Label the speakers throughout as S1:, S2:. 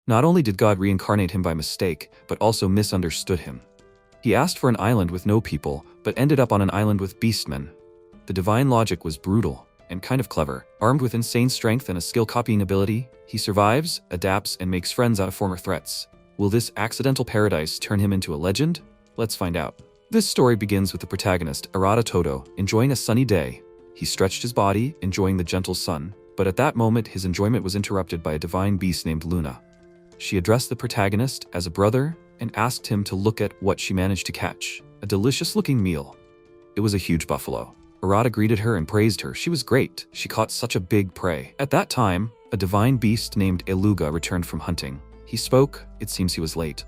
S1: Not only did God reincarnate him by mistake, but also misunderstood him. He asked for an island with no people, but ended up on an island with beastmen. The divine logic was brutal and kind of clever. Armed with insane strength and a skill-copying ability, he survives, adapts, and makes friends out of former threats. Will this accidental paradise turn him into a legend? Let's find out. This story begins with the protagonist, Arata Todo, enjoying a sunny day. He stretched his body, enjoying the gentle sun, but at that moment his enjoyment was interrupted by a divine beast named Luna. She addressed the protagonist as a brother and asked him to look at what she managed to catch, a delicious-looking meal. It was a huge buffalo. Arata greeted her and praised her. She was great. She caught such a big prey. At that time, a divine beast named Eluga returned from hunting. He spoke. It seems he was late.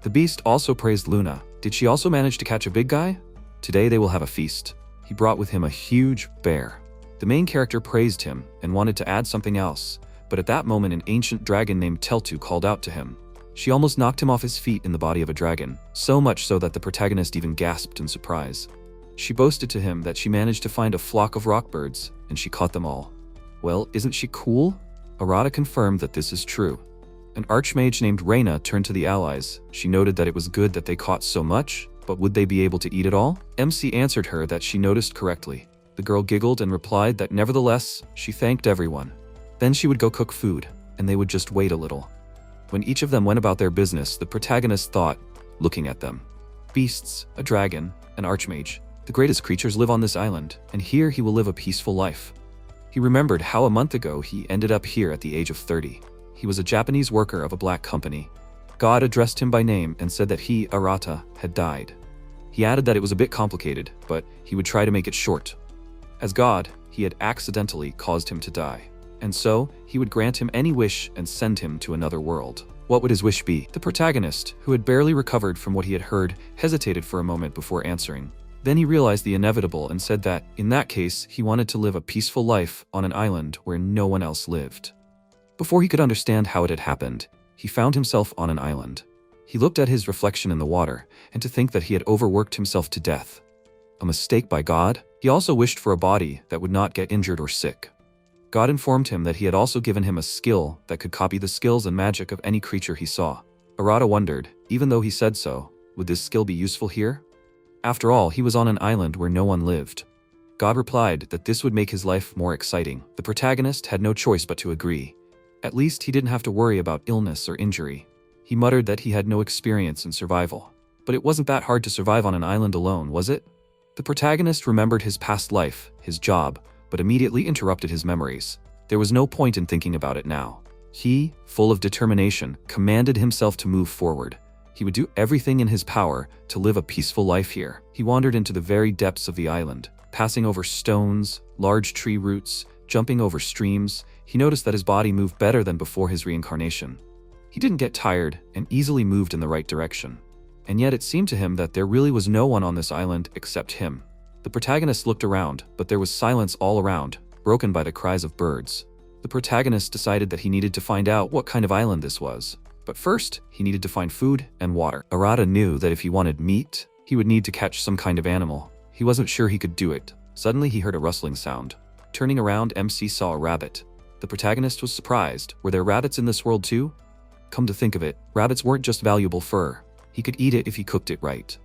S1: The beast also praised Luna. Did she also manage to catch a big guy? Today they will have a feast. He brought with him a huge bear. The main character praised him and wanted to add something else, but at that moment an ancient dragon named Teltu called out to him. She almost knocked him off his feet in the body of a dragon, so much so that the protagonist even gasped in surprise. She boasted to him that she managed to find a flock of rock birds, and she caught them all. Well, isn't she cool? Arata confirmed that this is true. An archmage named Raina turned to the allies. She noted that it was good that they caught so much, but would they be able to eat it all? MC answered her that she noticed correctly. The girl giggled and replied that nevertheless, she thanked everyone. Then she would go cook food, and they would just wait a little. When each of them went about their business, the protagonist thought, looking at them. Beasts, a dragon, an archmage. The greatest creatures live on this island, and here he will live a peaceful life. He remembered how a month ago he ended up here at the age of 30. He was a Japanese worker of a black company. God addressed him by name and said that he, Arata, had died. He added that it was a bit complicated, but he would try to make it short. As God, he had accidentally caused him to die, and so he would grant him any wish and send him to another world. What would his wish be? The protagonist, who had barely recovered from what he had heard, hesitated for a moment before answering. Then he realized the inevitable and said that, in that case, he wanted to live a peaceful life on an island where no one else lived. Before he could understand how it had happened, he found himself on an island. He looked at his reflection in the water, and to think that he had overworked himself to death. A mistake by God? He also wished for a body that would not get injured or sick. God informed him that he had also given him a skill that could copy the skills and magic of any creature he saw. Arata wondered, even though he said so, would this skill be useful here? After all, he was on an island where no one lived. God replied that this would make his life more exciting. The protagonist had no choice but to agree. At least he didn't have to worry about illness or injury. He muttered that he had no experience in survival. But it wasn't that hard to survive on an island alone, was it? The protagonist remembered his past life, his job, but immediately interrupted his memories. There was no point in thinking about it now. He, full of determination, commanded himself to move forward. He would do everything in his power to live a peaceful life here. He wandered into the very depths of the island, passing over stones, large tree roots, jumping over streams. He noticed that his body moved better than before his reincarnation. He didn't get tired and easily moved in the right direction. And yet it seemed to him that there really was no one on this island except him. The protagonist looked around, but there was silence all around, broken by the cries of birds. The protagonist decided that he needed to find out what kind of island this was. But first, he needed to find food and water. Arata knew that if he wanted meat, he would need to catch some kind of animal. He wasn't sure he could do it. Suddenly he heard a rustling sound. Turning around, MC saw a rabbit. The protagonist was surprised. Were there rabbits in this world too? Come to think of it, rabbits weren't just valuable fur. He could eat it if he cooked it right.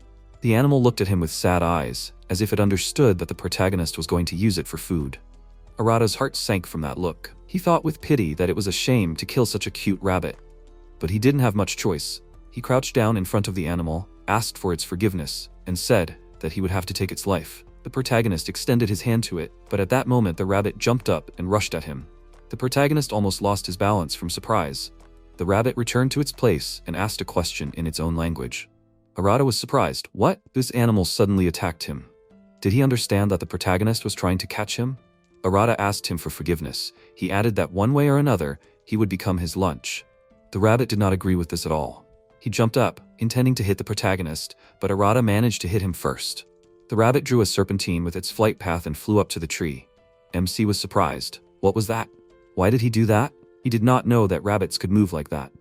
S1: The animal looked at him with sad eyes, as if it understood that the protagonist was going to use it for food. Arata's heart sank from that look. He thought with pity that it was a shame to kill such a cute rabbit. But he didn't have much choice. He crouched down in front of the animal, asked for its forgiveness, and said that he would have to take its life. The protagonist extended his hand to it, but at that moment the rabbit jumped up and rushed at him. The protagonist almost lost his balance from surprise. The rabbit returned to its place and asked a question in its own language. Arata was surprised. What? This animal suddenly attacked him. Did he understand that the protagonist was trying to catch him? Arata asked him for forgiveness. He added that one way or another, he would become his lunch. The rabbit did not agree with this at all. He jumped up, intending to hit the protagonist, but Arata managed to hit him first. The rabbit drew a serpentine with its flight path and flew up to the tree. MC was surprised. What was that? Why did he do that? He did not know that rabbits could move like that.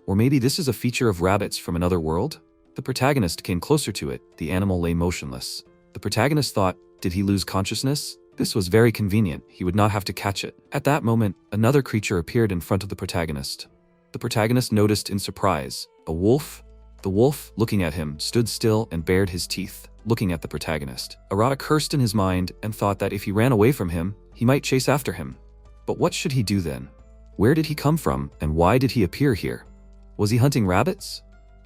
S1: Or maybe this is a feature of rabbits from another world? The protagonist came closer to it. The animal lay motionless. The protagonist thought, did he lose consciousness? This was very convenient. He would not have to catch it. At that moment, another creature appeared in front of the protagonist. The protagonist noticed in surprise. A wolf? The wolf, looking at him, stood still and bared his teeth, looking at the protagonist. Arata cursed in his mind and thought that if he ran away from him, he might chase after him. But what should he do then? Where did he come from, and why did he appear here? Was he hunting rabbits?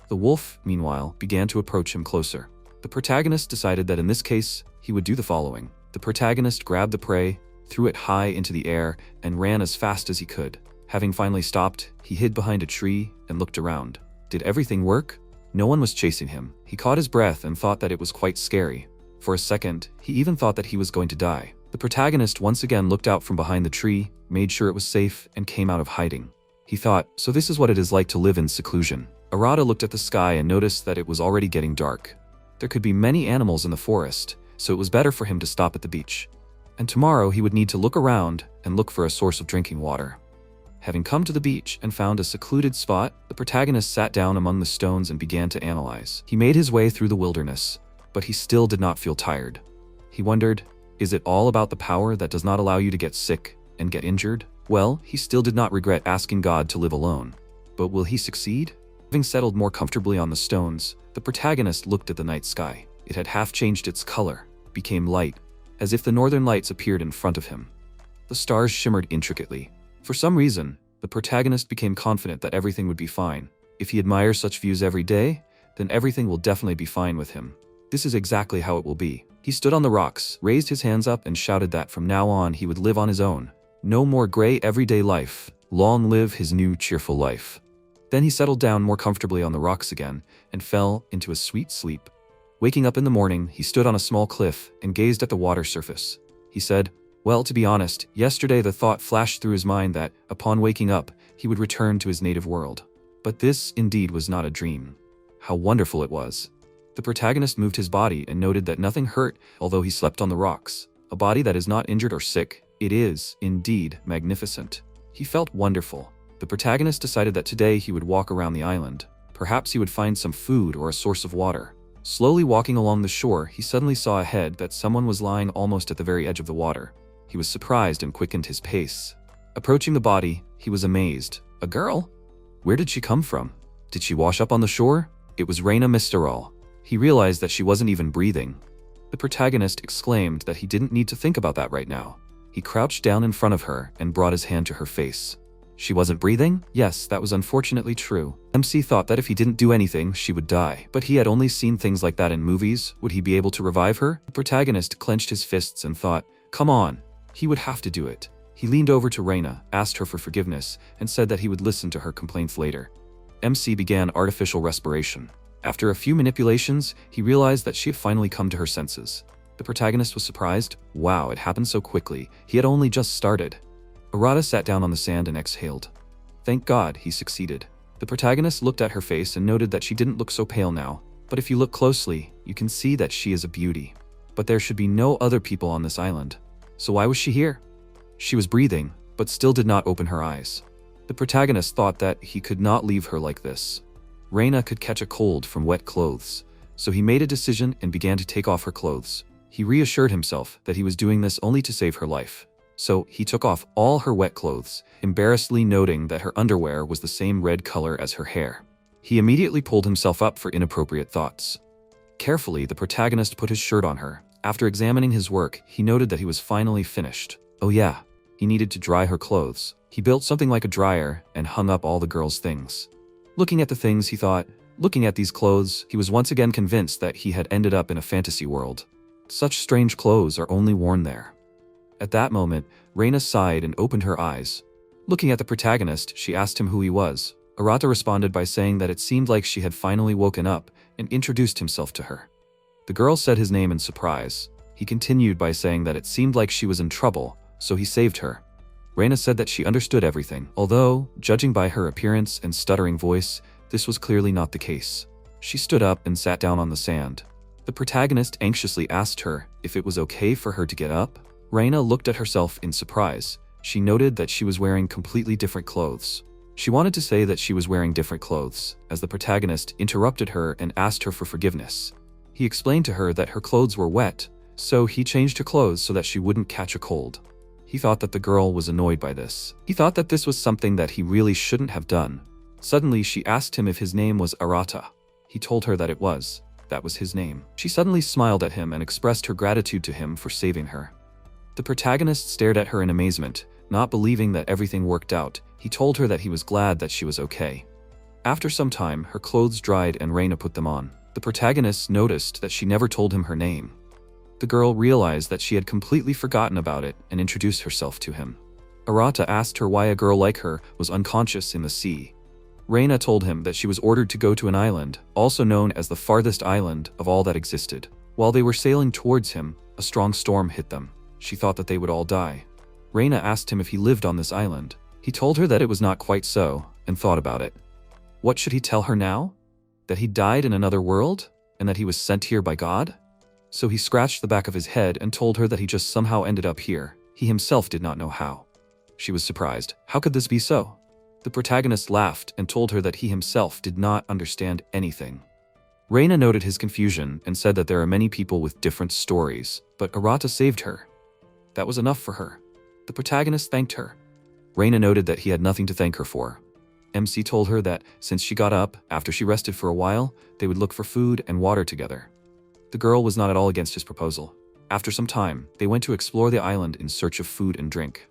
S1: The wolf, meanwhile, began to approach him closer. The protagonist decided that in this case, he would do the following. The protagonist grabbed the prey, threw it high into the air, and ran as fast as he could. Having finally stopped, he hid behind a tree and looked around. Did everything work? No one was chasing him. He caught his breath and thought that it was quite scary. For a second, he even thought that he was going to die. The protagonist once again looked out from behind the tree, made sure it was safe, and came out of hiding. He thought, so this is what it is like to live in seclusion. Arata looked at the sky and noticed that it was already getting dark. There could be many animals in the forest, so it was better for him to stop at the beach. And tomorrow he would need to look around and look for a source of drinking water. Having come to the beach and found a secluded spot, the protagonist sat down among the stones and began to analyze. He made his way through the wilderness, but he still did not feel tired. He wondered, is it all about the power that does not allow you to get sick and get injured? Well, he still did not regret asking God to live alone. But will he succeed? Having settled more comfortably on the stones, the protagonist looked at the night sky. It had half changed its color, became light, as if the northern lights appeared in front of him. The stars shimmered intricately. For some reason, the protagonist became confident that everything would be fine. If he admires such views every day, then everything will definitely be fine with him. This is exactly how it will be. He stood on the rocks, raised his hands up, and shouted that from now on he would live on his own. No more gray everyday life. Long live his new cheerful life. Then he settled down more comfortably on the rocks again and fell into a sweet sleep. Waking up in the morning, he stood on a small cliff and gazed at the water surface. He said, well, to be honest, yesterday the thought flashed through his mind that, upon waking up, he would return to his native world. But this, indeed, was not a dream. How wonderful it was. The protagonist moved his body and noted that nothing hurt, although he slept on the rocks. A body that is not injured or sick. It is, indeed, magnificent. He felt wonderful. The protagonist decided that today he would walk around the island. Perhaps he would find some food or a source of water. Slowly walking along the shore, he suddenly saw ahead that someone was lying almost at the very edge of the water. He was surprised and quickened his pace. Approaching the body, he was amazed. A girl? Where did she come from? Did she wash up on the shore? It was Raina Mistlar. He realized that she wasn't even breathing. The protagonist exclaimed that he didn't need to think about that right now. He crouched down in front of her and brought his hand to her face. She wasn't breathing? Yes, that was unfortunately true. MC thought that if he didn't do anything, she would die. But he had only seen things like that in movies. Would he be able to revive her? The protagonist clenched his fists and thought, come on. He would have to do it. He leaned over to Raina, asked her for forgiveness, and said that he would listen to her complaints later. MC began artificial respiration. After a few manipulations, he realized that she had finally come to her senses. The protagonist was surprised. Wow, it happened so quickly. He had only just started. Arata sat down on the sand and exhaled. Thank God, he succeeded. The protagonist looked at her face and noted that she didn't look so pale now. But if you look closely, you can see that she is a beauty. But there should be no other people on this island. So why was she here? She was breathing, but still did not open her eyes. The protagonist thought that he could not leave her like this. Raina could catch a cold from wet clothes, so he made a decision and began to take off her clothes. He reassured himself that he was doing this only to save her life. So he took off all her wet clothes, embarrassedly noting that her underwear was the same red color as her hair. He immediately pulled himself up for inappropriate thoughts. Carefully, the protagonist put his shirt on her. After examining his work, he noted that he was finally finished. Oh yeah, he needed to dry her clothes. He built something like a dryer and hung up all the girl's things. Looking at the things, he thought, looking at these clothes, he was once again convinced that he had ended up in a fantasy world. Such strange clothes are only worn there. At that moment, Raina sighed and opened her eyes. Looking at the protagonist, she asked him who he was. Arata responded by saying that it seemed like she had finally woken up and introduced himself to her. The girl said his name in surprise. He continued by saying that it seemed like she was in trouble, so he saved her. Raina said that she understood everything, although, judging by her appearance and stuttering voice, this was clearly not the case. She stood up and sat down on the sand. The protagonist anxiously asked her if it was okay for her to get up. Raina looked at herself in surprise. She noted that she was wearing completely different clothes. She wanted to say that she was wearing different clothes, as the protagonist interrupted her and asked her for forgiveness. He explained to her that her clothes were wet, so he changed her clothes so that she wouldn't catch a cold. He thought that the girl was annoyed by this. He thought that this was something that he really shouldn't have done, Suddenly, she asked him if his name was Arata. He told her that it was. That was his name. She suddenly smiled at him and expressed her gratitude to him for saving her. The protagonist stared at her in amazement, not believing that everything worked out. He told her that he was glad that she was okay. After some time, her clothes dried and Raina put them on. The protagonist noticed that she never told him her name. The girl realized that she had completely forgotten about it and introduced herself to him. Arata asked her why a girl like her was unconscious in the sea. Raina told him that she was ordered to go to an island, also known as the farthest island of all that existed. While they were sailing towards him, a strong storm hit them. She thought that they would all die. Raina asked him if he lived on this island. He told her that it was not quite so, and thought about it. What should he tell her now? That he died in another world, and that he was sent here by God? So he scratched the back of his head and told her that he just somehow ended up here. He himself did not know how. She was surprised. How could this be so? The protagonist laughed and told her that he himself did not understand anything. Raina noted his confusion and said that there are many people with different stories, but Arata saved her. That was enough for her. The protagonist thanked her. Raina noted that he had nothing to thank her for. MC told her that since she got up, after she rested for a while, they would look for food and water together. The girl was not at all against his proposal. After some time, they went to explore the island in search of food and drink.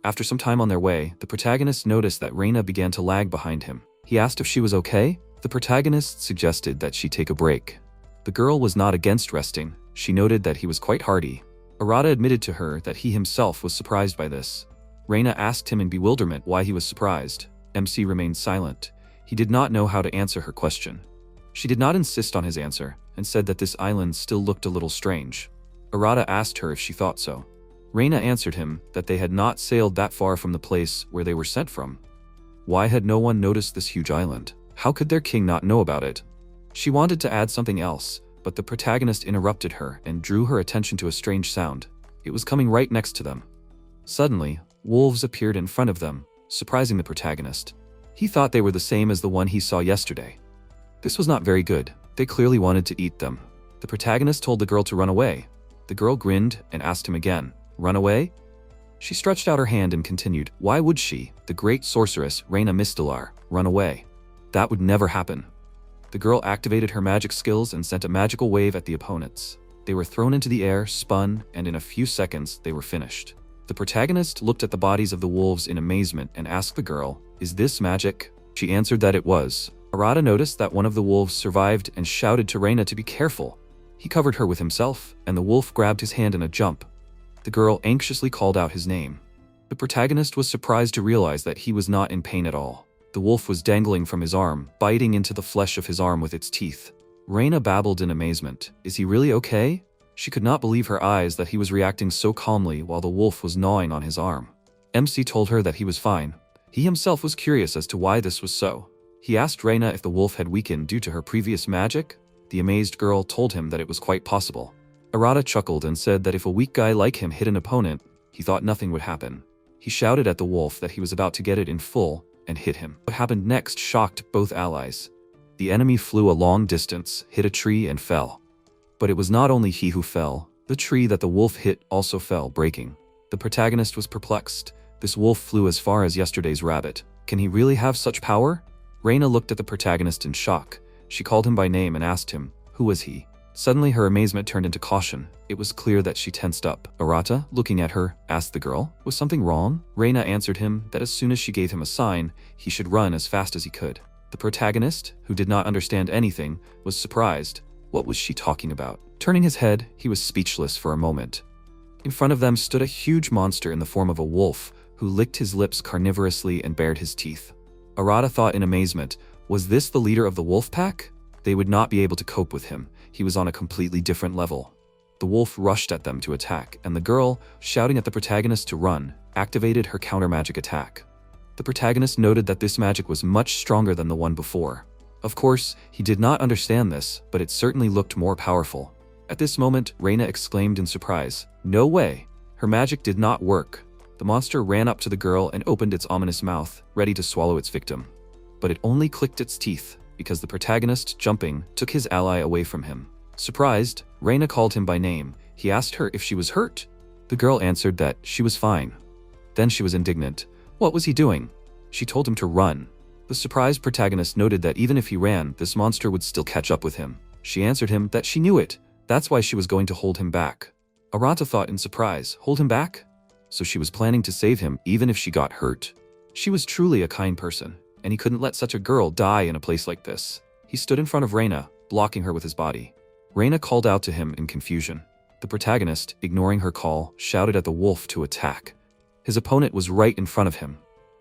S1: After some time on their way, the protagonist noticed that Raina began to lag behind him. He asked if she was okay. The protagonist suggested that she take a break. The girl was not against resting. She noted that he was quite hardy. Arata admitted to her that he himself was surprised by this. Raina asked him in bewilderment why he was surprised. MC remained silent. He did not know how to answer her question. She did not insist on his answer, and said that this island still looked a little strange. Arata asked her if she thought so. Raina answered him that they had not sailed that far from the place where they were sent from. Why had no one noticed this huge island? How could their king not know about it? She wanted to add something else, but the protagonist interrupted her and drew her attention to a strange sound. It was coming right next to them. Suddenly, wolves appeared in front of them, surprising the protagonist. He thought they were the same as the one he saw yesterday. This was not very good. They clearly wanted to eat them. The protagonist told the girl to run away. The girl grinned and asked him again, "Run away?" She stretched out her hand and continued, "Why would she, the great sorceress Raina Mistlar, run away? That would never happen." The girl activated her magic skills and sent a magical wave at the opponents. They were thrown into the air, spun, and in a few seconds they were finished. The protagonist looked at the bodies of the wolves in amazement and asked the girl, "Is this magic?" She answered that it was. Arata noticed that one of the wolves survived and shouted to Raina to be careful. He covered her with himself, and the wolf grabbed his hand in a jump. The girl anxiously called out his name. The protagonist was surprised to realize that he was not in pain at all. The wolf was dangling from his arm, biting into the flesh of his arm with its teeth. Raina babbled in amazement. Is he really okay? She could not believe her eyes that he was reacting so calmly while the wolf was gnawing on his arm. MC told her that he was fine. He himself was curious as to why this was so. He asked Raina if the wolf had weakened due to her previous magic. The amazed girl told him that it was quite possible. Arata chuckled and said that if a weak guy like him hit an opponent, he thought nothing would happen. He shouted at the wolf that he was about to get it in full and hit him. What happened next shocked both allies. The enemy flew a long distance, hit a tree and fell. But it was not only he who fell. The tree that the wolf hit also fell, breaking. The protagonist was perplexed. This wolf flew as far as yesterday's rabbit. Can he really have such power? Raina looked at the protagonist in shock. She called him by name and asked him, who was he? Suddenly her amazement turned into caution. It was clear that she tensed up. Arata, looking at her, asked the girl, was something wrong? Raina answered him that as soon as she gave him a sign, he should run as fast as he could. The protagonist, who did not understand anything, was surprised. What was she talking about? Turning his head, he was speechless for a moment. In front of them stood a huge monster in the form of a wolf, who licked his lips carnivorously and bared his teeth. Arata thought in amazement, was this the leader of the wolf pack? They would not be able to cope with him. He was on a completely different level. The wolf rushed at them to attack, and the girl, shouting at the protagonist to run, activated her counter-magic attack. The protagonist noted that this magic was much stronger than the one before. Of course, he did not understand this, but it certainly looked more powerful. At this moment, Raina exclaimed in surprise, "No way!" Her magic did not work. The monster ran up to the girl and opened its ominous mouth, ready to swallow its victim. But it only clicked its teeth, because the protagonist, jumping, took his ally away from him. Surprised, Raina called him by name. He asked her if she was hurt. The girl answered that she was fine. Then she was indignant. What was he doing? She told him to run. The surprised protagonist noted that even if he ran, this monster would still catch up with him. She answered him that she knew it, that's why she was going to hold him back. Arata thought in surprise, hold him back? So she was planning to save him even if she got hurt. She was truly a kind person, and he couldn't let such a girl die in a place like this. He stood in front of Raina, blocking her with his body. Raina called out to him in confusion. The protagonist, ignoring her call, shouted at the wolf to attack. His opponent was right in front of him.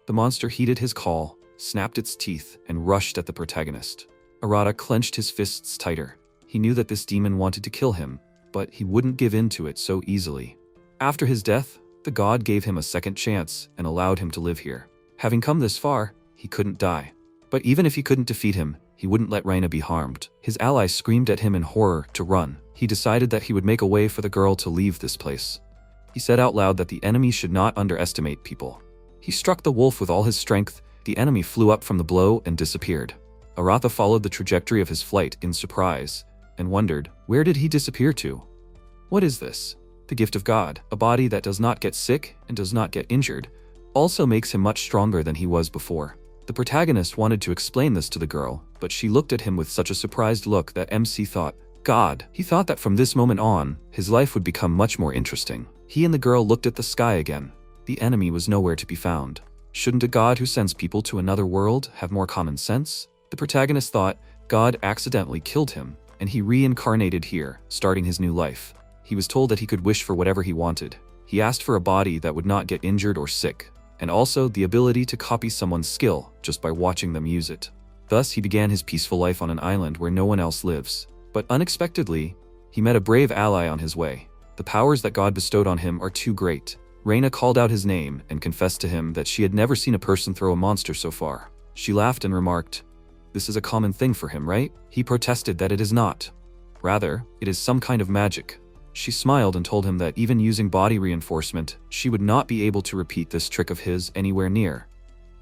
S1: The monster heeded his call, snapped its teeth, and rushed at the protagonist. Arata clenched his fists tighter. He knew that this demon wanted to kill him, but he wouldn't give in to it so easily. After his death, the god gave him a second chance and allowed him to live here. Having come this far, he couldn't die. But even if he couldn't defeat him, he wouldn't let Raina be harmed. His ally screamed at him in horror to run. He decided that he would make a way for the girl to leave this place. He said out loud that the enemy should not underestimate people. He struck the wolf with all his strength. The enemy flew up from the blow and disappeared. Arata followed the trajectory of his flight in surprise and wondered, where did he disappear to? What is this? The gift of God, a body that does not get sick and does not get injured, also makes him much stronger than he was before. The protagonist wanted to explain this to the girl, but she looked at him with such a surprised look that MC thought, God. He thought that from this moment on, his life would become much more interesting. He and the girl looked at the sky again. The enemy was nowhere to be found. Shouldn't a god who sends people to another world have more common sense? The protagonist thought God accidentally killed him, and he reincarnated here, starting his new life. He was told that he could wish for whatever he wanted. He asked for a body that would not get injured or sick, and also the ability to copy someone's skill just by watching them use it. Thus, he began his peaceful life on an island where no one else lives. But unexpectedly, he met a brave ally on his way. The powers that God bestowed on him are too great. Raina called out his name and confessed to him that she had never seen a person throw a monster so far. She laughed and remarked, "This is a common thing for him, right?" He protested that it is not. Rather, it is some kind of magic. She smiled and told him that even using body reinforcement, she would not be able to repeat this trick of his anywhere near.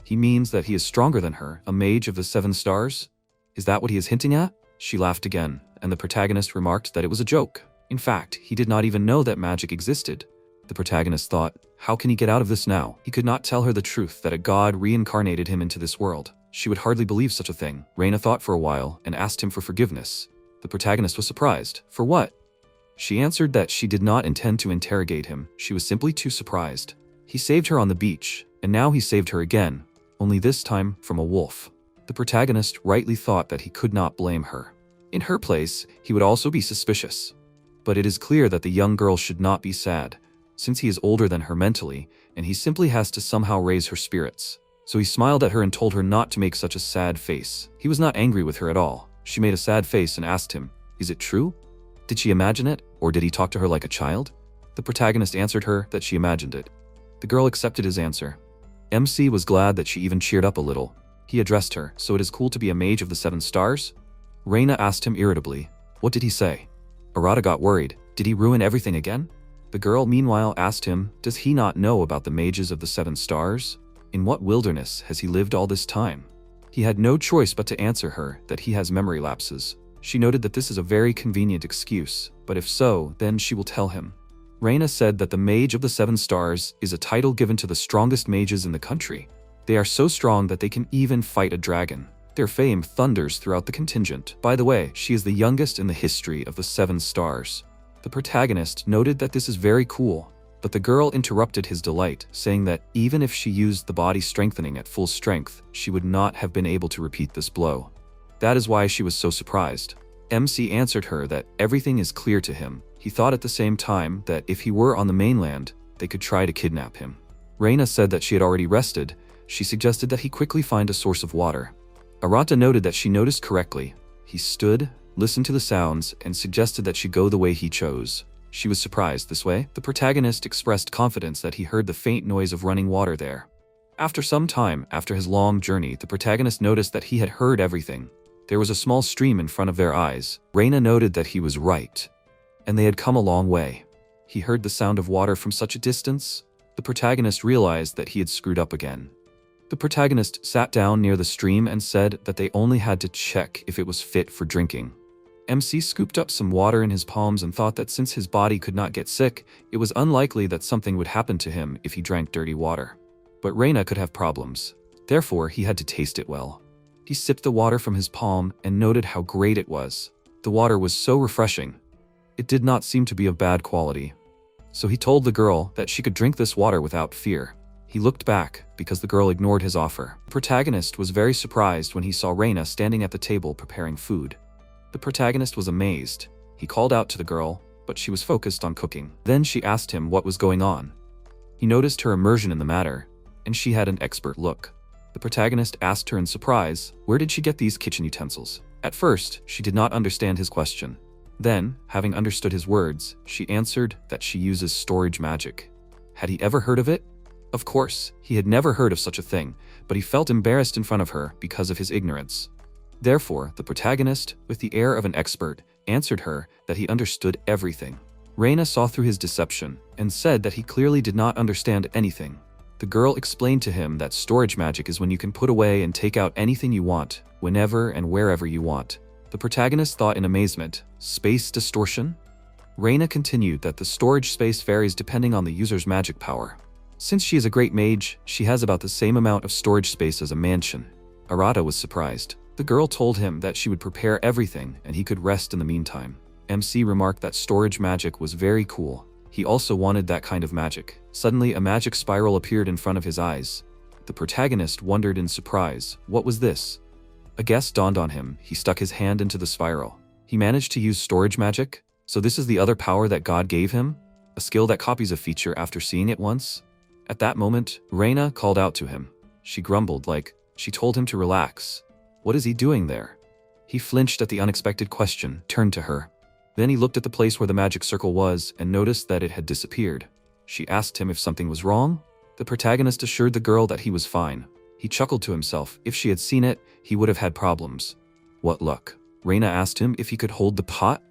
S1: He means that he is stronger than her, a mage of the 7 stars? Is that what he is hinting at? She laughed again, and the protagonist remarked that it was a joke. In fact, he did not even know that magic existed. The protagonist thought, how can he get out of this now? He could not tell her the truth that a god reincarnated him into this world. She would hardly believe such a thing. Raina thought for a while and asked him for forgiveness. The protagonist was surprised. For what? She answered that she did not intend to interrogate him. She was simply too surprised. He saved her on the beach, and now he saved her again, only this time from a wolf. The protagonist rightly thought that he could not blame her. In her place, he would also be suspicious. But it is clear that the young girl should not be sad, since he is older than her mentally, and he simply has to somehow raise her spirits. So he smiled at her and told her not to make such a sad face. He was not angry with her at all. She made a sad face and asked him, "Is it true? Did she imagine it, or did he talk to her like a child?" The protagonist answered her that she imagined it. The girl accepted his answer. MC was glad that she even cheered up a little. He addressed her, "So it is cool to be a mage of the 7 stars?" Raina asked him irritably, "What did he say?" Arata got worried. Did he ruin everything again? The girl meanwhile asked him, does he not know about the mages of the 7 stars? In what wilderness has he lived all this time? He had no choice but to answer her that he has memory lapses. She noted that this is a very convenient excuse, but if so, then she will tell him. Raina said that the Mage of the 7 Stars is a title given to the strongest mages in the country. They are so strong that they can even fight a dragon. Their fame thunders throughout the contingent. By the way, she is the youngest in the history of the 7 Stars. The protagonist noted that this is very cool, but the girl interrupted his delight, saying that even if she used the body strengthening at full strength, she would not have been able to repeat this blow. That is why she was so surprised. MC answered her that everything is clear to him. He thought at the same time that if he were on the mainland, they could try to kidnap him. Raina said that she had already rested. She suggested that he quickly find a source of water. Arata noted that she noticed correctly. He stood, listened to the sounds, and suggested that she go the way he chose. She was surprised this way. The protagonist expressed confidence that he heard the faint noise of running water there. After some time, after his long journey, the protagonist noticed that he had heard everything. There was a small stream in front of their eyes. Raina noted that he was right, and they had come a long way. He heard the sound of water from such a distance. The protagonist realized that he had screwed up again. The protagonist sat down near the stream and said that they only had to check if it was fit for drinking. MC scooped up some water in his palms and thought that since his body could not get sick, it was unlikely that something would happen to him if he drank dirty water. But Raina could have problems. Therefore, he had to taste it well. He sipped the water from his palm and noted how great it was. The water was so refreshing. It did not seem to be of bad quality. So he told the girl that she could drink this water without fear. He looked back because the girl ignored his offer. The protagonist was very surprised when he saw Raina standing at the table preparing food. The protagonist was amazed. He called out to the girl, but she was focused on cooking. Then she asked him what was going on. He noticed her immersion in the matter, and she had an expert look. The protagonist asked her in surprise, where did she get these kitchen utensils? At first, she did not understand his question. Then, having understood his words, she answered that she uses storage magic. Had he ever heard of it? Of course, he had never heard of such a thing, but he felt embarrassed in front of her because of his ignorance. Therefore, the protagonist, with the air of an expert, answered her that he understood everything. Raina saw through his deception and said that he clearly did not understand anything. The girl explained to him that storage magic is when you can put away and take out anything you want, whenever and wherever you want. The protagonist thought in amazement, space distortion? Raina continued that the storage space varies depending on the user's magic power. Since she is a great mage, she has about the same amount of storage space as a mansion. Arata was surprised. The girl told him that she would prepare everything and he could rest in the meantime. MC remarked that storage magic was very cool. He also wanted that kind of magic. Suddenly, a magic spiral appeared in front of his eyes. The protagonist wondered in surprise, what was this? A guess dawned on him. He stuck his hand into the spiral. He managed to use storage magic? So this is the other power that God gave him? A skill that copies a feature after seeing it once? At that moment, Raina called out to him. She grumbled she told him to relax. What is he doing there? He flinched at the unexpected question, turned to her. Then he looked at the place where the magic circle was and noticed that it had disappeared. She asked him if something was wrong. The protagonist assured the girl that he was fine. He chuckled to himself. If she had seen it, he would have had problems. What luck. Raina asked him if he could hold the pot.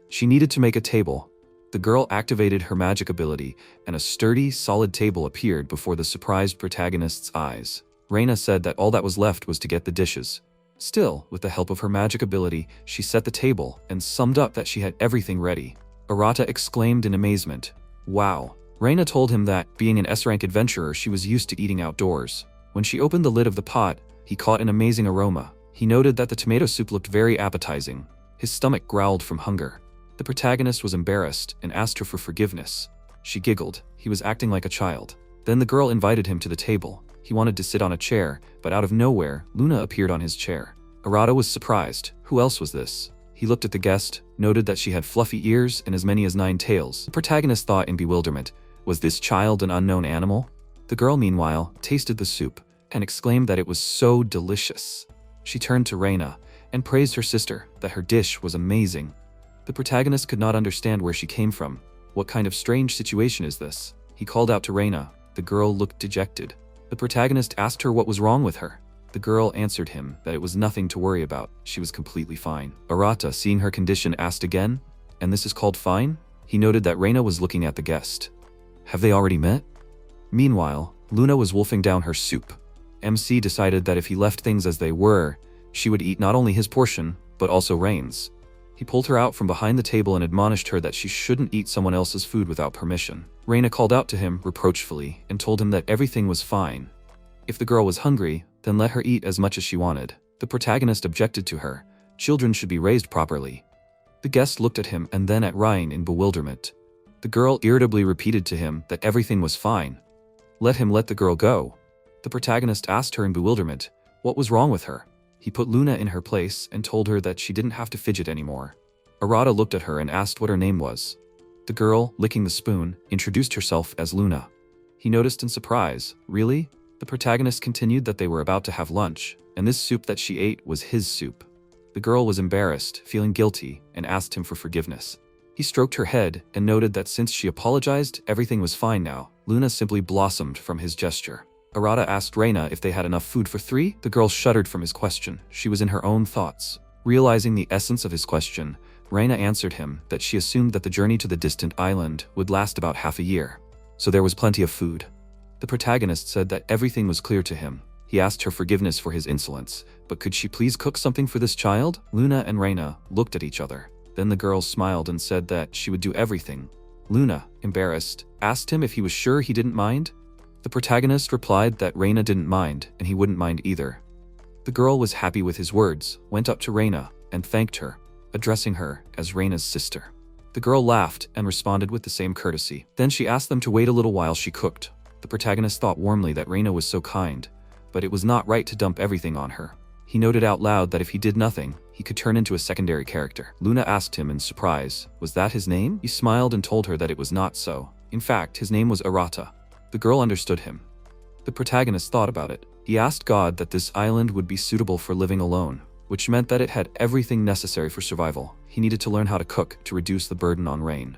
S1: She needed to make a table. The girl activated her magic ability, and a sturdy, solid table appeared before the surprised protagonist's eyes. Raina said that all that was left was to get the dishes. Still, with the help of her magic ability, she set the table and summed up that she had everything ready. Arata exclaimed in amazement. Wow. Raina told him that, being an S-rank adventurer, she was used to eating outdoors. When she opened the lid of the pot, he caught an amazing aroma. He noted that the tomato soup looked very appetizing. His stomach growled from hunger. The protagonist was embarrassed and asked her for forgiveness. She giggled. He was acting like a child. Then the girl invited him to the table. He wanted to sit on a chair, but out of nowhere, Luna appeared on his chair. Arata was surprised. Who else was this? He looked at the guest, noted that she had fluffy ears and as many as 9 tails. The protagonist thought in bewilderment, was this child an unknown animal? The girl, meanwhile, tasted the soup and exclaimed that it was so delicious. She turned to Raina and praised her sister that her dish was amazing. The protagonist could not understand where she came from. What kind of strange situation is this? He called out to Raina. The girl looked dejected. The protagonist asked her what was wrong with her. The girl answered him that it was nothing to worry about. She was completely fine. Arata, seeing her condition, asked again, "And this is called fine?" He noted that Raina was looking at the guest. Have they already met? Meanwhile, Luna was wolfing down her soup. MC decided that if he left things as they were, she would eat not only his portion, but also Rain's. He pulled her out from behind the table and admonished her that she shouldn't eat someone else's food without permission. Raina called out to him reproachfully and told him that everything was fine. If the girl was hungry, then let her eat as much as she wanted. The protagonist objected to her. Children should be raised properly. The guest looked at him and then at Ryan in bewilderment. The girl irritably repeated to him that everything was fine. Let him let the girl go. The protagonist asked her in bewilderment what was wrong with her. He put Luna in her place and told her that she didn't have to fidget anymore. Arata looked at her and asked what her name was. The girl, licking the spoon, introduced herself as Luna. He noticed in surprise. Really? The protagonist continued that they were about to have lunch, and this soup that she ate was his soup. The girl was embarrassed, feeling guilty, and asked him for forgiveness. He stroked her head and noted that since she apologized, everything was fine now. Luna simply blossomed from his gesture. Arata asked Raina if they had enough food for 3. The girl shuddered from his question. She was in her own thoughts. Realizing the essence of his question, Raina answered him that she assumed that the journey to the distant island would last about half a year. So there was plenty of food. The protagonist said that everything was clear to him. He asked her forgiveness for his insolence, but could she please cook something for this child? Luna and Raina looked at each other. Then the girl smiled and said that she would do everything. Luna, embarrassed, asked him if he was sure he didn't mind. The protagonist replied that Raina didn't mind, and he wouldn't mind either. The girl was happy with his words, went up to Raina, and thanked her, addressing her as Raina's sister. The girl laughed and responded with the same courtesy. Then she asked them to wait a little while she cooked. The protagonist thought warmly that Raina was so kind, but it was not right to dump everything on her. He noted out loud that if he did nothing, he could turn into a secondary character. Luna asked him in surprise, was that his name? He smiled and told her that it was not so. In fact, his name was Arata. The girl understood him. The protagonist thought about it. He asked God that this island would be suitable for living alone, which meant that it had everything necessary for survival. He needed to learn how to cook to reduce the burden on Rain.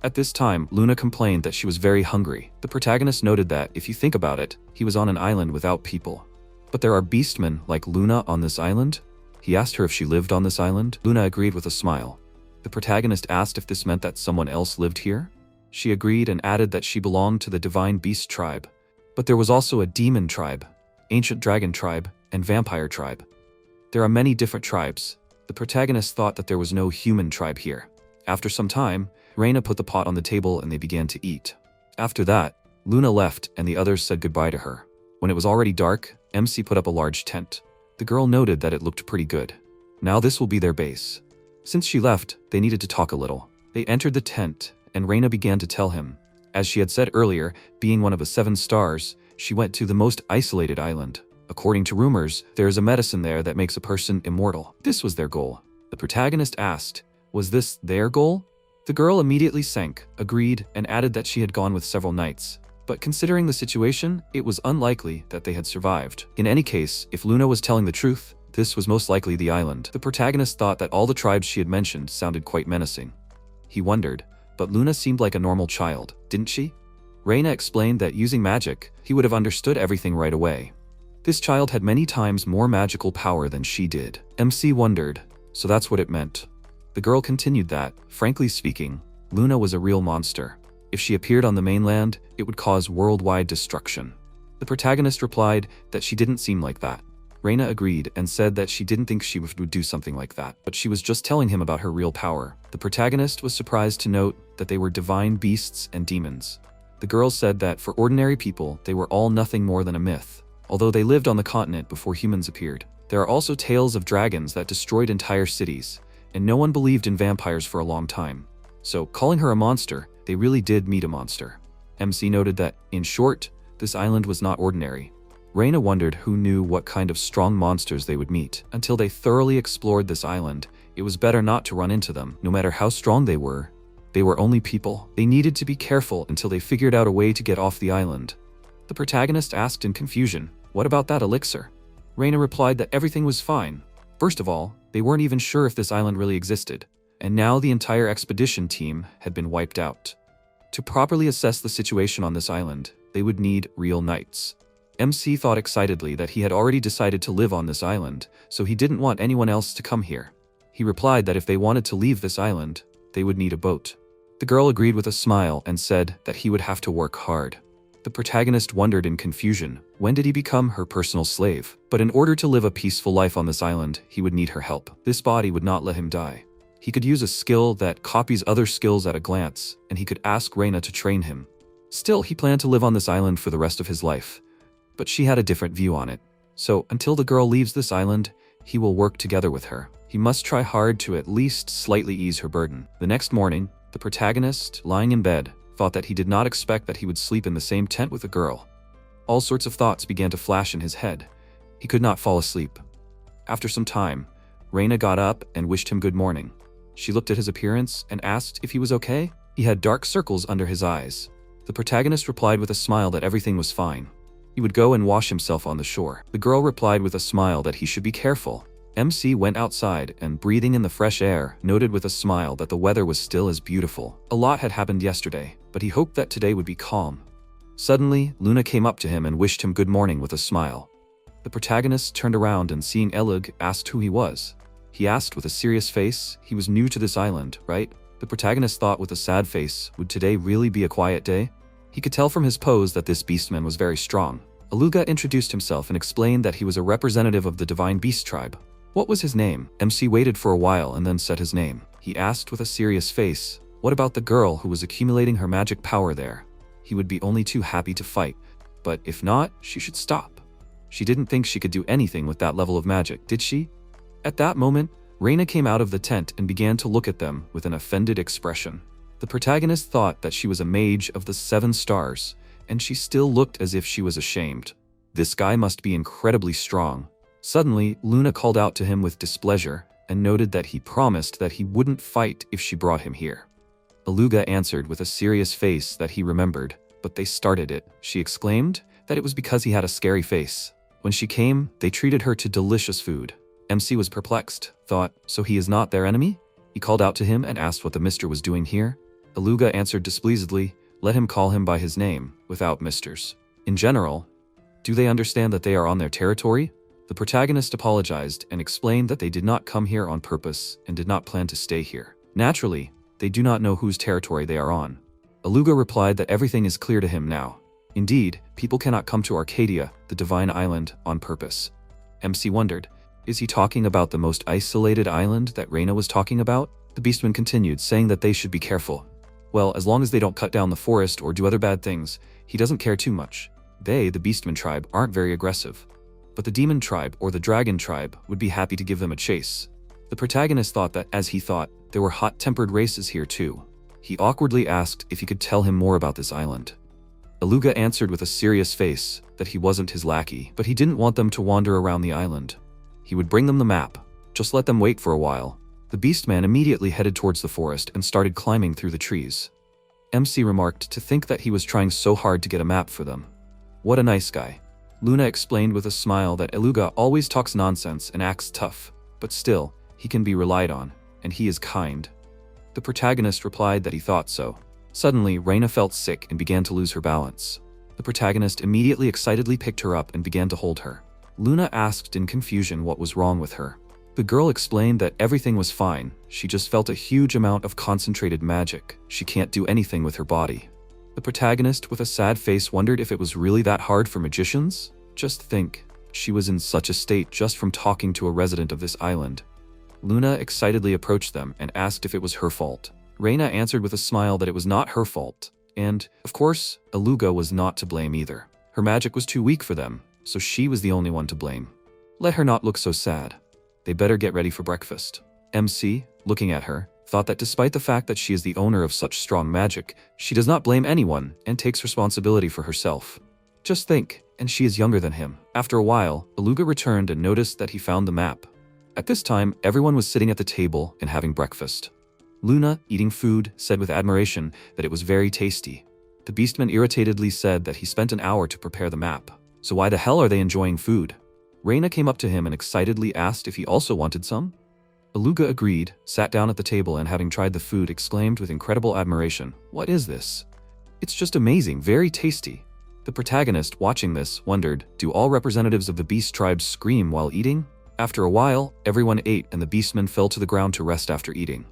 S1: At this time, Luna complained that she was very hungry. The protagonist noted that, if you think about it, he was on an island without people. But there are beastmen like Luna on this island? He asked her if she lived on this island. Luna agreed with a smile. The protagonist asked if this meant that someone else lived here. She agreed and added that she belonged to the Divine Beast tribe. But there was also a demon tribe, ancient dragon tribe, and vampire tribe. There are many different tribes. The protagonist thought that there was no human tribe here. After some time, Raina put the pot on the table and they began to eat. After that, Luna left and the others said goodbye to her. When it was already dark, MC put up a large tent. The girl noted that it looked pretty good. Now this will be their base. Since she left, they needed to talk a little. They entered the tent, and Raina began to tell him. As she had said earlier, being one of the 7 stars, she went to the most isolated island. According to rumors, there is a medicine there that makes a person immortal. This was their goal. The protagonist asked, was this their goal? The girl immediately sank, agreed, and added that she had gone with several knights. But considering the situation, it was unlikely that they had survived. In any case, if Luna was telling the truth, this was most likely the island. The protagonist thought that all the tribes she had mentioned sounded quite menacing. He wondered, but Luna seemed like a normal child, didn't she? Raina explained that using magic, he would have understood everything right away. This child had many times more magical power than she did. MC wondered, so that's what it meant. The girl continued that, frankly speaking, Luna was a real monster. If she appeared on the mainland, it would cause worldwide destruction. The protagonist replied that she didn't seem like that. Raina agreed and said that she didn't think she would do something like that, but she was just telling him about her real power. The protagonist was surprised to note that they were divine beasts and demons. The girl said that for ordinary people, they were all nothing more than a myth, although they lived on the continent before humans appeared. There are also tales of dragons that destroyed entire cities, and no one believed in vampires for a long time. So, calling her a monster, they really did meet a monster. MC noted that, in short, this island was not ordinary. Raina wondered who knew what kind of strong monsters they would meet. Until they thoroughly explored this island, it was better not to run into them. No matter how strong they were only people. They needed to be careful until they figured out a way to get off the island. The protagonist asked in confusion, what about that elixir? Raina replied that everything was fine. First of all, they weren't even sure if this island really existed, and now the entire expedition team had been wiped out. To properly assess the situation on this island, they would need real knights. MC thought excitedly that he had already decided to live on this island, so he didn't want anyone else to come here. He replied that if they wanted to leave this island, they would need a boat. The girl agreed with a smile and said that he would have to work hard. The protagonist wondered in confusion, when did he become her personal slave? But in order to live a peaceful life on this island, he would need her help. This body would not let him die. He could use a skill that copies other skills at a glance, and he could ask Raina to train him. Still, he planned to live on this island for the rest of his life. But she had a different view on it. So, until the girl leaves this island, he will work together with her. He must try hard to at least slightly ease her burden. The next morning, the protagonist, lying in bed, thought that he did not expect that he would sleep in the same tent with a girl. All sorts of thoughts began to flash in his head. He could not fall asleep. After some time, Raina got up and wished him good morning. She looked at his appearance and asked if he was okay. He had dark circles under his eyes. The protagonist replied with a smile that everything was fine. He would go and wash himself on the shore. The girl replied with a smile that he should be careful. MC went outside and, breathing in the fresh air, noted with a smile that the weather was still as beautiful. A lot had happened yesterday, but he hoped that today would be calm. Suddenly, Luna came up to him and wished him good morning with a smile. The protagonist turned around and, seeing Eluga, asked who he was. He asked with a serious face. He was new to this island, right? The protagonist thought with a sad face, would today really be a quiet day? He could tell from his pose that this beastman was very strong. Eluga introduced himself and explained that he was a representative of the Divine Beast tribe. What was his name? MC waited for a while and then said his name. He asked with a serious face, what about the girl who was accumulating her magic power there? He would be only too happy to fight. but if not, she should stop. She didn't think she could do anything with that level of magic, did she? At that moment, Raina came out of the tent and began to look at them with an offended expression. The protagonist thought that she was a mage of the 7 stars, and she still looked as if she was ashamed. This guy must be incredibly strong. Suddenly, Luna called out to him with displeasure and noted that he promised that he wouldn't fight if she brought him here. Eluga answered with a serious face that he remembered, but they started it. She exclaimed that it was because he had a scary face. When she came, they treated her to delicious food. MC was perplexed, thought, so he is not their enemy? He called out to him and asked what the mister was doing here. Eluga answered displeasedly, let him call him by his name, without misters. In general, do they understand that they are on their territory? The protagonist apologized and explained that they did not come here on purpose and did not plan to stay here. Naturally, they do not know whose territory they are on. Eluga replied that everything is clear to him now. Indeed, people cannot come to Arcadia, the divine island, on purpose. MC wondered, is he talking about the most isolated island that Raina was talking about? The beastman continued, saying that they should be careful. Well, as long as they don't cut down the forest or do other bad things, he doesn't care too much. They, the beastman tribe, aren't very aggressive. But the demon tribe or the dragon tribe would be happy to give them a chase. The protagonist thought that, as he thought, there were hot-tempered races here too. He awkwardly asked if he could tell him more about this island. Eluga answered with a serious face that he wasn't his lackey, but he didn't want them to wander around the island. He would bring them the map. Just let them wait for a while. The beastman immediately headed towards the forest and started climbing through the trees. MC remarked to think that he was trying so hard to get a map for them. What a nice guy. Luna explained with a smile that Eluga always talks nonsense and acts tough, but still, he can be relied on, and he is kind. The protagonist replied that he thought so. Suddenly, Raina felt sick and began to lose her balance. The protagonist immediately excitedly picked her up and began to hold her. Luna asked in confusion what was wrong with her. The girl explained that everything was fine, she just felt a huge amount of concentrated magic. She can't do anything with her body. The protagonist, with a sad face, wondered if it was really that hard for magicians? Just think, she was in such a state just from talking to a resident of this island. Luna excitedly approached them and asked if it was her fault. Raina answered with a smile that it was not her fault, and, of course, Eluga was not to blame either. Her magic was too weak for them, so she was the only one to blame. Let her not look so sad. They better get ready for breakfast. MC, looking at her, thought that despite the fact that she is the owner of such strong magic, she does not blame anyone and takes responsibility for herself. Just think, and she is younger than him. After a while, Eluga returned and noticed that he found the map. At this time, everyone was sitting at the table and having breakfast. Luna, eating food, said with admiration that it was very tasty. The beastman irritatedly said that he spent an hour to prepare the map. So why the hell are they enjoying food? Raina came up to him and excitedly asked if he also wanted some. Eluga agreed, sat down at the table, and having tried the food, exclaimed with incredible admiration, "What is this? It's just amazing, very tasty." The protagonist, watching this, wondered, do all representatives of the beast tribes scream while eating? After a while, everyone ate and the beastman fell to the ground to rest after eating.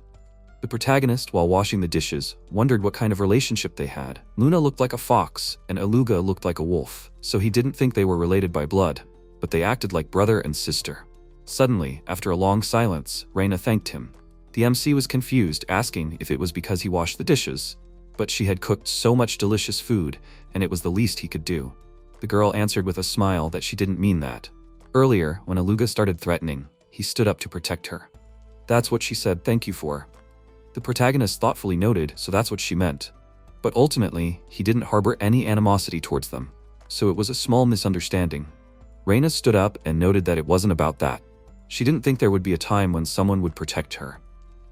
S1: The protagonist, while washing the dishes, wondered what kind of relationship they had. Luna looked like a fox, and Eluga looked like a wolf, so he didn't think they were related by blood, but they acted like brother and sister. Suddenly, after a long silence, Raina thanked him. The MC was confused, asking if it was because he washed the dishes, but she had cooked so much delicious food, and it was the least he could do. The girl answered with a smile that she didn't mean that. Earlier, when Eluga started threatening, he stood up to protect her. That's what she said thank you for. The protagonist thoughtfully noted, so that's what she meant. But ultimately, he didn't harbor any animosity towards them, so it was a small misunderstanding. Raina stood up and noted that it wasn't about that. She didn't think there would be a time when someone would protect her.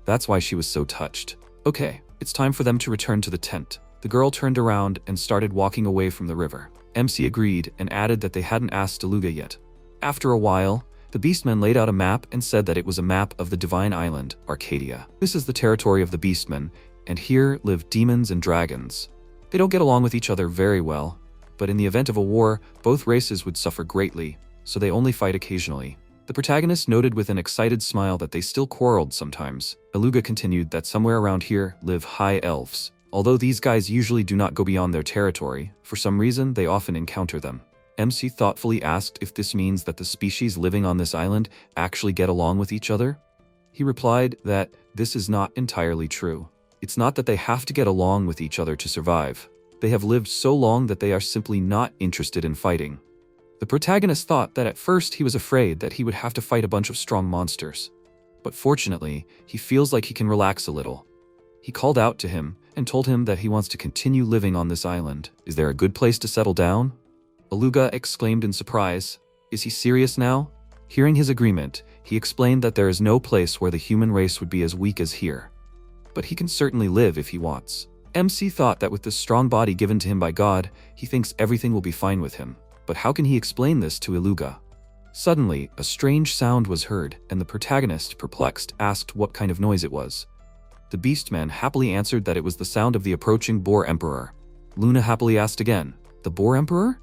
S1: That's why she was so touched. Okay, it's time for them to return to the tent. The girl turned around and started walking away from the river. MC agreed and added that they hadn't asked Eluga yet. After a while, the beastman laid out a map and said that it was a map of the divine island, Arcadia. This is the territory of the beastmen, and here live demons and dragons. They don't get along with each other very well, but in the event of a war, both races would suffer greatly, so they only fight occasionally. The protagonist noted with an excited smile that they still quarreled sometimes. Eluga continued that somewhere around here live high elves. Although these guys usually do not go beyond their territory, for some reason they often encounter them. MC thoughtfully asked if this means that the species living on this island actually get along with each other. He replied that this is not entirely true. It's not that they have to get along with each other to survive. They have lived so long that they are simply not interested in fighting. The protagonist thought that at first he was afraid that he would have to fight a bunch of strong monsters. But fortunately, he feels like he can relax a little. He called out to him and told him that he wants to continue living on this island. Is there a good place to settle down? Eluga exclaimed in surprise. Is he serious now? Hearing his agreement, he explained that there is no place where the human race would be as weak as here. But he can certainly live if he wants. MC thought that with the strong body given to him by God, he thinks everything will be fine with him. But how can he explain this to Eluga? Suddenly, a strange sound was heard, and the protagonist, perplexed, asked what kind of noise it was. The beastman happily answered that it was the sound of the approaching Boar Emperor. Luna happily asked again, "The Boar Emperor?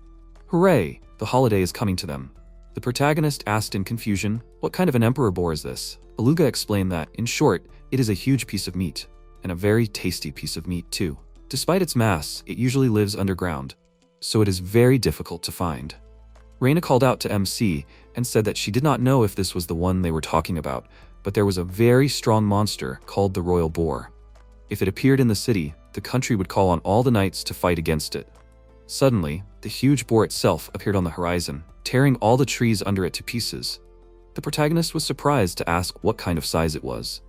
S1: Hooray, the holiday is coming to them." The protagonist asked in confusion, "What kind of an emperor boar is this?" Eluga explained that, in short, it is a huge piece of meat, and a very tasty piece of meat too. Despite its mass, it usually lives underground, so it is very difficult to find. Raina called out to MC and said that she did not know if this was the one they were talking about, but there was a very strong monster called the Royal Boar. If it appeared in the city, the country would call on all the knights to fight against it. Suddenly, the huge boar itself appeared on the horizon, tearing all the trees under it to pieces. The protagonist was surprised to ask what kind of size it was.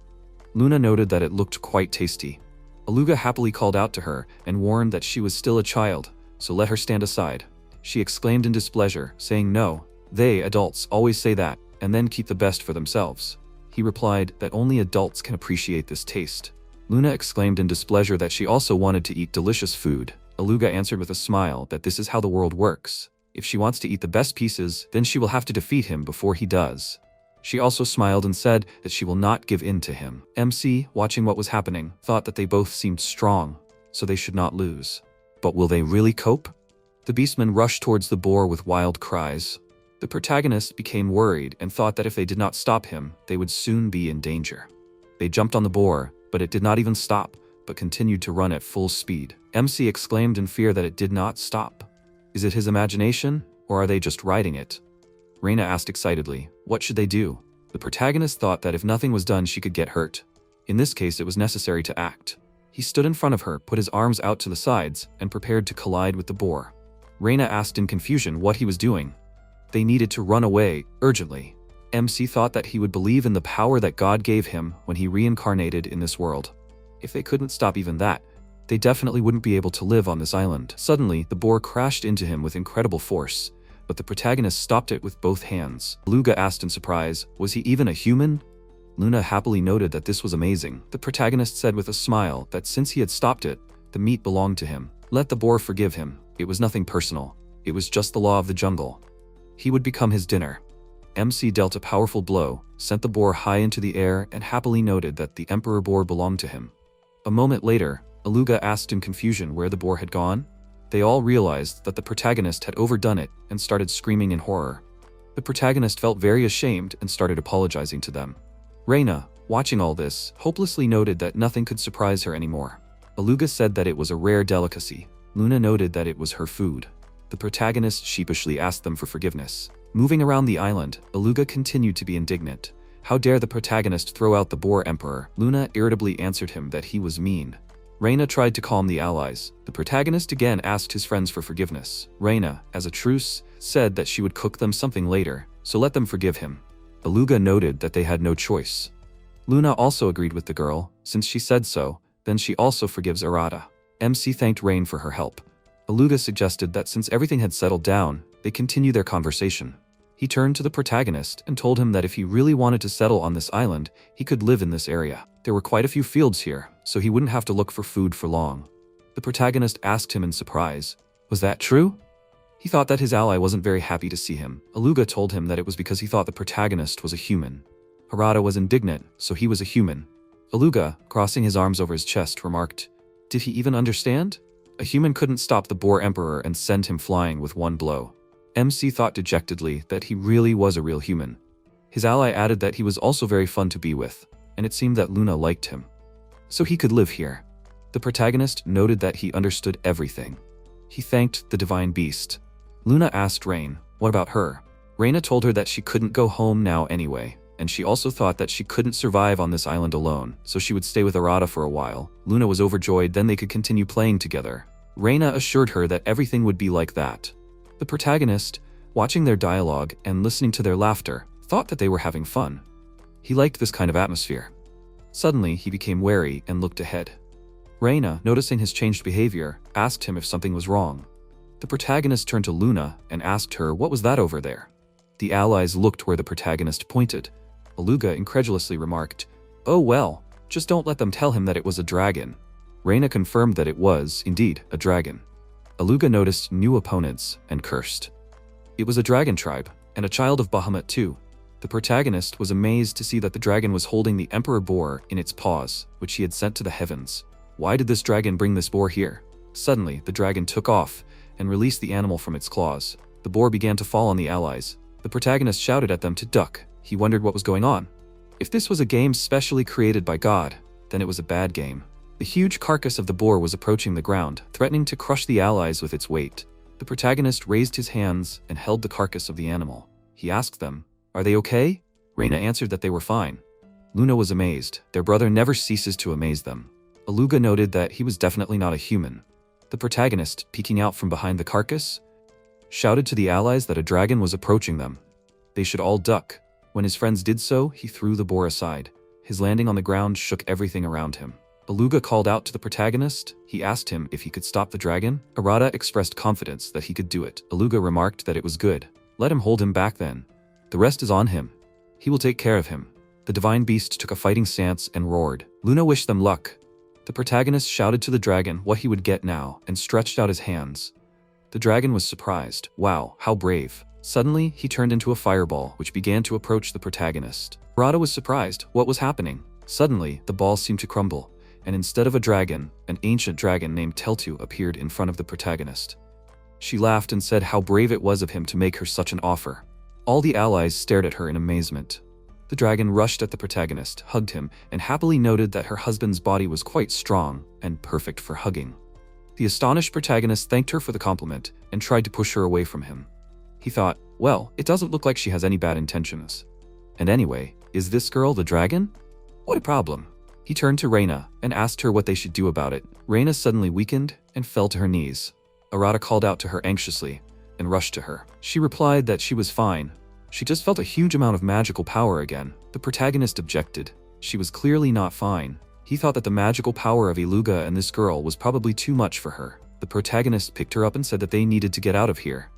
S1: Luna noted that it looked quite tasty. Eluga happily called out to her and warned that she was still a child, so let her stand aside. She exclaimed in displeasure, saying no, they, adults, always say that, and then keep the best for themselves. He replied that only adults can appreciate this taste. Luna exclaimed in displeasure that she also wanted to eat delicious food. Eluga answered with a smile that this is how the world works. If she wants to eat the best pieces, then she will have to defeat him before he does. She also smiled and said that she will not give in to him. MC, watching what was happening, thought that they both seemed strong, so they should not lose. But will they really cope? The beastmen rushed towards the boar with wild cries. The protagonist became worried and thought that if they did not stop him, they would soon be in danger. They jumped on the boar, but it did not even stop, but continued to run at full speed. MC exclaimed in fear that it did not stop. Is it his imagination, or are they just riding it? Raina asked excitedly, what should they do? The protagonist thought that if nothing was done she could get hurt. In this case it was necessary to act. He stood in front of her, put his arms out to the sides, and prepared to collide with the boar. Raina asked in confusion what he was doing. They needed to run away, urgently. MC thought that he would believe in the power that God gave him when he reincarnated in this world. If they couldn't stop even that, they definitely wouldn't be able to live on this island. Suddenly, the boar crashed into him with incredible force, but the protagonist stopped it with both hands. Eluga asked in surprise, was he even a human? Luna happily noted that this was amazing. The protagonist said with a smile that since he had stopped it, the meat belonged to him. Let the boar forgive him. It was nothing personal. It was just the law of the jungle. He would become his dinner. MC dealt a powerful blow, sent the boar high into the air, and happily noted that the emperor boar belonged to him. A moment later, Eluga asked in confusion where the boar had gone. They all realized that the protagonist had overdone it and started screaming in horror. The protagonist felt very ashamed and started apologizing to them. Raina, watching all this, hopelessly noted that nothing could surprise her anymore. Eluga said that it was a rare delicacy. Luna noted that it was her food. The protagonist sheepishly asked them for forgiveness. Moving around the island, Eluga continued to be indignant. How dare the protagonist throw out the Boar Emperor? Luna irritably answered him that he was mean. Raina tried to calm the allies. The protagonist again asked his friends for forgiveness. Raina, as a truce, said that she would cook them something later, so let them forgive him. Eluga noted that they had no choice. Luna also agreed with the girl. Since she said so, then she also forgives Arata. MC thanked Rain for her help. Eluga suggested that since everything had settled down, they continue their conversation. He turned to the protagonist and told him that if he really wanted to settle on this island, he could live in this area. There were quite a few fields here, so he wouldn't have to look for food for long. The protagonist asked him in surprise, was that true? He thought that his ally wasn't very happy to see him. Eluga told him that it was because he thought the protagonist was a human. Arata was indignant, so he was a human. Eluga, crossing his arms over his chest, remarked, did he even understand? A human couldn't stop the Boar Emperor and send him flying with one blow. MC thought dejectedly that he really was a real human. His ally added that he was also very fun to be with, and it seemed that Luna liked him. So he could live here. The protagonist noted that he understood everything. He thanked the divine beast. Luna asked Rain, what about her? Raina told her that she couldn't go home now anyway, and she also thought that she couldn't survive on this island alone, so she would stay with Arata for a while. Luna was overjoyed, then they could continue playing together. Raina assured her that everything would be like that. The protagonist, watching their dialogue and listening to their laughter, thought that they were having fun. He liked this kind of atmosphere. Suddenly, he became wary and looked ahead. Raina, noticing his changed behavior, asked him if something was wrong. The protagonist turned to Luna and asked her what was that over there. The allies looked where the protagonist pointed. Eluga incredulously remarked, "Oh well, just don't let them tell him that it was a dragon." Raina confirmed that it was, indeed, a dragon. Eluga noticed new opponents and cursed. It was a dragon tribe, and a child of Bahamut too. The protagonist was amazed to see that the dragon was holding the Emperor Boar in its paws, which he had sent to the heavens. Why did this dragon bring this boar here? Suddenly, the dragon took off and released the animal from its claws. The boar began to fall on the allies. The protagonist shouted at them to duck. He wondered what was going on. If this was a game specially created by God, then it was a bad game. The huge carcass of the boar was approaching the ground, threatening to crush the allies with its weight. The protagonist raised his hands and held the carcass of the animal. He asked them, "Are they okay?" Raina answered that they were fine. Luna was amazed. Their brother never ceases to amaze them. Eluga noted that he was definitely not a human. The protagonist, peeking out from behind the carcass, shouted to the allies that a dragon was approaching them. They should all duck. When his friends did so, he threw the boar aside. His landing on the ground shook everything around him. Eluga called out to the protagonist. He asked him if he could stop the dragon. Arata expressed confidence that he could do it. Eluga remarked that it was good. Let him hold him back then. The rest is on him. He will take care of him. The divine beast took a fighting stance and roared. Luna wished them luck. The protagonist shouted to the dragon what he would get now and stretched out his hands. The dragon was surprised. Wow, how brave. Suddenly, he turned into a fireball, which began to approach the protagonist. Arata was surprised. What was happening? Suddenly, the ball seemed to crumble, and instead of a dragon, an ancient dragon named Teltu appeared in front of the protagonist. She laughed and said how brave it was of him to make her such an offer. All the allies stared at her in amazement. The dragon rushed at the protagonist, hugged him, and happily noted that her husband's body was quite strong and perfect for hugging. The astonished protagonist thanked her for the compliment and tried to push her away from him. He thought, well, it doesn't look like she has any bad intentions. And anyway, is this girl the dragon? What a problem. He turned to Raina and asked her what they should do about it. Raina suddenly weakened and fell to her knees. Arata called out to her anxiously and rushed to her. She replied that she was fine. She just felt a huge amount of magical power again. The protagonist objected. She was clearly not fine. He thought that the magical power of Eluga and this girl was probably too much for her. The protagonist picked her up and said that they needed to get out of here.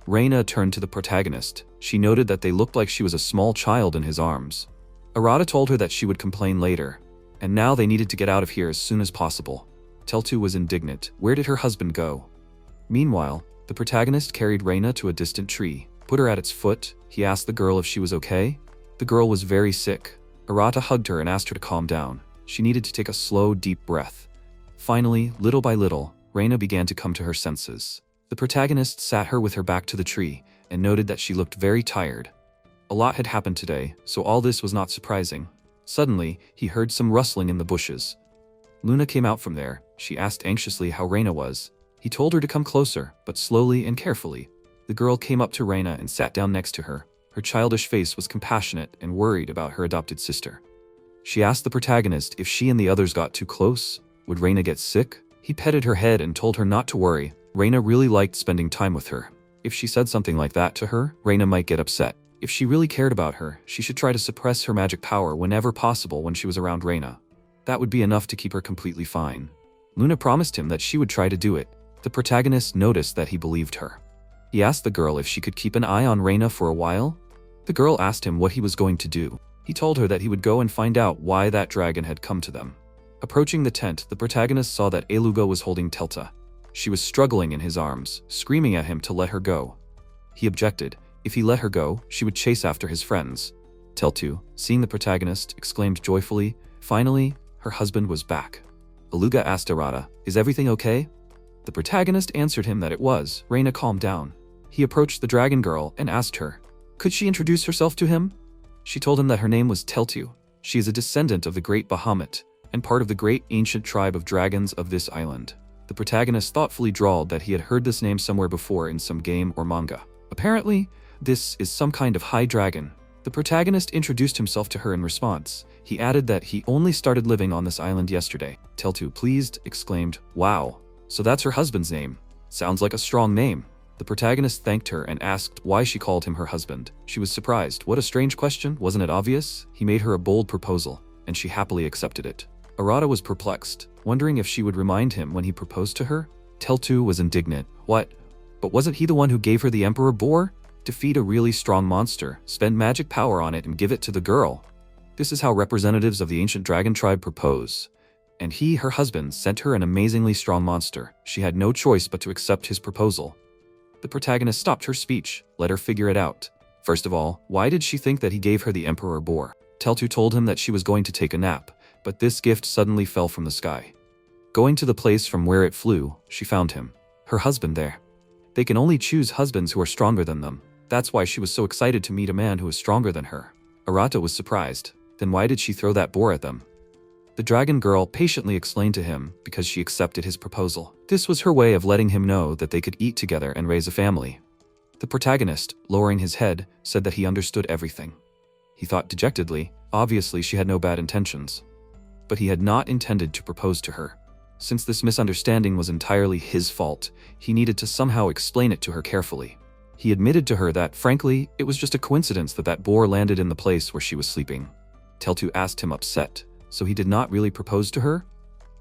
S1: Raina turned to the protagonist. She noted that they looked like she was a small child in his arms. Arata told her that she would complain later, and now they needed to get out of here as soon as possible. Teltu was indignant. Where did her husband go? Meanwhile, the protagonist carried Raina to a distant tree, put her at its foot. He asked the girl if she was okay. The girl was very sick. Arata hugged her and asked her to calm down. She needed to take a slow, deep breath. Finally, little by little, Raina began to come to her senses. The protagonist sat her with her back to the tree and noted that she looked very tired. A lot had happened today, so all this was not surprising. Suddenly, he heard some rustling in the bushes. Luna came out from there. She asked anxiously how Raina was. He told her to come closer, but slowly and carefully. The girl came up to Raina and sat down next to her. Her childish face was compassionate and worried about her adopted sister. She asked the protagonist if she and the others got too close. Would Raina get sick? He petted her head and told her not to worry. Raina really liked spending time with her. If she said something like that to her, Raina might get upset. If she really cared about her, she should try to suppress her magic power whenever possible when she was around Raina. That would be enough to keep her completely fine. Luna promised him that she would try to do it. The protagonist noticed that he believed her. He asked the girl if she could keep an eye on Raina for a while. The girl asked him what he was going to do. He told her that he would go and find out why that dragon had come to them. Approaching the tent, the protagonist saw that Eluga was holding Telta. She was struggling in his arms, screaming at him to let her go. He objected. If he let her go, she would chase after his friends. Teltu, seeing the protagonist, exclaimed joyfully. Finally, her husband was back. Eluga asked Arata, "Is everything okay?" The protagonist answered him that it was. Raina calmed down. He approached the dragon girl and asked her, could she introduce herself to him? She told him that her name was Teltu. She is a descendant of the great Bahamut and part of the great ancient tribe of dragons of this island. The protagonist thoughtfully drawled that he had heard this name somewhere before in some game or manga. Apparently, this is some kind of high dragon. The protagonist introduced himself to her in response. He added that he only started living on this island yesterday. Teltu, pleased, exclaimed, "Wow, So that's her husband's name. Sounds like a strong name. The protagonist thanked her and asked why she called him her husband. She was surprised. What a strange question, wasn't it obvious? He made her a bold proposal, and she happily accepted it. Arata was perplexed, wondering if she would remind him when he proposed to her. Teltu was indignant. What? But wasn't he the one who gave her the Emperor Boar? Defeat a really strong monster, spend magic power on it and give it to the girl. This is how representatives of the ancient dragon tribe propose. And he, her husband, sent her an amazingly strong monster. She had no choice but to accept his proposal. The protagonist stopped her speech, let her figure it out. First of all, why did she think that he gave her the Emperor Boar? Teltu told him that she was going to take a nap, but this gift suddenly fell from the sky. Going to the place from where it flew, she found him, her husband there. They can only choose husbands who are stronger than them. That's why she was so excited to meet a man who was stronger than her. Arata was surprised. Then why did she throw that boar at them? The dragon girl patiently explained to him because she accepted his proposal. This was her way of letting him know that they could eat together and raise a family. The protagonist, lowering his head, said that he understood everything. He thought dejectedly, obviously she had no bad intentions. But he had not intended to propose to her. Since this misunderstanding was entirely his fault, he needed to somehow explain it to her carefully. He admitted to her that, frankly, it was just a coincidence that that boar landed in the place where she was sleeping. Teltu asked him upset. So he did not really propose to her?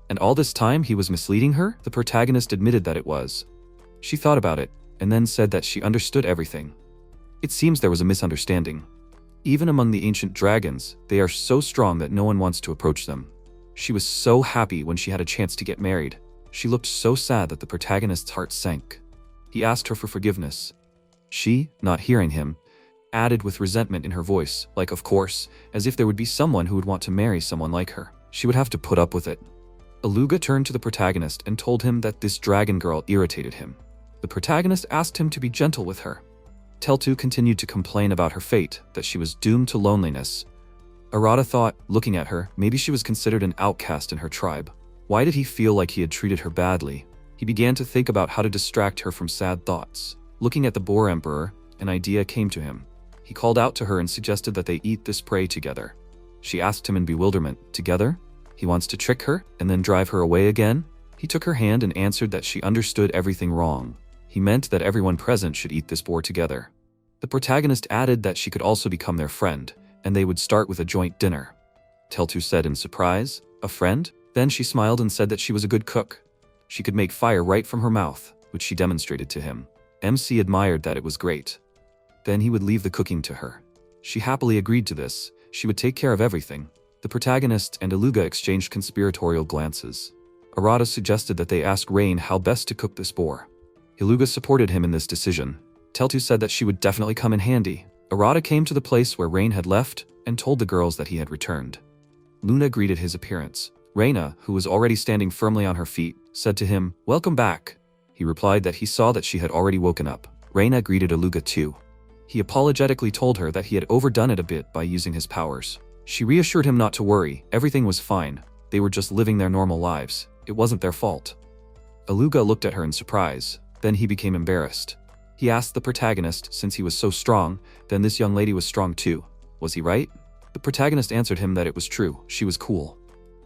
S1: And all this time he was misleading her? The protagonist admitted that it was. She thought about it, and then said that she understood everything. It seems there was a misunderstanding. Even among the ancient dragons, they are so strong that no one wants to approach them. She was so happy when she had a chance to get married. She looked so sad that the protagonist's heart sank. He asked her for forgiveness. She, not hearing him, added with resentment in her voice, like of course, as if there would be someone who would want to marry someone like her. She would have to put up with it. Eluga turned to the protagonist and told him that this dragon girl irritated him. The protagonist asked him to be gentle with her. Teltu continued to complain about her fate, that she was doomed to loneliness. Arata thought, looking at her, maybe she was considered an outcast in her tribe. Why did he feel like he had treated her badly? He began to think about how to distract her from sad thoughts. Looking at the Boar Emperor, an idea came to him. He called out to her and suggested that they eat this prey together. She asked him in bewilderment, together? He wants to trick her and then drive her away again? He took her hand and answered that she understood everything wrong. He meant that everyone present should eat this boar together. The protagonist added that she could also become their friend, and they would start with a joint dinner. Teltu said in surprise, a friend? Then she smiled and said that she was a good cook. She could make fire right from her mouth, which she demonstrated to him. MC admired that it was great. Then he would leave the cooking to her. She happily agreed to this. She would take care of everything. The protagonist and Eluga exchanged conspiratorial glances. Arata suggested that they ask Rain how best to cook this boar. Eluga supported him in this decision. Teltu said that she would definitely come in handy. Arata came to the place where Rain had left and told the girls that he had returned. Luna greeted his appearance. Raina, who was already standing firmly on her feet, said to him, "Welcome back." He replied that he saw that she had already woken up. Raina greeted Eluga too. He apologetically told her that he had overdone it a bit by using his powers. She reassured him not to worry, everything was fine. They were just living their normal lives. It wasn't their fault. Eluga looked at her in surprise. Then he became embarrassed. He asked the protagonist, since he was so strong, then this young lady was strong too. Was he right? The protagonist answered him that it was true, she was cool.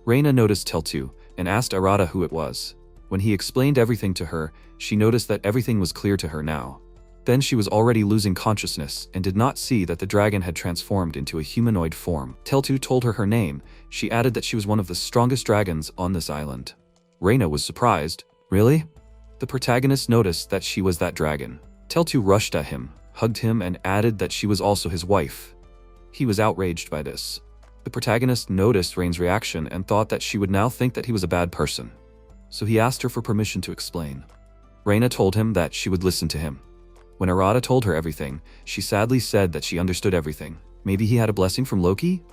S1: Raina noticed Teltu and asked Arata who it was. When he explained everything to her, she noticed that everything was clear to her now. Then she was already losing consciousness and did not see that the dragon had transformed into a humanoid form. Teltu told her her name. She added that she was one of the strongest dragons on this island. Raina was surprised. Really? The protagonist noticed that she was that dragon. Teltu rushed at him, hugged him, and added that she was also his wife. He was outraged by this. The protagonist noticed Rain's reaction and thought that she would now think that he was a bad person. So he asked her for permission to explain. Raina told him that she would listen to him. When Arata told her everything, she sadly said that she understood everything. Maybe he had a blessing from Loki?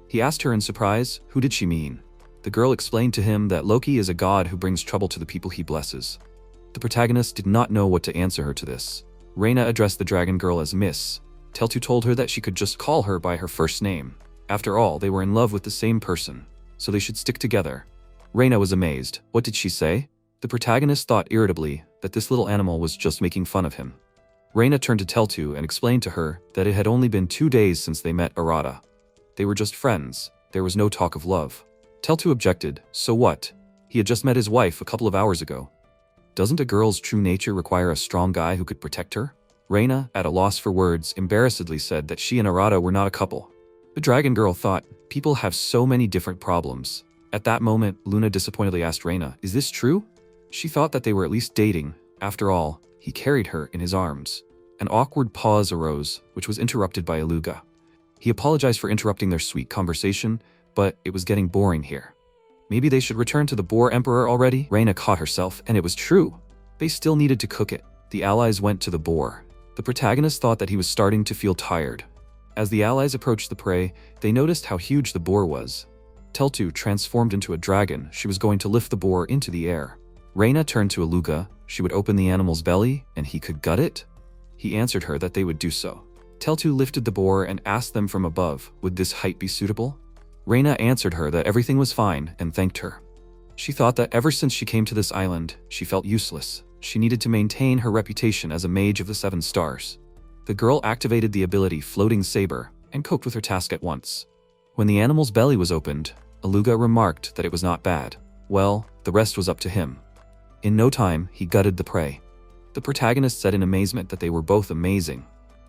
S1: He asked her in surprise, who did she mean? The girl explained to him that Loki is a god who brings trouble to the people he blesses. The protagonist did not know what to answer her to this. Raina addressed the dragon girl as Miss. Teltu told her that she could just call her by her first name. After all, they were in love with the same person, so they should stick together. Raina was amazed. What did she say? The protagonist thought irritably that this little animal was just making fun of him. Raina turned to Teltu and explained to her that it had only been 2 days since they met Arata. They were just friends. There was no talk of love. Teltu objected. So what? He had just met his wife a couple of hours ago. Doesn't a girl's true nature require a strong guy who could protect her? Raina, at a loss for words, embarrassedly said that she and Arata were not a couple. The dragon girl thought, people have so many different problems. At that moment, Luna disappointedly asked Raina, is this true? She thought that they were at least dating. After all, he carried her in his arms. An awkward pause arose, which was interrupted by Eluga. He apologized for interrupting their sweet conversation, but it was getting boring here. Maybe they should return to the Boar Emperor already? Raina caught herself, and it was true. They still needed to cook it. The allies went to the boar. The protagonist thought that he was starting to feel tired. As the allies approached the prey, they noticed how huge the boar was. Teltu transformed into a dragon. She was going to lift the boar into the air. Raina turned to Eluga. She would open the animal's belly, and he could gut it? He answered her that they would do so. Teltu lifted the boar and asked them from above, would this height be suitable? Raina answered her that everything was fine and thanked her. She thought that ever since she came to this island, she felt useless. She needed to maintain her reputation as a mage of the 7 stars. The girl activated the ability Floating Saber and coped with her task at once. When the animal's belly was opened, Eluga remarked that it was not bad. Well, the rest was up to him. In no time, he gutted the prey. The protagonist said in amazement that they were both amazing.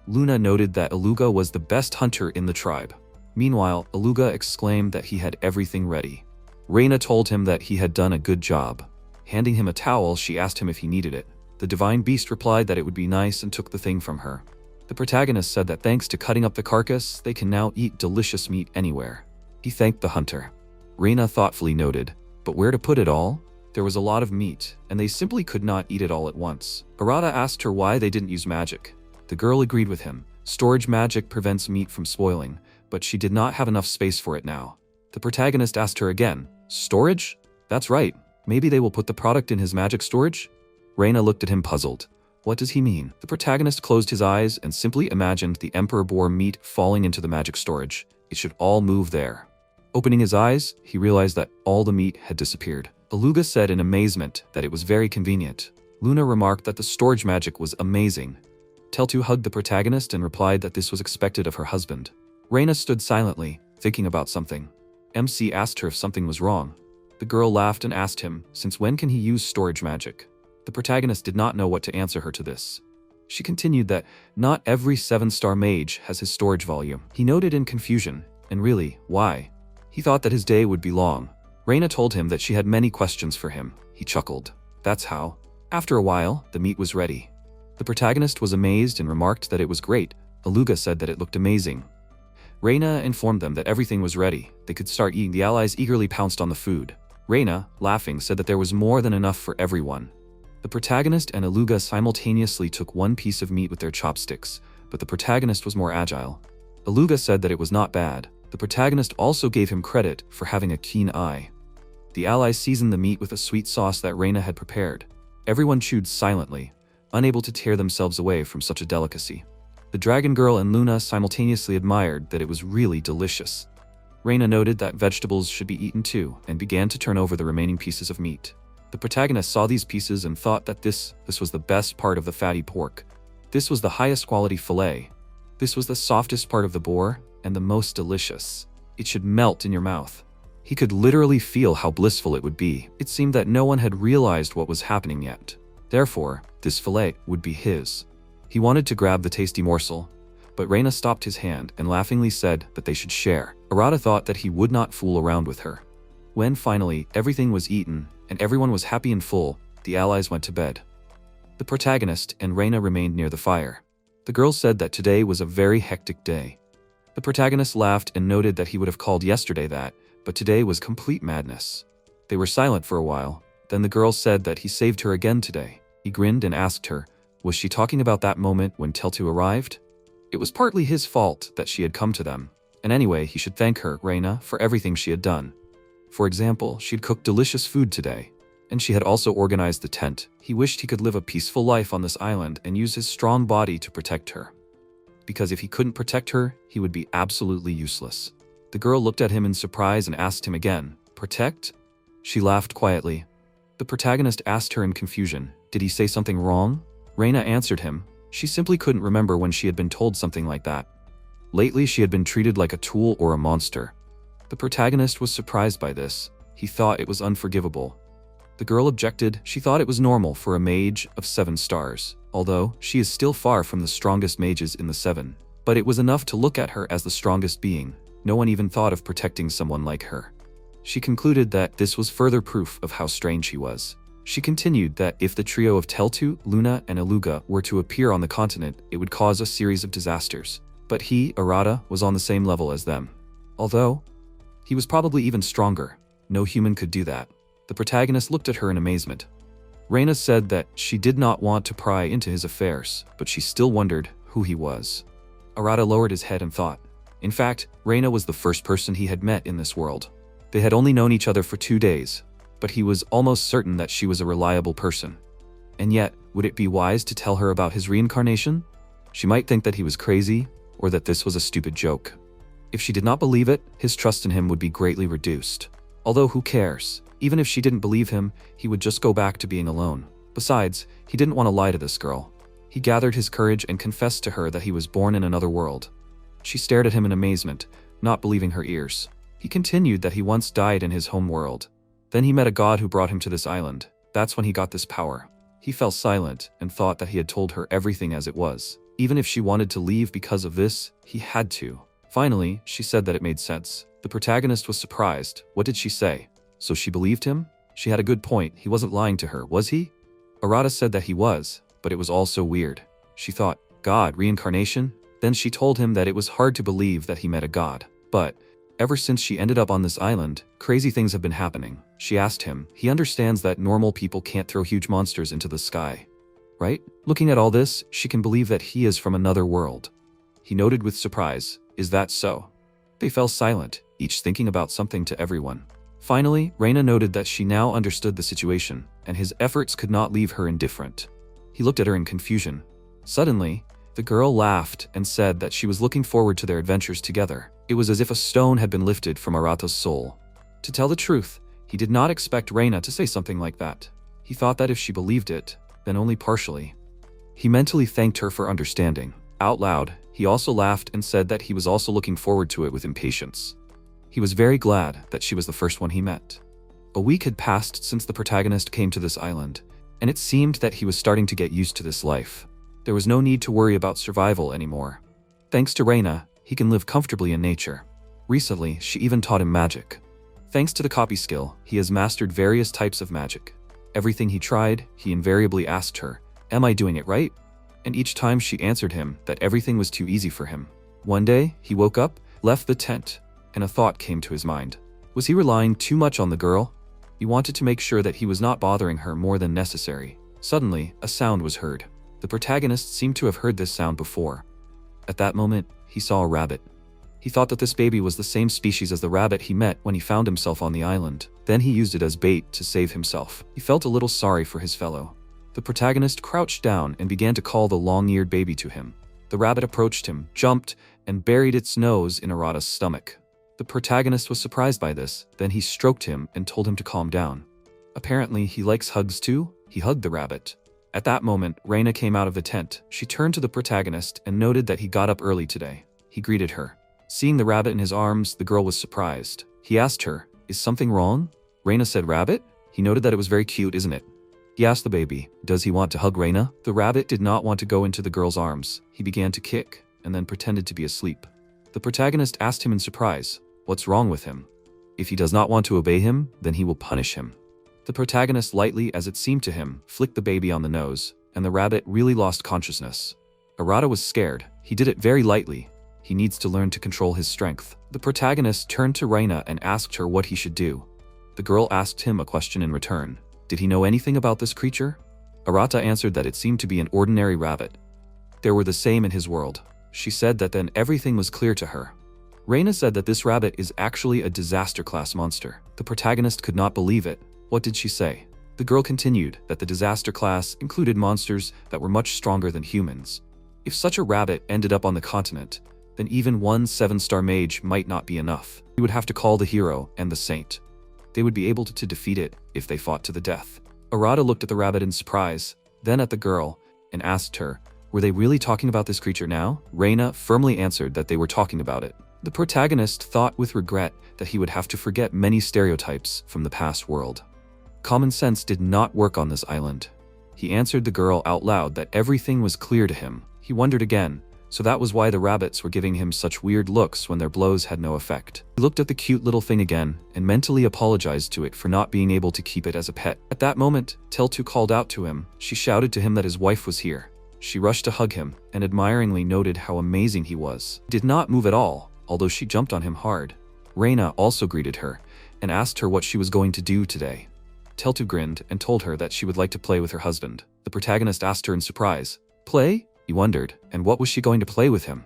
S1: Luna noted that Eluga was the best hunter in the tribe. Meanwhile, Eluga exclaimed that he had everything ready. Raina told him that he had done a good job. Handing him a towel, she asked him if he needed it. The divine beast replied that it would be nice and took the thing from her. The protagonist said that thanks to cutting up the carcass, they can now eat delicious meat anywhere. He thanked the hunter. Raina thoughtfully noted, but where to put it all? There was a lot of meat, and they simply could not eat it all at once. Arata asked her why they didn't use magic. The girl agreed with him. Storage magic prevents meat from spoiling, but she did not have enough space for it now. The protagonist asked her again, storage? That's right. Maybe they will put the product in his magic storage? Raina looked at him puzzled. What does he mean? The protagonist closed his eyes and simply imagined the Emperor Boar meat falling into the magic storage. It should all move there. Opening his eyes, he realized that all the meat had disappeared. Eluga said in amazement that it was very convenient. Luna remarked that the storage magic was amazing. Teltu hugged the protagonist and replied that this was expected of her husband. Raina stood silently, thinking about something. MC asked her if something was wrong. The girl laughed and asked him, since when can he use storage magic? The protagonist did not know what to answer her to this. She continued that not every 7-star mage has his storage volume. He noted in confusion, and really, why? He thought that his day would be long. Raina told him that she had many questions for him. He chuckled. That's how. After a while, the meat was ready. The protagonist was amazed and remarked that it was great. Eluga said that it looked amazing. Raina informed them that everything was ready. They could start eating. The allies eagerly pounced on the food. Raina, laughing, said that there was more than enough for everyone. The protagonist and Eluga simultaneously took one piece of meat with their chopsticks, but the protagonist was more agile. Eluga said that it was not bad. The protagonist also gave him credit for having a keen eye. The allies seasoned the meat with a sweet sauce that Raina had prepared. Everyone chewed silently, unable to tear themselves away from such a delicacy. The dragon girl and Luna simultaneously admired that it was really delicious. Raina noted that vegetables should be eaten too, and began to turn over the remaining pieces of meat. The protagonist saw these pieces and thought that this was the best part of the fatty pork. This was the highest quality fillet. This was the softest part of the boar, and the most delicious. It should melt in your mouth. He could literally feel how blissful it would be. It seemed that no one had realized what was happening yet. Therefore, this fillet would be his. He wanted to grab the tasty morsel, but Raina stopped his hand and laughingly said that they should share. Arata thought that he would not fool around with her. When finally everything was eaten and everyone was happy and full, the allies went to bed. The protagonist and Raina remained near the fire. The girl said that today was a very hectic day. The protagonist laughed and noted that he would have called yesterday that, but today was complete madness. They were silent for a while. Then the girl said that he saved her again today. He grinned and asked her, was she talking about that moment when Teltu arrived? It was partly his fault that she had come to them, and anyway he should thank her, Raina, for everything she had done. For example, she'd cooked delicious food today, and she had also organized the tent. He wished he could live a peaceful life on this island and use his strong body to protect her. Because if he couldn't protect her, he would be absolutely useless. The girl looked at him in surprise and asked him again, protect? She laughed quietly. The protagonist asked her in confusion, did he say something wrong? Raina answered him. She simply couldn't remember when she had been told something like that. Lately, she had been treated like a tool or a monster. The protagonist was surprised by this. He thought it was unforgivable. The girl objected. She thought it was normal for a mage of 7 stars, although she is still far from the strongest mages in the 7. But it was enough to look at her as the strongest being. No one even thought of protecting someone like her. She concluded that this was further proof of how strange he was. She continued that if the trio of Teltu, Luna, and Eluga were to appear on the continent, it would cause a series of disasters. But he, Arata, was on the same level as them. Although he was probably even stronger. No human could do that. The protagonist looked at her in amazement. Raina said that she did not want to pry into his affairs, but she still wondered who he was. Arata lowered his head and thought. In fact, Raina was the first person he had met in this world. They had only known each other for 2 days, but he was almost certain that she was a reliable person. And yet, would it be wise to tell her about his reincarnation? She might think that he was crazy, or that this was a stupid joke. If she did not believe it, his trust in him would be greatly reduced. Although who cares? Even if she didn't believe him, he would just go back to being alone. Besides, he didn't want to lie to this girl. He gathered his courage and confessed to her that he was born in another world. She stared at him in amazement, not believing her ears. He continued that he once died in his home world. Then he met a god who brought him to this island. That's when he got this power. He fell silent and thought that he had told her everything as it was. Even if she wanted to leave because of this, he had to. Finally, she said that it made sense. The protagonist was surprised. What did she say? So she believed him? She had a good point. He wasn't lying to her, was he? Arata said that he was, but it was all so weird. She thought, God, reincarnation? Then she told him that it was hard to believe that he met a god. But ever since she ended up on this island, crazy things have been happening. She asked him. He understands that normal people can't throw huge monsters into the sky. Right? Looking at all this, she can believe that he is from another world. He noted with surprise, is that so? They fell silent, each thinking about something to everyone. Finally, Raina noted that she now understood the situation, and his efforts could not leave her indifferent. He looked at her in confusion. Suddenly, the girl laughed and said that she was looking forward to their adventures together. It was as if a stone had been lifted from Arata's soul. To tell the truth, he did not expect Raina to say something like that. He thought that if she believed it, then only partially. He mentally thanked her for understanding. Out loud, he also laughed and said that he was also looking forward to it with impatience. He was very glad that she was the first one he met. A week had passed since the protagonist came to this island, and it seemed that he was starting to get used to this life. There was no need to worry about survival anymore. Thanks to Raina, he can live comfortably in nature. Recently, she even taught him magic. Thanks to the copy skill, he has mastered various types of magic. Everything he tried, he invariably asked her, "Am I doing it right?" And each time she answered him that everything was too easy for him. One day, he woke up, left the tent, and a thought came to his mind. Was he relying too much on the girl? He wanted to make sure that he was not bothering her more than necessary. Suddenly, a sound was heard. The protagonist seemed to have heard this sound before. At that moment, he saw a rabbit. He thought that this baby was the same species as the rabbit he met when he found himself on the island. Then he used it as bait to save himself. He felt a little sorry for his fellow. The protagonist crouched down and began to call the long-eared baby to him. The rabbit approached him, jumped, and buried its nose in Arata's stomach. The protagonist was surprised by this. Then he stroked him and told him to calm down. Apparently, he likes hugs too. He hugged the rabbit. At that moment, Raina came out of the tent. She turned to the protagonist and noted that he got up early today. He greeted her. Seeing the rabbit in his arms, the girl was surprised. He asked her, "Is something wrong?" Raina said, "Rabbit?" He noted that it was very cute, isn't it? He asked the baby, "Does he want to hug Raina?" The rabbit did not want to go into the girl's arms. He began to kick, and then pretended to be asleep. The protagonist asked him in surprise, "What's wrong with him?" If he does not want to obey him, then he will punish him. The protagonist, lightly as it seemed to him, flicked the baby on the nose, and the rabbit really lost consciousness. Arata was scared. He did it very lightly. He needs to learn to control his strength. The protagonist turned to Raina and asked her what he should do. The girl asked him a question in return. Did he know anything about this creature? Arata answered that it seemed to be an ordinary rabbit. There were the same in his world. She said that then everything was clear to her. Raina said that this rabbit is actually a disaster class monster. The protagonist could not believe it. What did she say? The girl continued that the disaster class included monsters that were much stronger than humans. If such a rabbit ended up on the continent, then even one 7-star mage might not be enough. He would have to call the hero and the saint. They would be able to defeat it if they fought to the death. Arata looked at the rabbit in surprise, then at the girl, and asked her, were they really talking about this creature now? Raina firmly answered that they were talking about it. The protagonist thought with regret that he would have to forget many stereotypes from the past world. Common sense did not work on this island. He answered the girl out loud that everything was clear to him. He wondered again, so that was why the rabbits were giving him such weird looks when their blows had no effect. He looked at the cute little thing again and mentally apologized to it for not being able to keep it as a pet. At that moment, Teltu called out to him. She shouted to him that his wife was here. She rushed to hug him and admiringly noted how amazing he was. He did not move at all, although she jumped on him hard. Raina also greeted her and asked her what she was going to do today. Teltu grinned and told her that she would like to play with her husband. The protagonist asked her in surprise, "Play?" He wondered, and what was she going to play with him?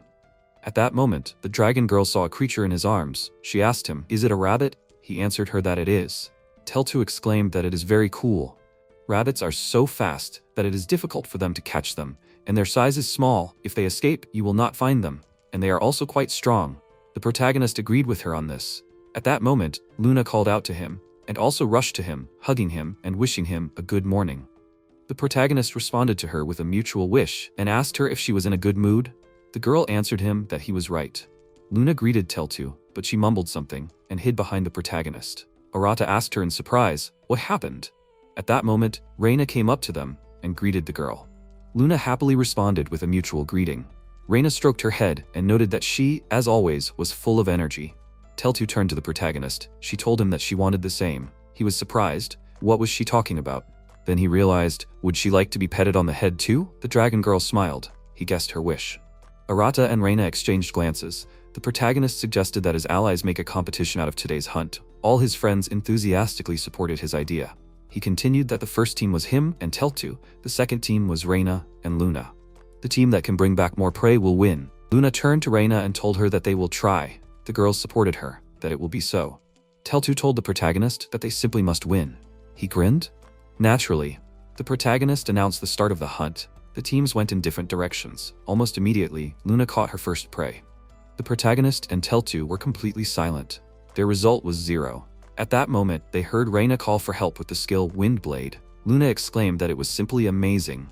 S1: At that moment, the dragon girl saw a creature in his arms. She asked him, "Is it a rabbit?" He answered her that it is. Teltu exclaimed that it is very cool. Rabbits are so fast that it is difficult for them to catch them, and their size is small. If they escape, you will not find them, and they are also quite strong. The protagonist agreed with her on this. At that moment, Luna called out to him, and also rushed to him, hugging him and wishing him a good morning. The protagonist responded to her with a mutual wish and asked her if she was in a good mood. The girl answered him that he was right. Luna greeted Teltu, but she mumbled something and hid behind the protagonist. Arata asked her in surprise, "What happened?" At that moment, Raina came up to them and greeted the girl. Luna happily responded with a mutual greeting. Raina stroked her head and noted that she, as always, was full of energy. Teltu turned to the protagonist. She told him that she wanted the same. He was surprised. What was she talking about? Then he realized, would she like to be petted on the head too? The dragon girl smiled. He guessed her wish. Arata and Raina exchanged glances. The protagonist suggested that his allies make a competition out of today's hunt. All his friends enthusiastically supported his idea. He continued that the first team was him and Teltu, the second team was Raina and Luna. The team that can bring back more prey will win. Luna turned to Raina and told her that they will try. The girls supported her, that it will be so. Teltu told the protagonist that they simply must win. He grinned. Naturally, the protagonist announced the start of the hunt. The teams went in different directions. Almost immediately, Luna caught her first prey. The protagonist and Teltu were completely silent. Their result was 0. At that moment, they heard Raina call for help with the skill Windblade. Luna exclaimed that it was simply amazing.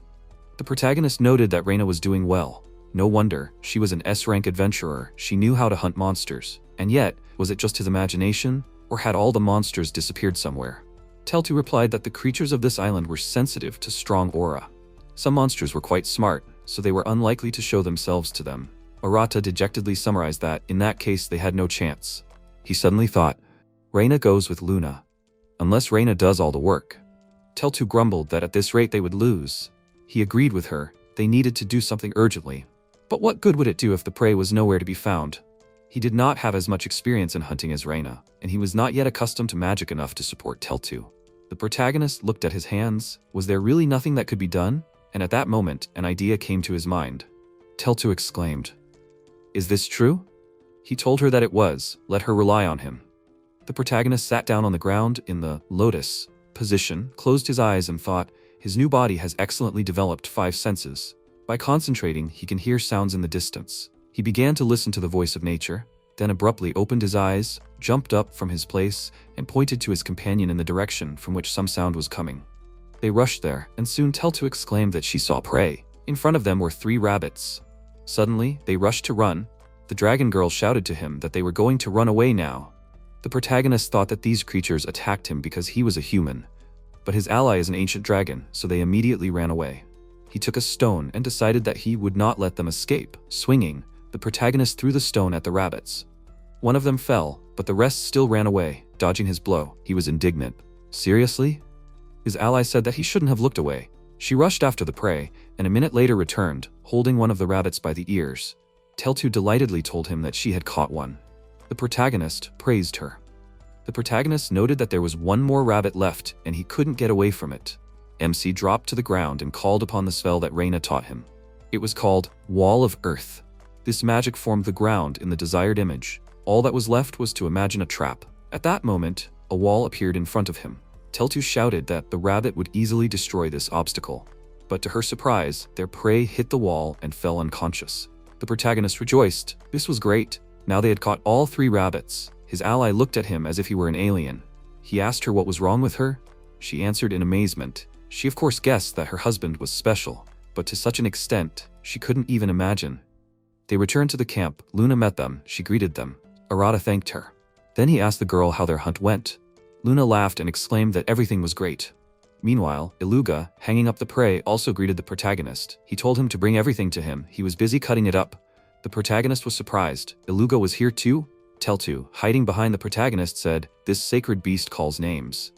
S1: The protagonist noted that Raina was doing well. No wonder, she was an S-rank adventurer. She knew how to hunt monsters. And yet, was it just his imagination, or had all the monsters disappeared somewhere? Teltu replied that the creatures of this island were sensitive to strong aura. Some monsters were quite smart, so they were unlikely to show themselves to them. Arata dejectedly summarized that, in that case, they had no chance. He suddenly thought, Raina goes with Luna. Unless Raina does all the work. Teltu grumbled that at this rate they would lose. He agreed with her. They needed to do something urgently. But what good would it do if the prey was nowhere to be found? He did not have as much experience in hunting as Raina, and he was not yet accustomed to magic enough to support Teltu. The protagonist looked at his hands. Was there really nothing that could be done? And at that moment, an idea came to his mind. Teltu exclaimed, "Is this true?" He told her that it was. Let her rely on him. The protagonist sat down on the ground in the lotus position, closed his eyes and thought, his new body has excellently developed 5 senses. By concentrating, he can hear sounds in the distance. He began to listen to the voice of nature, then abruptly opened his eyes, jumped up from his place, and pointed to his companion in the direction from which some sound was coming. They rushed there, and soon Teltu exclaimed that she saw prey. In front of them were 3 rabbits. Suddenly, they rushed to run. The dragon girl shouted to him that they were going to run away now. The protagonist thought that these creatures attacked him because he was a human, but his ally is an ancient dragon, so they immediately ran away. He took a stone and decided that he would not let them escape. Swinging, the protagonist threw the stone at the rabbits. One of them fell, but the rest still ran away, dodging his blow. He was indignant. Seriously? His ally said that he shouldn't have looked away. She rushed after the prey, and a minute later returned, holding one of the rabbits by the ears. Teltu delightedly told him that she had caught one. The protagonist praised her. The protagonist noted that there was one more rabbit left, and he couldn't get away from it. MC dropped to the ground and called upon the spell that Raina taught him. It was called Wall of Earth. This magic formed the ground in the desired image. All that was left was to imagine a trap. At that moment, a wall appeared in front of him. Teltu shouted that the rabbit would easily destroy this obstacle. But to her surprise, their prey hit the wall and fell unconscious. The protagonist rejoiced. This was great. Now they had caught all 3 rabbits. His ally looked at him as if he were an alien. He asked her what was wrong with her. She answered in amazement. She of course guessed that her husband was special, but to such an extent, she couldn't even imagine. They returned to the camp. Luna met them. She greeted them. Arata thanked her. Then he asked the girl how their hunt went. Luna laughed and exclaimed that everything was great. Meanwhile, Eluga, hanging up the prey, also greeted the protagonist. He told him to bring everything to him. He was busy cutting it up. The protagonist was surprised. Eluga was here too? Teltu, hiding behind the protagonist, said, "This sacred beast calls names."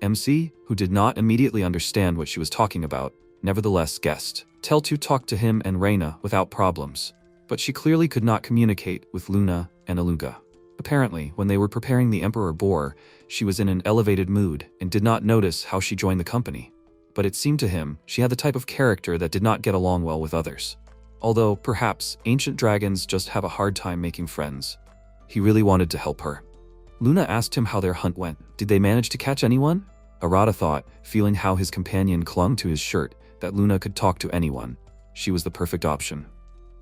S1: MC, who did not immediately understand what she was talking about, nevertheless guessed. Teltu talked to him and Raina without problems, but she clearly could not communicate with Luna and Eluga. Apparently, when they were preparing the Emperor Boar, she was in an elevated mood and did not notice how she joined the company. But it seemed to him she had the type of character that did not get along well with others. Although, perhaps, ancient dragons just have a hard time making friends. He really wanted to help her. Luna asked him how their hunt went. Did they manage to catch anyone? Arata thought, feeling how his companion clung to his shirt, that Luna could talk to anyone. She was the perfect option.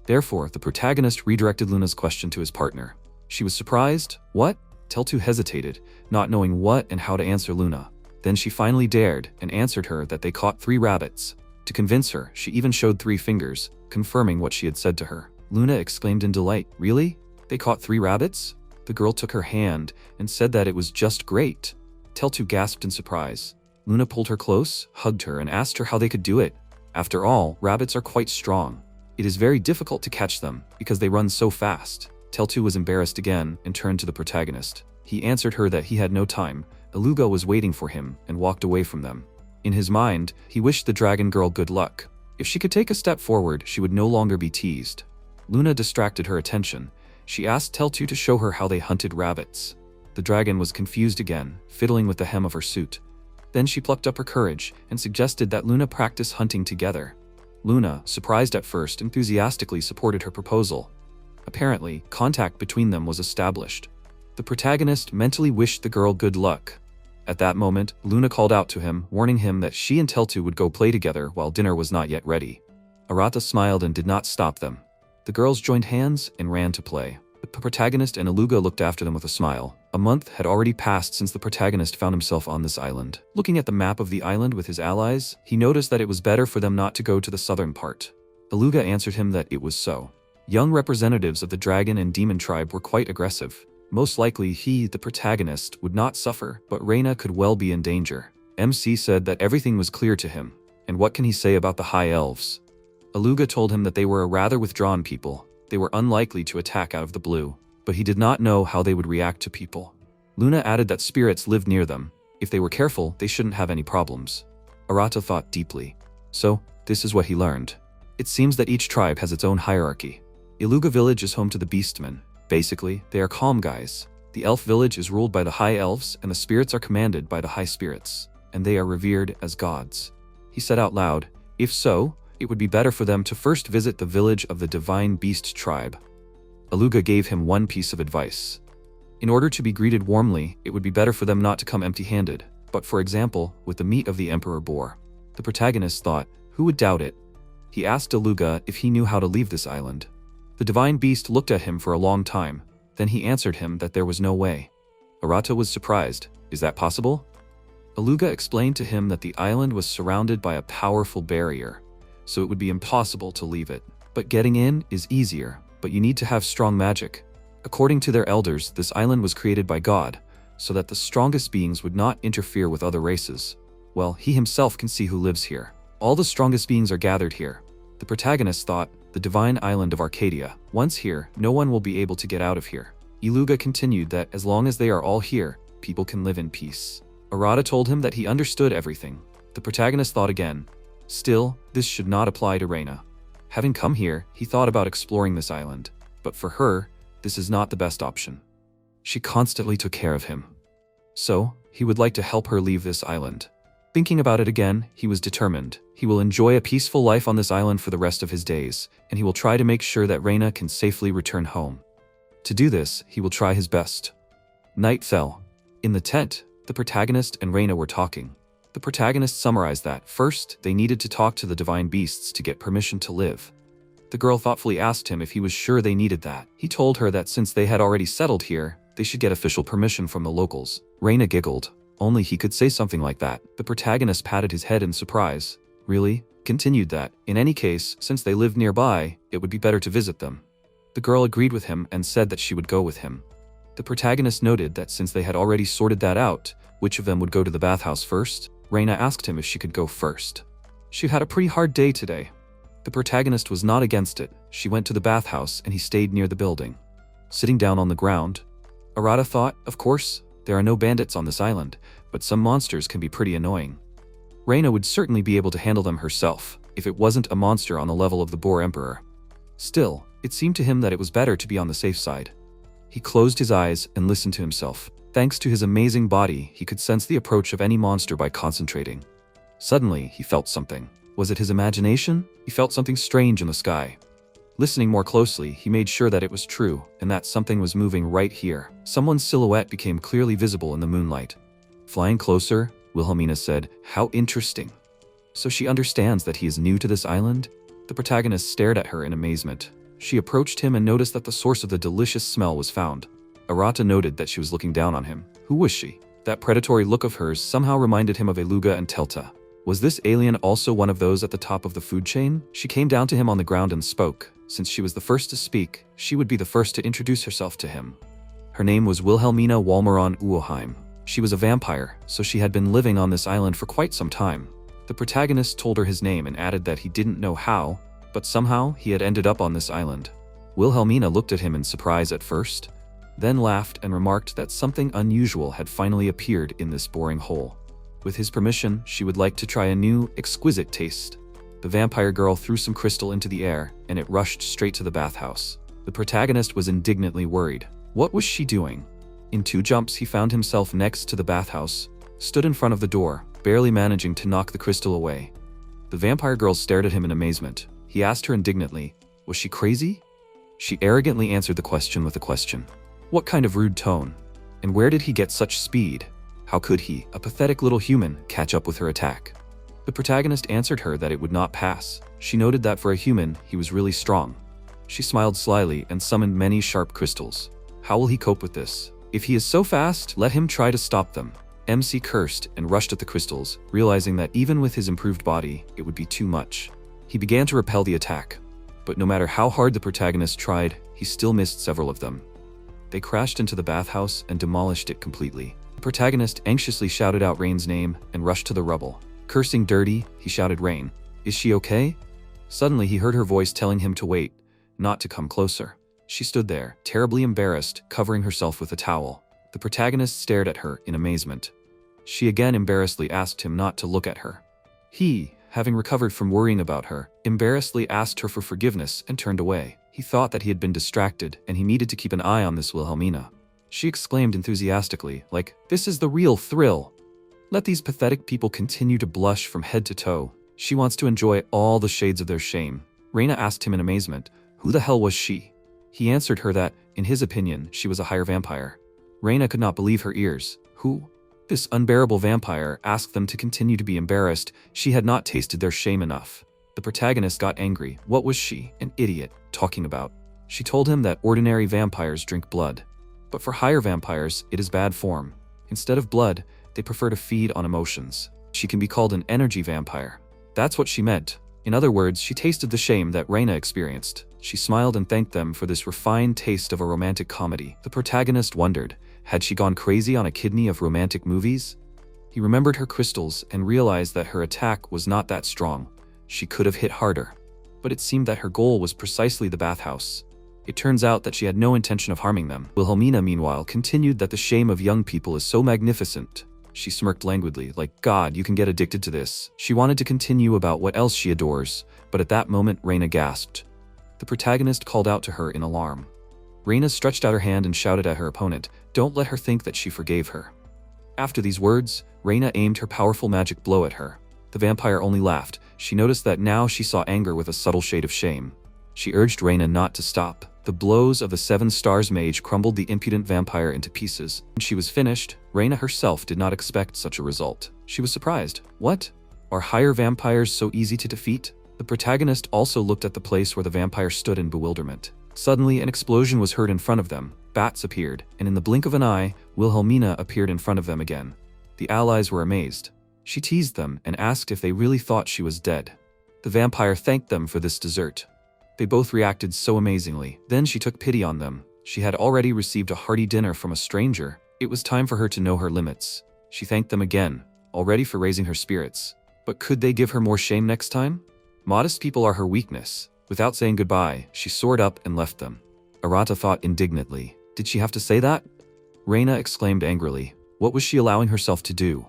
S1: Therefore, the protagonist redirected Luna's question to his partner. She was surprised. What? Teltu hesitated, not knowing what and how to answer Luna. Then she finally dared and answered her that they caught 3 rabbits. To convince her, she even showed 3 fingers, confirming what she had said to her. Luna exclaimed in delight, "Really? They caught 3 rabbits?" The girl took her hand and said that it was just great. Teltu gasped in surprise. Luna pulled her close, hugged her, and asked her how they could do it. After all, rabbits are quite strong. It is very difficult to catch them because they run so fast. Teltu was embarrassed again and turned to the protagonist. He answered her that he had no time. Eluga was waiting for him and walked away from them. In his mind, he wished the dragon girl good luck. If she could take a step forward, she would no longer be teased. Luna distracted her attention. She asked Teltu to show her how they hunted rabbits. The dragon was confused again, fiddling with the hem of her suit. Then she plucked up her courage and suggested that Luna practice hunting together. Luna, surprised at first, enthusiastically supported her proposal. Apparently, contact between them was established. The protagonist mentally wished the girl good luck. At that moment, Luna called out to him, warning him that she and Teltu would go play together while dinner was not yet ready. Arata smiled and did not stop them. The girls joined hands and ran to play. The protagonist and Eluga looked after them with a smile. A month had already passed since the protagonist found himself on this island. Looking at the map of the island with his allies, he noticed that it was better for them not to go to the southern part. Eluga answered him that it was so. Young representatives of the dragon and demon tribe were quite aggressive. Most likely he, the protagonist, would not suffer, but Raina could well be in danger. MC said that everything was clear to him. And what can he say about the high elves? Eluga told him that they were a rather withdrawn people. They were unlikely to attack out of the blue, but he did not know how they would react to people. Luna added that spirits lived near them. If they were careful, they shouldn't have any problems. Arata thought deeply. So, this is what he learned. It seems that each tribe has its own hierarchy. Eluga village is home to the beastmen. Basically, they are calm guys. The elf village is ruled by the high elves, and the spirits are commanded by the high spirits, and they are revered as gods. He said out loud, if so, it would be better for them to first visit the village of the divine beast tribe. Eluga gave him one piece of advice. In order to be greeted warmly, it would be better for them not to come empty-handed, but for example, with the meat of the Emperor Boar. The protagonist thought, who would doubt it? He asked Eluga if he knew how to leave this island. The divine beast looked at him for a long time, then he answered him that there was no way. Arata was surprised. Is that possible? Eluga explained to him that the island was surrounded by a powerful barrier, so it would be impossible to leave it. But getting in is easier, but you need to have strong magic. According to their elders, this island was created by God, so that the strongest beings would not interfere with other races. Well, he himself can see who lives here. All the strongest beings are gathered here. The protagonist thought, the divine island of Arcadia. Once here, no one will be able to get out of here. Eluga continued that as long as they are all here, people can live in peace. Arata told him that he understood everything. The protagonist thought again. Still, this should not apply to Raina. Having come here, he thought about exploring this island. But for her, this is not the best option. She constantly took care of him. So, he would like to help her leave this island. Thinking about it again, he was determined. He will enjoy a peaceful life on this island for the rest of his days, and he will try to make sure that Raina can safely return home. To do this, he will try his best. Night fell. In the tent, the protagonist and Raina were talking. The protagonist summarized that, first, they needed to talk to the divine beasts to get permission to live. The girl thoughtfully asked him if he was sure they needed that. He told her that since they had already settled here, they should get official permission from the locals. Raina giggled. Only he could say something like that. The protagonist patted his head in surprise. Really? Continued that, in any case, since they lived nearby, it would be better to visit them. The girl agreed with him and said that she would go with him. The protagonist noted that since they had already sorted that out, Which of them would go to the bathhouse first? Raina asked him if she could go first. She had a pretty hard day today. The protagonist was not against it. She went to the bathhouse and he stayed near the building. Sitting down on the ground, Arata thought, of course, there are no bandits on this island, but some monsters can be pretty annoying. Raina would certainly be able to handle them herself, if it wasn't a monster on the level of the Boar Emperor. Still, it seemed to him that it was better to be on the safe side. He closed his eyes and listened to himself. Thanks to his amazing body, he could sense the approach of any monster by concentrating. Suddenly, he felt something. Was it his imagination? He felt something strange in the sky. Listening more closely, he made sure that it was true, and that something was moving right here. Someone's silhouette became clearly visible in the moonlight. Flying closer, Wilhelmina said, "How interesting." So she understands that he is new to this island? The protagonist stared at her in amazement. She approached him and noticed that the source of the delicious smell was found. Arata noted that she was looking down on him. Who was she? That predatory look of hers somehow reminded him of Eluga and Teltu. Was this alien also one of those at the top of the food chain? She came down to him on the ground and spoke. Since she was the first to speak, she would be the first to introduce herself to him. Her name was Wilhelmina Walmaron Uoheim. She was a vampire, so she had been living on this island for quite some time. The protagonist told her his name and added that he didn't know how, but somehow he had ended up on this island. Wilhelmina looked at him in surprise at first, then laughed and remarked that something unusual had finally appeared in this boring hole. With his permission, she would like to try a new, exquisite taste. The vampire girl threw some crystal into the air, and it rushed straight to the bathhouse. The protagonist was indignantly worried. What was she doing? In 2 jumps, he found himself next to the bathhouse, stood in front of the door, barely managing to knock the crystal away. The vampire girl stared at him in amazement. He asked her indignantly, was she crazy? She arrogantly answered the question with a question. What kind of rude tone? And where did he get such speed? How could he, a pathetic little human, catch up with her attack? The protagonist answered her that it would not pass. She noted that for a human, he was really strong. She smiled slyly and summoned many sharp crystals. How will he cope with this? If he is so fast, let him try to stop them. MC cursed and rushed at the crystals, realizing that even with his improved body, it would be too much. He began to repel the attack, but no matter how hard the protagonist tried, he still missed several of them. They crashed into the bathhouse and demolished it completely. The protagonist anxiously shouted out Rain's name and rushed to the rubble. Cursing dirty, he shouted, "Rain, is she okay?" Suddenly he heard her voice telling him to wait, not to come closer. She stood there, terribly embarrassed, covering herself with a towel. The protagonist stared at her in amazement. She again embarrassedly asked him not to look at her. He, having recovered from worrying about her, embarrassedly asked her for forgiveness and turned away. He thought that he had been distracted and he needed to keep an eye on this Wilhelmina. She exclaimed enthusiastically, like, "This is the real thrill. Let these pathetic people continue to blush from head to toe. She wants to enjoy all the shades of their shame." Raina asked him in amazement, who the hell was she? He answered her that, in his opinion, she was a higher vampire. Raina could not believe her ears. Who? This unbearable vampire asked them to continue to be embarrassed. She had not tasted their shame enough. The protagonist got angry. What was she, an idiot, talking about? She told him that ordinary vampires drink blood. But for higher vampires, it is bad form. Instead of blood, they prefer to feed on emotions. She can be called an energy vampire. That's what she meant. In other words, she tasted the shame that Raina experienced. She smiled and thanked them for this refined taste of a romantic comedy. The protagonist wondered, had she gone crazy on a kidney of romantic movies? He remembered her crystals and realized that her attack was not that strong. She could have hit harder. But it seemed that her goal was precisely the bathhouse. It turns out that she had no intention of harming them. Wilhelmina, meanwhile, continued that the shame of young people is so magnificent. She smirked languidly, like, God, you can get addicted to this. She wanted to continue about what else she adores, but at that moment Raina gasped. The protagonist called out to her in alarm. Raina stretched out her hand and shouted at her opponent, "Don't let her think that she forgave her." After these words, Raina aimed her powerful magic blow at her. The vampire only laughed. She noticed that now she saw anger with a subtle shade of shame. She urged Raina not to stop. The blows of the 7 Stars mage crumbled the impudent vampire into pieces. When she was finished, Raina herself did not expect such a result. She was surprised. What? Are higher vampires so easy to defeat? The protagonist also looked at the place where the vampire stood in bewilderment. Suddenly, an explosion was heard in front of them. Bats appeared, and in the blink of an eye, Wilhelmina appeared in front of them again. The allies were amazed. She teased them and asked if they really thought she was dead. The vampire thanked them for this dessert. They both reacted so amazingly. Then she took pity on them. She had already received a hearty dinner from a stranger. It was time for her to know her limits. She thanked them again, already for raising her spirits. But could they give her more shame next time? Modest people are her weakness. Without saying goodbye, she soared up and left them. Arata thought indignantly. Did she have to say that? Raina exclaimed angrily. What was she allowing herself to do?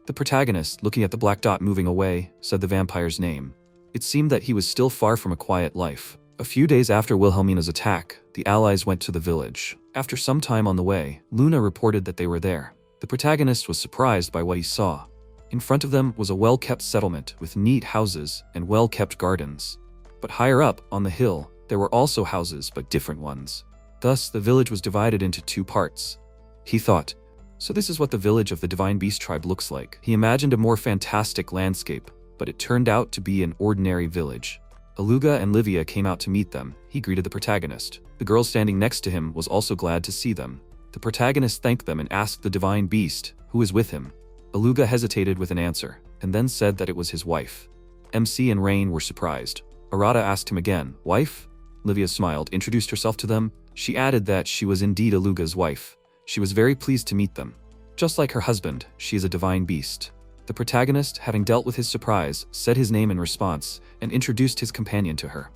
S1: The protagonist, looking at the black dot moving away, said the vampire's name. It seemed that he was still far from a quiet life. A few days after Wilhelmina's attack, the allies went to the village. After some time on the way, Luna reported that they were there. The protagonist was surprised by what he saw. In front of them was a well-kept settlement with neat houses and well-kept gardens. But higher up, on the hill, there were also houses but different ones. Thus, the village was divided into two parts. He thought, so this is what the village of the Divine Beast tribe looks like. He imagined a more fantastic landscape, but it turned out to be an ordinary village. Eluga and Livia came out to meet them. He greeted the protagonist. The girl standing next to him was also glad to see them. The protagonist thanked them and asked the Divine Beast, who was with him. Eluga hesitated with an answer, and then said that it was his wife. MC and Rain were surprised. Arata asked him again, wife? Livia smiled, introduced herself to them. She added that she was indeed Eluga's wife. She was very pleased to meet them. Just like her husband, she is a divine beast. The protagonist, having dealt with his surprise, said his name in response, and introduced his companion to her.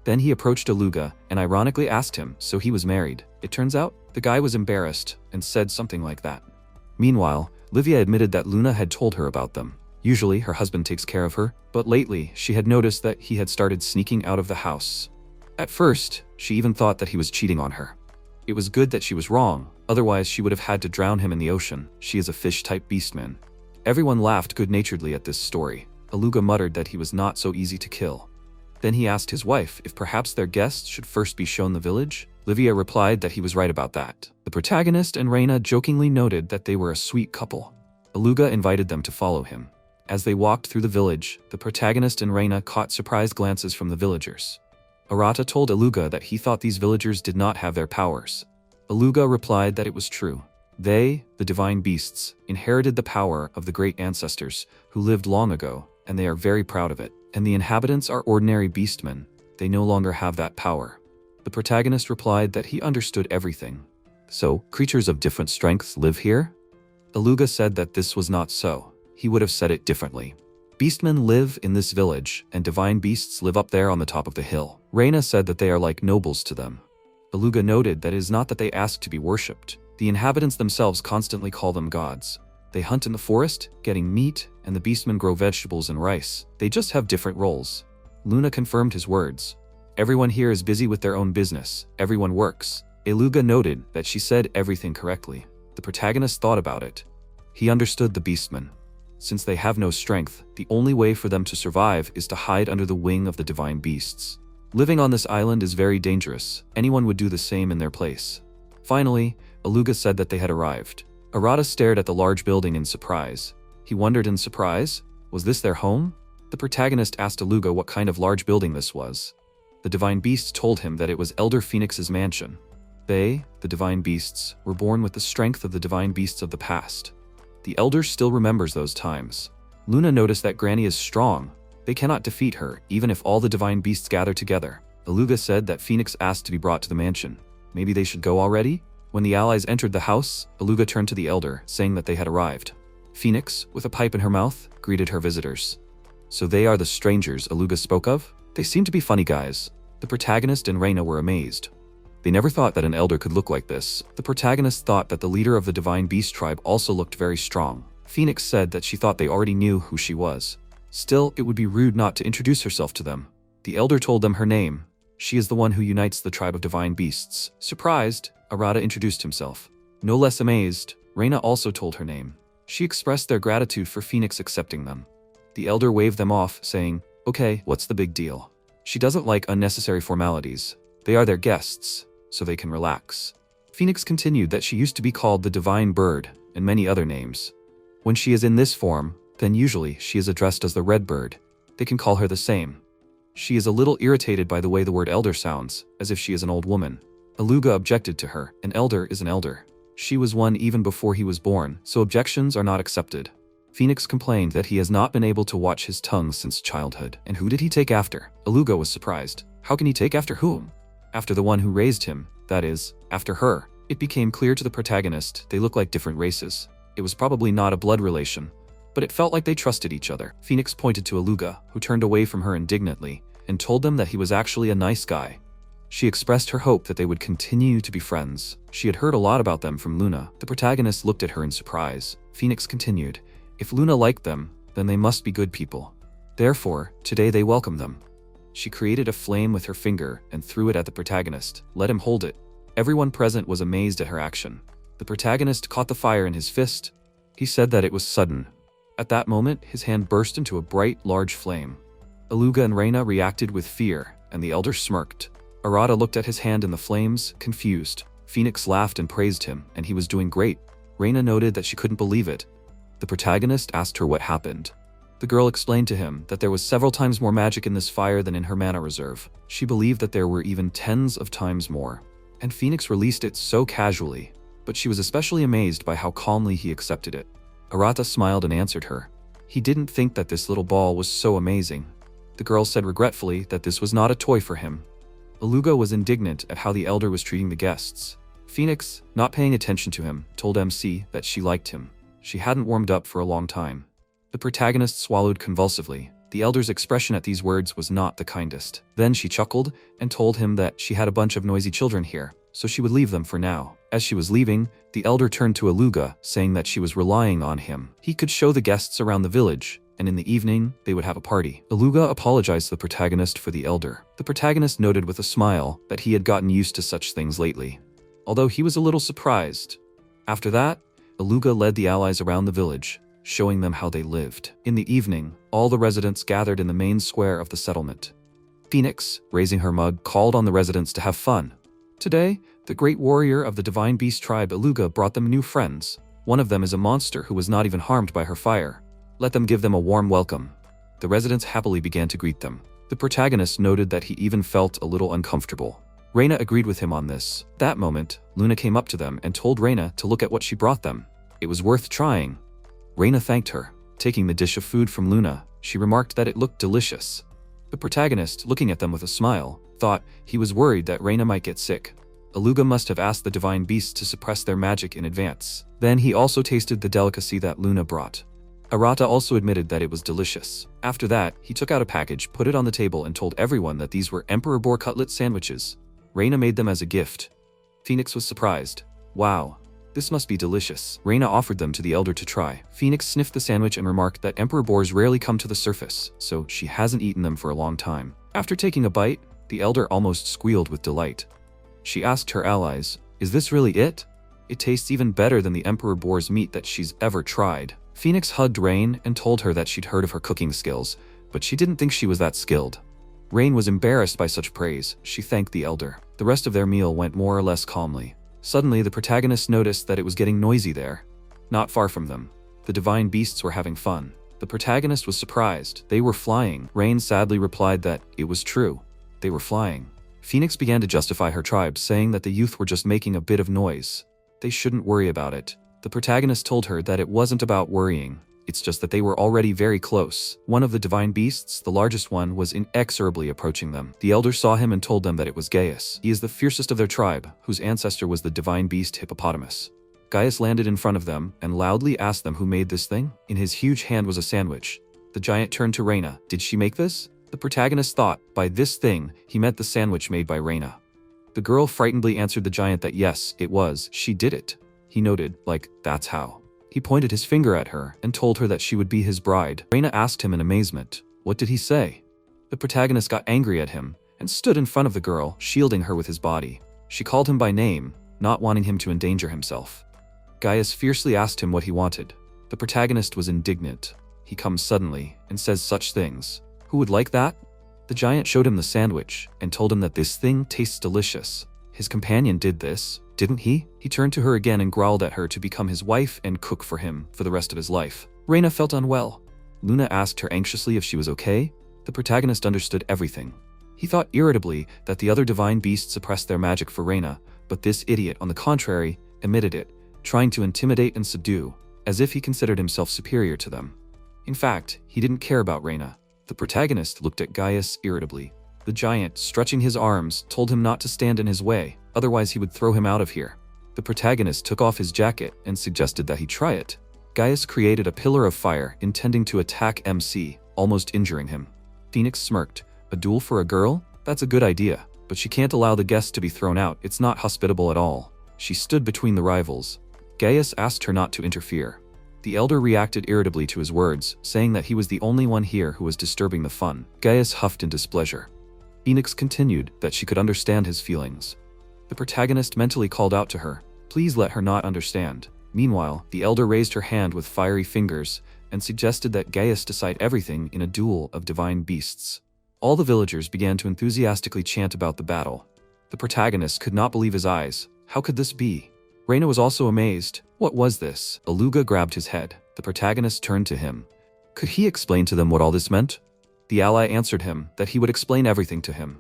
S1: Then he approached Eluga, and ironically asked him, so he was married. It turns out, the guy was embarrassed, and said something like that. Meanwhile, Livia admitted that Luna had told her about them. Usually, her husband takes care of her, but lately, she had noticed that he had started sneaking out of the house. At first, she even thought that he was cheating on her. It was good that she was wrong, otherwise she would have had to drown him in the ocean. She is a fish-type beastman. Everyone laughed good-naturedly at this story. Eluga muttered that he was not so easy to kill. Then he asked his wife if perhaps their guests should first be shown the village. Livia replied that he was right about that. The protagonist and Raina jokingly noted that they were a sweet couple. Eluga invited them to follow him. As they walked through the village, the protagonist and Raina caught surprised glances from the villagers. Arata told Eluga that he thought these villagers did not have their powers. Eluga replied that it was true. They, the divine beasts, inherited the power of the great ancestors who lived long ago, and they are very proud of it. And the inhabitants are ordinary beastmen. They no longer have that power. The protagonist replied that he understood everything. So, creatures of different strengths live here? Eluga said that this was not so. He would have said it differently. Beastmen live in this village, and divine beasts live up there on the top of the hill. Raina said that they are like nobles to them. Eluga noted that it is not that they ask to be worshipped. The inhabitants themselves constantly call them gods. They hunt in the forest, getting meat, and the beastmen grow vegetables and rice. They just have different roles. Luna confirmed his words. Everyone here is busy with their own business. Everyone works. Eluga noted that she said everything correctly. The protagonist thought about it. He understood the beastmen. Since they have no strength, the only way for them to survive is to hide under the wing of the divine beasts. Living on this island is very dangerous. Anyone would do the same in their place. Finally, Eluga said that they had arrived. Arata stared at the large building in surprise. He wondered in surprise, was this their home? The protagonist asked Eluga what kind of large building this was. The divine beasts told him that it was Elder Phoenix's mansion. They, the divine beasts, were born with the strength of the divine beasts of the past. The elder still remembers those times. Luna noticed that Granny is strong. They cannot defeat her, even if all the divine beasts gather together. Eluga said that Phoenix asked to be brought to the mansion. Maybe they should go already? When the allies entered the house, Eluga turned to the elder, saying that they had arrived. Phoenix, with a pipe in her mouth, greeted her visitors. So they are the strangers Eluga spoke of? They seem to be funny guys. The protagonist and Raina were amazed. They never thought that an elder could look like this. The protagonist thought that the leader of the Divine Beast tribe also looked very strong. Phoenix said that she thought they already knew who she was. Still, it would be rude not to introduce herself to them. The elder told them her name. She is the one who unites the tribe of divine beasts. Surprised, Arata introduced himself. No less amazed, Raina also told her name. She expressed their gratitude for Phoenix accepting them. The elder waved them off, saying, "Okay, what's the big deal?" She doesn't like unnecessary formalities. They are their guests, so they can relax. Phoenix continued that she used to be called the Divine Bird, and many other names. When she is in this form, then usually she is addressed as the Red Bird. They can call her the same. She is a little irritated by the way the word elder sounds, as if she is an old woman. Eluga objected to her. An elder is an elder. She was one even before he was born, so objections are not accepted. Phoenix complained that he has not been able to watch his tongue since childhood. And who did he take after? Eluga was surprised. How can he take after whom? After the one who raised him, that is, after her. It became clear to the protagonist they look like different races. It was probably not a blood relation, but it felt like they trusted each other. Phoenix pointed to Eluga, who turned away from her indignantly, and told them that he was actually a nice guy. She expressed her hope that they would continue to be friends. She had heard a lot about them from Luna. The protagonist looked at her in surprise. Phoenix continued, "If Luna liked them, then they must be good people. Therefore, today they welcome them." She created a flame with her finger and threw it at the protagonist. Let him hold it. Everyone present was amazed at her action. The protagonist caught the fire in his fist. He said that it was sudden. At that moment, his hand burst into a bright, large flame. Eluga and Raina reacted with fear, and the elder smirked. Arata looked at his hand in the flames, confused. Phoenix laughed and praised him, and he was doing great. Raina noted that she couldn't believe it. The protagonist asked her what happened. The girl explained to him that there was several times more magic in this fire than in her mana reserve. She believed that there were even tens of times more. And Phoenix released it so casually, but she was especially amazed by how calmly he accepted it. Arata smiled and answered her. He didn't think that this little ball was so amazing. The girl said regretfully that this was not a toy for him. Eluga was indignant at how the elder was treating the guests. Phoenix, not paying attention to him, told MC that she liked him. She hadn't warmed up for a long time. The protagonist swallowed convulsively. The elder's expression at these words was not the kindest. Then she chuckled and told him that she had a bunch of noisy children here, so she would leave them for now. As she was leaving, the elder turned to Eluga, saying that she was relying on him. He could show the guests around the village, and in the evening, they would have a party. Eluga apologized to the protagonist for the elder. The protagonist noted with a smile that he had gotten used to such things lately, although he was a little surprised. After that, Eluga led the allies around the village, showing them how they lived. In the evening, all the residents gathered in the main square of the settlement. Phoenix, raising her mug, called on the residents to have fun. Today, the great warrior of the Divine Beast tribe Eluga brought them new friends. One of them is a monster who was not even harmed by her fire. Let them give them a warm welcome. The residents happily began to greet them. The protagonist noted that he even felt a little uncomfortable. Raina agreed with him on this. That moment, Luna came up to them and told Raina to look at what she brought them. It was worth trying. Raina thanked her. Taking the dish of food from Luna, she remarked that it looked delicious. The protagonist, looking at them with a smile, thought he was worried that Raina might get sick. Eluga must have asked the divine beasts to suppress their magic in advance. Then he also tasted the delicacy that Luna brought. Arata also admitted that it was delicious. After that, he took out a package, put it on the table, and told everyone that these were Emperor Boar cutlet sandwiches. Raina made them as a gift. Phoenix was surprised. Wow, this must be delicious. Raina offered them to the elder to try. Phoenix sniffed the sandwich and remarked that Emperor Boars rarely come to the surface, so she hasn't eaten them for a long time. After taking a bite, the elder almost squealed with delight. She asked her allies, "Is this really it? It tastes even better than the Emperor Boar's meat that she's ever tried." Phoenix hugged Rain and told her that she'd heard of her cooking skills, but she didn't think she was that skilled. Rain was embarrassed by such praise. She thanked the elder. The rest of their meal went more or less calmly. Suddenly, the protagonist noticed that it was getting noisy there. Not far from them, the divine beasts were having fun. The protagonist was surprised. They were flying. Rain sadly replied that it was true. They were flying. Phoenix began to justify her tribe, saying that the youth were just making a bit of noise. They shouldn't worry about it. The protagonist told her that it wasn't about worrying. It's just that they were already very close. One of the divine beasts, the largest one, was inexorably approaching them. The elder saw him and told them that it was Gaius. He is the fiercest of their tribe, whose ancestor was the divine beast hippopotamus. Gaius landed in front of them and loudly asked them who made this thing. In his huge hand was a sandwich. The giant turned to Raina. Did she make this? The protagonist thought, by this thing, he meant the sandwich made by Raina. The girl frightenedly answered the giant that yes, it was. She did it. He noted, like, that's how. He pointed his finger at her and told her that she would be his bride. Raina asked him in amazement, what did he say? The protagonist got angry at him and stood in front of the girl, shielding her with his body. She called him by name, not wanting him to endanger himself. Gaius fiercely asked him what he wanted. The protagonist was indignant. He comes suddenly and says such things. Who would like that? The giant showed him the sandwich and told him that this thing tastes delicious. His companion did this, didn't he? He turned to her again and growled at her to become his wife and cook for him for the rest of his life. Raina felt unwell. Luna asked her anxiously if she was okay. The protagonist understood everything. He thought irritably that the other divine beasts suppressed their magic for Raina, but this idiot, on the contrary, emitted it, trying to intimidate and subdue, as if he considered himself superior to them. In fact, he didn't care about Raina. The protagonist looked at Gaius irritably. The giant, stretching his arms, told him not to stand in his way, otherwise he would throw him out of here. The protagonist took off his jacket and suggested that he try it. Gaius created a pillar of fire, intending to attack MC, almost injuring him. Phoenix smirked. A duel for a girl? That's a good idea, but she can't allow the guests to be thrown out. It's not hospitable at all. She stood between the rivals. Gaius asked her not to interfere. The elder reacted irritably to his words, saying that he was the only one here who was disturbing the fun. Gaius huffed in displeasure. Phoenix continued that she could understand his feelings. The protagonist mentally called out to her, "Please let her not understand." Meanwhile, the elder raised her hand with fiery fingers and suggested that Gaius decide everything in a duel of divine beasts. All the villagers began to enthusiastically chant about the battle. The protagonist could not believe his eyes. How could this be? Raina was also amazed. What was this? Eluga grabbed his head. The protagonist turned to him. Could he explain to them what all this meant? The ally answered him that he would explain everything to him.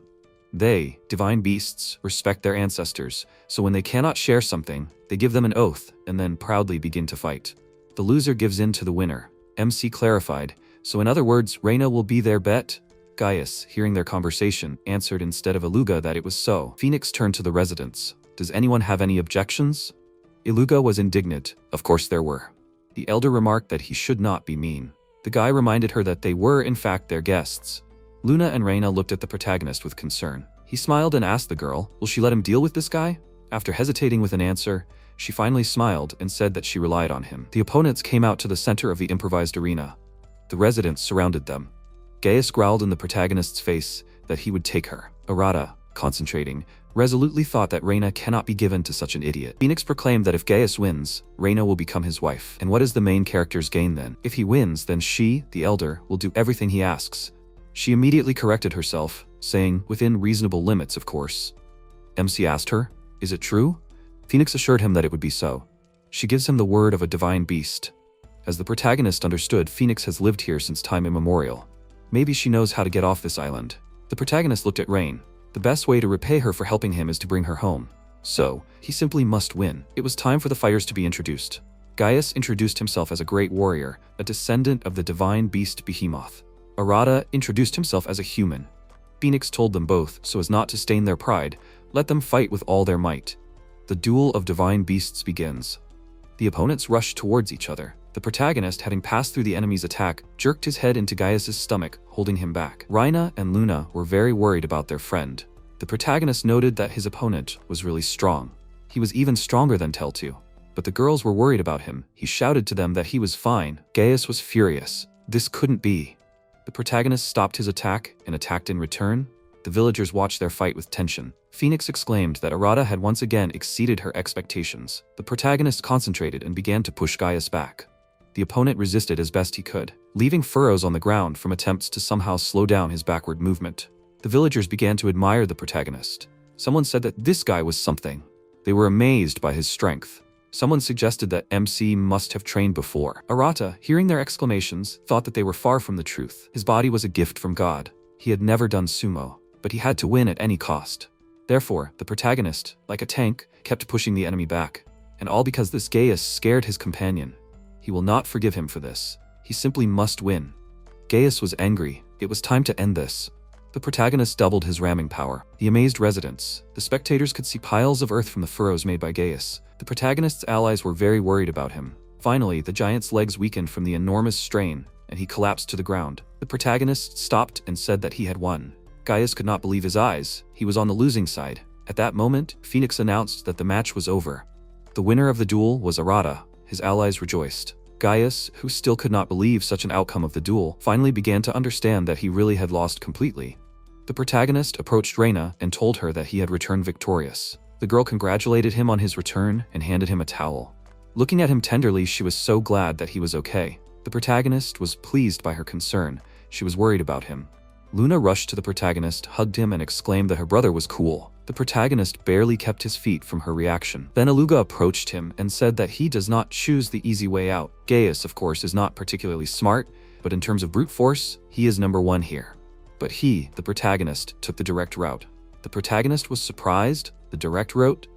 S1: They, divine beasts, respect their ancestors, so when they cannot share something, they give them an oath and then proudly begin to fight. The loser gives in to the winner. MC clarified, so in other words, Raina will be their bet? Gaius, hearing their conversation, answered instead of Eluga that it was so. Phoenix turned to the residents. Does anyone have any objections? Eluga was indignant. Of course there were. The elder remarked that he should not be mean. The guy reminded her that they were in fact their guests. Luna and Raina looked at the protagonist with concern. He smiled and asked the girl, will she let him deal with this guy? After hesitating with an answer, she finally smiled and said that she relied on him. The opponents came out to the center of the improvised arena. The residents surrounded them. Gaius growled in the protagonist's face that he would take her. Arata, concentrating, resolutely thought that Raina cannot be given to such an idiot. Phoenix proclaimed that if Gaius wins, Raina will become his wife. And what is the main character's gain then? If he wins, then she, the elder, will do everything he asks. She immediately corrected herself, saying, within reasonable limits, of course. MC asked her, is it true? Phoenix assured him that it would be so. She gives him the word of a divine beast. As the protagonist understood, Phoenix has lived here since time immemorial. Maybe she knows how to get off this island. The protagonist looked at Rain. The best way to repay her for helping him is to bring her home. So, he simply must win. It was time for the fighters to be introduced. Gaius introduced himself as a great warrior, a descendant of the divine beast Behemoth. Arata introduced himself as a human. Phoenix told them both, so as not to stain their pride, let them fight with all their might. The duel of divine beasts begins. The opponents rushed towards each other. The protagonist, having passed through the enemy's attack, jerked his head into Gaius's stomach, holding him back. Raina and Luna were very worried about their friend. The protagonist noted that his opponent was really strong. He was even stronger than Teltu. But the girls were worried about him. He shouted to them that he was fine. Gaius was furious. This couldn't be. The protagonist stopped his attack and attacked in return. The villagers watched their fight with tension. Phoenix exclaimed that Arata had once again exceeded her expectations. The protagonist concentrated and began to push Gaius back. The opponent resisted as best he could, leaving furrows on the ground from attempts to somehow slow down his backward movement. The villagers began to admire the protagonist. Someone said that this guy was something. They were amazed by his strength. Someone suggested that MC must have trained before. Arata, hearing their exclamations, thought that they were far from the truth. His body was a gift from God. He had never done sumo, but he had to win at any cost. Therefore, the protagonist, like a tank, kept pushing the enemy back. And all because this Gaius scared his companion. He will not forgive him for this. He simply must win. Gaius was angry. It was time to end this. The protagonist doubled his ramming power. The amazed residents, the spectators could see piles of earth from the furrows made by Gaius. The protagonist's allies were very worried about him. Finally, the giant's legs weakened from the enormous strain, and he collapsed to the ground. The protagonist stopped and said that he had won. Gaius could not believe his eyes. He was on the losing side. At that moment, Phoenix announced that the match was over. The winner of the duel was Arata. His allies rejoiced. Gaius, who still could not believe such an outcome of the duel, finally began to understand that he really had lost completely. The protagonist approached Raina and told her that he had returned victorious. The girl congratulated him on his return and handed him a towel. Looking at him tenderly, she was so glad that he was okay. The protagonist was pleased by her concern. She was worried about him. Luna rushed to the protagonist, hugged him, and exclaimed that her brother was cool. The protagonist barely kept his feet from her reaction. Then Eluga approached him and said that he does not choose the easy way out. Gaius, of course, is not particularly smart, but in terms of brute force, he is number one here. But he, the protagonist, took the direct route. The protagonist was surprised. The direct route?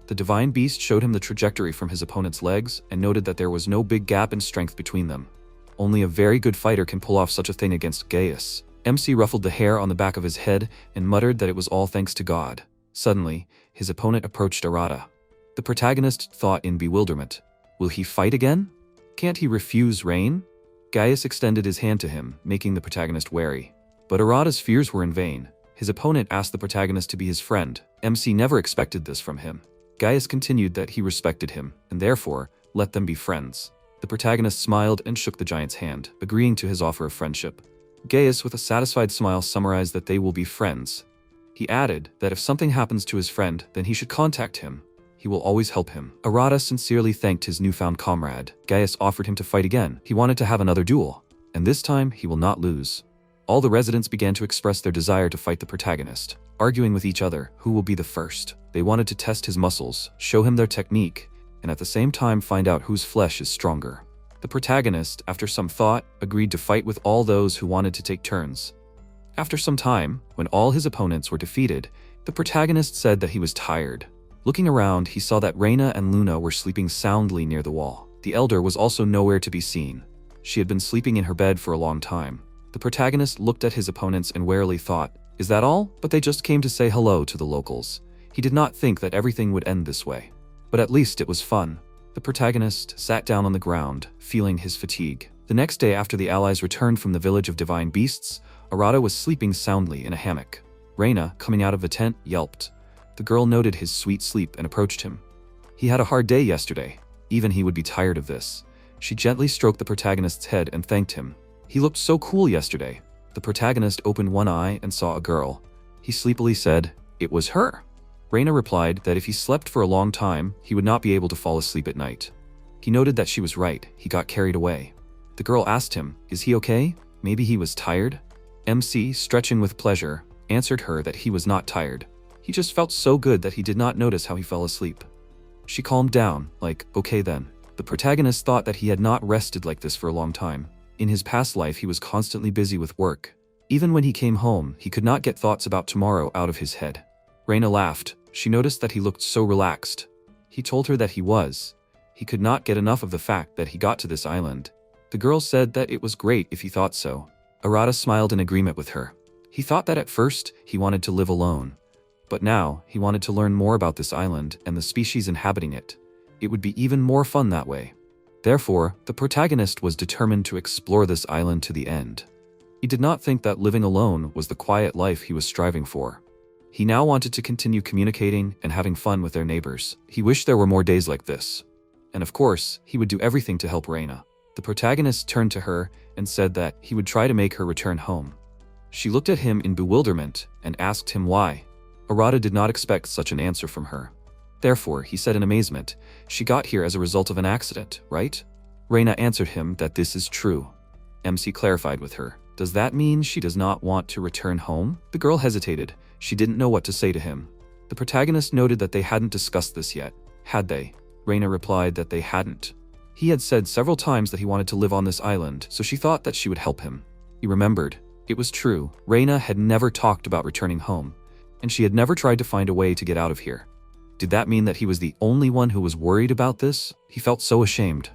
S1: The divine beast showed him the trajectory from his opponent's legs and noted that there was no big gap in strength between them. Only a very good fighter can pull off such a thing against Gaius. MC ruffled the hair on the back of his head and muttered that it was all thanks to God. Suddenly, his opponent approached Arata. The protagonist thought in bewilderment. Will he fight again? Can't he refuse Rain? Gaius extended his hand to him, making the protagonist wary. But Arata's fears were in vain. His opponent asked the protagonist to be his friend. MC never expected this from him. Gaius continued that he respected him, and therefore, let them be friends. The protagonist smiled and shook the giant's hand, agreeing to his offer of friendship. Gaius, with a satisfied smile, summarized that they will be friends. He added that if something happens to his friend, then he should contact him. He will always help him. Arata sincerely thanked his newfound comrade. Gaius offered him to fight again. He wanted to have another duel, and this time he will not lose. All the residents began to express their desire to fight the protagonist, arguing with each other who will be the first. They wanted to test his muscles, show him their technique, and at the same time find out whose flesh is stronger. The protagonist, after some thought, agreed to fight with all those who wanted to take turns. After some time, when all his opponents were defeated, the protagonist said that he was tired. Looking around, he saw that Raina and Luna were sleeping soundly near the wall. The elder was also nowhere to be seen. She had been sleeping in her bed for a long time. The protagonist looked at his opponents and warily thought, "Is that all?" But they just came to say hello to the locals. He did not think that everything would end this way. But at least it was fun. The protagonist sat down on the ground, feeling his fatigue. The next day, after the allies returned from the village of divine beasts, Arata was sleeping soundly in a hammock. Raina, coming out of the tent, yelped. The girl noted his sweet sleep and approached him. He had a hard day yesterday. Even he would be tired of this. She gently stroked the protagonist's head and thanked him. He looked so cool yesterday. The protagonist opened one eye and saw a girl. He sleepily said, "It was her." Raina replied that if he slept for a long time, he would not be able to fall asleep at night. He noted that she was right. He got carried away. The girl asked him, "Is he okay? Maybe he was tired?" MC, stretching with pleasure, answered her that he was not tired. He just felt so good that he did not notice how he fell asleep. She calmed down, like, "Okay then." The protagonist thought that he had not rested like this for a long time. In his past life, he was constantly busy with work. Even when he came home, he could not get thoughts about tomorrow out of his head. Raina laughed. She noticed that he looked so relaxed. He told her that he was. He could not get enough of the fact that he got to this island. The girl said that it was great if he thought so. Arata smiled in agreement with her. He thought that at first, he wanted to live alone. But now, he wanted to learn more about this island and the species inhabiting it. It would be even more fun that way. Therefore, the protagonist was determined to explore this island to the end. He did not think that living alone was the quiet life he was striving for. He now wanted to continue communicating and having fun with their neighbors. He wished there were more days like this. And of course, he would do everything to help Raina. The protagonist turned to her and said that he would try to make her return home. She looked at him in bewilderment and asked him why. Arata did not expect such an answer from her. Therefore, he said in amazement, "She got here as a result of an accident, right?" Raina answered him that this is true. MC clarified with her, "Does that mean she does not want to return home?" The girl hesitated. She didn't know what to say to him. The protagonist noted that they hadn't discussed this yet. Had they? Raina replied that they hadn't. He had said several times that he wanted to live on this island, so she thought that she would help him. He remembered. It was true. Raina had never talked about returning home, and she had never tried to find a way to get out of here. Did that mean that he was the only one who was worried about this? He felt so ashamed.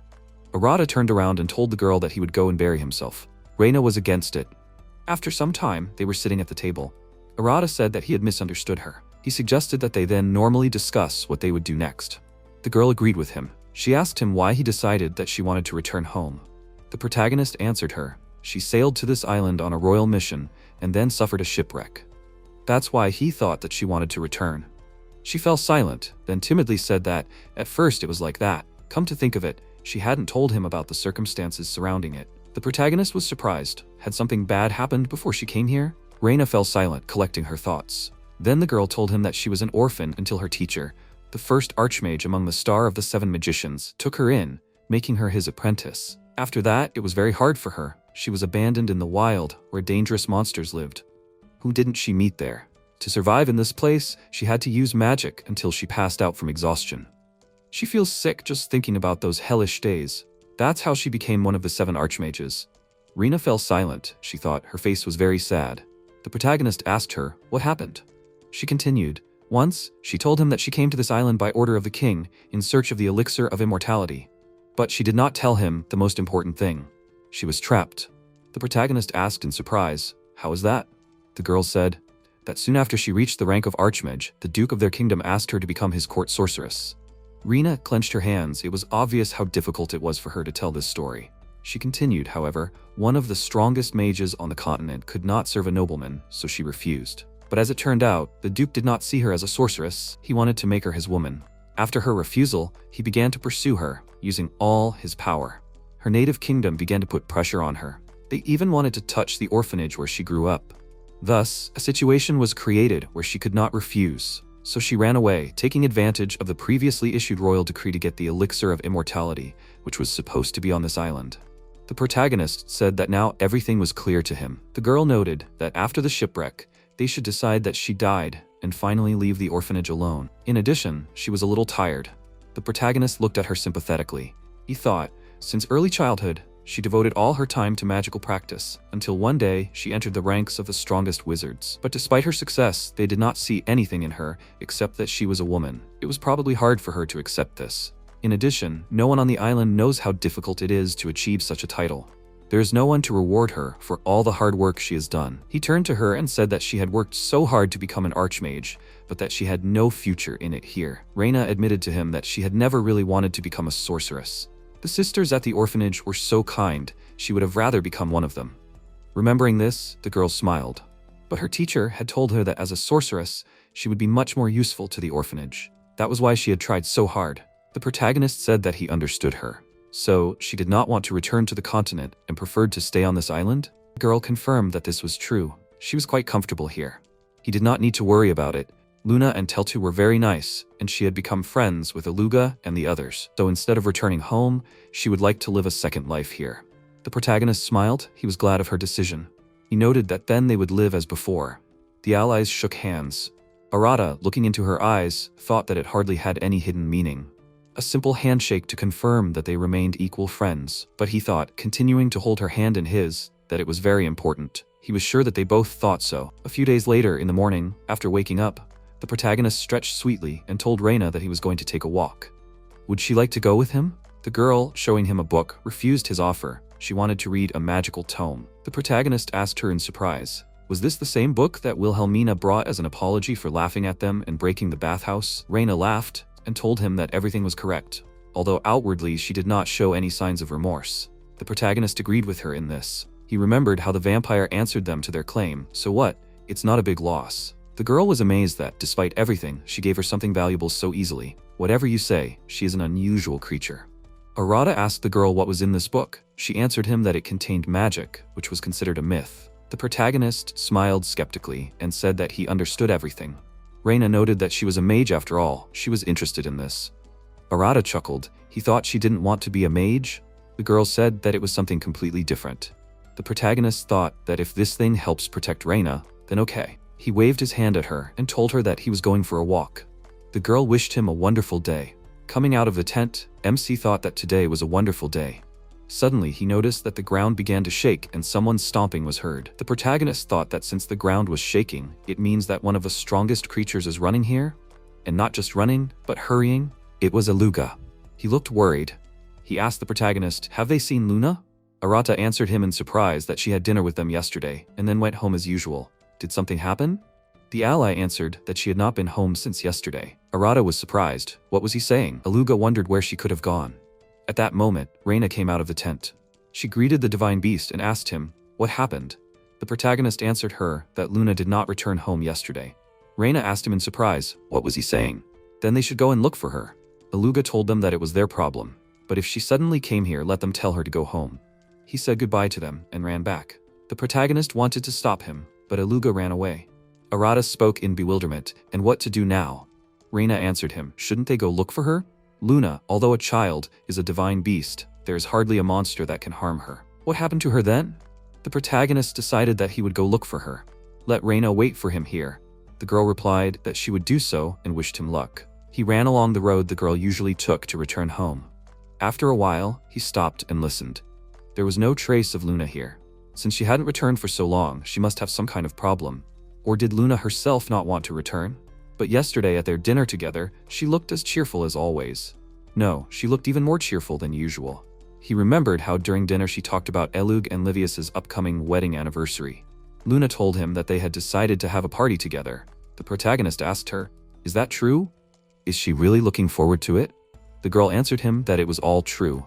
S1: Arata turned around and told the girl that he would go and bury himself. Raina was against it. After some time, they were sitting at the table. Arata said that he had misunderstood her. He suggested that they then normally discuss what they would do next. The girl agreed with him. She asked him why he decided that she wanted to return home. The protagonist answered her. She sailed to this island on a royal mission and then suffered a shipwreck. That's why he thought that she wanted to return. She fell silent, then timidly said that, at first it was like that. Come to think of it, she hadn't told him about the circumstances surrounding it. The protagonist was surprised. Had something bad happened before she came here? Raina fell silent, collecting her thoughts. Then the girl told him that she was an orphan until her teacher, the first archmage among the star of the 7 magicians, took her in, making her his apprentice. After that, it was very hard for her. She was abandoned in the wild, where dangerous monsters lived. Who didn't she meet there? To survive in this place, she had to use magic until she passed out from exhaustion. She feels sick just thinking about those hellish days. That's how she became one of the 7 archmages. Raina fell silent. She thought her face was very sad. The protagonist asked her, what happened? She continued, once, she told him that she came to this island by order of the king in search of the elixir of immortality. But she did not tell him the most important thing. She was trapped. The protagonist asked in surprise, how is that? The girl said that soon after she reached the rank of archmage, the duke of their kingdom asked her to become his court sorceress. Raina clenched her hands. It was obvious how difficult it was for her to tell this story. She continued, however, one of the strongest mages on the continent could not serve a nobleman, so she refused. But as it turned out, the Duke did not see her as a sorceress. He wanted to make her his woman. After her refusal, he began to pursue her, using all his power. Her native kingdom began to put pressure on her. They even wanted to touch the orphanage where she grew up. Thus, a situation was created where she could not refuse. So she ran away, taking advantage of the previously issued royal decree to get the elixir of immortality, which was supposed to be on this island. The protagonist said that now everything was clear to him. The girl noted that after the shipwreck, they should decide that she died and finally leave the orphanage alone. In addition, she was a little tired. The protagonist looked at her sympathetically. He thought, since early childhood, she devoted all her time to magical practice, until one day she entered the ranks of the strongest wizards. But despite her success, they did not see anything in her except that she was a woman. It was probably hard for her to accept this. In addition, no one on the island knows how difficult it is to achieve such a title. There is no one to reward her for all the hard work she has done. He turned to her and said that she had worked so hard to become an archmage, but that she had no future in it here. Raina admitted to him that she had never really wanted to become a sorceress. The sisters at the orphanage were so kind, she would have rather become one of them. Remembering this, the girl smiled. But her teacher had told her that as a sorceress, she would be much more useful to the orphanage. That was why she had tried so hard. The protagonist said that he understood her. So, she did not want to return to the continent and preferred to stay on this island? The girl confirmed that this was true. She was quite comfortable here. He did not need to worry about it. Luna and Teltu were very nice, and she had become friends with Eluga and the others. So instead of returning home, she would like to live a second life here. The protagonist smiled. He was glad of her decision. He noted that then they would live as before. The allies shook hands. Arata, looking into her eyes, thought that it hardly had any hidden meaning. A simple handshake to confirm that they remained equal friends. But he thought, continuing to hold her hand in his, that it was very important. He was sure that they both thought so. A few days later, in the morning, after waking up, the protagonist stretched sweetly and told Raina that he was going to take a walk. Would she like to go with him? The girl, showing him a book, refused his offer. She wanted to read a magical tome. The protagonist asked her in surprise, was this the same book that Wilhelmina brought as an apology for laughing at them and breaking the bathhouse? Raina laughed and told him that everything was correct, although outwardly she did not show any signs of remorse. The protagonist agreed with her in this. He remembered how the vampire answered them to their claim, so what? It's not a big loss. The girl was amazed that, despite everything, she gave her something valuable so easily. Whatever you say, she is an unusual creature. Arata asked the girl what was in this book. She answered him that it contained magic, which was considered a myth. The protagonist smiled skeptically and said that he understood everything. Raina noted that she was a mage after all. She was interested in this. Arata chuckled. He thought she didn't want to be a mage. The girl said that it was something completely different. The protagonist thought that if this thing helps protect Raina, then okay. He waved his hand at her and told her that he was going for a walk. The girl wished him a wonderful day. Coming out of the tent, MC thought that today was a wonderful day. Suddenly, he noticed that the ground began to shake and someone's stomping was heard. The protagonist thought that since the ground was shaking, it means that one of the strongest creatures is running here? And not just running, but hurrying? It was Eluga. He looked worried. He asked the protagonist, have they seen Luna? Arata answered him in surprise that she had dinner with them yesterday, and then went home as usual. Did something happen? The ally answered that she had not been home since yesterday. Arata was surprised. What was he saying? Eluga wondered where she could have gone. At that moment, Raina came out of the tent. She greeted the divine beast and asked him, what happened? The protagonist answered her that Luna did not return home yesterday. Raina asked him in surprise, what was he saying? Then they should go and look for her. Eluga told them that it was their problem, but if she suddenly came here, let them tell her to go home. He said goodbye to them and ran back. The protagonist wanted to stop him, but Eluga ran away. Arata spoke in bewilderment, and what to do now? Raina answered him, shouldn't they go look for her? Luna, although a child, is a divine beast. There is hardly a monster that can harm her. What happened to her then? The protagonist decided that he would go look for her. Let Raina wait for him here. The girl replied that she would do so and wished him luck. He ran along the road the girl usually took to return home. After a while, he stopped and listened. There was no trace of Luna here. Since she hadn't returned for so long, she must have some kind of problem. Or did Luna herself not want to return? But yesterday at their dinner together, she looked as cheerful as always. No, she looked even more cheerful than usual. He remembered how during dinner she talked about Eluga and Livius's upcoming wedding anniversary. Luna told him that they had decided to have a party together. The protagonist asked her, is that true? Is she really looking forward to it? The girl answered him that it was all true.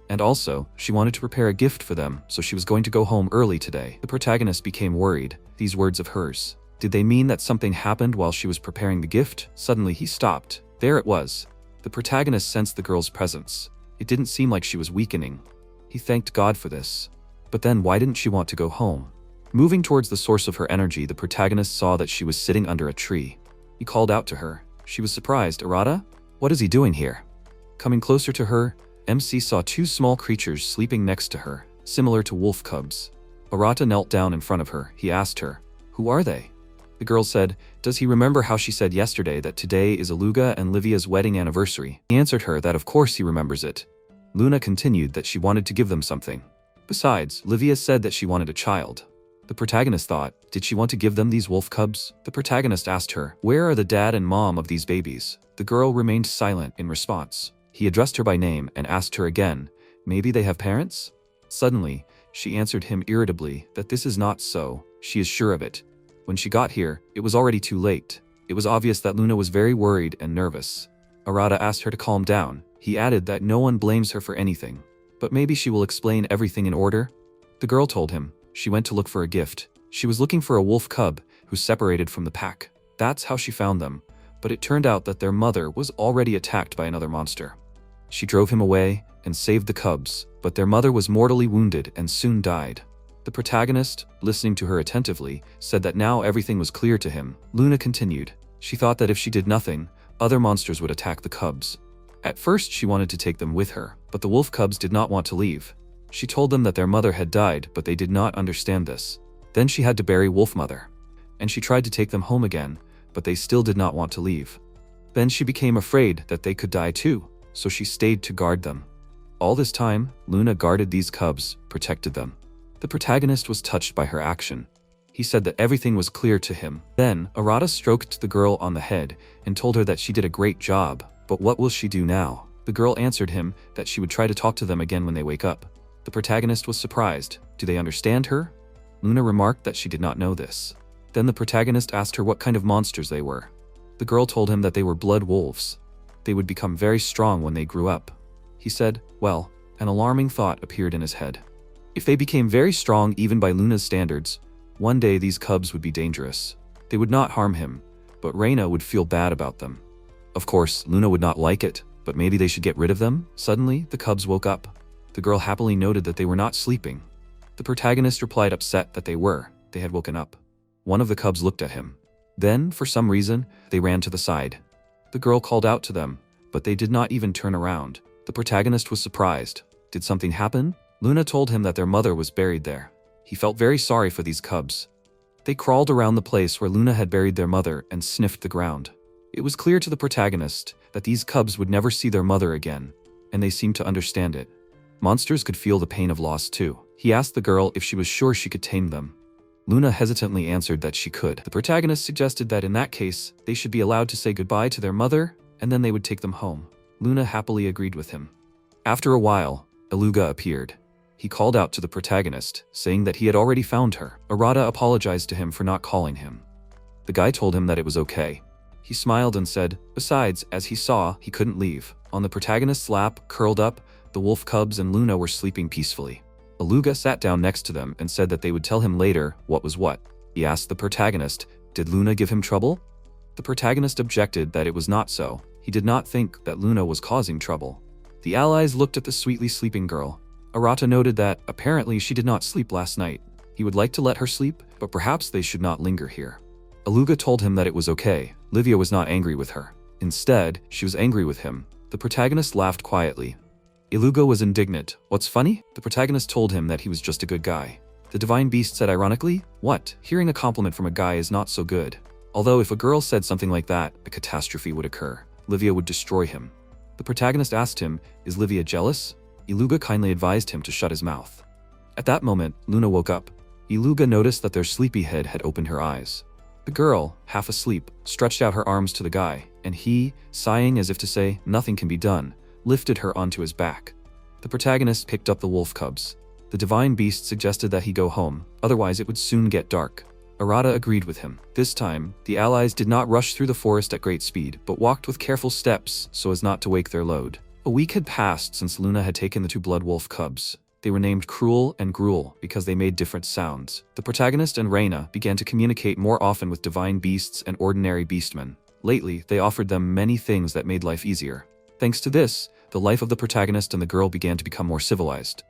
S1: And also, she wanted to prepare a gift for them, so she was going to go home early today. The protagonist became worried. These words of hers, did they mean that something happened while she was preparing the gift? Suddenly he stopped. There it was. The protagonist sensed the girl's presence. It didn't seem like she was weakening. He thanked God for this. But then why didn't she want to go home? Moving towards the source of her energy, the protagonist saw that she was sitting under a tree. He called out to her. She was surprised. Arata? What is he doing here? Coming closer to her, MC saw two small creatures sleeping next to her, similar to wolf cubs. Arata knelt down in front of her. He asked her, "Who are they?" The girl said, "Does he remember how she said yesterday that today is Eluga and Livia's wedding anniversary?" He answered her that of course he remembers it. Luna continued that she wanted to give them something. Besides, Livia said that she wanted a child. The protagonist thought, did she want to give them these wolf cubs? The protagonist asked her, "Where are the dad and mom of these babies?" The girl remained silent in response. He addressed her by name and asked her again, "Maybe they have parents?" Suddenly, she answered him irritably that this is not so, she is sure of it. When she got here, it was already too late. It was obvious that Luna was very worried and nervous. Arata asked her to calm down. He added that no one blames her for anything. But maybe she will explain everything in order? The girl told him. She went to look for a gift. She was looking for a wolf cub who separated from the pack. That's how she found them. But it turned out that their mother was already attacked by another monster. She drove him away and saved the cubs, but their mother was mortally wounded and soon died. The protagonist, listening to her attentively, said that now everything was clear to him. Luna continued. She thought that if she did nothing, other monsters would attack the cubs. At first she wanted to take them with her, but the wolf cubs did not want to leave. She told them that their mother had died, but they did not understand this. Then she had to bury Wolf Mother. And she tried to take them home again, but they still did not want to leave. Then she became afraid that they could die too, so she stayed to guard them. All this time, Luna guarded these cubs, protected them. The protagonist was touched by her action. He said that everything was clear to him. Then, Arata stroked the girl on the head and told her that she did a great job, but what will she do now? The girl answered him that she would try to talk to them again when they wake up. The protagonist was surprised. Do they understand her? Luna remarked that she did not know this. Then the protagonist asked her what kind of monsters they were. The girl told him that they were blood wolves. They would become very strong when they grew up. He said, well, an alarming thought appeared in his head. If they became very strong even by Luna's standards, one day these cubs would be dangerous. They would not harm him, but Raina would feel bad about them. Of course, Luna would not like it, but maybe they should get rid of them? Suddenly, the cubs woke up. The girl happily noted that they were not sleeping. The protagonist replied upset that they were. They had woken up. One of the cubs looked at him. Then, for some reason, they ran to the side. The girl called out to them, but they did not even turn around. The protagonist was surprised. Did something happen? Luna told him that their mother was buried there. He felt very sorry for these cubs. They crawled around the place where Luna had buried their mother and sniffed the ground. It was clear to the protagonist that these cubs would never see their mother again, and they seemed to understand it. Monsters could feel the pain of loss too. He asked the girl if she was sure she could tame them. Luna hesitantly answered that she could. The protagonist suggested that in that case, they should be allowed to say goodbye to their mother, and then they would take them home. Luna happily agreed with him. After a while, Eluga appeared. He called out to the protagonist, saying that he had already found her. Arata apologized to him for not calling him. The guy told him that it was okay. He smiled and said, besides, as he saw, he couldn't leave. On the protagonist's lap, curled up, the wolf cubs and Luna were sleeping peacefully. Eluga sat down next to them and said that they would tell him later what was what. He asked the protagonist, did Luna give him trouble? The protagonist objected that it was not so. He did not think that Luna was causing trouble. The allies looked at the sweetly sleeping girl. Arata noted that, apparently, she did not sleep last night. He would like to let her sleep, but perhaps they should not linger here. Eluga told him that it was okay. Livia was not angry with her. Instead, she was angry with him. The protagonist laughed quietly. Eluga was indignant. What's funny? The protagonist told him that he was just a good guy. The divine beast said ironically, what? Hearing a compliment from a guy is not so good. Although if a girl said something like that, a catastrophe would occur. Livia would destroy him. The protagonist asked him, is Livia jealous? Eluga kindly advised him to shut his mouth. At that moment, Luna woke up. Eluga noticed that their sleepy head had opened her eyes. The girl, half asleep, stretched out her arms to the guy, and he, sighing as if to say, nothing can be done, lifted her onto his back. The protagonist picked up the wolf cubs. The divine beast suggested that he go home, otherwise it would soon get dark. Arata agreed with him. This time, the allies did not rush through the forest at great speed, but walked with careful steps so as not to wake their load. A week had passed since Luna had taken the two blood wolf cubs. They were named Cruel and Gruel because they made different sounds. The protagonist and Raina began to communicate more often with divine beasts and ordinary beastmen. Lately, they offered them many things that made life easier. Thanks to this, the life of the protagonist and the girl began to become more civilized.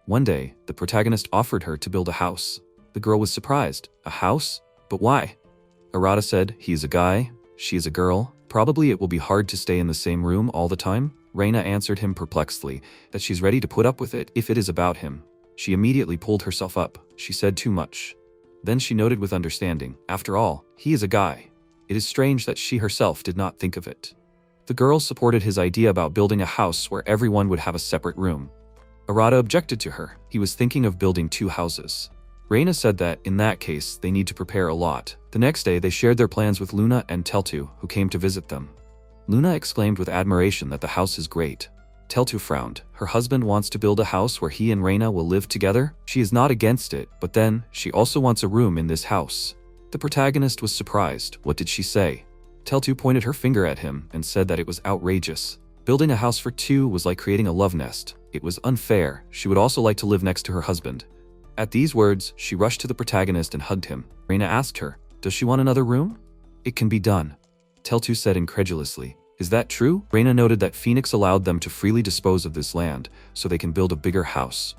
S1: One day, the protagonist offered her to build a house. The girl was surprised. A house? But why? Arata said, he is a guy, she is a girl. Probably it will be hard to stay in the same room all the time. Raina answered him perplexedly that she's ready to put up with it if it is about him. She immediately pulled herself up. She said too much. Then she noted with understanding, after all, he is a guy. It is strange that she herself did not think of it. The girl supported his idea about building a house where everyone would have a separate room. Arata objected to her. He was thinking of building 2 houses. Raina said that, in that case, they need to prepare a lot. The next day, they shared their plans with Luna and Teltu, who came to visit them. Luna exclaimed with admiration that the house is great. Teltu frowned. Her husband wants to build a house where he and Raina will live together. She is not against it, but then, she also wants a room in this house. The protagonist was surprised. What did she say? Teltu pointed her finger at him and said that it was outrageous. Building a house for 2 was like creating a love nest. It was unfair. She would also like to live next to her husband. At these words, she rushed to the protagonist and hugged him. Raina asked her, does she want another room? It can be done. Teltu said incredulously. Is that true? Raina noted that Phoenix allowed them to freely dispose of this land, so they can build a bigger house.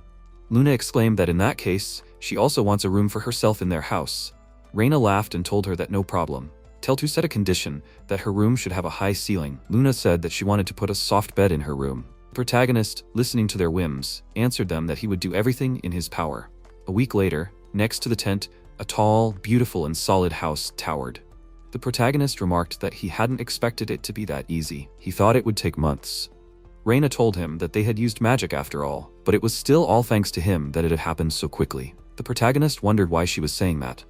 S1: Luna exclaimed that in that case, she also wants a room for herself in their house. Raina laughed and told her that no problem. Teltu set a condition, that her room should have a high ceiling. Luna said that she wanted to put a soft bed in her room. The protagonist, listening to their whims, answered them that he would do everything in his power. A week later, next to the tent, a tall, beautiful and solid house towered. The protagonist remarked that he hadn't expected it to be that easy. He thought it would take months. Raina told him that they had used magic after all, but it was still all thanks to him that it had happened so quickly. The protagonist wondered why she was saying that.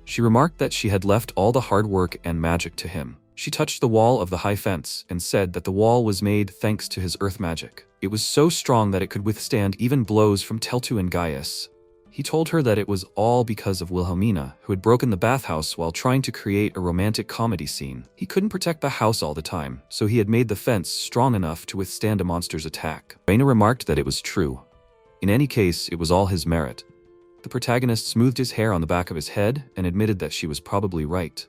S1: She remarked that she had left all the hard work and magic to him. She touched the wall of the high fence and said that the wall was made thanks to his earth magic. It was so strong that it could withstand even blows from Teltu and Gaius. He told her that it was all because of Wilhelmina, who had broken the bathhouse while trying to create a romantic comedy scene. He couldn't protect the house all the time, so he had made the fence strong enough to withstand a monster's attack. Raina remarked that it was true. In any case, it was all his merit. The protagonist smoothed his hair on the back of his head and admitted that she was probably right.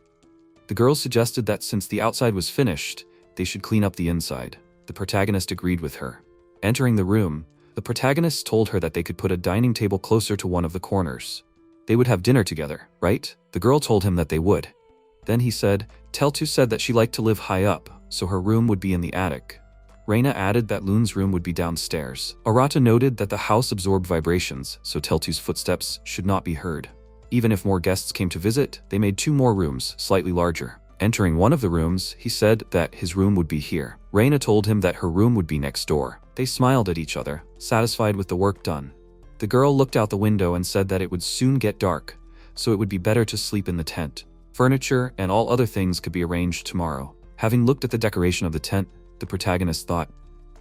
S1: The girl suggested that since the outside was finished, they should clean up the inside. The protagonist agreed with her. Entering the room, the protagonist told her that they could put a dining table closer to one of the corners. They would have dinner together, right? The girl told him that they would. Then he said, Teltu said that she liked to live high up, so her room would be in the attic. Raina added that Lun's room would be downstairs. Arata noted that the house absorbed vibrations, so Teltu's footsteps should not be heard. Even if more guests came to visit, they made 2 more rooms, slightly larger. Entering one of the rooms, he said that his room would be here. Raina told him that her room would be next door. They smiled at each other, satisfied with the work done. The girl looked out the window and said that it would soon get dark, so it would be better to sleep in the tent. Furniture and all other things could be arranged tomorrow. Having looked at the decoration of the tent, the protagonist thought,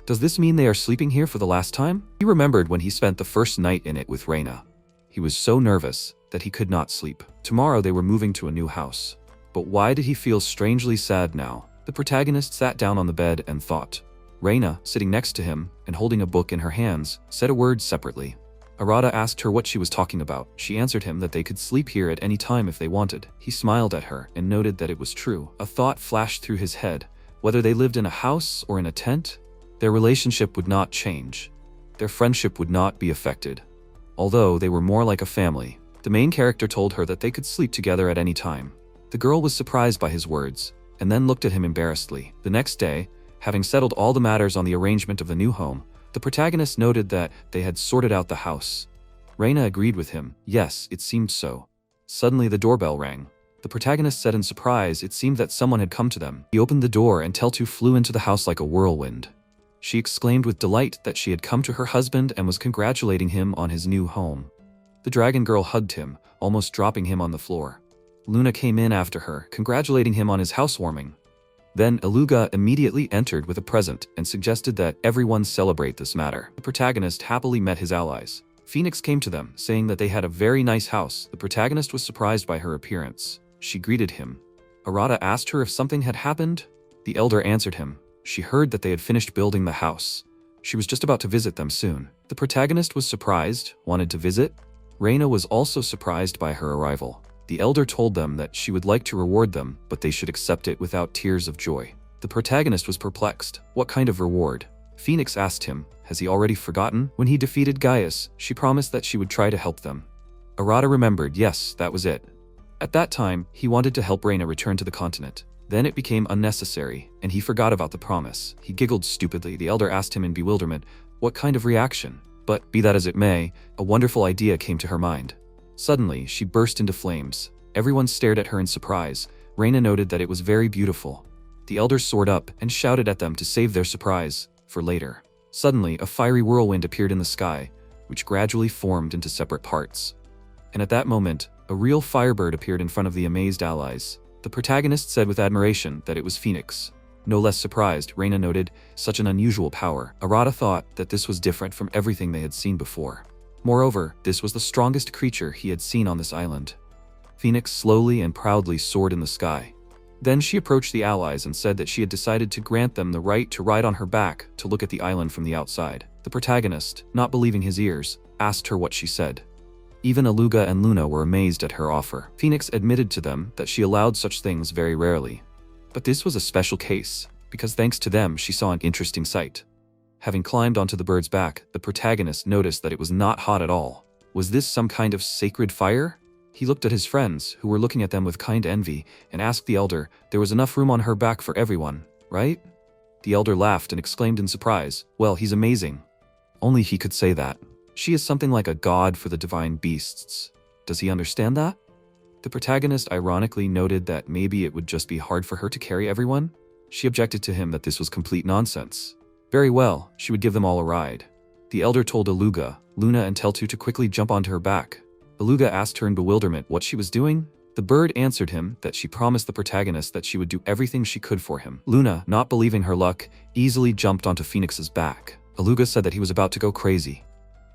S1: does this mean they are sleeping here for the last time? He remembered when he spent the first night in it with Raina. He was so nervous that he could not sleep. Tomorrow they were moving to a new house. But why did he feel strangely sad now? The protagonist sat down on the bed and thought. Raina, sitting next to him and holding a book in her hands, said a word separately. Arata asked her what she was talking about. She answered him that they could sleep here at any time if they wanted. He smiled at her and noted that it was true. A thought flashed through his head. Whether they lived in a house or in a tent, their relationship would not change. Their friendship would not be affected. Although they were more like a family. The main character told her that they could sleep together at any time. The girl was surprised by his words, and then looked at him embarrassedly. The next day, having settled all the matters on the arrangement of the new home, the protagonist noted that they had sorted out the house. Raina agreed with him. Yes, it seemed so. Suddenly the doorbell rang. The protagonist said in surprise it seemed that someone had come to them. He opened the door and Teltu flew into the house like a whirlwind. She exclaimed with delight that she had come to her husband and was congratulating him on his new home. The dragon girl hugged him, almost dropping him on the floor. Luna came in after her, congratulating him on his housewarming. Then Eluga immediately entered with a present and suggested that everyone celebrate this matter. The protagonist happily met his allies. Phoenix came to them, saying that they had a very nice house. The protagonist was surprised by her appearance. She greeted him. Arata asked her if something had happened. The elder answered him. she heard that they had finished building the house. She was just about to visit them soon. The protagonist was surprised, wanted to visit. Raina was also surprised by her arrival. The elder told them that she would like to reward them, but they should accept it without tears of joy. The protagonist was perplexed. What kind of reward? Phoenix asked him, has he already forgotten? When he defeated Gaius, she promised that she would try to help them. Arata remembered, yes, that was it. At that time, he wanted to help Raina return to the continent. Then it became unnecessary, and he forgot about the promise. He giggled stupidly. The elder asked him in bewilderment, what kind of reaction? But, be that as it may, a wonderful idea came to her mind. Suddenly, she burst into flames. Everyone stared at her in surprise. Raina noted that it was very beautiful. The elder soared up and shouted at them to save their surprise for later. Suddenly, a fiery whirlwind appeared in the sky, which gradually formed into separate parts. And at that moment, a real firebird appeared in front of the amazed allies. The protagonist said with admiration that it was Phoenix. No less surprised, Raina noted, such an unusual power. Arata thought that this was different from everything they had seen before. Moreover, this was the strongest creature he had seen on this island. Phoenix slowly and proudly soared in the sky. Then she approached the allies and said that she had decided to grant them the right to ride on her back to look at the island from the outside. The protagonist, not believing his ears, asked her what she said. Even Eluga and Luna were amazed at her offer. Phoenix admitted to them that she allowed such things very rarely. But this was a special case, because thanks to them she saw an interesting sight. Having climbed onto the bird's back, the protagonist noticed that it was not hot at all. Was this some kind of sacred fire? He looked at his friends, who were looking at them with kind envy, and asked the elder, there was enough room on her back for everyone, right? The elder laughed and exclaimed in surprise, well, he's amazing. Only he could say that. She is something like a god for the divine beasts. Does he understand that? The protagonist ironically noted that maybe it would just be hard for her to carry everyone. She objected to him that this was complete nonsense. Very well, she would give them all a ride. The elder told Eluga, Luna and Teltu to quickly jump onto her back. Eluga asked her in bewilderment what she was doing. The bird answered him that she promised the protagonist that she would do everything she could for him. Luna, not believing her luck, easily jumped onto Phoenix's back. Eluga said that he was about to go crazy.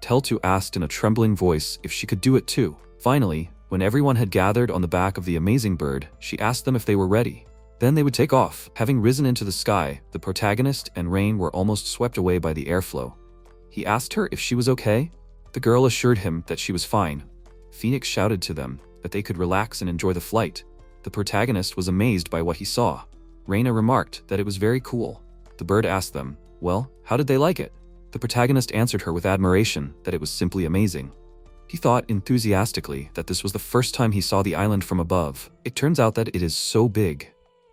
S1: Teltu asked in a trembling voice if she could do it too. Finally, when everyone had gathered on the back of the amazing bird, she asked them if they were ready. Then they would take off. Having risen into the sky, the protagonist and Rain were almost swept away by the airflow. He asked her if she was okay. The girl assured him that she was fine. Phoenix shouted to them that they could relax and enjoy the flight. The protagonist was amazed by what he saw. Raina remarked that it was very cool. The bird asked them, well, how did they like it? The protagonist answered her with admiration that it was simply amazing. He thought enthusiastically that this was the first time he saw the island from above. It turns out that it is so big.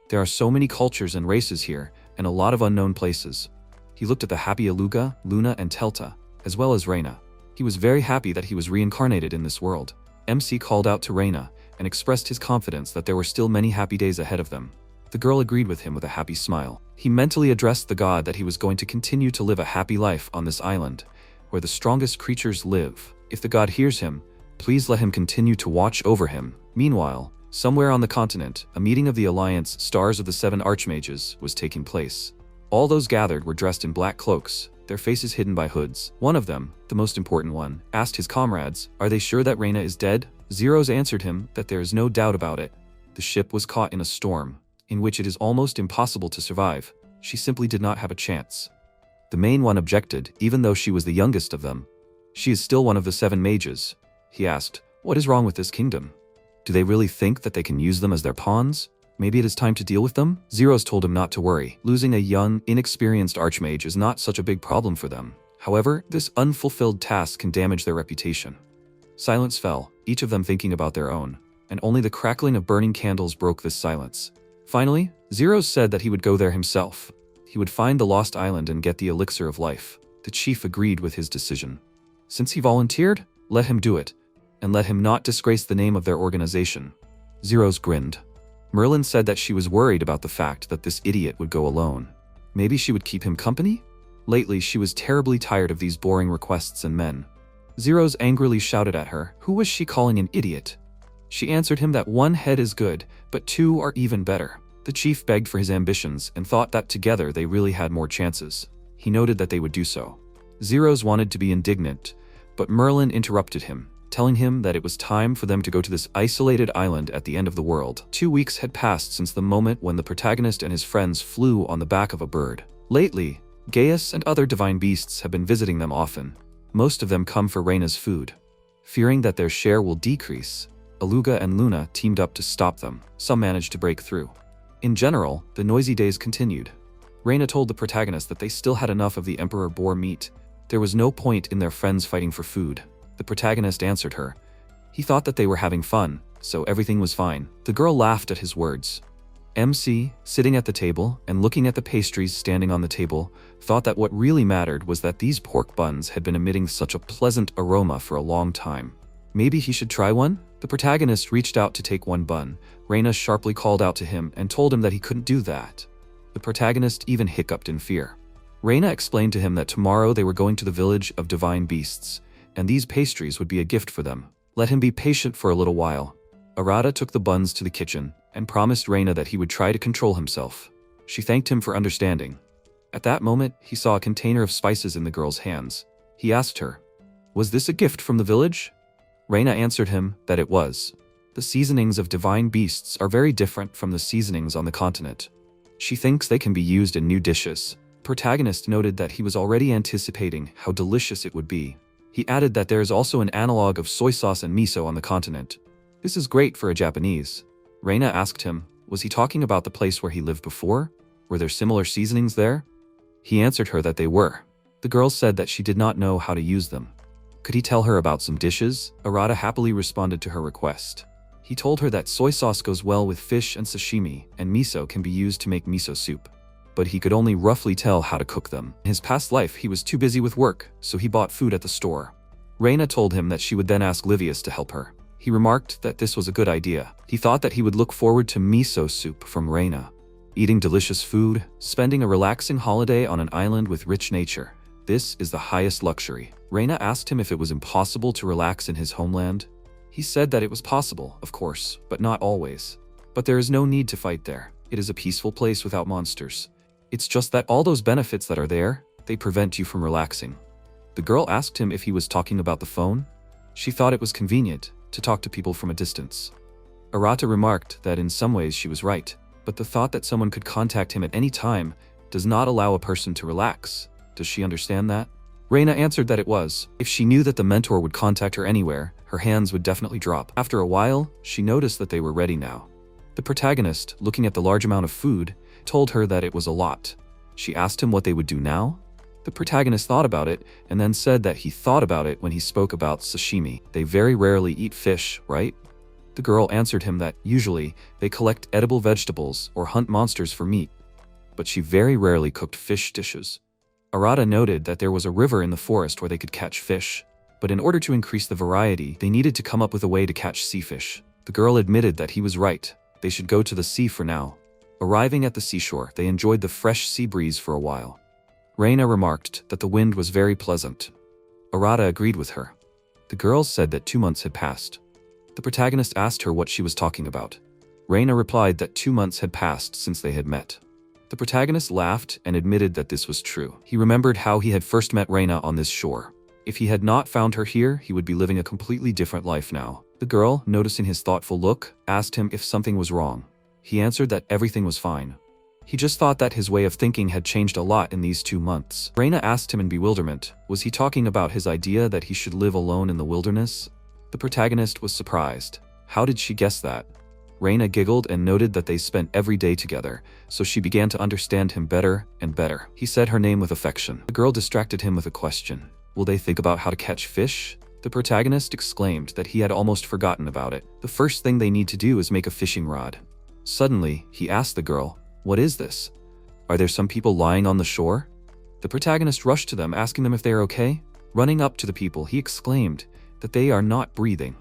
S1: There are so many cultures and races here, and a lot of unknown places. He looked at the happy Eluga, Luna, and Telta, as well as Raina. He was very happy that he was reincarnated in this world. MC called out to Raina and expressed his confidence that there were still many happy days ahead of them. The girl agreed with him with a happy smile. He mentally addressed the god that he was going to continue to live a happy life on this island, where the strongest creatures live. If the god hears him, please let him continue to watch over him. Meanwhile, somewhere on the continent, a meeting of the Alliance Stars of the Seven Archmages was taking place. All those gathered were dressed in black cloaks, their faces hidden by hoods. One of them, the most important one, asked his comrades, are they sure that Raina is dead? Zeros answered him that there is no doubt about it. The ship was caught in a storm, in which it is almost impossible to survive. She simply did not have a chance. The main one objected, even though she was the youngest of them. She is still one of the 7 mages. He asked, what is wrong with this kingdom? Do they really think that they can use them as their pawns? Maybe it is time to deal with them? Zeros told him not to worry. Losing a young, inexperienced archmage is not such a big problem for them. However, this unfulfilled task can damage their reputation. Silence fell, each of them thinking about their own, and only the crackling of burning candles broke this silence. Finally, Zeros said that he would go there himself. He would find the lost island and get the elixir of life. The chief agreed with his decision. Since he volunteered, let him do it, and let him not disgrace the name of their organization. Zeros grinned. Merlin said that she was worried about the fact that this idiot would go alone. Maybe she would keep him company? Lately, she was terribly tired of these boring requests and men. Zeros angrily shouted at her, who was she calling an idiot? She answered him that 1 head is good, but 2 are even better. The chief begged for his ambitions and thought that together they really had more chances. He noted that they would do so. Zeros wanted to be indignant, but Merlin interrupted him. telling him that it was time for them to go to this isolated island at the end of the world. 2 weeks had passed since the moment when the protagonist and his friends flew on the back of a bird. Lately, Gaius and other divine beasts have been visiting them often. Most of them come for Raina's food. Fearing that their share will decrease, Eluga and Luna teamed up to stop them. Some managed to break through. In general, the noisy days continued. Raina told the protagonist that they still had enough of the Emperor Boar meat. There was no point in their friends fighting for food. The protagonist answered her. He thought that they were having fun, so everything was fine. The girl laughed at his words. MC, sitting at the table and looking at the pastries standing on the table, thought that what really mattered was that these pork buns had been emitting such a pleasant aroma for a long time. Maybe he should try one? The protagonist reached out to take one bun. Raina sharply called out to him and told him that he couldn't do that. The protagonist even hiccuped in fear. Raina explained to him that tomorrow they were going to the village of divine beasts, and these pastries would be a gift for them. Let him be patient for a little while. Arata took the buns to the kitchen and promised Raina that he would try to control himself. She thanked him for understanding. At that moment, he saw a container of spices in the girl's hands. He asked her, "Was this a gift from the village?" Raina answered him that it was. The seasonings of divine beasts are very different from the seasonings on the continent. She thinks they can be used in new dishes. The protagonist noted that he was already anticipating how delicious it would be. He added that there is also an analog of soy sauce and miso on the continent. This is great for a Japanese. Raina asked him, was he talking about the place where he lived before? Were there similar seasonings there? He answered her that they were. The girl said that she did not know how to use them. Could he tell her about some dishes? Arata happily responded to her request. He told her that soy sauce goes well with fish and sashimi, and miso can be used to make miso soup. But he could only roughly tell how to cook them. In his past life, he was too busy with work, so he bought food at the store. Raina told him that she would then ask Livius to help her. He remarked that this was a good idea. He thought that he would look forward to miso soup from Raina. Eating delicious food, spending a relaxing holiday on an island with rich nature. This is the highest luxury. Raina asked him if it was impossible to relax in his homeland. He said that it was possible, of course, but not always. But there is no need to fight there. It is a peaceful place without monsters. It's just that all those benefits that are there, they prevent you from relaxing. The girl asked him if he was talking about the phone. She thought it was convenient to talk to people from a distance. Arata remarked that in some ways she was right, but the thought that someone could contact him at any time does not allow a person to relax. Does she understand that? Raina answered that it was. If she knew that the mentor would contact her anywhere, her hands would definitely drop. After a while, she noticed that they were ready now. The protagonist, looking at the large amount of food, told her that it was a lot. She asked him what they would do now. The protagonist thought about it and then said that he thought about it when he spoke about sashimi. They very rarely eat fish, right? The girl answered him that usually they collect edible vegetables or hunt monsters for meat, but she very rarely cooked fish dishes. Arata noted that there was a river in the forest where they could catch fish, but in order to increase the variety, they needed to come up with a way to catch sea fish. The girl admitted that he was right. They should go to the sea for now. Arriving at the seashore, they enjoyed the fresh sea breeze for a while. Raina remarked that the wind was very pleasant. Arata agreed with her. The girl said that 2 months had passed. The protagonist asked her what she was talking about. Raina replied that 2 months had passed since they had met. The protagonist laughed and admitted that this was true. He remembered how he had first met Raina on this shore. If he had not found her here, he would be living a completely different life now. The girl, noticing his thoughtful look, asked him if something was wrong. He answered that everything was fine. He just thought that his way of thinking had changed a lot in these 2 months. Raina asked him in bewilderment, was he talking about his idea that he should live alone in the wilderness? The protagonist was surprised. How did she guess that? Raina giggled and noted that they spent every day together, so she began to understand him better and better. He said her name with affection. The girl distracted him with a question. Will they think about how to catch fish? The protagonist exclaimed that he had almost forgotten about it. The first thing they need to do is make a fishing rod. Suddenly, he asked the girl, what is this? Are there some people lying on the shore? The protagonist rushed to them, asking them if they are okay. Running up to the people, he exclaimed that they are not breathing.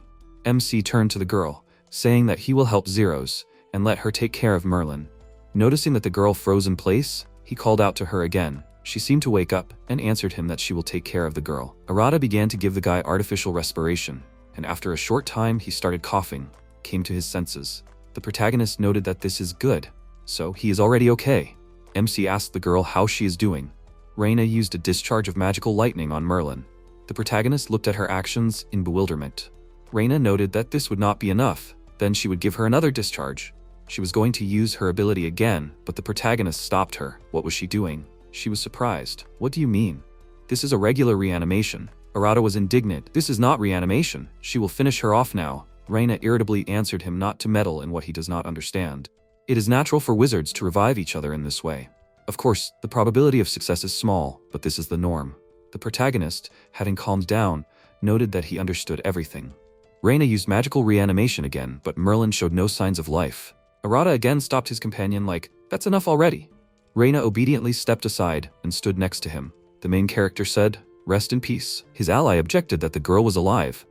S1: MC turned to the girl, saying that he will help Zeros and let her take care of Merlin. Noticing that the girl froze in place, he called out to her again. She seemed to wake up and answered him that she will take care of the girl. Arata began to give the guy artificial respiration, and after a short time he started coughing, came to his senses. The protagonist noted that this is good, so he is already okay. MC asked the girl how she is doing. Raina used a discharge of magical lightning on Merlin. The protagonist looked at her actions in bewilderment. Raina noted that this would not be enough. Then she would give her another discharge. She was going to use her ability again, but the protagonist stopped her. What was she doing? She was surprised. What do you mean? This is a regular reanimation. Arata was indignant. This is not reanimation. She will finish her off now. Raina irritably answered him not to meddle in what he does not understand. It is natural for wizards to revive each other in this way. Of course, the probability of success is small, but this is the norm. The protagonist, having calmed down, noted that he understood everything. Raina used magical reanimation again, but Merlin showed no signs of life. Arata again stopped his companion like, "That's enough already." Raina obediently stepped aside and stood next to him. The main character said, "Rest in peace." His ally objected that the girl was alive.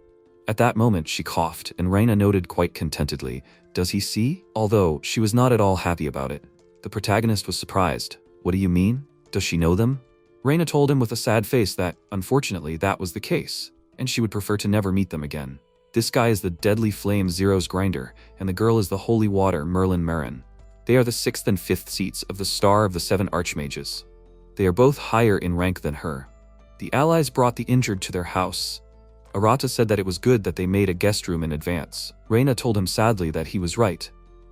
S1: At that moment she coughed, and Raina noted quite contentedly, "Does he see?" Although she was not at all happy about it. The protagonist was surprised. "What do you mean? Does she know them?" Raina told him with a sad face that, unfortunately, that was the case, and she would prefer to never meet them again. This guy is the Deadly Flame Zero's grinder, and the girl is the Holy Water Merlin Marin. They are the 6th and 5th seats of the Star of the 7 Archmages. They are both higher in rank than her. The allies brought the injured to their house. Arata said that it was good that they made a guest room in advance. Raina told him sadly that he was right.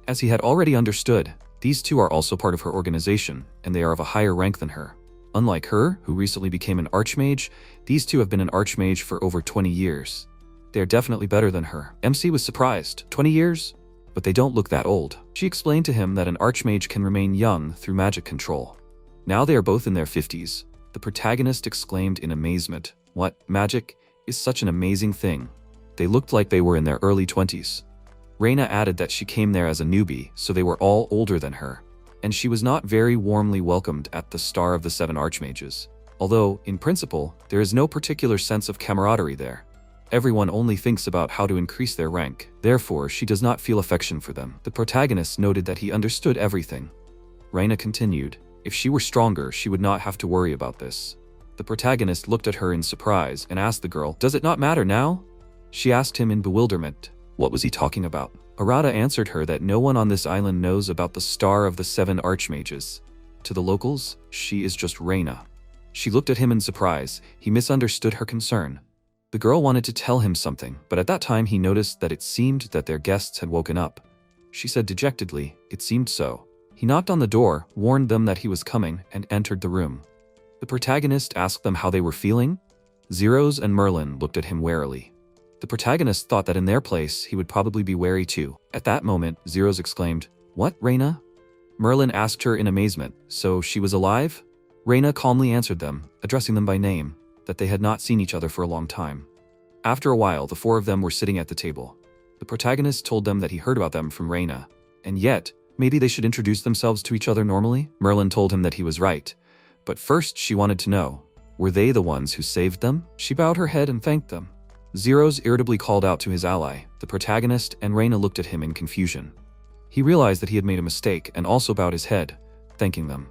S1: As he had already understood, these two are also part of her organization, and they are of a higher rank than her. Unlike her, who recently became an archmage, these two have been an archmage for over 20 years. They are definitely better than her. MC was surprised. 20 years? But they don't look that old. She explained to him that an archmage can remain young through magic control. Now they are both in their 50s. The protagonist exclaimed in amazement, "What? Magic is such an amazing thing." They looked like they were in their early 20s. Raina added that she came there as a newbie, so they were all older than her, and she was not very warmly welcomed at the Star of the 7 Archmages. Although, in principle, there is no particular sense of camaraderie there. Everyone only thinks about how to increase their rank, therefore she does not feel affection for them. The protagonist noted that he understood everything. Raina continued, "If she were stronger, she would not have to worry about this." The protagonist looked at her in surprise and asked the girl, "Does it not matter now?" She asked him in bewilderment. What was he talking about? Arata answered her that no one on this island knows about the Star of the 7 Archmages. To the locals, she is just Raina. She looked at him in surprise. He misunderstood her concern. The girl wanted to tell him something, but at that time he noticed that it seemed that their guests had woken up. She said dejectedly, "It seemed so." He knocked on the door, warned them that he was coming, and entered the room. The protagonist asked them how they were feeling. Zeros and Merlin looked at him warily. The protagonist thought that in their place, he would probably be wary too. At that moment, Zeros exclaimed, "What, Raina?" Merlin asked her in amazement, "So she was alive?" Raina calmly answered them, addressing them by name, that they had not seen each other for a long time. After a while, the 4 of them were sitting at the table. The protagonist told them that he heard about them from Raina, and yet, maybe they should introduce themselves to each other normally? Merlin told him that he was right, but first she wanted to know, were they the ones who saved them? She bowed her head and thanked them. Zeros irritably called out to his ally, the protagonist, and Raina looked at him in confusion. He realized that he had made a mistake and also bowed his head, thanking them.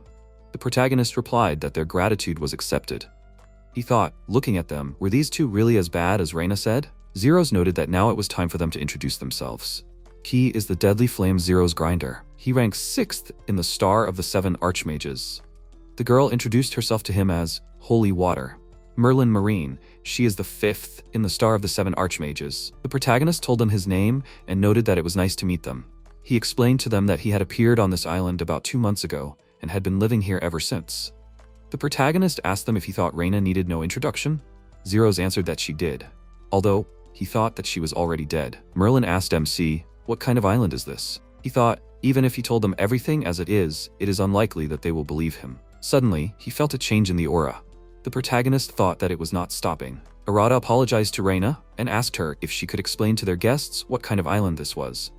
S1: The protagonist replied that their gratitude was accepted. He thought, looking at them, were these two really as bad as Raina said? Zeros noted that now it was time for them to introduce themselves. He is the Deadly Flame Zero's grinder. He ranks 6th in the Star of the 7 Archmages. The girl introduced herself to him as Holy Water. Merlin Marine, she is the 5th in the Star of the 7 Archmages. The protagonist told them his name and noted that it was nice to meet them. He explained to them that he had appeared on this island about 2 months ago and had been living here ever since. The protagonist asked them if he thought Raina needed no introduction. Zeros answered that she did, although he thought that she was already dead. Merlin asked MC, "What kind of island is this?" He thought, even if he told them everything as it is unlikely that they will believe him. Suddenly, he felt a change in the aura. The protagonist thought that it was not stopping. Arata apologized to Raina and asked her if she could explain to their guests what kind of island this was.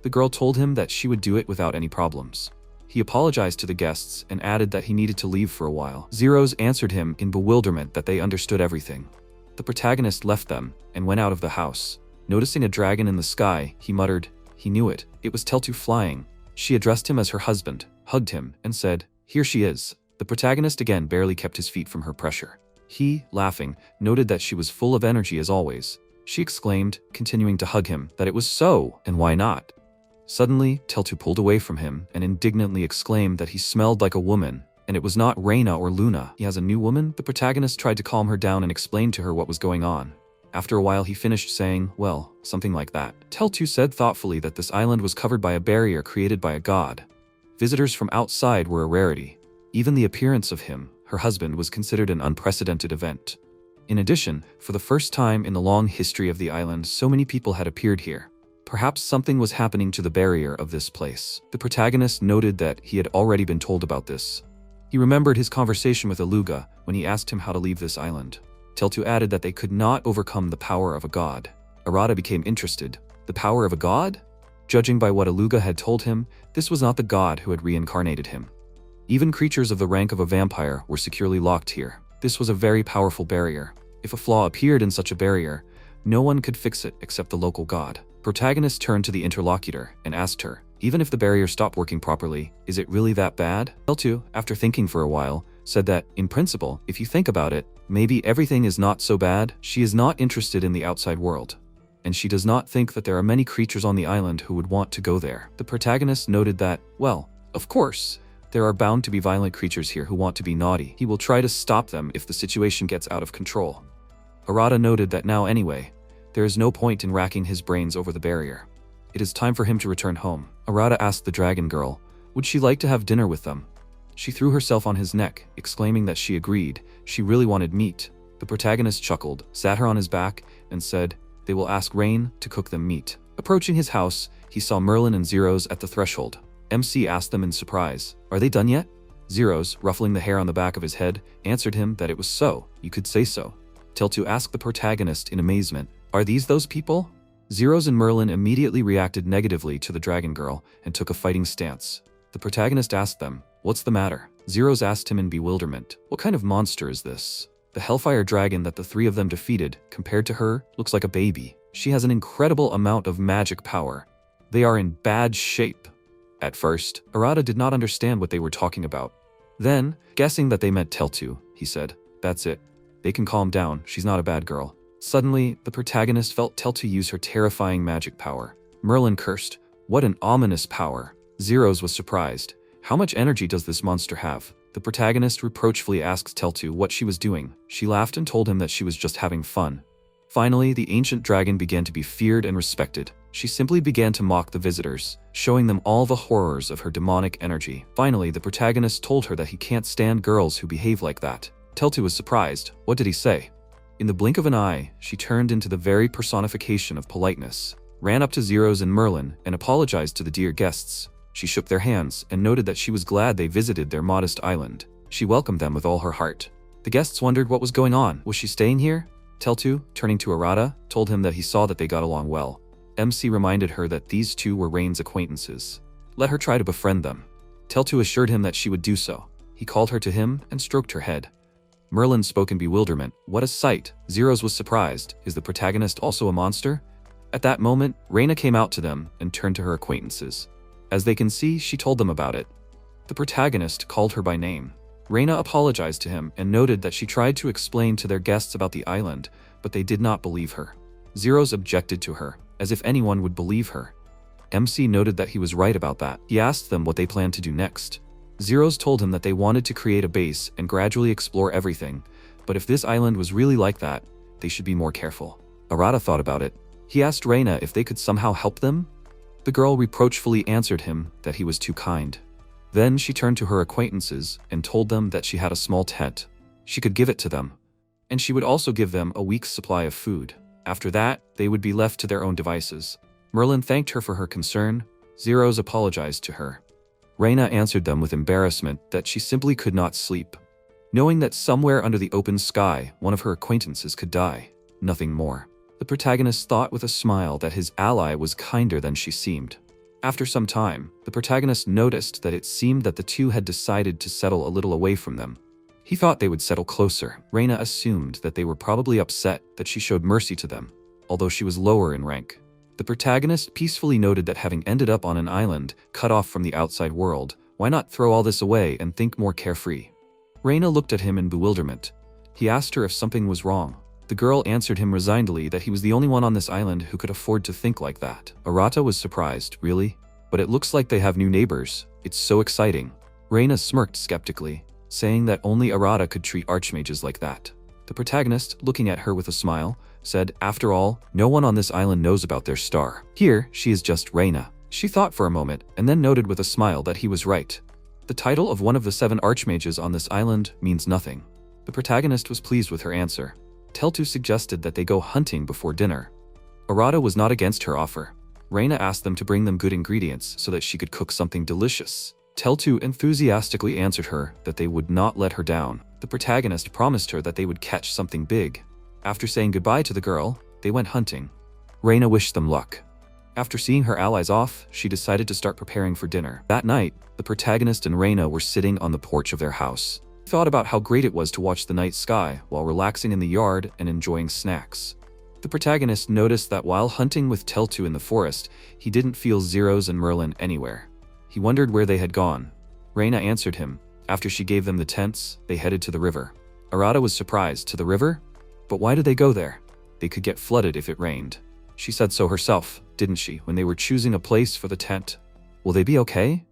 S1: The girl told him that she would do it without any problems. He apologized to the guests and added that he needed to leave for a while. Zeros answered him in bewilderment that they understood everything. The protagonist left them and went out of the house. Noticing a dragon in the sky, he muttered, he knew it. It was Teltu flying. She addressed him as her husband, hugged him, and said, "Here she is." The protagonist again barely kept his feet from her pressure. He, laughing, noted that she was full of energy as always. She exclaimed, continuing to hug him, that it was so, and why not? Suddenly, Teltu pulled away from him and indignantly exclaimed that he smelled like a woman, and it was not Raina or Luna. He has a new woman? The protagonist tried to calm her down and explained to her what was going on. After a while he finished saying, well, something like that. Teltu said thoughtfully that this island was covered by a barrier created by a god. Visitors from outside were a rarity. Even the appearance of him, her husband, was considered an unprecedented event. In addition, for the first time in the long history of the island, so many people had appeared here. Perhaps something was happening to the barrier of this place. The protagonist noted that he had already been told about this. He remembered his conversation with Eluga when he asked him how to leave this island. Teltu added that they could not overcome the power of a god. Arata became interested. The power of a god? Judging by what Eluga had told him, this was not the god who had reincarnated him. Even creatures of the rank of a vampire were securely locked here. This was a very powerful barrier. If a flaw appeared in such a barrier, no one could fix it except the local god. Protagonist turned to the interlocutor and asked her, even if the barrier stopped working properly, is it really that bad? Teltu, after thinking for a while, said that, in principle, if you think about it, maybe everything is not so bad. She is not interested in the outside world, and she does not think that there are many creatures on the island who would want to go there. The protagonist noted that, well, of course, there are bound to be violent creatures here who want to be naughty. He will try to stop them if the situation gets out of control. Arata noted that now anyway, there is no point in racking his brains over the barrier. It is time for him to return home. Arata asked the dragon girl, would she like to have dinner with them? She threw herself on his neck, exclaiming that she agreed. She really wanted meat. The protagonist chuckled, sat her on his back, and said, they will ask Rain to cook them meat. Approaching his house, he saw Merlin and Zeros at the threshold. MC asked them in surprise, are they done yet? Zeros, ruffling the hair on the back of his head, answered him that it was so. You could say so. Teltu asked the protagonist in amazement, are these those people? Zeros and Merlin immediately reacted negatively to the dragon girl and took a fighting stance. The protagonist asked them, what's the matter? Zeros asked him in bewilderment, what kind of monster is this? The Hellfire dragon that the three of them defeated, compared to her, looks like a baby. She has an incredible amount of magic power. They are in bad shape. At first, Arata did not understand what they were talking about. Then, guessing that they meant Teltu, he said, that's it. They can calm down, she's not a bad girl. Suddenly, the protagonist felt Teltu use her terrifying magic power. Merlin cursed, what an ominous power. Zeros was surprised. How much energy does this monster have? The protagonist reproachfully asked Teltu what she was doing. She laughed and told him that she was just having fun. Finally, the ancient dragon began to be feared and respected. She simply began to mock the visitors, showing them all the horrors of her demonic energy. Finally, the protagonist told her that he can't stand girls who behave like that. Teltu was surprised. What did he say? In the blink of an eye, she turned into the very personification of politeness, ran up to Zeros and Merlin, and apologized to the dear guests. She shook their hands and noted that she was glad they visited their modest island. She welcomed them with all her heart. The guests wondered what was going on. Was she staying here? Teltu, turning to Arata, told him that he saw that they got along well. MC reminded her that these two were Rain's acquaintances. Let her try to befriend them. Teltu assured him that she would do so. He called her to him and stroked her head. Merlin spoke in bewilderment. What a sight! Zeros was surprised. Is the protagonist also a monster? At that moment, Raina came out to them and turned to her acquaintances. As they can see, she told them about it. The protagonist called her by name. Raina apologized to him and noted that she tried to explain to their guests about the island, but they did not believe her. Zeros objected to her, as if anyone would believe her. MC noted that he was right about that. He asked them what they planned to do next. Zeros told him that they wanted to create a base and gradually explore everything, but if this island was really like that, they should be more careful. Arata thought about it. He asked Raina if they could somehow help them. The girl reproachfully answered him that he was too kind. Then she turned to her acquaintances and told them that she had a small tent. She could give it to them, and she would also give them a week's supply of food. After that, they would be left to their own devices. Merlin thanked her for her concern. Zeros apologized to her. Raina answered them with embarrassment that she simply could not sleep, knowing that somewhere under the open sky, one of her acquaintances could die. Nothing more. The protagonist thought with a smile that his ally was kinder than she seemed. After some time, the protagonist noticed that it seemed that the two had decided to settle a little away from them. He thought they would settle closer. Raina assumed that they were probably upset that she showed mercy to them, although she was lower in rank. The protagonist peacefully noted that having ended up on an island, cut off from the outside world, why not throw all this away and think more carefree? Raina looked at him in bewilderment. He asked her if something was wrong. The girl answered him resignedly that he was the only one on this island who could afford to think like that. Arata was surprised. Really? But it looks like they have new neighbors. It's so exciting. Raina smirked skeptically, saying that only Arata could treat archmages like that. The protagonist, looking at her with a smile, said, "After all, no one on this island knows about their star. Here, she is just Raina." She thought for a moment, and then noted with a smile that he was right. The title of one of the 7 archmages on this island means nothing. The protagonist was pleased with her answer. Teltu suggested that they go hunting before dinner. Arata was not against her offer. Raina asked them to bring them good ingredients so that she could cook something delicious. Teltu enthusiastically answered her that they would not let her down. The protagonist promised her that they would catch something big. After saying goodbye to the girl, they went hunting. Raina wished them luck. After seeing her allies off, she decided to start preparing for dinner. That night, the protagonist and Raina were sitting on the porch of their house. They thought about how great it was to watch the night sky while relaxing in the yard and enjoying snacks. The protagonist noticed that while hunting with Teltu in the forest, he didn't feel Zeros and Merlin anywhere. He wondered where they had gone. Raina answered him. After she gave them the tents, they headed to the river. Arata was surprised. To the river? But why did they go there? They could get flooded if it rained. She said so herself, didn't she, when they were choosing a place for the tent? Will they be okay?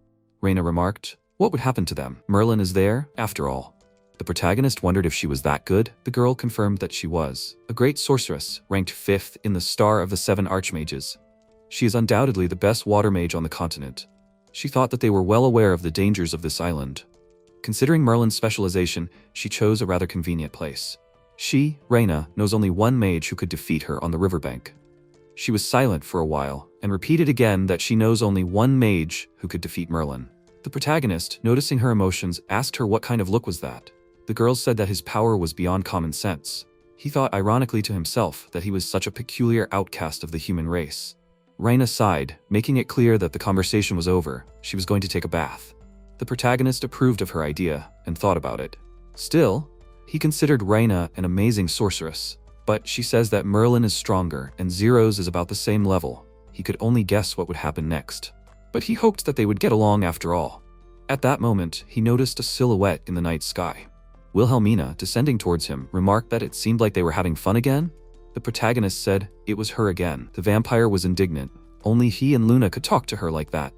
S1: Raina remarked. What would happen to them? Merlin is there, after all. The protagonist wondered if she was that good. The girl confirmed that she was. A great sorceress, ranked 5th in the star of the 7 archmages. She is undoubtedly the best water mage on the continent. She thought that they were well aware of the dangers of this island. Considering Merlin's specialization, she chose a rather convenient place. She, Raina, knows only one mage who could defeat her on the riverbank. She was silent for a while, and repeated again that she knows only one mage who could defeat Merlin. The protagonist, noticing her emotions, asked her what kind of look was that. The girl said that his power was beyond common sense. He thought ironically to himself that he was such a peculiar outcast of the human race. Raina sighed, making it clear that the conversation was over. She was going to take a bath. The protagonist approved of her idea and thought about it. Still, he considered Raina an amazing sorceress. But she says that Merlin is stronger and Zeros is about the same level. He could only guess what would happen next. But he hoped that they would get along after all. At that moment, he noticed a silhouette in the night sky. Wilhelmina, descending towards him, remarked that it seemed like they were having fun again. The protagonist said it was her again. The vampire was indignant. Only he and Luna could talk to her like that.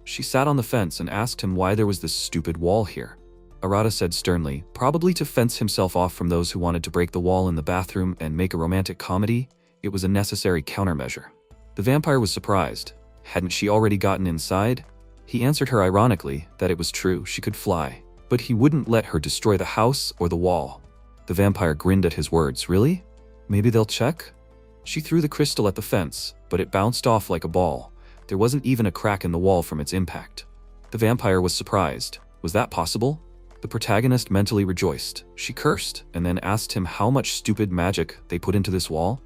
S1: She sat on the fence and asked him why there was this stupid wall here. Arata said sternly, probably to fence himself off from those who wanted to break the wall in the bathroom and make a romantic comedy. It was a necessary countermeasure. The vampire was surprised. Hadn't she already gotten inside? He answered her ironically that it was true, she could fly, but he wouldn't let her destroy the house or the wall. The vampire grinned at his words. Really? Maybe they'll check? She threw the crystal at the fence, but it bounced off like a ball. There wasn't even a crack in the wall from its impact. The vampire was surprised. Was that possible? The protagonist mentally rejoiced. She cursed, and then asked him how much stupid magic they put into this wall.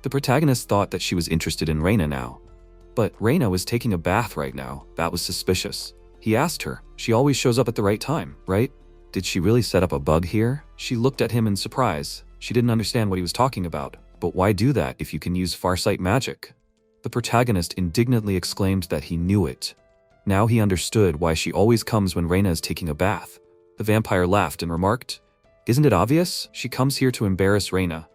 S1: The protagonist thought that she was interested in Raina now. But Raina was taking a bath right now. That was suspicious. He asked her. She always shows up at the right time, right? Did she really set up a bug here? She looked at him in surprise. She didn't understand what he was talking about. But why do that if you can use farsight magic? The protagonist indignantly exclaimed that he knew it. Now he understood why she always comes when Raina is taking a bath. The vampire laughed and remarked, "Isn't it obvious? She comes here to embarrass Raina."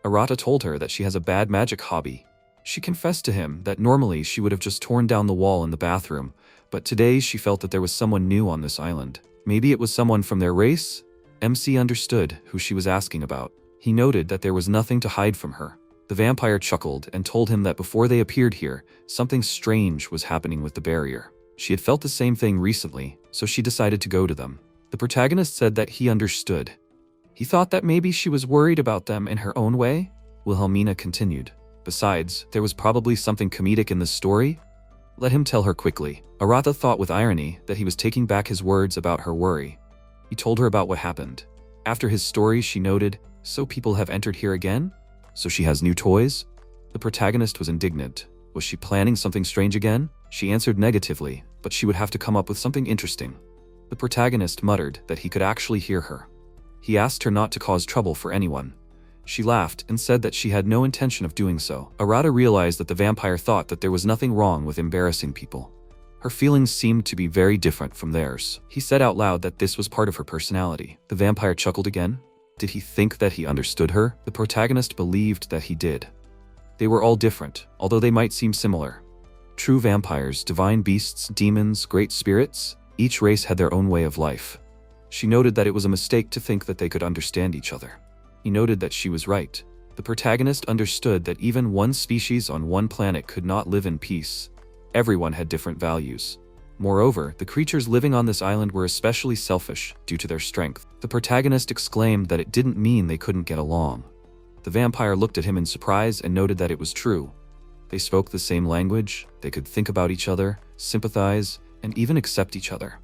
S1: Arata told her that she has a bad magic hobby. She confessed to him that normally she would have just torn down the wall in the bathroom, but today she felt that there was someone new on this island. Maybe it was someone from their race? MC understood who she was asking about. He noted that there was nothing to hide from her. The vampire chuckled and told him that before they appeared here, something strange was happening with the barrier. She had felt the same thing recently, so she decided to go to them. The protagonist said that he understood. He thought that maybe she was worried about them in her own way. Wilhelmina continued. Besides, there was probably something comedic in the story. Let him tell her quickly. Arata thought with irony that he was taking back his words about her worry. He told her about what happened. After his story, she noted, "So people have entered here again? So she has new toys?" The protagonist was indignant. Was she planning something strange again? She answered negatively, but she would have to come up with something interesting. The protagonist muttered that he could actually hear her. He asked her not to cause trouble for anyone. She laughed and said that she had no intention of doing so. Arata realized that the vampire thought that there was nothing wrong with embarrassing people. Her feelings seemed to be very different from theirs. He said out loud that this was part of her personality. The vampire chuckled again. Did he think that he understood her? The protagonist believed that he did. They were all different, although they might seem similar. True vampires, divine beasts, demons, great spirits, each race had their own way of life. She noted that it was a mistake to think that they could understand each other. He noted that she was right. The protagonist understood that even one species on one planet could not live in peace. Everyone had different values. Moreover, the creatures living on this island were especially selfish due to their strength. The protagonist exclaimed that it didn't mean they couldn't get along. The vampire looked at him in surprise and noted that it was true. They spoke the same language, they could think about each other, sympathize, and even accept each other.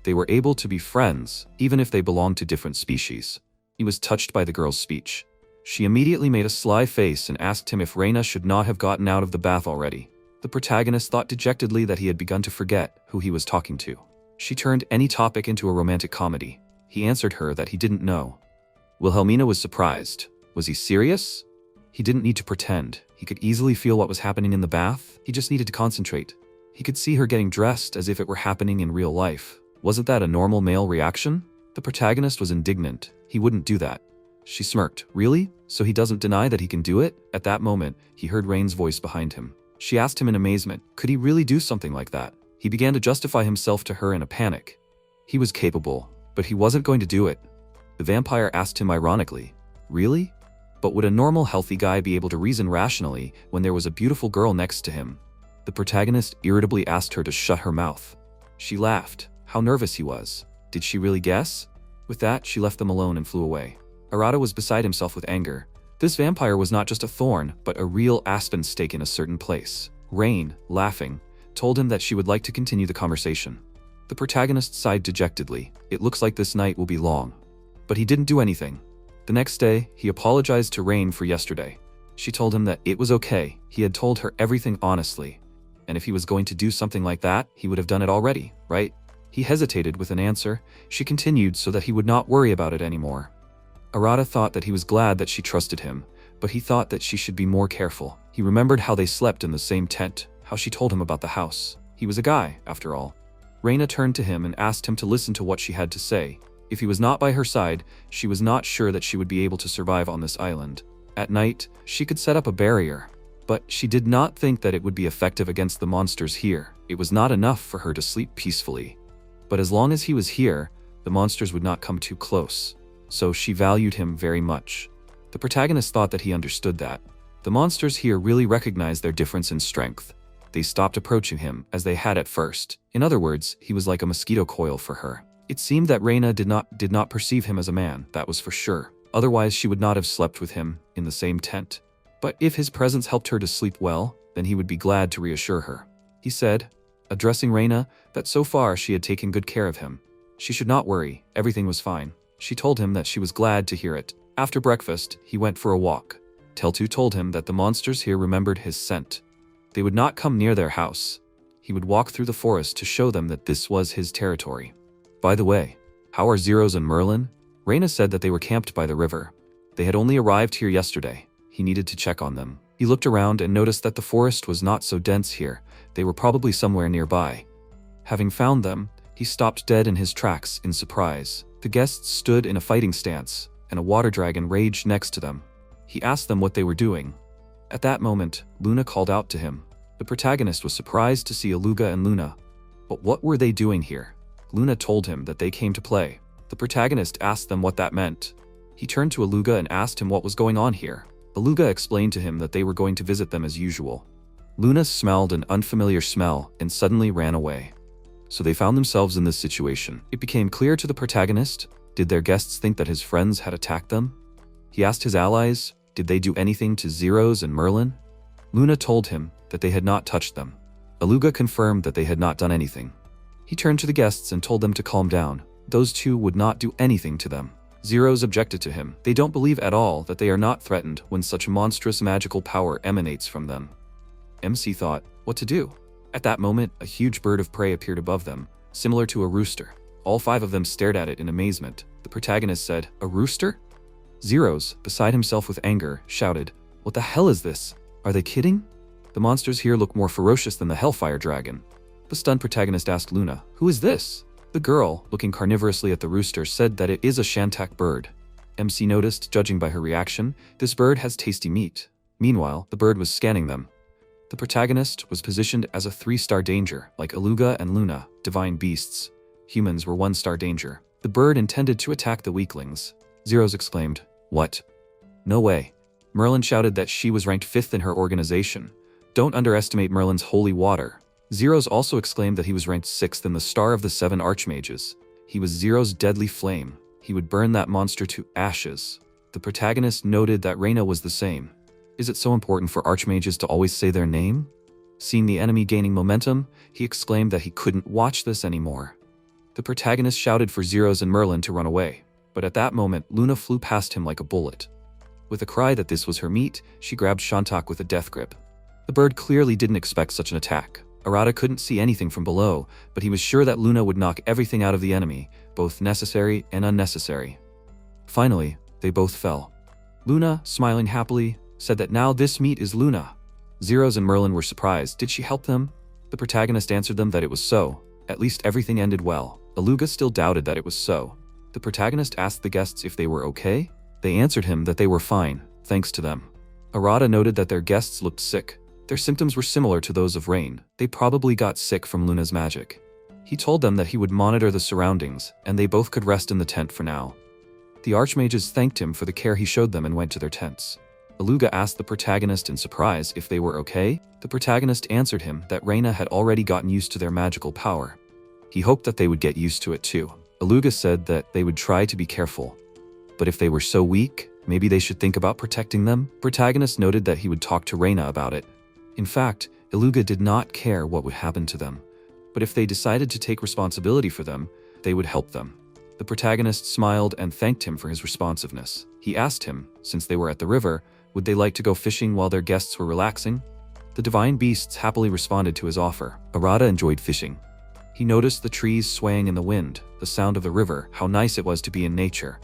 S1: They were able to be friends, even if they belonged to different species. He was touched by the girl's speech. She immediately made a sly face and asked him if Raina should not have gotten out of the bath already. The protagonist thought dejectedly that he had begun to forget who he was talking to. She turned any topic into a romantic comedy. He answered her that he didn't know. Wilhelmina was surprised. Was he serious? He didn't need to pretend. He could easily feel what was happening in the bath. He just needed to concentrate. He could see her getting dressed as if it were happening in real life. Wasn't that a normal male reaction? The protagonist was indignant. He wouldn't do that. She smirked. Really? So he doesn't deny that he can do it? At that moment, he heard Rain's voice behind him. She asked him in amazement, could he really do something like that? He began to justify himself to her in a panic. He was capable, but he wasn't going to do it. The vampire asked him ironically, really? But would a normal, healthy guy be able to reason rationally when there was a beautiful girl next to him? The protagonist irritably asked her to shut her mouth. She laughed. How nervous he was. Did she really guess? With that, she left them alone and flew away. Arata was beside himself with anger. This vampire was not just a thorn, but a real aspen stake in a certain place. Rain, laughing, told him that she would like to continue the conversation. The protagonist sighed dejectedly. It looks like this night will be long. But he didn't do anything. The next day, he apologized to Rain for yesterday. She told him that it was okay. He had told her everything honestly. And if he was going to do something like that, he would have done it already, right? He hesitated with an answer. She continued so that he would not worry about it anymore. Arata thought that he was glad that she trusted him, but he thought that she should be more careful. He remembered how they slept in the same tent, how she told him about the house. He was a guy, after all. Raina turned to him and asked him to listen to what she had to say. If he was not by her side, she was not sure that she would be able to survive on this island. At night, she could set up a barrier, but she did not think that it would be effective against the monsters here. It was not enough for her to sleep peacefully. But as long as he was here, the monsters would not come too close. So she valued him very much. The protagonist thought that he understood that. The monsters here really recognized their difference in strength. They stopped approaching him, as they had at first. In other words, he was like a mosquito coil for her. It seemed that Raina did not perceive him as a man, that was for sure. Otherwise, she would not have slept with him in the same tent. But if his presence helped her to sleep well, then he would be glad to reassure her. He said, addressing Raina, that so far she had taken good care of him. She should not worry, everything was fine. She told him that she was glad to hear it. After breakfast, he went for a walk. Teltu told him that the monsters here remembered his scent. They would not come near their house. He would walk through the forest to show them that this was his territory. By the way, how are Zeros and Merlin? Raina said that they were camped by the river. They had only arrived here yesterday. He needed to check on them. He looked around and noticed that the forest was not so dense here. They were probably somewhere nearby. Having found them, he stopped dead in his tracks in surprise. The guests stood in a fighting stance, and a water dragon raged next to them. He asked them what they were doing. At that moment, Luna called out to him. The protagonist was surprised to see Eluga and Luna. But what were they doing here? Luna told him that they came to play. The protagonist asked them what that meant. He turned to Eluga and asked him what was going on here. Eluga explained to him that they were going to visit them as usual. Luna smelled an unfamiliar smell and suddenly ran away. So they found themselves in this situation. It became clear to the protagonist. Did their guests think that his friends had attacked them? He asked his allies, did they do anything to Zeros and Merlin? Luna told him that they had not touched them. Eluga confirmed that they had not done anything. He turned to the guests and told them to calm down. Those two would not do anything to them. Zeros objected to him. They don't believe at all that they are not threatened when such monstrous magical power emanates from them. MC thought, what to do? At that moment, a huge bird of prey appeared above them, similar to a rooster. All five of them stared at it in amazement. The protagonist said, a rooster? Zeros, beside himself with anger, shouted, what the hell is this? Are they kidding? The monsters here look more ferocious than the Hellfire Dragon. The stunned protagonist asked Luna, who is this? The girl, looking carnivorously at the rooster, said that it is a Shantak bird. MC noticed, judging by her reaction, this bird has tasty meat. Meanwhile, the bird was scanning them. The protagonist was positioned as a 3-star danger, like Eluga and Luna, divine beasts. Humans were 1-star danger. The bird intended to attack the weaklings. Zeros exclaimed, what? No way. Merlin shouted that she was ranked 5th in her organization. Don't underestimate Merlin's holy water. Zeros also exclaimed that he was ranked 6th in the Star of the 7 Archmages. He was Zero's deadly flame. He would burn that monster to ashes. The protagonist noted that Raina was the same. Is it so important for Archmages to always say their name? Seeing the enemy gaining momentum, he exclaimed that he couldn't watch this anymore. The protagonist shouted for Zeros and Merlin to run away, but at that moment Luna flew past him like a bullet. With a cry that this was her meat, she grabbed Shantak with a death grip. The bird clearly didn't expect such an attack. Arata couldn't see anything from below, but he was sure that Luna would knock everything out of the enemy, both necessary and unnecessary. Finally, they both fell. Luna, smiling happily, said that now this meat is Luna. Zeros and Merlin were surprised. Did she help them? The protagonist answered them that it was so. At least everything ended well. Eluga still doubted that it was so. The protagonist asked the guests if they were okay. They answered him that they were fine, thanks to them. Arata noted that their guests looked sick. Their symptoms were similar to those of Rain. They probably got sick from Luna's magic. He told them that he would monitor the surroundings, and they both could rest in the tent for now. The Archmages thanked him for the care he showed them and went to their tents. Eluga asked the protagonist in surprise if they were okay. The protagonist answered him that Raina had already gotten used to their magical power. He hoped that they would get used to it too. Eluga said that they would try to be careful. But if they were so weak, maybe they should think about protecting them. Protagonist noted that he would talk to Raina about it. In fact, Eluga did not care what would happen to them. But if they decided to take responsibility for them, they would help them. The protagonist smiled and thanked him for his responsiveness. He asked him, since they were at the river, would they like to go fishing while their guests were relaxing? The divine beasts happily responded to his offer. Arata enjoyed fishing. He noticed the trees swaying in the wind, the sound of the river, how nice it was to be in nature.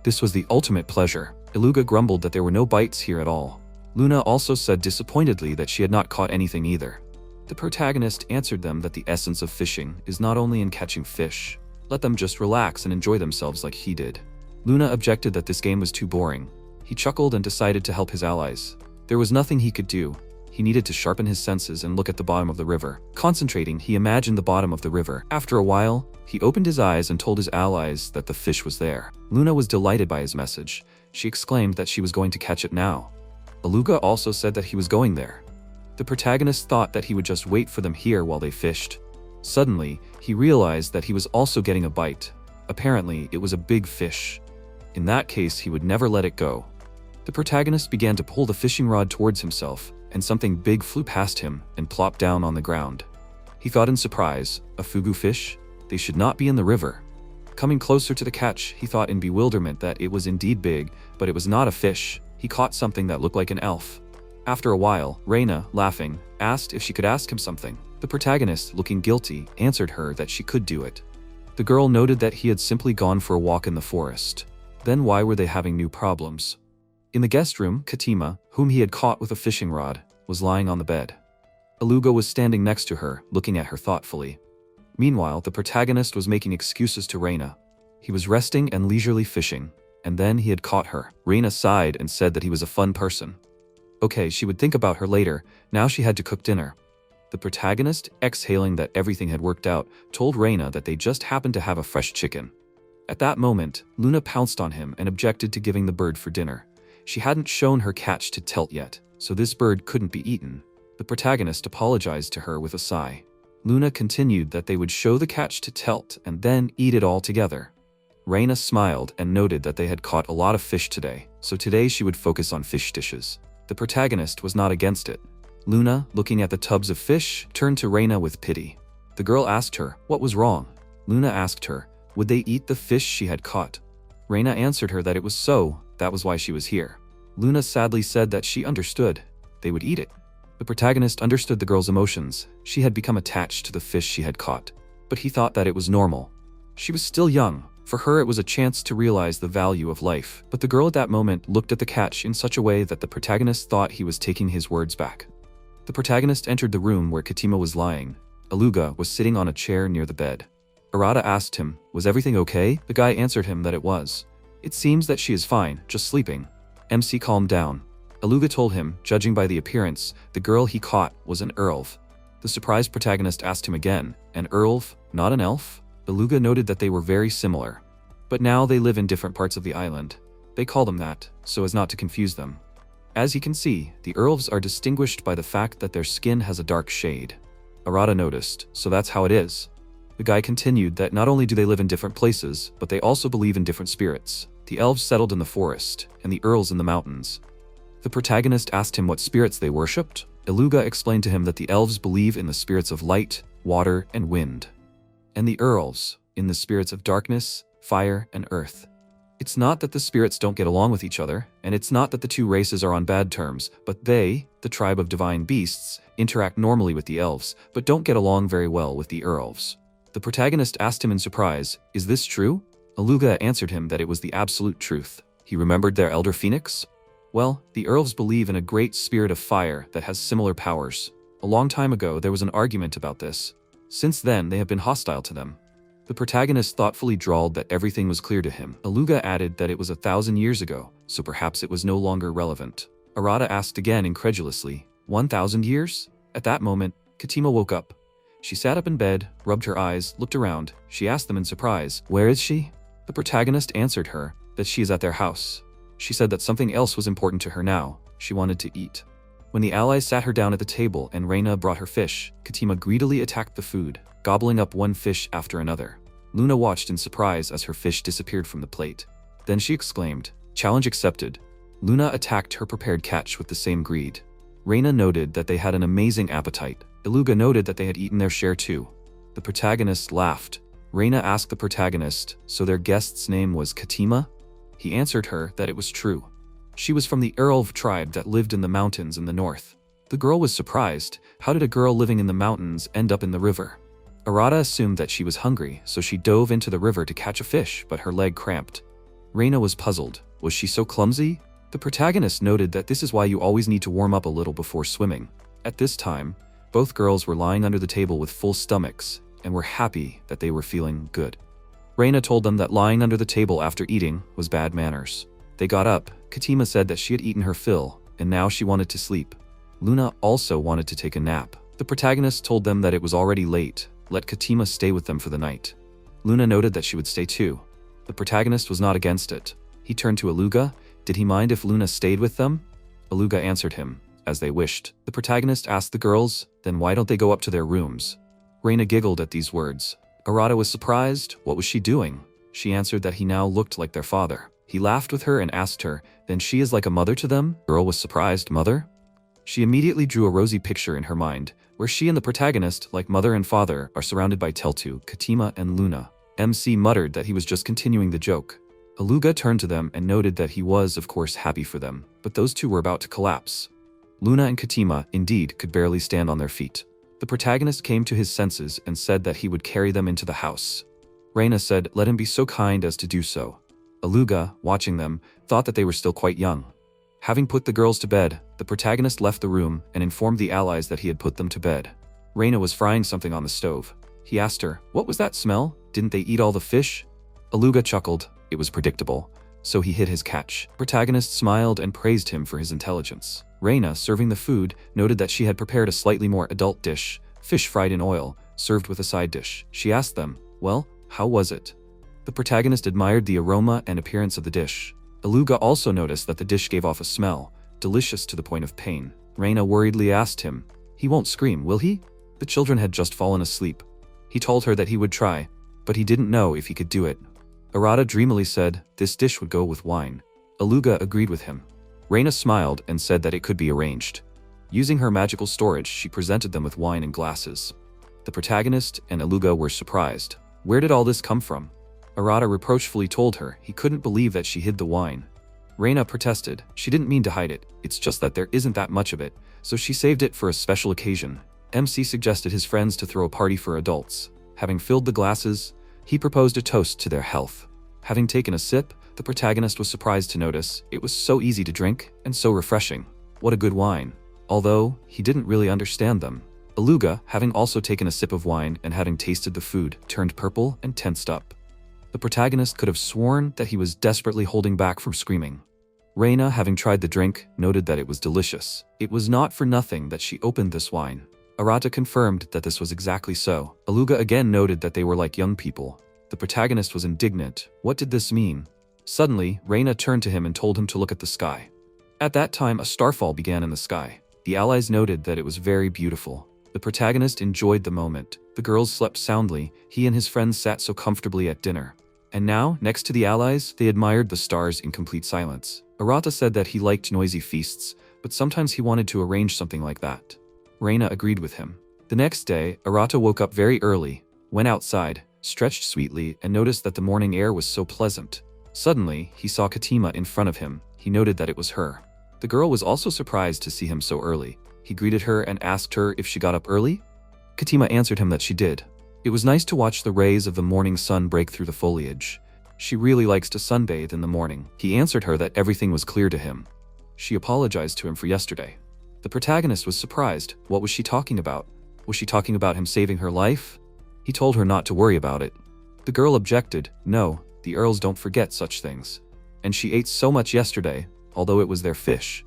S1: This was the ultimate pleasure. Eluga grumbled that there were no bites here at all. Luna also said disappointedly that she had not caught anything either. The protagonist answered them that the essence of fishing is not only in catching fish. Let them just relax and enjoy themselves like he did. Luna objected that this game was too boring. He chuckled and decided to help his allies. There was nothing he could do. He needed to sharpen his senses and look at the bottom of the river. Concentrating, he imagined the bottom of the river. After a while, he opened his eyes and told his allies that the fish was there. Luna was delighted by his message. She exclaimed that she was going to catch it now. Eluga also said that he was going there. The protagonist thought that he would just wait for them here while they fished. Suddenly, he realized that he was also getting a bite. Apparently, it was a big fish. In that case, he would never let it go. The protagonist began to pull the fishing rod towards himself, and something big flew past him and plopped down on the ground. He thought in surprise, a fugu fish? They should not be in the river. Coming closer to the catch, he thought in bewilderment that it was indeed big, but it was not a fish. He caught something that looked like an elf. After a while, Raina, laughing, asked if she could ask him something. The protagonist, looking guilty, answered her that she could do it. The girl noted that he had simply gone for a walk in the forest. Then why were they having new problems? In the guest room, Katima, whom he had caught with a fishing rod, was lying on the bed. Eluga was standing next to her, looking at her thoughtfully. Meanwhile, the protagonist was making excuses to Raina. He was resting and leisurely fishing, and then he had caught her. Raina sighed and said that he was a fun person. Okay, she would think about her later. Now she had to cook dinner. The protagonist, exhaling that everything had worked out, told Raina that they just happened to have a fresh chicken. At that moment, Luna pounced on him and objected to giving the bird for dinner. She hadn't shown her catch to Teltu yet, so this bird couldn't be eaten. The protagonist apologized to her with a sigh. Luna continued that they would show the catch to Teltu and then eat it all together. Raina smiled and noted that they had caught a lot of fish today, so today she would focus on fish dishes. The protagonist was not against it. Luna, looking at the tubs of fish, turned to Raina with pity. The girl asked her what was wrong. Luna asked her, would they eat the fish she had caught? Raina answered her that it was so, that was why she was here. Luna sadly said that she understood. They would eat it. The protagonist understood the girl's emotions. She had become attached to the fish she had caught. But he thought that it was normal. She was still young. For her, it was a chance to realize the value of life. But the girl at that moment looked at the catch in such a way that the protagonist thought he was taking his words back. The protagonist entered the room where Katima was lying. Eluga was sitting on a chair near the bed. Arata asked him, was everything okay? The guy answered him that it was. It seems that she is fine, just sleeping. MC calmed down. Eluga told him, judging by the appearance, the girl he caught was an elf. The surprised protagonist asked him again, an elf, not an elf? Eluga noted that they were very similar. But now they live in different parts of the island. They call them that, so as not to confuse them. As you can see, the elves are distinguished by the fact that their skin has a dark shade. Arata noticed, so that's how it is. The guy continued that not only do they live in different places, but they also believe in different spirits. The elves settled in the forest, and the earls in the mountains. The protagonist asked him what spirits they worshipped. Eluga explained to him that the elves believe in the spirits of light, water, and wind. And the earls, in the spirits of darkness, fire, and earth. It's not that the spirits don't get along with each other, and it's not that the two races are on bad terms, but they, the tribe of divine beasts, interact normally with the elves, but don't get along very well with the elves. The protagonist asked him in surprise, "Is this true?" Eluga answered him that it was the absolute truth. He remembered their elder phoenix? Well, the elves believe in a great spirit of fire that has similar powers. A long time ago there was an argument about this. Since then they have been hostile to them. The protagonist thoughtfully drawled that everything was clear to him. Eluga added that it was 1,000 years ago, so perhaps it was no longer relevant. Arata asked again incredulously, 1,000 years? At that moment, Katima woke up. She sat up in bed, rubbed her eyes, looked around. She asked them in surprise, "Where is she?" The protagonist answered her that she is at their house. She said that something else was important to her now. She wanted to eat. When the allies sat her down at the table and Raina brought her fish, Katima greedily attacked the food, gobbling up one fish after another. Luna watched in surprise as her fish disappeared from the plate. Then she exclaimed, "Challenge accepted." Luna attacked her prepared catch with the same greed. Raina noted that they had an amazing appetite. Eluga noted that they had eaten their share too. The protagonist laughed. Raina asked the protagonist, so their guest's name was Katima? He answered her that it was true. She was from the Elf tribe that lived in the mountains in the north. The girl was surprised. How did a girl living in the mountains end up in the river? Arata assumed that she was hungry, so she dove into the river to catch a fish, but her leg cramped. Raina was puzzled. Was she so clumsy? The protagonist noted that this is why you always need to warm up a little before swimming. At this time, both girls were lying under the table with full stomachs, and were happy that they were feeling good. Raina told them that lying under the table after eating was bad manners. They got up. Katima said that she had eaten her fill, and now she wanted to sleep. Luna also wanted to take a nap. The protagonist told them that it was already late. Let Katima stay with them for the night. Luna noted that she would stay too. The protagonist was not against it. He turned to Eluga. Did he mind if Luna stayed with them? Eluga answered him, as they wished. The protagonist asked the girls, then why don't they go up to their rooms? Raina giggled at these words. Arata was surprised. What was she doing? She answered that he now looked like their father. He laughed with her and asked her, then she is like a mother to them? Girl was surprised, mother? She immediately drew a rosy picture in her mind, where she and the protagonist, like mother and father, are surrounded by Teltu, Katima, and Luna. MC muttered that he was just continuing the joke. Eluga turned to them and noted that he was, of course, happy for them, but those two were about to collapse. Luna and Katima, indeed, could barely stand on their feet. The protagonist came to his senses and said that he would carry them into the house. Raina said, let him be so kind as to do so. Eluga, watching them, thought that they were still quite young. Having put the girls to bed, the protagonist left the room and informed the allies that he had put them to bed. Raina was frying something on the stove. He asked her, what was that smell? Didn't they eat all the fish? Eluga chuckled. It was predictable. So he hid his catch. Protagonist smiled and praised him for his intelligence. Raina, serving the food, noted that she had prepared a slightly more adult dish, fish fried in oil, served with a side dish. She asked them, well, how was it? The protagonist admired the aroma and appearance of the dish. Eluga also noticed that the dish gave off a smell, delicious to the point of pain. Raina worriedly asked him, he won't scream, will he? The children had just fallen asleep. He told her that he would try, but he didn't know if he could do it. Arata dreamily said, this dish would go with wine. Eluga agreed with him. Raina smiled and said that it could be arranged. Using her magical storage, she presented them with wine in glasses. The protagonist and Eluga were surprised. Where did all this come from? Arata reproachfully told her he couldn't believe that she hid the wine. Raina protested. She didn't mean to hide it, it's just that there isn't that much of it, so she saved it for a special occasion. MC suggested his friends to throw a party for adults. Having filled the glasses, he proposed a toast to their health. Having taken a sip, the protagonist was surprised to notice it was so easy to drink and so refreshing. What a good wine. Although, he didn't really understand them. Eluga, having also taken a sip of wine and having tasted the food, turned purple and tensed up. The protagonist could have sworn that he was desperately holding back from screaming. Raina, having tried the drink, noted that it was delicious. It was not for nothing that she opened this wine. Arata confirmed that this was exactly so. Eluga again noted that they were like young people. The protagonist was indignant. What did this mean? Suddenly, Raina turned to him and told him to look at the sky. At that time, a starfall began in the sky. The allies noted that it was very beautiful. The protagonist enjoyed the moment. The girls slept soundly. He and his friends sat so comfortably at dinner. And now, next to the allies, they admired the stars in complete silence. Arata said that he liked noisy feasts, but sometimes he wanted to arrange something like that. Raina agreed with him. The next day, Arata woke up very early, went outside, stretched sweetly, and noticed that the morning air was so pleasant. Suddenly, he saw Katima in front of him. He noted that it was her. The girl was also surprised to see him so early. He greeted her and asked her if she got up early. Katima answered him that she did. It was nice to watch the rays of the morning sun break through the foliage. She really likes to sunbathe in the morning. He answered her that everything was clear to him. She apologized to him for yesterday. The protagonist was surprised. What was she talking about? Was she talking about him saving her life? He told her not to worry about it. The girl objected. No, the earls don't forget such things. And she ate so much yesterday, although it was their fish.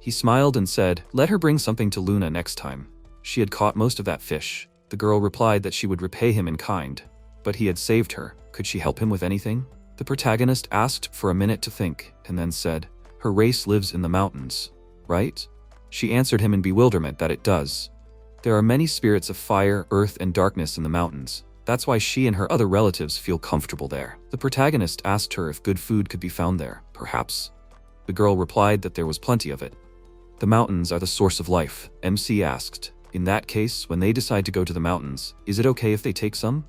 S1: He smiled and said, let her bring something to Luna next time. She had caught most of that fish. The girl replied that she would repay him in kind. But he had saved her. Could she help him with anything? The protagonist asked for a minute to think, and then said, her race lives in the mountains, right? She answered him in bewilderment that it does. There are many spirits of fire, earth, and darkness in the mountains. That's why she and her other relatives feel comfortable there. The protagonist asked her if good food could be found there, perhaps. The girl replied that there was plenty of it. The mountains are the source of life, MC asked. In that case, when they decide to go to the mountains, is it okay if they take some?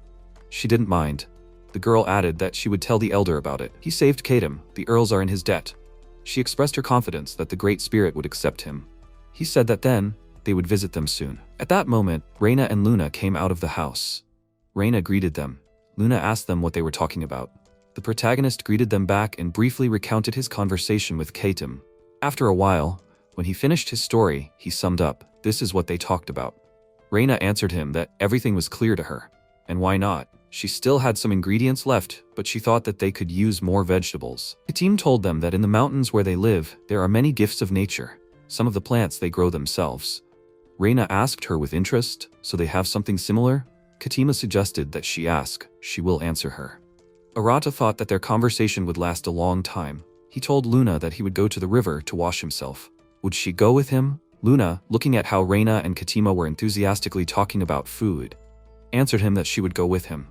S1: She didn't mind. The girl added that she would tell the elder about it. He saved Kadim. The earls are in his debt. She expressed her confidence that the Great Spirit would accept him. He said that then, they would visit them soon. At that moment, Raina and Luna came out of the house. Raina greeted them. Luna asked them what they were talking about. The protagonist greeted them back and briefly recounted his conversation with Katim. After a while, when he finished his story, he summed up, this is what they talked about. Raina answered him that everything was clear to her. And why not? She still had some ingredients left, but she thought that they could use more vegetables. Katim told them that in the mountains where they live, there are many gifts of nature. Some of the plants they grow themselves. Raina asked her with interest, so they have something similar? Katima suggested that she ask. She will answer her. Arata thought that their conversation would last a long time. He told Luna that he would go to the river to wash himself. Would she go with him? Luna, looking at how Raina and Katima were enthusiastically talking about food, answered him that she would go with him.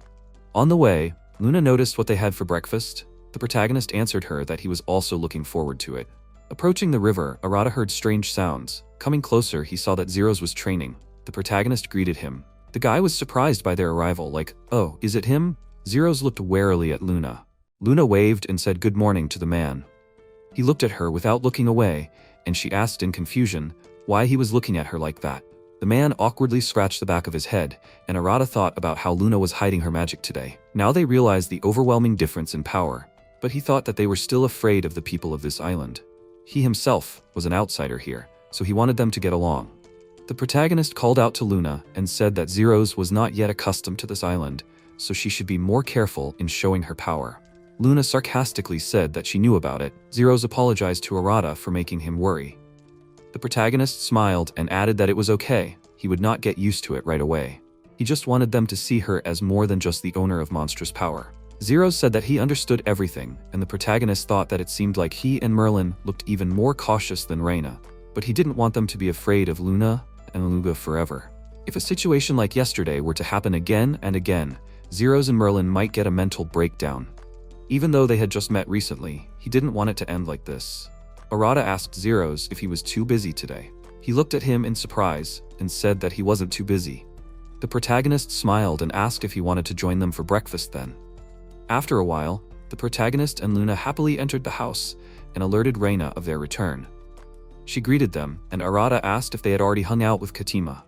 S1: On the way, Luna noticed what they had for breakfast. The protagonist answered her that he was also looking forward to it. Approaching the river, Arata heard strange sounds. Coming closer, he saw that Zeros was training. The protagonist greeted him. The guy was surprised by their arrival, like, oh, is it him? Zeros looked warily at Luna. Luna waved and said good morning to the man. He looked at her without looking away, and she asked in confusion why he was looking at her like that. The man awkwardly scratched the back of his head, and Arata thought about how Luna was hiding her magic today. Now they realized the overwhelming difference in power, but he thought that they were still afraid of the people of this island. He himself was an outsider here, so he wanted them to get along. The protagonist called out to Luna and said that Zeros was not yet accustomed to this island, so she should be more careful in showing her power. Luna sarcastically said that she knew about it. Zeros apologized to Arata for making him worry. The protagonist smiled and added that it was okay, he would not get used to it right away. He just wanted them to see her as more than just the owner of monstrous power. Zeros said that he understood everything, and the protagonist thought that it seemed like he and Merlin looked even more cautious than Raina, but he didn't want them to be afraid of Luna and Eluga forever. If a situation like yesterday were to happen again and again, Zeros and Merlin might get a mental breakdown. Even though they had just met recently, he didn't want it to end like this. Arata asked Zeros if he was too busy today. He looked at him in surprise and said that he wasn't too busy. The protagonist smiled and asked if he wanted to join them for breakfast then. After a while, the protagonist and Luna happily entered the house and alerted Raina of their return. She greeted them, and Arata asked if they had already hung out with Katima.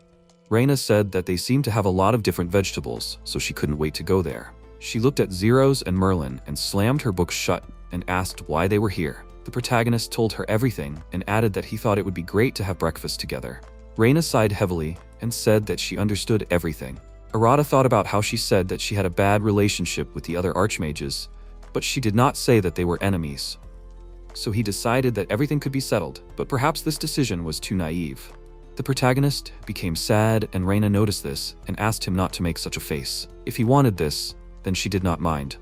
S1: Raina said that they seemed to have a lot of different vegetables, so she couldn't wait to go there. She looked at Zeros and Merlin and slammed her book shut and asked why they were here. The protagonist told her everything and added that he thought it would be great to have breakfast together. Raina sighed heavily and said that she understood everything. Arata thought about how she said that she had a bad relationship with the other archmages, but she did not say that they were enemies. So he decided that everything could be settled, but perhaps this decision was too naive. The protagonist became sad, and Raina noticed this and asked him not to make such a face. If he wanted this, then she did not mind.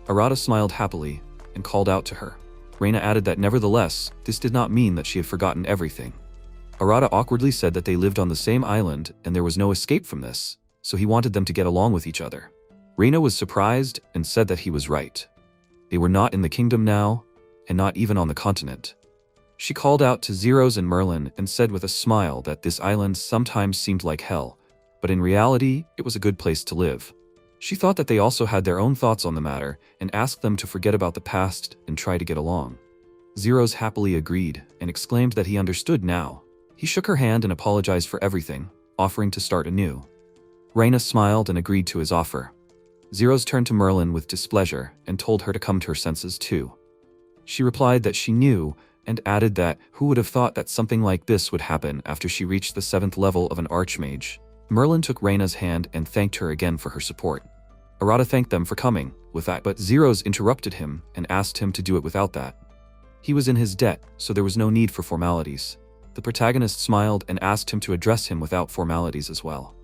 S1: Arata smiled happily and called out to her. Raina added that nevertheless, this did not mean that she had forgotten everything. Arata awkwardly said that they lived on the same island and there was no escape from this, so he wanted them to get along with each other. Raina was surprised and said that he was right. They were not in the kingdom now, and not even on the continent. She called out to Zeros and Merlin and said with a smile that this island sometimes seemed like hell, but in reality, it was a good place to live. She thought that they also had their own thoughts on the matter and asked them to forget about the past and try to get along. Zeros happily agreed and exclaimed that he understood now. He shook her hand and apologized for everything, offering to start anew. Raina smiled and agreed to his offer. Zeros turned to Merlin with displeasure and told her to come to her senses too. She replied that she knew and added that who would have thought that something like this would happen after she reached the 7th level of an archmage. Merlin took Raina's hand and thanked her again for her support. Arata thanked them for coming with that, but Zeros interrupted him and asked him to do it without that. He was in his debt, so there was no need for formalities. The protagonist smiled and asked him to address him without formalities as well.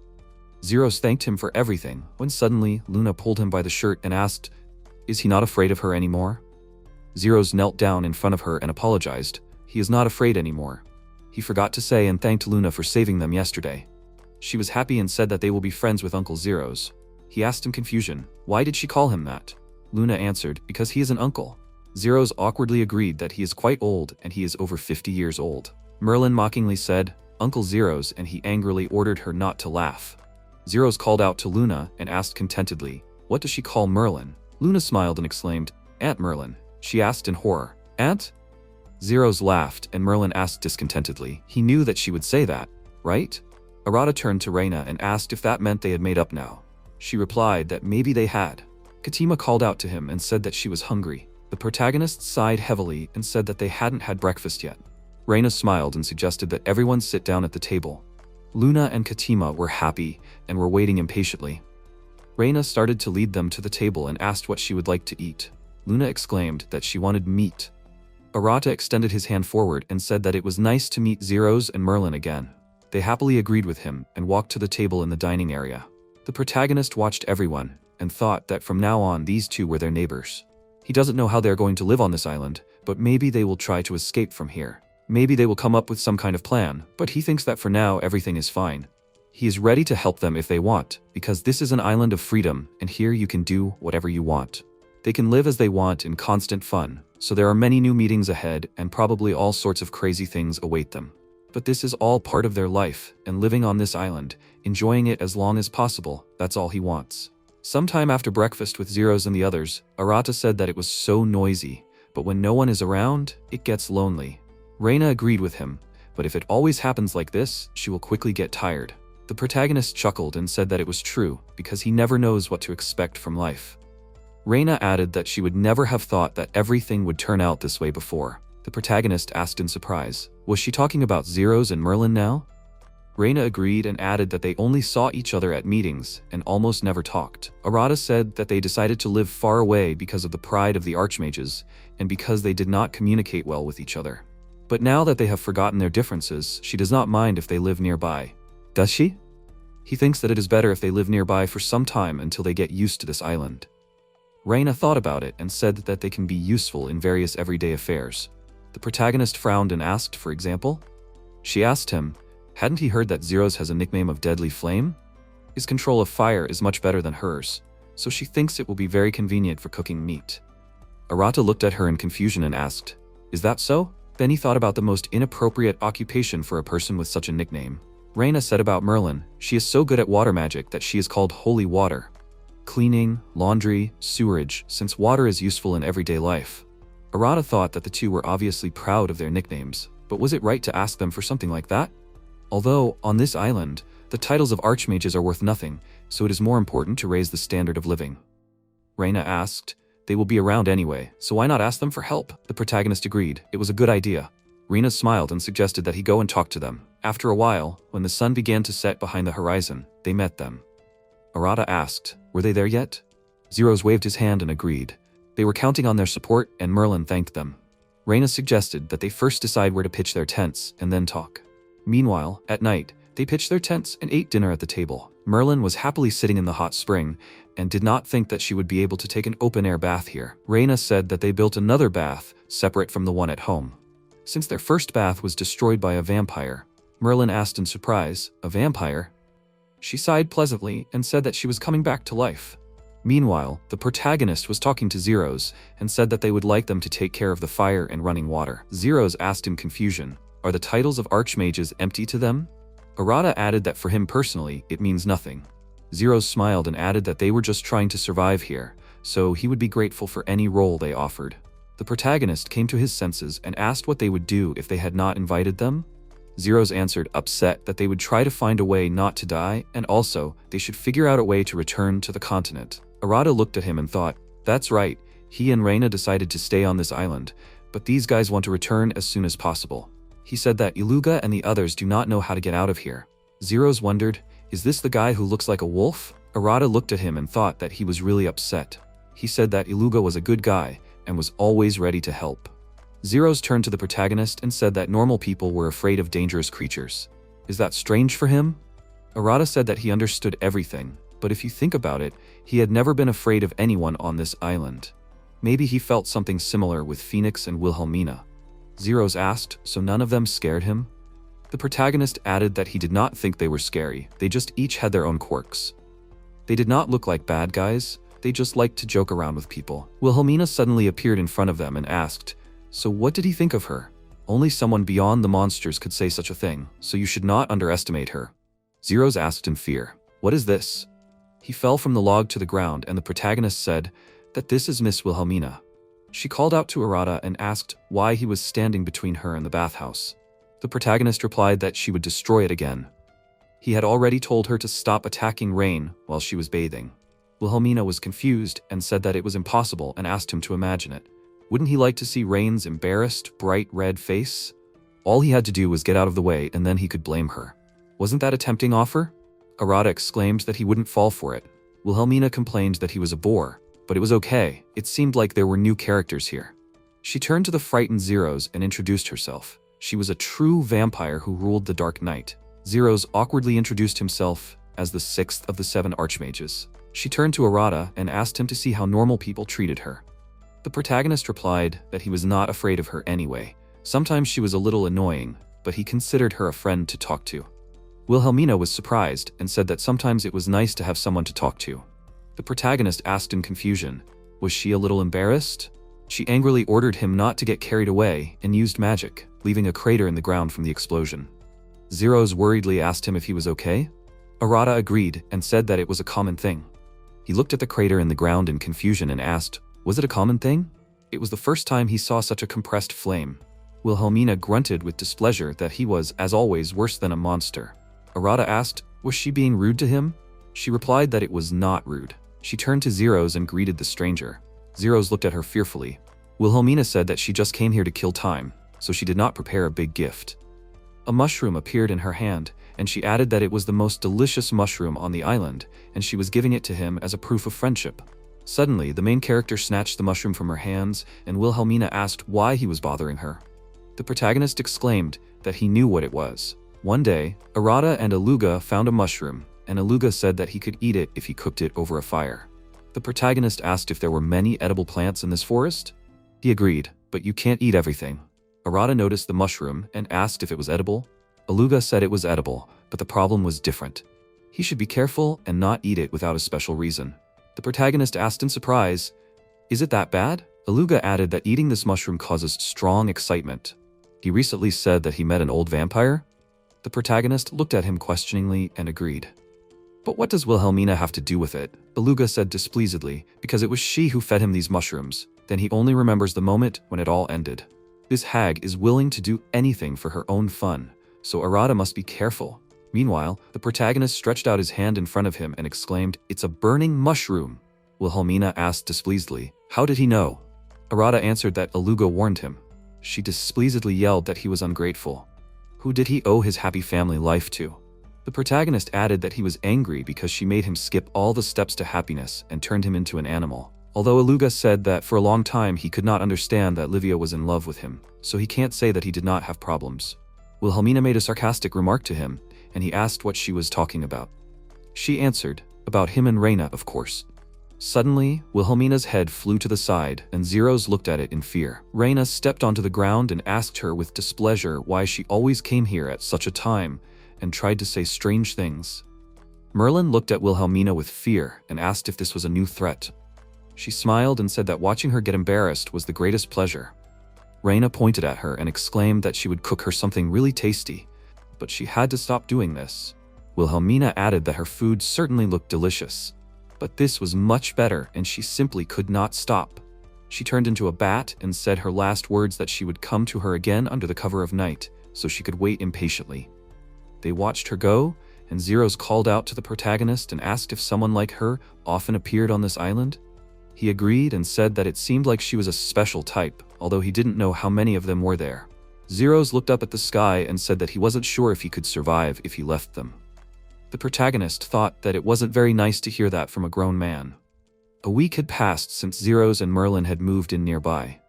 S1: Zeros thanked him for everything when suddenly Luna pulled him by the shirt and asked, "Is he not afraid of her anymore?" Zeros knelt down in front of her and apologized. He is not afraid anymore. He forgot to say and thanked Luna for saving them yesterday. She was happy and said that they will be friends with Uncle Zeros. He asked in confusion, why did she call him that? Luna answered, because he is an uncle. Zeros awkwardly agreed that he is quite old and he is over 50 years old. Merlin mockingly said, Uncle Zeros, and he angrily ordered her not to laugh. Zeros called out to Luna and asked contentedly, what does she call Merlin? Luna smiled and exclaimed, Aunt Merlin. She asked in horror, Aunt? Zeros laughed and Merlin asked discontentedly. He knew that she would say that, right? Arata turned to Raina and asked if that meant they had made up now. She replied that maybe they had. Katima called out to him and said that she was hungry. The protagonist sighed heavily and said that they hadn't had breakfast yet. Raina smiled and suggested that everyone sit down at the table. Luna and Katima were happy and were waiting impatiently. Raina started to lead them to the table and asked what she would like to eat. Luna exclaimed that she wanted meat. Arata extended his hand forward and said that it was nice to meet Zeros and Merlin again. They happily agreed with him and walked to the table in the dining area. The protagonist watched everyone and thought that from now on these two were their neighbors. He doesn't know how they're going to live on this island, but maybe they will try to escape from here. Maybe they will come up with some kind of plan, but he thinks that for now everything is fine. He is ready to help them if they want, because this is an island of freedom and here you can do whatever you want. They can live as they want in constant fun, so there are many new meetings ahead and probably all sorts of crazy things await them. But this is all part of their life, and living on this island, enjoying it as long as possible, that's all he wants. Sometime after breakfast with Zeros and the others, Arata said that it was so noisy, but when no one is around, it gets lonely. Raina agreed with him, but if it always happens like this, she will quickly get tired. The protagonist chuckled and said that it was true, because he never knows what to expect from life. Raina added that she would never have thought that everything would turn out this way before. The protagonist asked in surprise, was she talking about Zeros and Merlin now? Raina agreed and added that they only saw each other at meetings and almost never talked. Arata said that they decided to live far away because of the pride of the archmages and because they did not communicate well with each other. But now that they have forgotten their differences, she does not mind if they live nearby. Does she? He thinks that it is better if they live nearby for some time until they get used to this island. Raina thought about it and said that they can be useful in various everyday affairs. The protagonist frowned and asked, for example? She asked him, hadn't he heard that Zeros has a nickname of Deadly Flame? His control of fire is much better than hers, so she thinks it will be very convenient for cooking meat. Arata looked at her in confusion and asked, is that so? Then he thought about the most inappropriate occupation for a person with such a nickname. Raina said about Merlin, she is so good at water magic that she is called Holy Water. Cleaning, laundry, sewerage, since water is useful in everyday life. Arata thought that the two were obviously proud of their nicknames, but was it right to ask them for something like that? Although, on this island, the titles of archmages are worth nothing, so it is more important to raise the standard of living. Raina asked, they will be around anyway, so why not ask them for help? The protagonist agreed, it was a good idea. Raina smiled and suggested that he go and talk to them. After a while, when the sun began to set behind the horizon, they met them. Arata asked, were they there yet? Zeros waved his hand and agreed. They were counting on their support and Merlin thanked them. Raina suggested that they first decide where to pitch their tents and then talk. Meanwhile, at night, they They pitched their tents and ate dinner at the table. Merlin was happily sitting in the hot spring and did not think that she would be able to take an open-air bath here. Raina said that they built another bath, separate from the one at home. Since their first bath was destroyed by a vampire, Merlin asked in surprise, "A vampire?" She sighed pleasantly and said that she was coming back to life. Meanwhile, the protagonist was talking to Zeros and said that they would like them to take care of the fire and running water. Zeros asked in confusion, "Are the titles of archmages empty to them?" Arata added that for him personally, it means nothing. Zeros smiled and added that they were just trying to survive here, so he would be grateful for any role they offered. The protagonist came to his senses and asked what they would do if they had not invited them. Zeros answered, upset, that they would try to find a way not to die, and also, they should figure out a way to return to the continent. Arata looked at him and thought, that's right, he and Raina decided to stay on this island, but these guys want to return as soon as possible. He said that Eluga and the others do not know how to get out of here. Zeros wondered, is this the guy who looks like a wolf? Arata looked at him and thought that he was really upset. He said that Eluga was a good guy and was always ready to help. Zeros turned to the protagonist and said that normal people were afraid of dangerous creatures. Is that strange for him? Arata said that he understood everything, but if you think about it, he had never been afraid of anyone on this island. Maybe he felt something similar with Phoenix and Wilhelmina. Zeros asked, so none of them scared him? The protagonist added that he did not think they were scary, they just each had their own quirks. They did not look like bad guys, they just liked to joke around with people. Wilhelmina suddenly appeared in front of them and asked, so what did he think of her? Only someone beyond the monsters could say such a thing, so you should not underestimate her. Zeros asked in fear, what is this? He fell from the log to the ground and the protagonist said that this is Miss Wilhelmina. She called out to Arata and asked why he was standing between her and the bathhouse. The protagonist replied that she would destroy it again. He had already told her to stop attacking Rain while she was bathing. Wilhelmina was confused and said that it was impossible and asked him to imagine it. Wouldn't he like to see Rain's embarrassed, bright red face? All he had to do was get out of the way and then he could blame her. Wasn't that a tempting offer? Arata exclaimed that he wouldn't fall for it. Wilhelmina complained that he was a bore, but it was okay. It seemed like there were new characters here. She turned to the frightened Zeros and introduced herself. She was a true vampire who ruled the Dark Night. Zeros awkwardly introduced himself as the 6th of the 7 archmages. She turned to Arata and asked him to see how normal people treated her. The protagonist replied that he was not afraid of her anyway. Sometimes she was a little annoying, but he considered her a friend to talk to. Wilhelmina was surprised and said that sometimes it was nice to have someone to talk to. The protagonist asked in confusion, was she a little embarrassed? She angrily ordered him not to get carried away and used magic, leaving a crater in the ground from the explosion. Zeros worriedly asked him if he was okay. Arata agreed and said that it was a common thing. He looked at the crater in the ground in confusion and asked, was it a common thing? It was the first time he saw such a compressed flame. Wilhelmina grunted with displeasure that he was, as always, worse than a monster. Arata asked, was she being rude to him? She replied that it was not rude. She turned to Zeros and greeted the stranger. Zeros looked at her fearfully. Wilhelmina said that she just came here to kill time, so she did not prepare a big gift. A mushroom appeared in her hand, and she added that it was the most delicious mushroom on the island, and she was giving it to him as a proof of friendship. Suddenly, the main character snatched the mushroom from her hands, and Wilhelmina asked why he was bothering her. The protagonist exclaimed that he knew what it was. One day, Arata and Eluga found a mushroom, and Eluga said that he could eat it if he cooked it over a fire. The protagonist asked if there were many edible plants in this forest. He agreed, but you can't eat everything. Arata noticed the mushroom and asked if it was edible. Eluga said it was edible, but the problem was different. He should be careful and not eat it without a special reason. The protagonist asked in surprise, is it that bad? Eluga added that eating this mushroom causes strong excitement. He recently said that he met an old vampire? The protagonist looked at him questioningly and agreed. But what does Wilhelmina have to do with it? Eluga said displeasedly, because it was she who fed him these mushrooms. Then he only remembers the moment when it all ended. This hag is willing to do anything for her own fun, so Arata must be careful. Meanwhile, the protagonist stretched out his hand in front of him and exclaimed, it's a burning mushroom. Wilhelmina asked displeasedly, how did he know? Arata answered that Eluga warned him. She displeasedly yelled that he was ungrateful. Who did he owe his happy family life to? The protagonist added that he was angry because she made him skip all the steps to happiness and turned him into an animal. Although Eluga said that for a long time he could not understand that Livia was in love with him, so he can't say that he did not have problems. Wilhelmina made a sarcastic remark to him, and he asked what she was talking about. She answered, about him and Raina, of course. Suddenly, Wilhelmina's head flew to the side, and Zeros looked at it in fear. Raina stepped onto the ground and asked her with displeasure why she always came here at such a time, and tried to say strange things. Merlin looked at Wilhelmina with fear and asked if this was a new threat. She smiled and said that watching her get embarrassed was the greatest pleasure. Raina pointed at her and exclaimed that she would cook her something really tasty, but she had to stop doing this. Wilhelmina added that her food certainly looked delicious, but this was much better and she simply could not stop. She turned into a bat and said her last words that she would come to her again under the cover of night, so she could wait impatiently. They watched her go, and Zeros called out to the protagonist and asked if someone like her often appeared on this island. He agreed and said that it seemed like she was a special type, although he didn't know how many of them were there. Zeros looked up at the sky and said that he wasn't sure if he could survive if he left them. The protagonist thought that it wasn't very nice to hear that from a grown man. A week had passed since Zeros and Merlin had moved in nearby.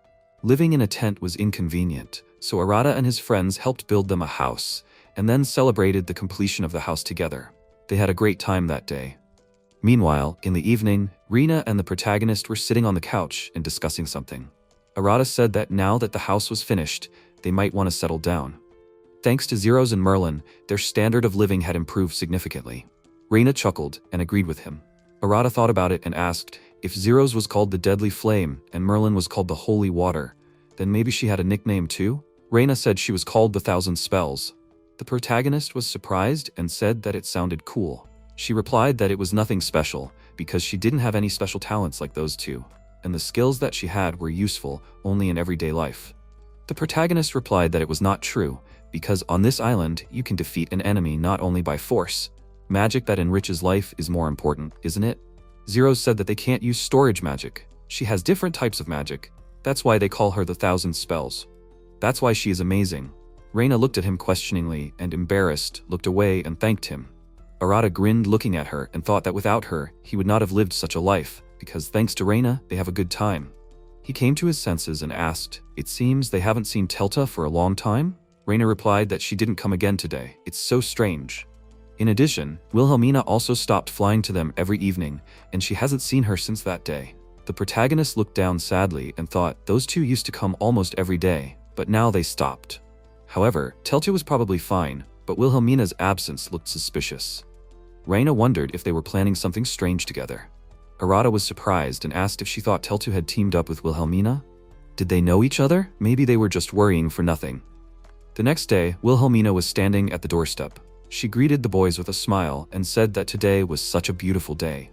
S1: Living in a tent was inconvenient, so Arata and his friends helped build them a house, and then celebrated the completion of the house together. They had a great time that day. Meanwhile, in the evening, Raina and the protagonist were sitting on the couch and discussing something. Arata said that now that the house was finished, they might want to settle down. Thanks to Zeros and Merlin, their standard of living had improved significantly. Raina chuckled and agreed with him. Arata thought about it and asked if Zeros was called the Deadly Flame and Merlin was called the Holy Water, then maybe she had a nickname too? Raina said she was called the Thousand Spells. The protagonist was surprised and said that it sounded cool. She replied that it was nothing special because she didn't have any special talents like those two, and the skills that she had were useful only in everyday life. The protagonist replied that it was not true, because on this island you can defeat an enemy not only by force. Magic that enriches life is more important, isn't it? Zeros said that they can't use storage magic. She has different types of magic. That's why they call her the Thousand Spells. That's why she is amazing. Raina looked at him questioningly and, embarrassed, looked away and thanked him. Arata grinned looking at her and thought that without her, he would not have lived such a life, because thanks to Raina, they have a good time. He came to his senses and asked, "It seems they haven't seen Telta for a long time?" Raina replied that she didn't come again today. It's so strange. In addition, Wilhelmina also stopped flying to them every evening, and she hasn't seen her since that day. The protagonist looked down sadly and thought those two used to come almost every day, but now they stopped. However, Teltu was probably fine, but Wilhelmina's absence looked suspicious. Raina wondered if they were planning something strange together. Arata was surprised and asked if she thought Teltu had teamed up with Wilhelmina. Did they know each other? Maybe they were just worrying for nothing. The next day, Wilhelmina was standing at the doorstep. She greeted the boys with a smile and said that today was such a beautiful day.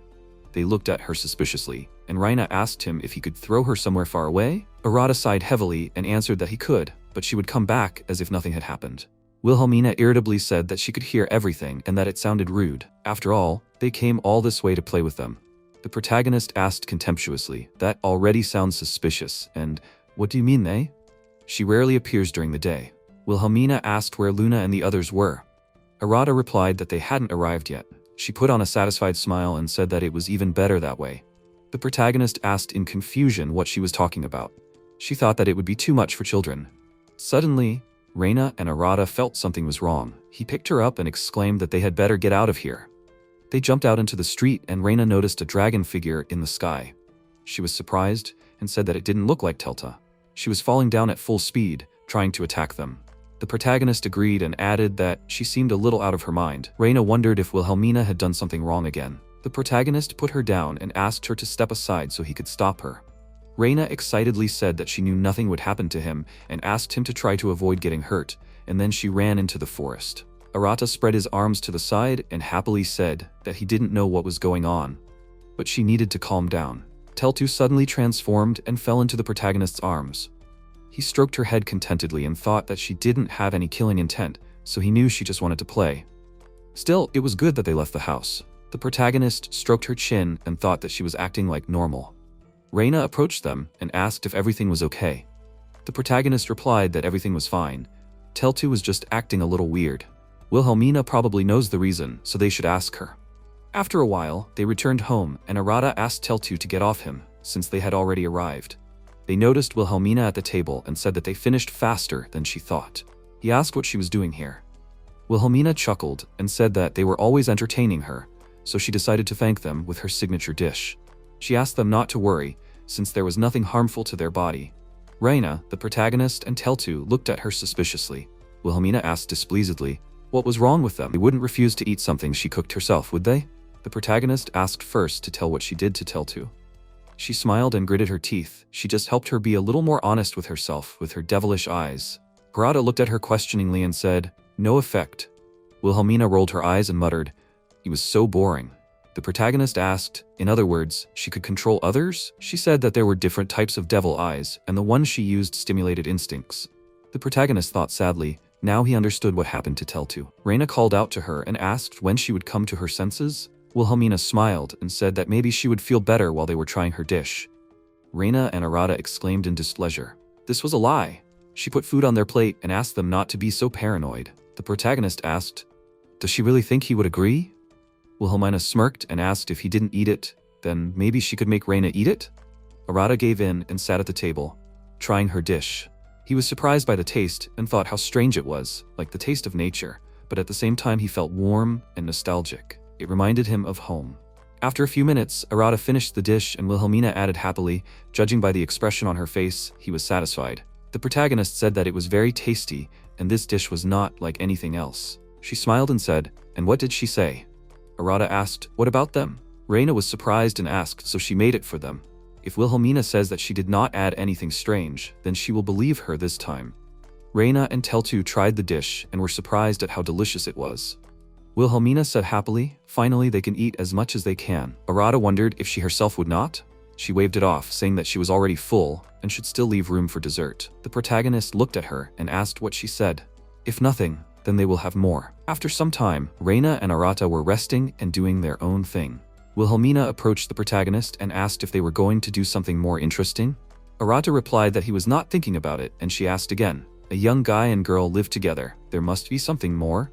S1: They looked at her suspiciously, and Raina asked him if he could throw her somewhere far away. Arata sighed heavily and answered that he could, but she would come back as if nothing had happened. Wilhelmina irritably said that she could hear everything and that it sounded rude. After all, they came all this way to play with them. The protagonist asked contemptuously, "That already sounds suspicious, and what do you mean they?" She rarely appears during the day. Wilhelmina asked where Luna and the others were. Arata replied that they hadn't arrived yet. She put on a satisfied smile and said that it was even better that way. The protagonist asked in confusion what she was talking about. She thought that it would be too much for children. Suddenly, Raina and Arata felt something was wrong. He picked her up and exclaimed that they had better get out of here. They jumped out into the street and Raina noticed a dragon figure in the sky. She was surprised and said that it didn't look like Telta. She was falling down at full speed, trying to attack them. The protagonist agreed and added that she seemed a little out of her mind. Raina wondered if Wilhelmina had done something wrong again. The protagonist put her down and asked her to step aside so he could stop her. Raina excitedly said that she knew nothing would happen to him and asked him to try to avoid getting hurt, and then she ran into the forest. Arata spread his arms to the side and happily said that he didn't know what was going on, but she needed to calm down. Teltu suddenly transformed and fell into the protagonist's arms. He stroked her head contentedly and thought that she didn't have any killing intent, so he knew she just wanted to play. Still, it was good that they left the house. The protagonist stroked her chin and thought that she was acting like normal. Raina approached them and asked if everything was okay. The protagonist replied that everything was fine. Teltu was just acting a little weird. Wilhelmina probably knows the reason, so they should ask her. After a while, they returned home and Arata asked Teltu to get off him, since they had already arrived. They noticed Wilhelmina at the table and said that they finished faster than she thought. He asked what she was doing here. Wilhelmina chuckled and said that they were always entertaining her, so she decided to thank them with her signature dish. She asked them not to worry, since there was nothing harmful to their body. Raina, the protagonist, and Teltu looked at her suspiciously. Wilhelmina asked displeasedly what was wrong with them. They wouldn't refuse to eat something she cooked herself, would they? The protagonist asked first to tell what she did to Teltu. She smiled and gritted her teeth. She just helped her be a little more honest with herself with her devilish eyes. Arata looked at her questioningly and said, "No effect." Wilhelmina rolled her eyes and muttered, "He was so boring." The protagonist asked, in other words, she could control others? She said that there were different types of devil eyes, and the one she used stimulated instincts. The protagonist thought sadly, now he understood what happened to Teltu. Raina called out to her and asked when she would come to her senses. Wilhelmina smiled and said that maybe she would feel better while they were trying her dish. Raina and Arata exclaimed in displeasure. This was a lie. She put food on their plate and asked them not to be so paranoid. The protagonist asked, does she really think he would agree? Wilhelmina smirked and asked if he didn't eat it, then maybe she could make Raina eat it? Arata gave in and sat at the table, trying her dish. He was surprised by the taste and thought how strange it was, like the taste of nature, but at the same time he felt warm and nostalgic. It reminded him of home. After a few minutes, Arata finished the dish and Wilhelmina added happily, judging by the expression on her face, he was satisfied. The protagonist said that it was very tasty and this dish was not like anything else. She smiled and said, and what did she say? Arata asked, what about them? Raina was surprised and asked, so she made it for them. If Wilhelmina says that she did not add anything strange, then she will believe her this time. Raina and Teltu tried the dish and were surprised at how delicious it was. Wilhelmina said happily, finally they can eat as much as they can. Arata wondered if she herself would not. She waved it off, saying that she was already full and should still leave room for dessert. The protagonist looked at her and asked what she said. If nothing, then they will have more. After some time, Raina and Arata were resting and doing their own thing. Wilhelmina approached the protagonist and asked if they were going to do something more interesting. Arata replied that he was not thinking about it, and she asked again. A young guy and girl live together. There must be something more.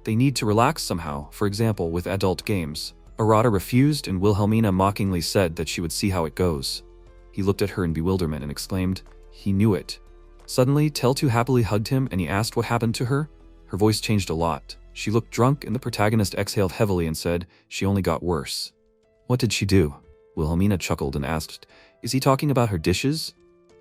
S1: They need to relax somehow, for example with adult games. Arata refused and Wilhelmina mockingly said that she would see how it goes. He looked at her in bewilderment and exclaimed, he knew it. Suddenly, Teltu happily hugged him and he asked what happened to her. Her voice changed a lot. She looked drunk and the protagonist exhaled heavily and said, she only got worse. What did she do? Wilhelmina chuckled and asked, is he talking about her dishes?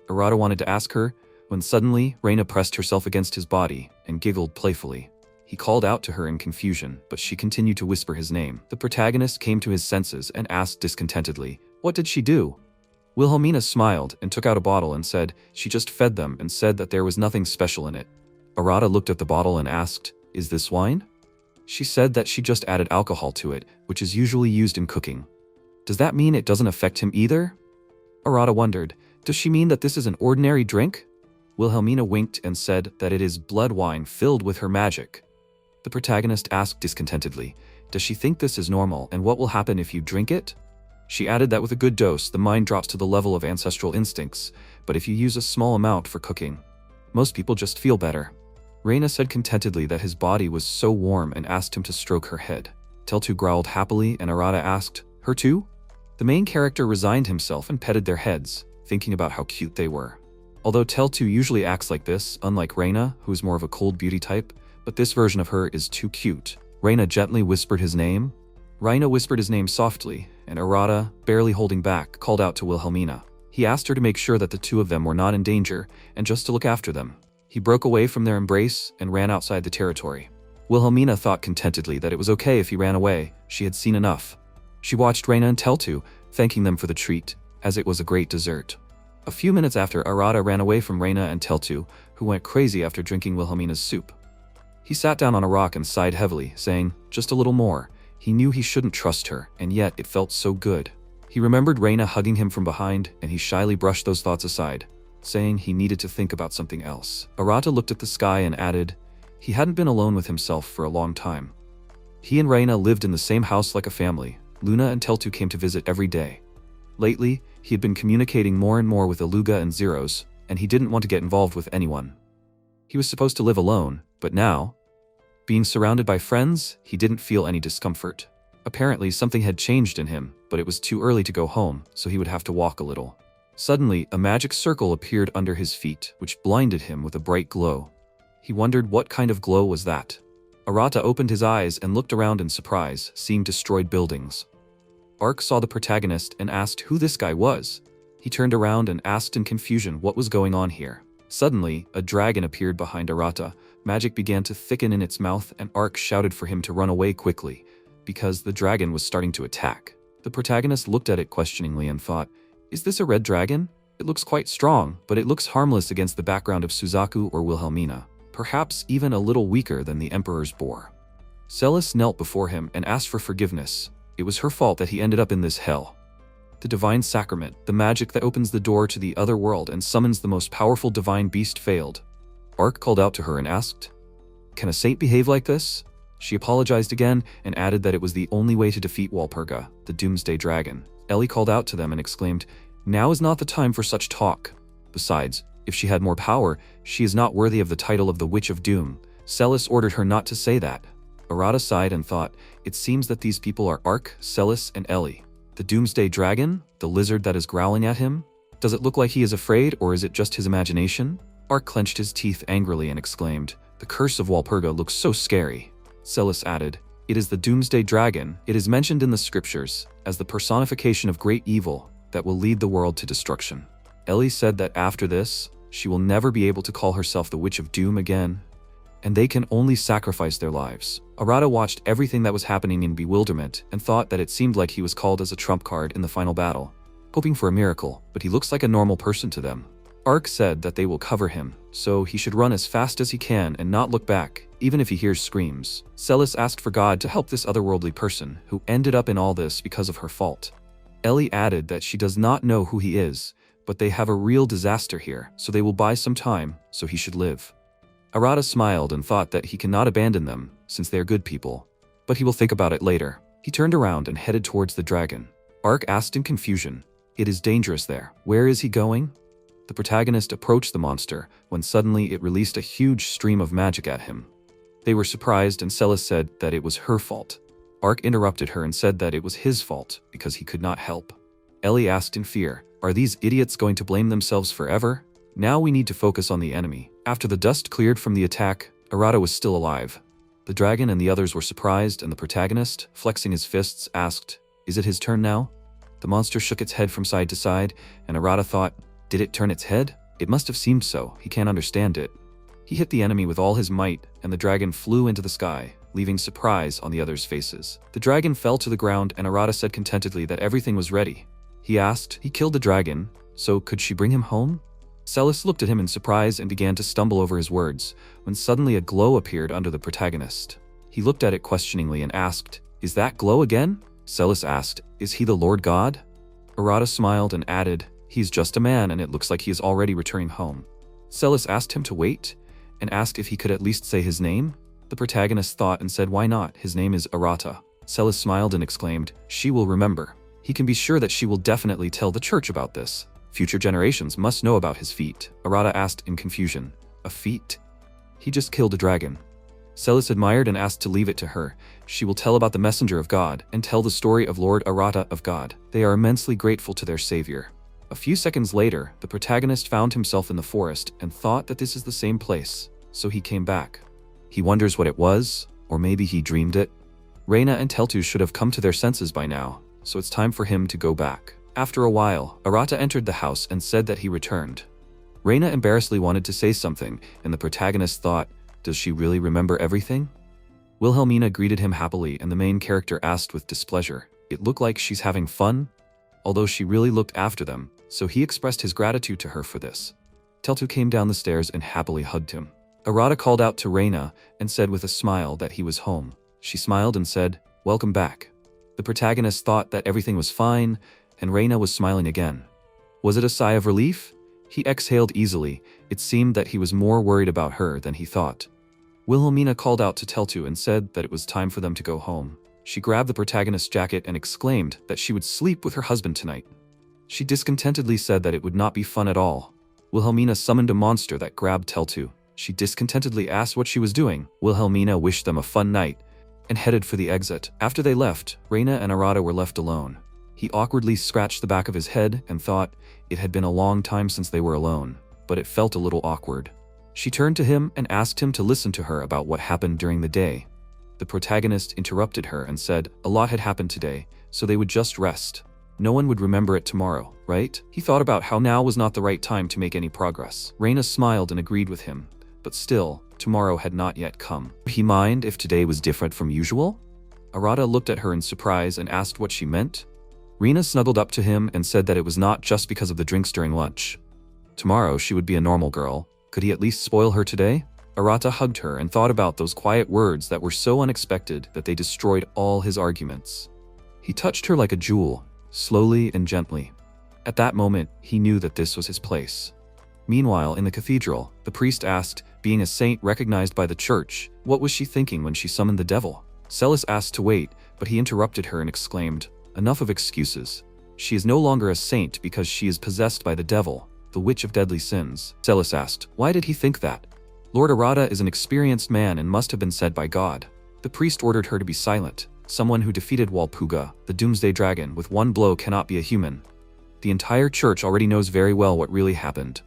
S1: Arata wanted to ask her, when suddenly, Raina pressed herself against his body and giggled playfully. He called out to her in confusion, but she continued to whisper his name. The protagonist came to his senses and asked discontentedly, what did she do? Wilhelmina smiled and took out a bottle and said, she just fed them and said that there was nothing special in it. Arata looked at the bottle and asked, is this wine? She said that she just added alcohol to it, which is usually used in cooking. Does that mean it doesn't affect him either? Arata wondered, does she mean that this is an ordinary drink? Wilhelmina winked and said that it is blood wine filled with her magic. The protagonist asked discontentedly, does she think this is normal and what will happen if you drink it? She added that with a good dose, the mind drops to the level of ancestral instincts, but if you use a small amount for cooking, most people just feel better. Raina said contentedly that his body was so warm and asked him to stroke her head. Teltu growled happily and Arata asked, her too? The main character resigned himself and petted their heads, thinking about how cute they were. Although Teltu usually acts like this, unlike Raina, who is more of a cold beauty type, but this version of her is too cute. Raina gently whispered his name. Raina whispered his name softly, and Arata, barely holding back, called out to Wilhelmina. He asked her to make sure that the two of them were not in danger, and just to look after them. He broke away from their embrace and ran outside the territory. Wilhelmina thought contentedly that it was okay if he ran away, she had seen enough. She watched Raina and Teltu, thanking them for the treat, as it was a great dessert. A few minutes after, Arata ran away from Raina and Teltu, who went crazy after drinking Wilhelmina's soup. He sat down on a rock and sighed heavily, saying, just a little more. He knew he shouldn't trust her, and yet it felt so good. He remembered Raina hugging him from behind, and he shyly brushed those thoughts aside, saying he needed to think about something else. Arata looked at the sky and added, he hadn't been alone with himself for a long time. He and Raina lived in the same house like a family. Luna and Teltu came to visit every day. Lately, he had been communicating more and more with Eluga and Zeros, and he didn't want to get involved with anyone. He was supposed to live alone, but now, being surrounded by friends, he didn't feel any discomfort. Apparently, something had changed in him, but it was too early to go home, so he would have to walk a little. Suddenly, a magic circle appeared under his feet, which blinded him with a bright glow. He wondered what kind of glow was that. Arata opened his eyes and looked around in surprise, seeing destroyed buildings. Ark saw the protagonist and asked who this guy was. He turned around and asked in confusion what was going on here. Suddenly, a dragon appeared behind Arata. Magic began to thicken in its mouth and Ark shouted for him to run away quickly, because the dragon was starting to attack. The protagonist looked at it questioningly and thought, "Is this a red dragon? It looks quite strong, but it looks harmless against the background of Suzaku or Wilhelmina, perhaps even a little weaker than the Emperor's Boar." Celis knelt before him and asked for forgiveness. It was her fault that he ended up in this hell. The divine sacrament, the magic that opens the door to the other world and summons the most powerful divine beast, failed. Ark called out to her and asked, "Can a saint behave like this?" She apologized again and added that it was the only way to defeat Walpurga, the Doomsday Dragon. Ellie called out to them and exclaimed, "Now is not the time for such talk. Besides, if she had more power, she is not worthy of the title of the Witch of Doom." Celis ordered her not to say that. Arata sighed and thought, it seems that these people are Ark, Celis, and Ellie. The Doomsday Dragon? The lizard that is growling at him? Does it look like he is afraid, or is it just his imagination? Ark clenched his teeth angrily and exclaimed, "The curse of Walpurga looks so scary." Celis added, "It is the Doomsday Dragon. It is mentioned in the scriptures as the personification of great evil that will lead the world to destruction." Ellie said that after this, she will never be able to call herself the Witch of Doom again, and they can only sacrifice their lives. Arata watched everything that was happening in bewilderment and thought that it seemed like he was called as a trump card in the final battle, hoping for a miracle, but he looks like a normal person to them. Ark said that they will cover him, so he should run as fast as he can and not look back, even if he hears screams. Celis asked for God to help this otherworldly person, who ended up in all this because of her fault. Ellie added that she does not know who he is, but they have a real disaster here, so they will buy some time, so he should live. Arata smiled and thought that he cannot abandon them, since they are good people, but he will think about it later. He turned around and headed towards the dragon. Ark asked in confusion, "It is dangerous there. Where is he going?" The protagonist approached the monster, when suddenly it released a huge stream of magic at him. They were surprised and Celis said that it was her fault. Ark interrupted her and said that it was his fault, because he could not help. Ellie asked in fear, "Are these idiots going to blame themselves forever? Now we need to focus on the enemy." After the dust cleared from the attack, Arata was still alive. The dragon and the others were surprised and the protagonist, flexing his fists, asked, "Is it his turn now?" The monster shook its head from side to side, and Arata thought, did it turn its head? It must have seemed so, he can't understand it. He hit the enemy with all his might, and the dragon flew into the sky, leaving surprise on the others' faces. The dragon fell to the ground and Arata said contentedly that everything was ready. He asked, he killed the dragon, so could she bring him home? Celis looked at him in surprise and began to stumble over his words, when suddenly a glow appeared under the protagonist. He looked at it questioningly and asked, "Is that glow again?" Celis asked, "Is he the Lord God?" Arata smiled and added, "He's just a man and it looks like he is already returning home." Celis asked him to wait, and asked if he could at least say his name. The protagonist thought and said, "Why not? His name is Arata." Celis smiled and exclaimed, "She will remember. He can be sure that she will definitely tell the church about this. Future generations must know about his feat." Arata asked in confusion, "A feat? He just killed a dragon." Celis admired and asked to leave it to her. She will tell about the messenger of God and tell the story of Lord Arata of God. They are immensely grateful to their savior. A few seconds later, the protagonist found himself in the forest and thought that this is the same place, so he came back. He wonders what it was, or maybe he dreamed it. Raina and Teltu should have come to their senses by now, so it's time for him to go back. After a while, Arata entered the house and said that he returned. Raina embarrassedly wanted to say something, and the protagonist thought, does she really remember everything? Wilhelmina greeted him happily and the main character asked with displeasure, "It looked like she's having fun?" Although she really looked after them, so he expressed his gratitude to her for this. Teltu came down the stairs and happily hugged him. Arata called out to Raina and said with a smile that he was home. She smiled and said, "Welcome back." The protagonist thought that everything was fine, and Raina was smiling again. Was it a sigh of relief? He exhaled easily. It seemed that he was more worried about her than he thought. Wilhelmina called out to Teltu and said that it was time for them to go home. She grabbed the protagonist's jacket and exclaimed that she would sleep with her husband tonight. She discontentedly said that it would not be fun at all. Wilhelmina summoned a monster that grabbed Teltu. She discontentedly asked what she was doing. Wilhelmina wished them a fun night and headed for the exit. After they left, Raina and Arata were left alone. He awkwardly scratched the back of his head and thought it had been a long time since they were alone, but it felt a little awkward. She turned to him and asked him to listen to her about what happened during the day. The protagonist interrupted her and said a lot had happened today, so they would just rest. No one would remember it tomorrow, right? He thought about how now was not the right time to make any progress. Raina smiled and agreed with him, but still, tomorrow had not yet come. Would he mind if today was different from usual? Arata looked at her in surprise and asked what she meant. Raina snuggled up to him and said that it was not just because of the drinks during lunch. Tomorrow she would be a normal girl. Could he at least spoil her today? Arata hugged her and thought about those quiet words that were so unexpected that they destroyed all his arguments. He touched her like a jewel, slowly and gently. At that moment, he knew that this was his place. Meanwhile, in the cathedral, the priest asked, being a saint recognized by the church, what was she thinking when she summoned the devil? Celis asked to wait, but he interrupted her and exclaimed, enough of excuses. She is no longer a saint because she is possessed by the devil, the witch of deadly sins. Celis asked, why did he think that? Lord Arata is an experienced man and must have been sent by God. The priest ordered her to be silent. Someone who defeated Walpurga, the Doomsday Dragon, with one blow cannot be a human. The entire church already knows very well what really happened.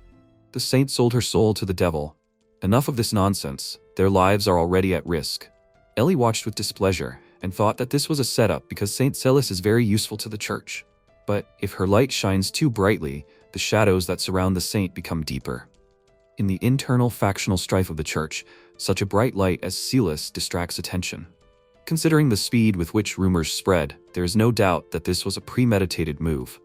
S1: The saint sold her soul to the devil. Enough of this nonsense. Their lives are already at risk. Ellie watched with displeasure and thought that this was a setup because Saint Celis is very useful to the church. But if her light shines too brightly, the shadows that surround the saint become deeper. In the internal factional strife of the church, such a bright light as Celis distracts attention. Considering the speed with which rumors spread, there is no doubt that this was a premeditated move.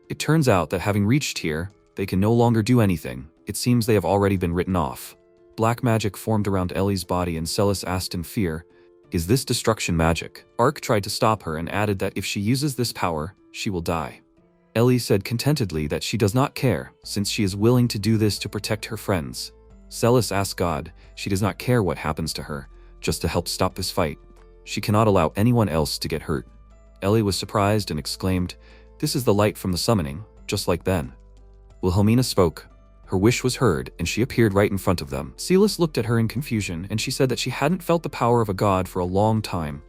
S1: It turns out that having reached here, they can no longer do anything. It seems they have already been written off. Black magic formed around Ellie's body and Celis asked in fear, is this destruction magic? Ark tried to stop her and added that if she uses this power, she will die. Ellie said contentedly that she does not care, since she is willing to do this to protect her friends. Celis asked God, she does not care what happens to her, just to help stop this fight. She cannot allow anyone else to get hurt. Ellie was surprised and exclaimed, this is the light from the summoning, just like then. Wilhelmina spoke. Her wish was heard, and she appeared right in front of them. Celis looked at her in confusion, and she said that she hadn't felt the power of a god for a long time.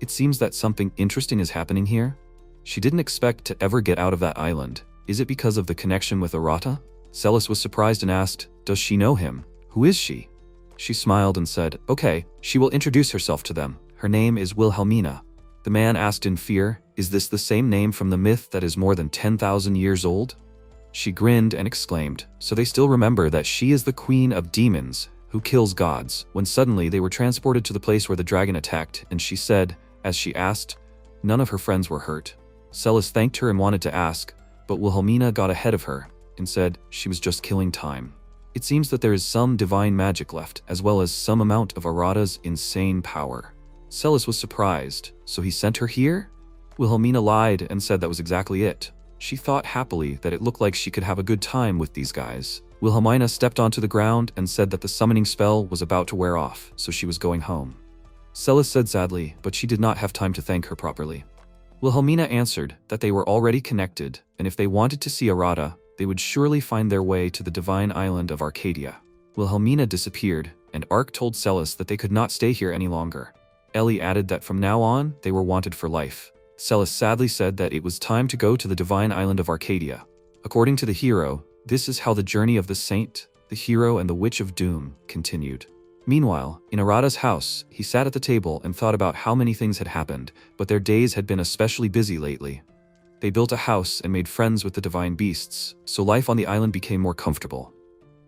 S1: It seems that something interesting is happening here. She didn't expect to ever get out of that island. Is it because of the connection with Arata? Celis was surprised and asked, does she know him? Who is she? She smiled and said, okay, she will introduce herself to them. Her name is Wilhelmina. The man asked in fear, is this the same name from the myth that is more than 10,000 years old? She grinned and exclaimed, so they still remember that she is the queen of demons, who kills gods, when suddenly they were transported to the place where the dragon attacked, and she said, as she asked, none of her friends were hurt. Celis thanked her and wanted to ask, but Wilhelmina got ahead of her, and said she was just killing time. It seems that there is some divine magic left, as well as some amount of Arata's insane power. Celis was surprised, so he sent her here? Wilhelmina lied and said that was exactly it. She thought happily that it looked like she could have a good time with these guys. Wilhelmina stepped onto the ground and said that the summoning spell was about to wear off, so she was going home. Celis said sadly, but she did not have time to thank her properly. Wilhelmina answered that they were already connected, and if they wanted to see Arata, they would surely find their way to the divine island of Arcadia. Wilhelmina disappeared, and Ark told Celis that they could not stay here any longer. Ellie added that from now on, they were wanted for life. Celis sadly said that it was time to go to the divine island of Arcadia. According to the hero, this is how the journey of the saint, the hero, and the witch of doom continued. Meanwhile, in Arata's house, he sat at the table and thought about how many things had happened, but their days had been especially busy lately. They built a house and made friends with the divine beasts, so life on the island became more comfortable.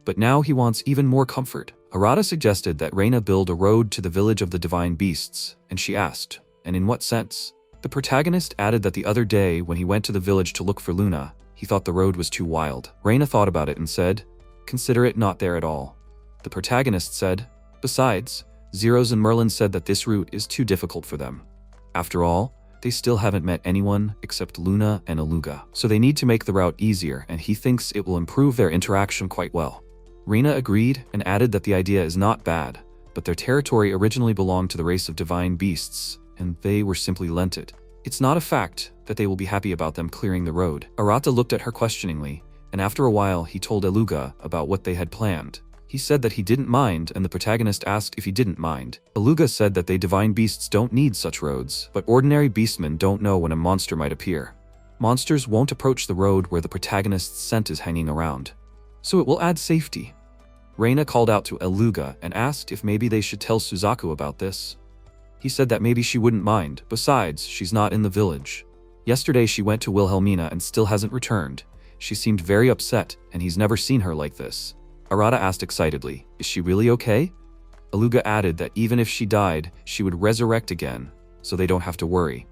S1: But now he wants even more comfort. Arata suggested that Raina build a road to the village of the divine beasts, and she asked, and in what sense? The protagonist added that the other day when he went to the village to look for Luna, he thought the road was too wild. Raina thought about it and said, consider it not there at all. The protagonist said, besides, Zeros and Merlin said that this route is too difficult for them. After all, they still haven't met anyone except Luna and Eluga, so they need to make the route easier, and he thinks it will improve their interaction quite well. Raina agreed and added that the idea is not bad, but their territory originally belonged to the race of divine beasts, and they were simply lent it. It's not a fact that they will be happy about them clearing the road. Arata looked at her questioningly, and after a while he told Eluga about what they had planned. He said that he didn't mind, and the protagonist asked if he didn't mind. Eluga said that they divine beasts don't need such roads, but ordinary beastmen don't know when a monster might appear. Monsters won't approach the road where the protagonist's scent is hanging around, so it will add safety. Raina called out to Eluga and asked if maybe they should tell Suzaku about this. He said that maybe she wouldn't mind, besides, she's not in the village. Yesterday she went to Wilhelmina and still hasn't returned. She seemed very upset, and he's never seen her like this. Arata asked excitedly, is she really okay? Eluga added that even if she died, she would resurrect again, so they don't have to worry.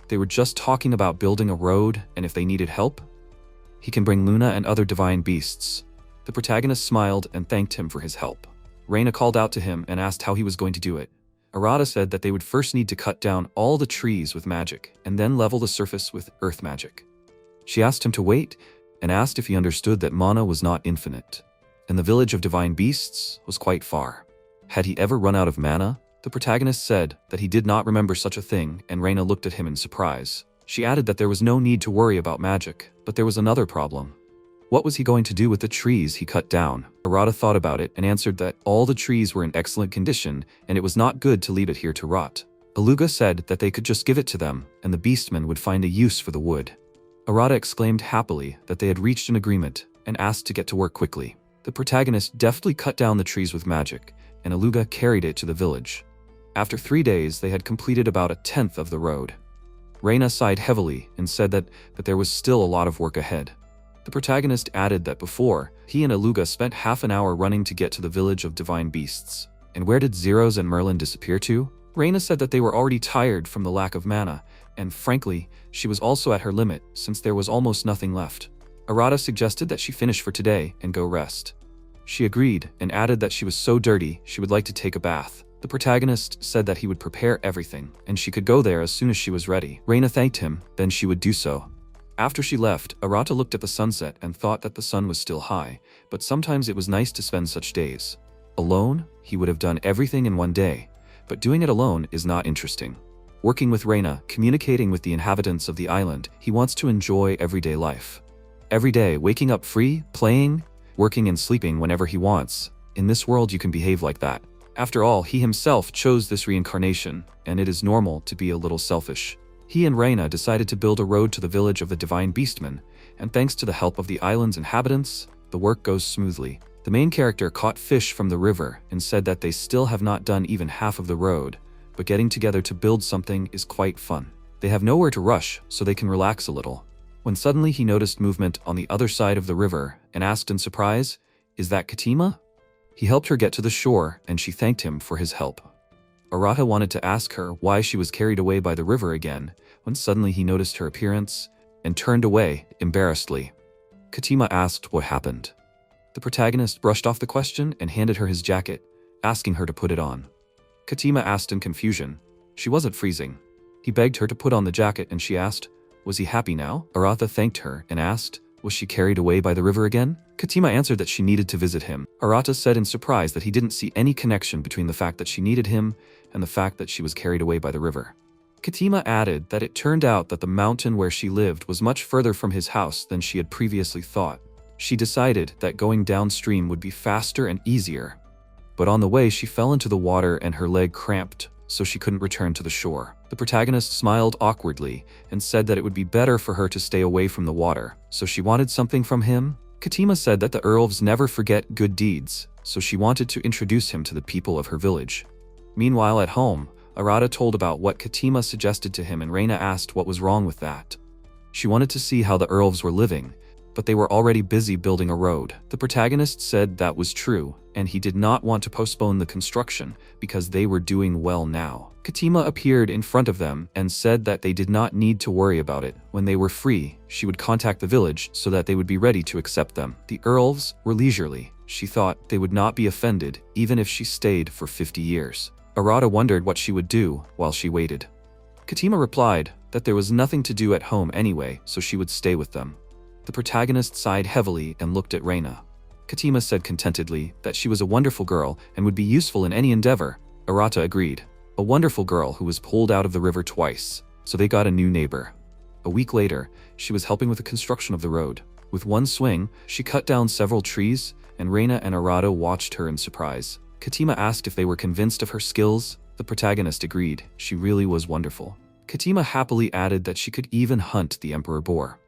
S1: They were just talking about building a road, and if they needed help, he can bring Luna and other divine beasts. The protagonist smiled and thanked him for his help. Raina called out to him and asked how he was going to do it. Arata said that they would first need to cut down all the trees with magic, and then level the surface with earth magic. She asked him to wait, and asked if he understood that mana was not infinite, and the village of divine beasts was quite far. Had he ever run out of mana? The protagonist said that he did not remember such a thing, and Raina looked at him in surprise. She added that there was no need to worry about magic, but there was another problem. What was he going to do with the trees he cut down? Arata thought about it and answered that all the trees were in excellent condition, and it was not good to leave it here to rot. Eluga said that they could just give it to them, and the beastmen would find a use for the wood. Arata exclaimed happily that they had reached an agreement, and asked to get to work quickly. The protagonist deftly cut down the trees with magic, and Eluga carried it to the village. After 3 days, they had completed about a tenth of the road. Raina sighed heavily and said that there was still a lot of work ahead. The protagonist added that before, he and Eluga spent half an hour running to get to the village of divine beasts. And where did Zeros and Merlin disappear to? Raina said that they were already tired from the lack of mana, and frankly, she was also at her limit since there was almost nothing left. Arata suggested that she finish for today and go rest. She agreed and added that she was so dirty she would like to take a bath. The protagonist said that he would prepare everything, and she could go there as soon as she was ready. Raina thanked him, then she would do so. After she left, Arata looked at the sunset and thought that the sun was still high, but sometimes it was nice to spend such days. Alone, he would have done everything in one day, but doing it alone is not interesting. Working with Raina, communicating with the inhabitants of the island, he wants to enjoy everyday life. Every day, waking up free, playing, working and sleeping whenever he wants. In this world you can behave like that. After all, he himself chose this reincarnation, and it is normal to be a little selfish. He and Raina decided to build a road to the village of the divine beastmen, and thanks to the help of the island's inhabitants, the work goes smoothly. The main character caught fish from the river and said that they still have not done even half of the road, but getting together to build something is quite fun. They have nowhere to rush, so they can relax a little. When suddenly he noticed movement on the other side of the river and asked in surprise, "Is that Katima?" He helped her get to the shore, and she thanked him for his help. Arata wanted to ask her why she was carried away by the river again, when suddenly he noticed her appearance and turned away, embarrassedly. Katima asked what happened. The protagonist brushed off the question and handed her his jacket, asking her to put it on. Katima asked in confusion. She wasn't freezing. He begged her to put on the jacket and she asked, was he happy now? Arata thanked her and asked, was she carried away by the river again? Katima answered that she needed to visit him. Arata said in surprise that he didn't see any connection between the fact that she needed him and the fact that she was carried away by the river. Katima added that it turned out that the mountain where she lived was much further from his house than she had previously thought. She decided that going downstream would be faster and easier. But on the way she fell into the water and her leg cramped, so she couldn't return to the shore. The protagonist smiled awkwardly and said that it would be better for her to stay away from the water, so she wanted something from him. Katima said that the elves never forget good deeds, so she wanted to introduce him to the people of her village. Meanwhile at home, Arata told about what Katima suggested to him and Raina asked what was wrong with that. She wanted to see how the elves were living, but they were already busy building a road. The protagonist said that was true, and he did not want to postpone the construction because they were doing well now. Katima appeared in front of them and said that they did not need to worry about it. When they were free, she would contact the village so that they would be ready to accept them. The elves were leisurely. She thought they would not be offended even if she stayed for 50 years. Arata wondered what she would do while she waited. Katima replied that there was nothing to do at home anyway, so she would stay with them. The protagonist sighed heavily and looked at Raina. Katima said contentedly that she was a wonderful girl and would be useful in any endeavor. Arata agreed. A wonderful girl who was pulled out of the river twice, so they got a new neighbor. A week later, she was helping with the construction of the road. With one swing, she cut down several trees, and Raina and Arata watched her in surprise. Katima asked if they were convinced of her skills. The protagonist agreed. She really was wonderful. Katima happily added that she could even hunt the Emperor Boar.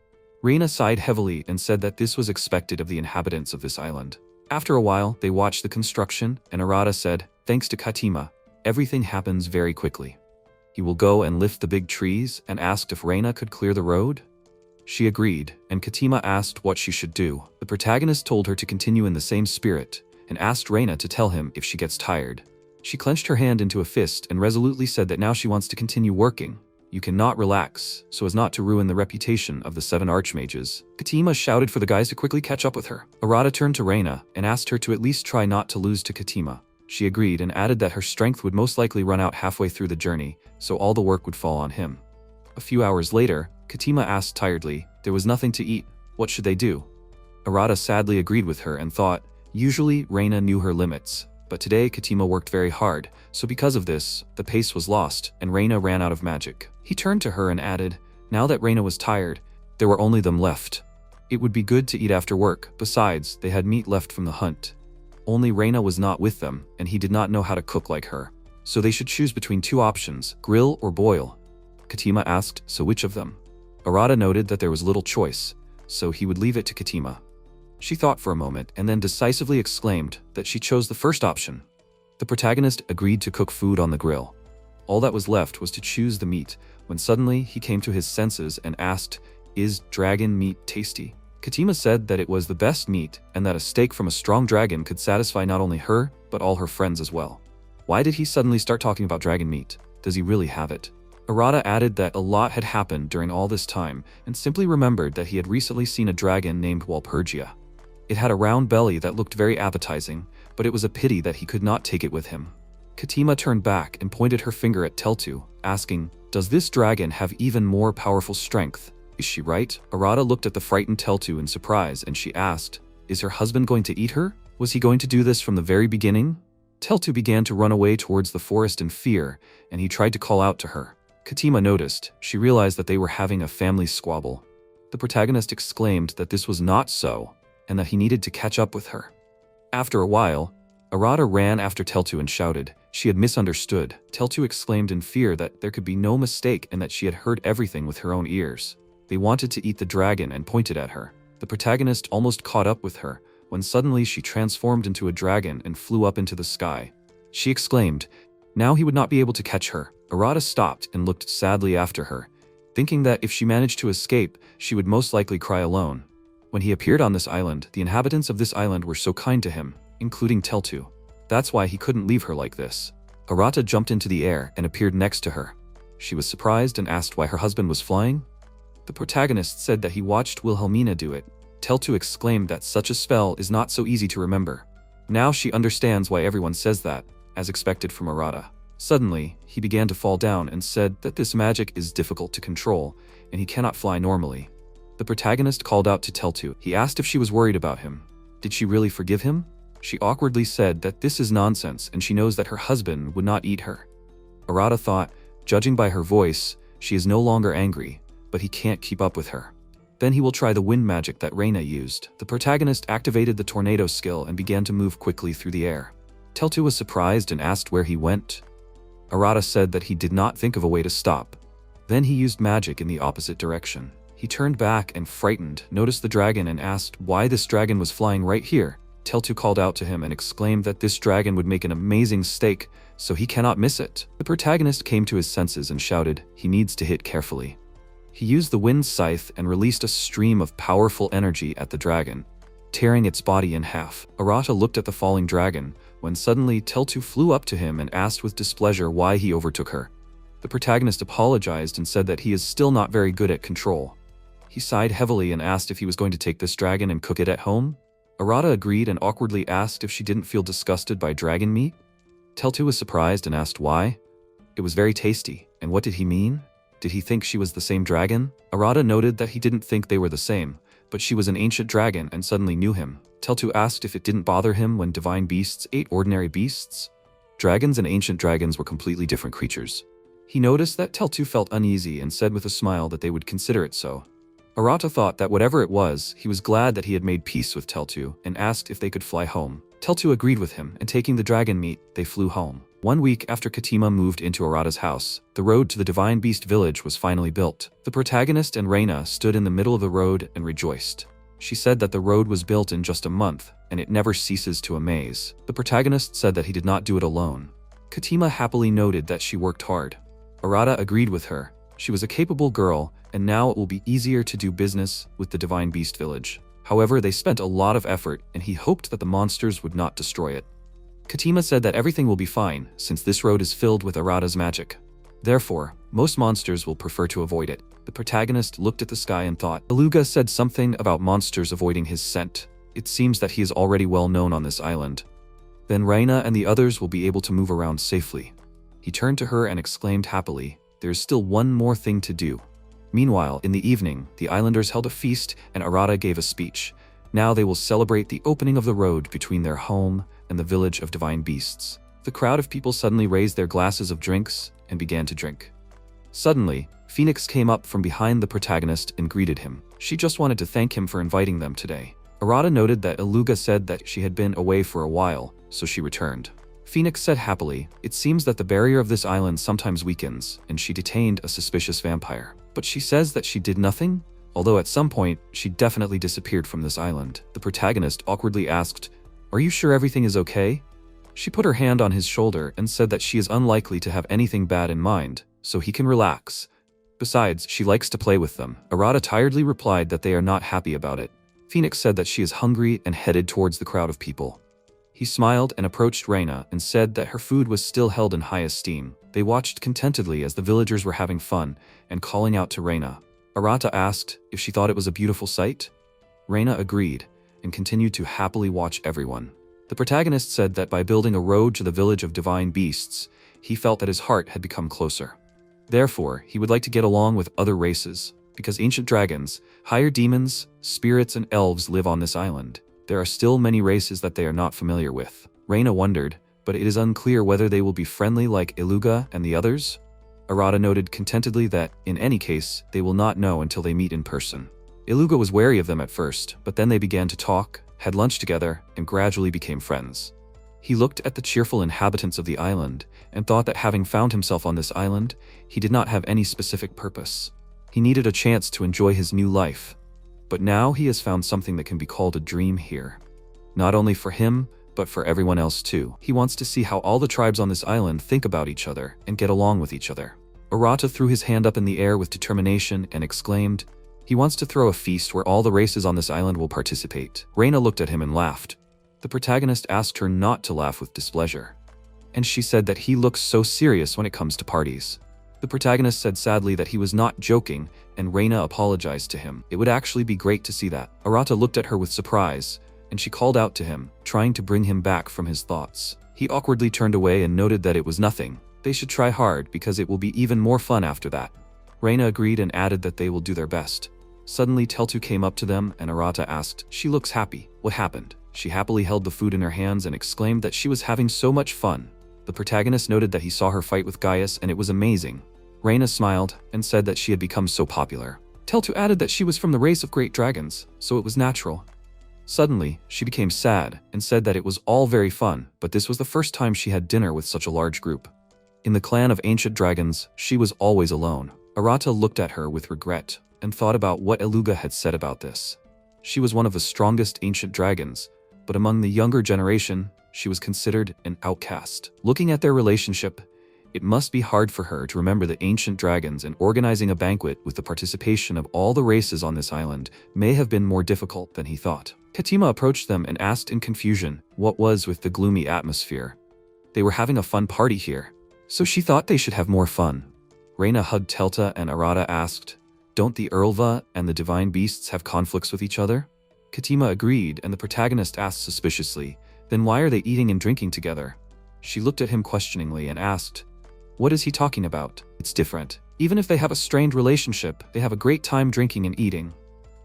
S1: Raina sighed heavily and said that this was expected of the inhabitants of this island. After a while, they watched the construction, and Arata said, thanks to Katima, Everything happens very quickly. He will go and lift the big trees and asked if Raina could clear the road. She agreed, and Katima asked what she should do. The protagonist told her to continue in the same spirit, and asked Raina to tell him if she gets tired. She clenched her hand into a fist and resolutely said that now she wants to continue working. You cannot relax, so as not to ruin the reputation of the 7 archmages. Katima shouted for the guys to quickly catch up with her. Arata turned to Raina and asked her to at least try not to lose to Katima. She agreed and added that her strength would most likely run out halfway through the journey, so all the work would fall on him. A few hours later, Katima asked tiredly, there was nothing to eat, what should they do? Arata sadly agreed with her and thought, usually Raina knew her limits, but today Katima worked very hard, so because of this, the pace was lost and Raina ran out of magic. He turned to her and added, now that Raina was tired, there were only them left. It would be good to eat after work, besides, they had meat left from the hunt. Only Raina was not with them, and he did not know how to cook like her, so they should choose between 2 options, grill or boil. Katima asked, so which of them? Arata noted that there was little choice, so he would leave it to Katima. She thought for a moment and then decisively exclaimed that she chose the first option. The protagonist agreed to cook food on the grill. All that was left was to choose the meat, when suddenly he came to his senses and asked, is dragon meat tasty? Katima said that it was the best meat and that a steak from a strong dragon could satisfy not only her, but all her friends as well. Why did he suddenly start talking about dragon meat? Does he really have it? Arata added that a lot had happened during all this time and simply remembered that he had recently seen a dragon named Walpurgia. It had a round belly that looked very appetizing, but it was a pity that he could not take it with him. Katima turned back and pointed her finger at Teltu, asking, does this dragon have even more powerful strength? Is she right? Arata looked at the frightened Teltu in surprise and she asked, is her husband going to eat her? Was he going to do this from the very beginning? Teltu began to run away towards the forest in fear, and he tried to call out to her. Katima noticed. She realized that they were having a family squabble. The protagonist exclaimed that this was not so, and that he needed to catch up with her. After a while, Arata ran after Teltu and shouted. She had misunderstood. Teltu exclaimed in fear that there could be no mistake and that she had heard everything with her own ears. They wanted to eat the dragon and pointed at her. The protagonist almost caught up with her, when suddenly she transformed into a dragon and flew up into the sky. She exclaimed, now he would not be able to catch her. Arata stopped and looked sadly after her, thinking that if she managed to escape, she would most likely cry alone. When he appeared on this island, the inhabitants of this island were so kind to him, including Teltu. That's why he couldn't leave her like this. Arata jumped into the air and appeared next to her. She was surprised and asked why her husband was flying. The protagonist said that he watched Wilhelmina do it. Teltu exclaimed that such a spell is not so easy to remember. Now she understands why everyone says that, as expected from Arata. Suddenly, he began to fall down and said that this magic is difficult to control, and he cannot fly normally. The protagonist called out to Teltu. He asked if she was worried about him. Did she really forgive him? She awkwardly said that this is nonsense and she knows that her husband would not eat her. Arata thought, judging by her voice, she is no longer angry, but he can't keep up with her. Then he will try the wind magic that Raina used. The protagonist activated the tornado skill and began to move quickly through the air. Teltu was surprised and asked where he went. Arata said that he did not think of a way to stop. Then he used magic in the opposite direction. He turned back and, frightened, noticed the dragon and asked why this dragon was flying right here. Teltu called out to him and exclaimed that this dragon would make an amazing steak, so he cannot miss it. The protagonist came to his senses and shouted, he needs to hit carefully. He used the wind scythe and released a stream of powerful energy at the dragon, tearing its body in half. Arata looked at the falling dragon, when suddenly Teltu flew up to him and asked with displeasure why he overtook her. The protagonist apologized and said that he is still not very good at control. He sighed heavily and asked if he was going to take this dragon and cook it at home. Arata agreed and awkwardly asked if she didn't feel disgusted by dragon meat. Teltu was surprised and asked why. It was very tasty, and what did he mean? Did he think she was the same dragon? Arata noted that he didn't think they were the same, but she was an ancient dragon and suddenly knew him. Teltu asked if it didn't bother him when divine beasts ate ordinary beasts. Dragons and ancient dragons were completely different creatures. He noticed that Teltu felt uneasy and said with a smile that they would consider it so. Arata thought that whatever it was, he was glad that he had made peace with Teltu and asked if they could fly home. Teltu agreed with him, and taking the dragon meat, they flew home. 1 week after Katima moved into Arata's house, the road to the Divine Beast village was finally built. The protagonist and Raina stood in the middle of the road and rejoiced. She said that the road was built in just a month, and it never ceases to amaze. The protagonist said that he did not do it alone. Katima happily noted that she worked hard. Arata agreed with her. She was a capable girl, and now it will be easier to do business with the Divine Beast Village. However, they spent a lot of effort, and he hoped that the monsters would not destroy it. Katima said that everything will be fine, since this road is filled with Arata's magic. Therefore, most monsters will prefer to avoid it. The protagonist looked at the sky and thought. Eluga said something about monsters avoiding his scent. It seems that he is already well known on this island. Then Raina and the others will be able to move around safely. He turned to her and exclaimed happily, "There is still one more thing to do." Meanwhile, in the evening, the islanders held a feast and Arata gave a speech. Now they will celebrate the opening of the road between their home and the village of divine beasts. The crowd of people suddenly raised their glasses of drinks and began to drink. Suddenly, Phoenix came up from behind the protagonist and greeted him. She just wanted to thank him for inviting them today. Arata noted that Eluga said that she had been away for a while, so she returned. Phoenix said happily, "It seems that the barrier of this island sometimes weakens, and she detained a suspicious vampire. But she says that she did nothing? Although at some point, she definitely disappeared from this island." The protagonist awkwardly asked, "Are you sure everything is okay?" She put her hand on his shoulder and said that she is unlikely to have anything bad in mind, so he can relax. Besides, she likes to play with them. Arata tiredly replied that they are not happy about it. Phoenix said that she is hungry and headed towards the crowd of people. He smiled and approached Raina and said that her food was still held in high esteem. They watched contentedly as the villagers were having fun and calling out to Raina. Arata asked if she thought it was a beautiful sight. Raina agreed and continued to happily watch everyone. The protagonist said that by building a road to the village of divine beasts, he felt that his heart had become closer. Therefore, he would like to get along with other races, because ancient dragons, higher demons, spirits, and elves live on this island. There are still many races that they are not familiar with. Raina wondered, but it is unclear whether they will be friendly like Eluga and the others. Arata noted contentedly that, in any case, they will not know until they meet in person. Eluga was wary of them at first, but then they began to talk, had lunch together, and gradually became friends. He looked at the cheerful inhabitants of the island and thought that having found himself on this island, he did not have any specific purpose. He needed a chance to enjoy his new life. But now he has found something that can be called a dream here. Not only for him, but for everyone else too. He wants to see how all the tribes on this island think about each other and get along with each other. Arata threw his hand up in the air with determination and exclaimed, he wants to throw a feast where all the races on this island will participate. Raina looked at him and laughed. The protagonist asked her not to laugh with displeasure, and she said that he looks so serious when it comes to parties. The protagonist said sadly that he was not joking, and Raina apologized to him. It would actually be great to see that. Arata looked at her with surprise, and she called out to him, trying to bring him back from his thoughts. He awkwardly turned away and noted that it was nothing. They should try hard because it will be even more fun after that. Raina agreed and added that they will do their best. Suddenly Teltu came up to them and Arata asked, "She looks happy. What happened?" She happily held the food in her hands and exclaimed that she was having so much fun. The protagonist noted that he saw her fight with Gaius and it was amazing. Raina smiled and said that she had become so popular. Teltu added that she was from the race of great dragons, so it was natural. Suddenly, she became sad and said that it was all very fun, but this was the first time she had dinner with such a large group. In the clan of ancient dragons, she was always alone. Arata looked at her with regret and thought about what Eluga had said about this. She was one of the strongest ancient dragons, but among the younger generation, she was considered an outcast. Looking at their relationship, it must be hard for her to remember the ancient dragons, and organizing a banquet with the participation of all the races on this island may have been more difficult than he thought. Katima approached them and asked in confusion what was with the gloomy atmosphere. They were having a fun party here, so she thought they should have more fun. Raina hugged Telta and Arata asked, "Don't the Erlva and the divine beasts have conflicts with each other?" Katima agreed, and the protagonist asked suspiciously, "Then why are they eating and drinking together?" She looked at him questioningly and asked, "What is he talking about?" "It's different. Even if they have a strained relationship, they have a great time drinking and eating."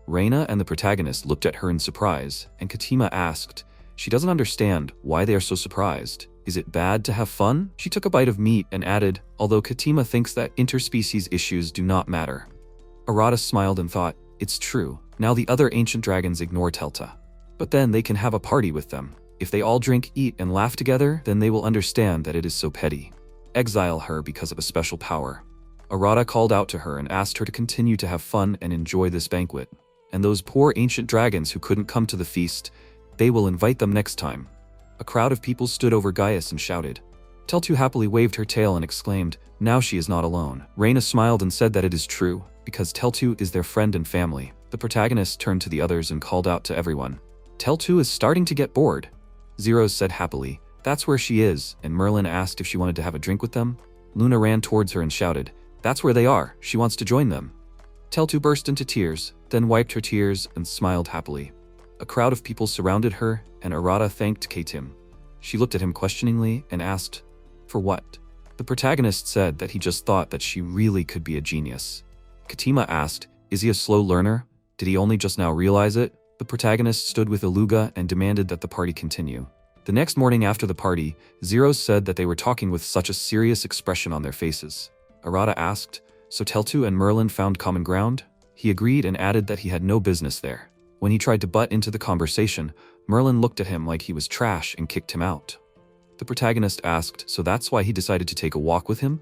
S1: Raina and the protagonist looked at her in surprise, and Katima asked, she doesn't understand why they are so surprised. Is it bad to have fun? She took a bite of meat and added, although Katima thinks that interspecies issues do not matter. Arata smiled and thought, it's true. Now the other ancient dragons ignore Telta. But then they can have a party with them. If they all drink, eat, and laugh together, then they will understand that it is so petty. Exile her because of a special power. Arata called out to her and asked her to continue to have fun and enjoy this banquet. And those poor ancient dragons who couldn't come to the feast, they will invite them next time. A crowd of people stood over Gaius and shouted, Teltu happily waved her tail and exclaimed, now she is not alone. Raina smiled and said that it is true, because Teltu is their friend and family. The protagonist turned to the others and called out to everyone. Teltu is starting to get bored. Zeros said happily, that's where she is, and Merlin asked if she wanted to have a drink with them. Luna ran towards her and shouted, that's where they are, she wants to join them. Teltu burst into tears, then wiped her tears and smiled happily. A crowd of people surrounded her, and Arata thanked Katim. She looked at him questioningly and asked, for what? The protagonist said that he just thought that she really could be a genius. Katima asked, is he a slow learner? Did he only just now realize it? The protagonist stood with Eluga and demanded that the party continue. The next morning after the party, Zeros said that they were talking with such a serious expression on their faces. Arata asked, so Teltu and Merlin found common ground? He agreed and added that he had no business there. When he tried to butt into the conversation, Merlin looked at him like he was trash and kicked him out. The protagonist asked, so that's why he decided to take a walk with him?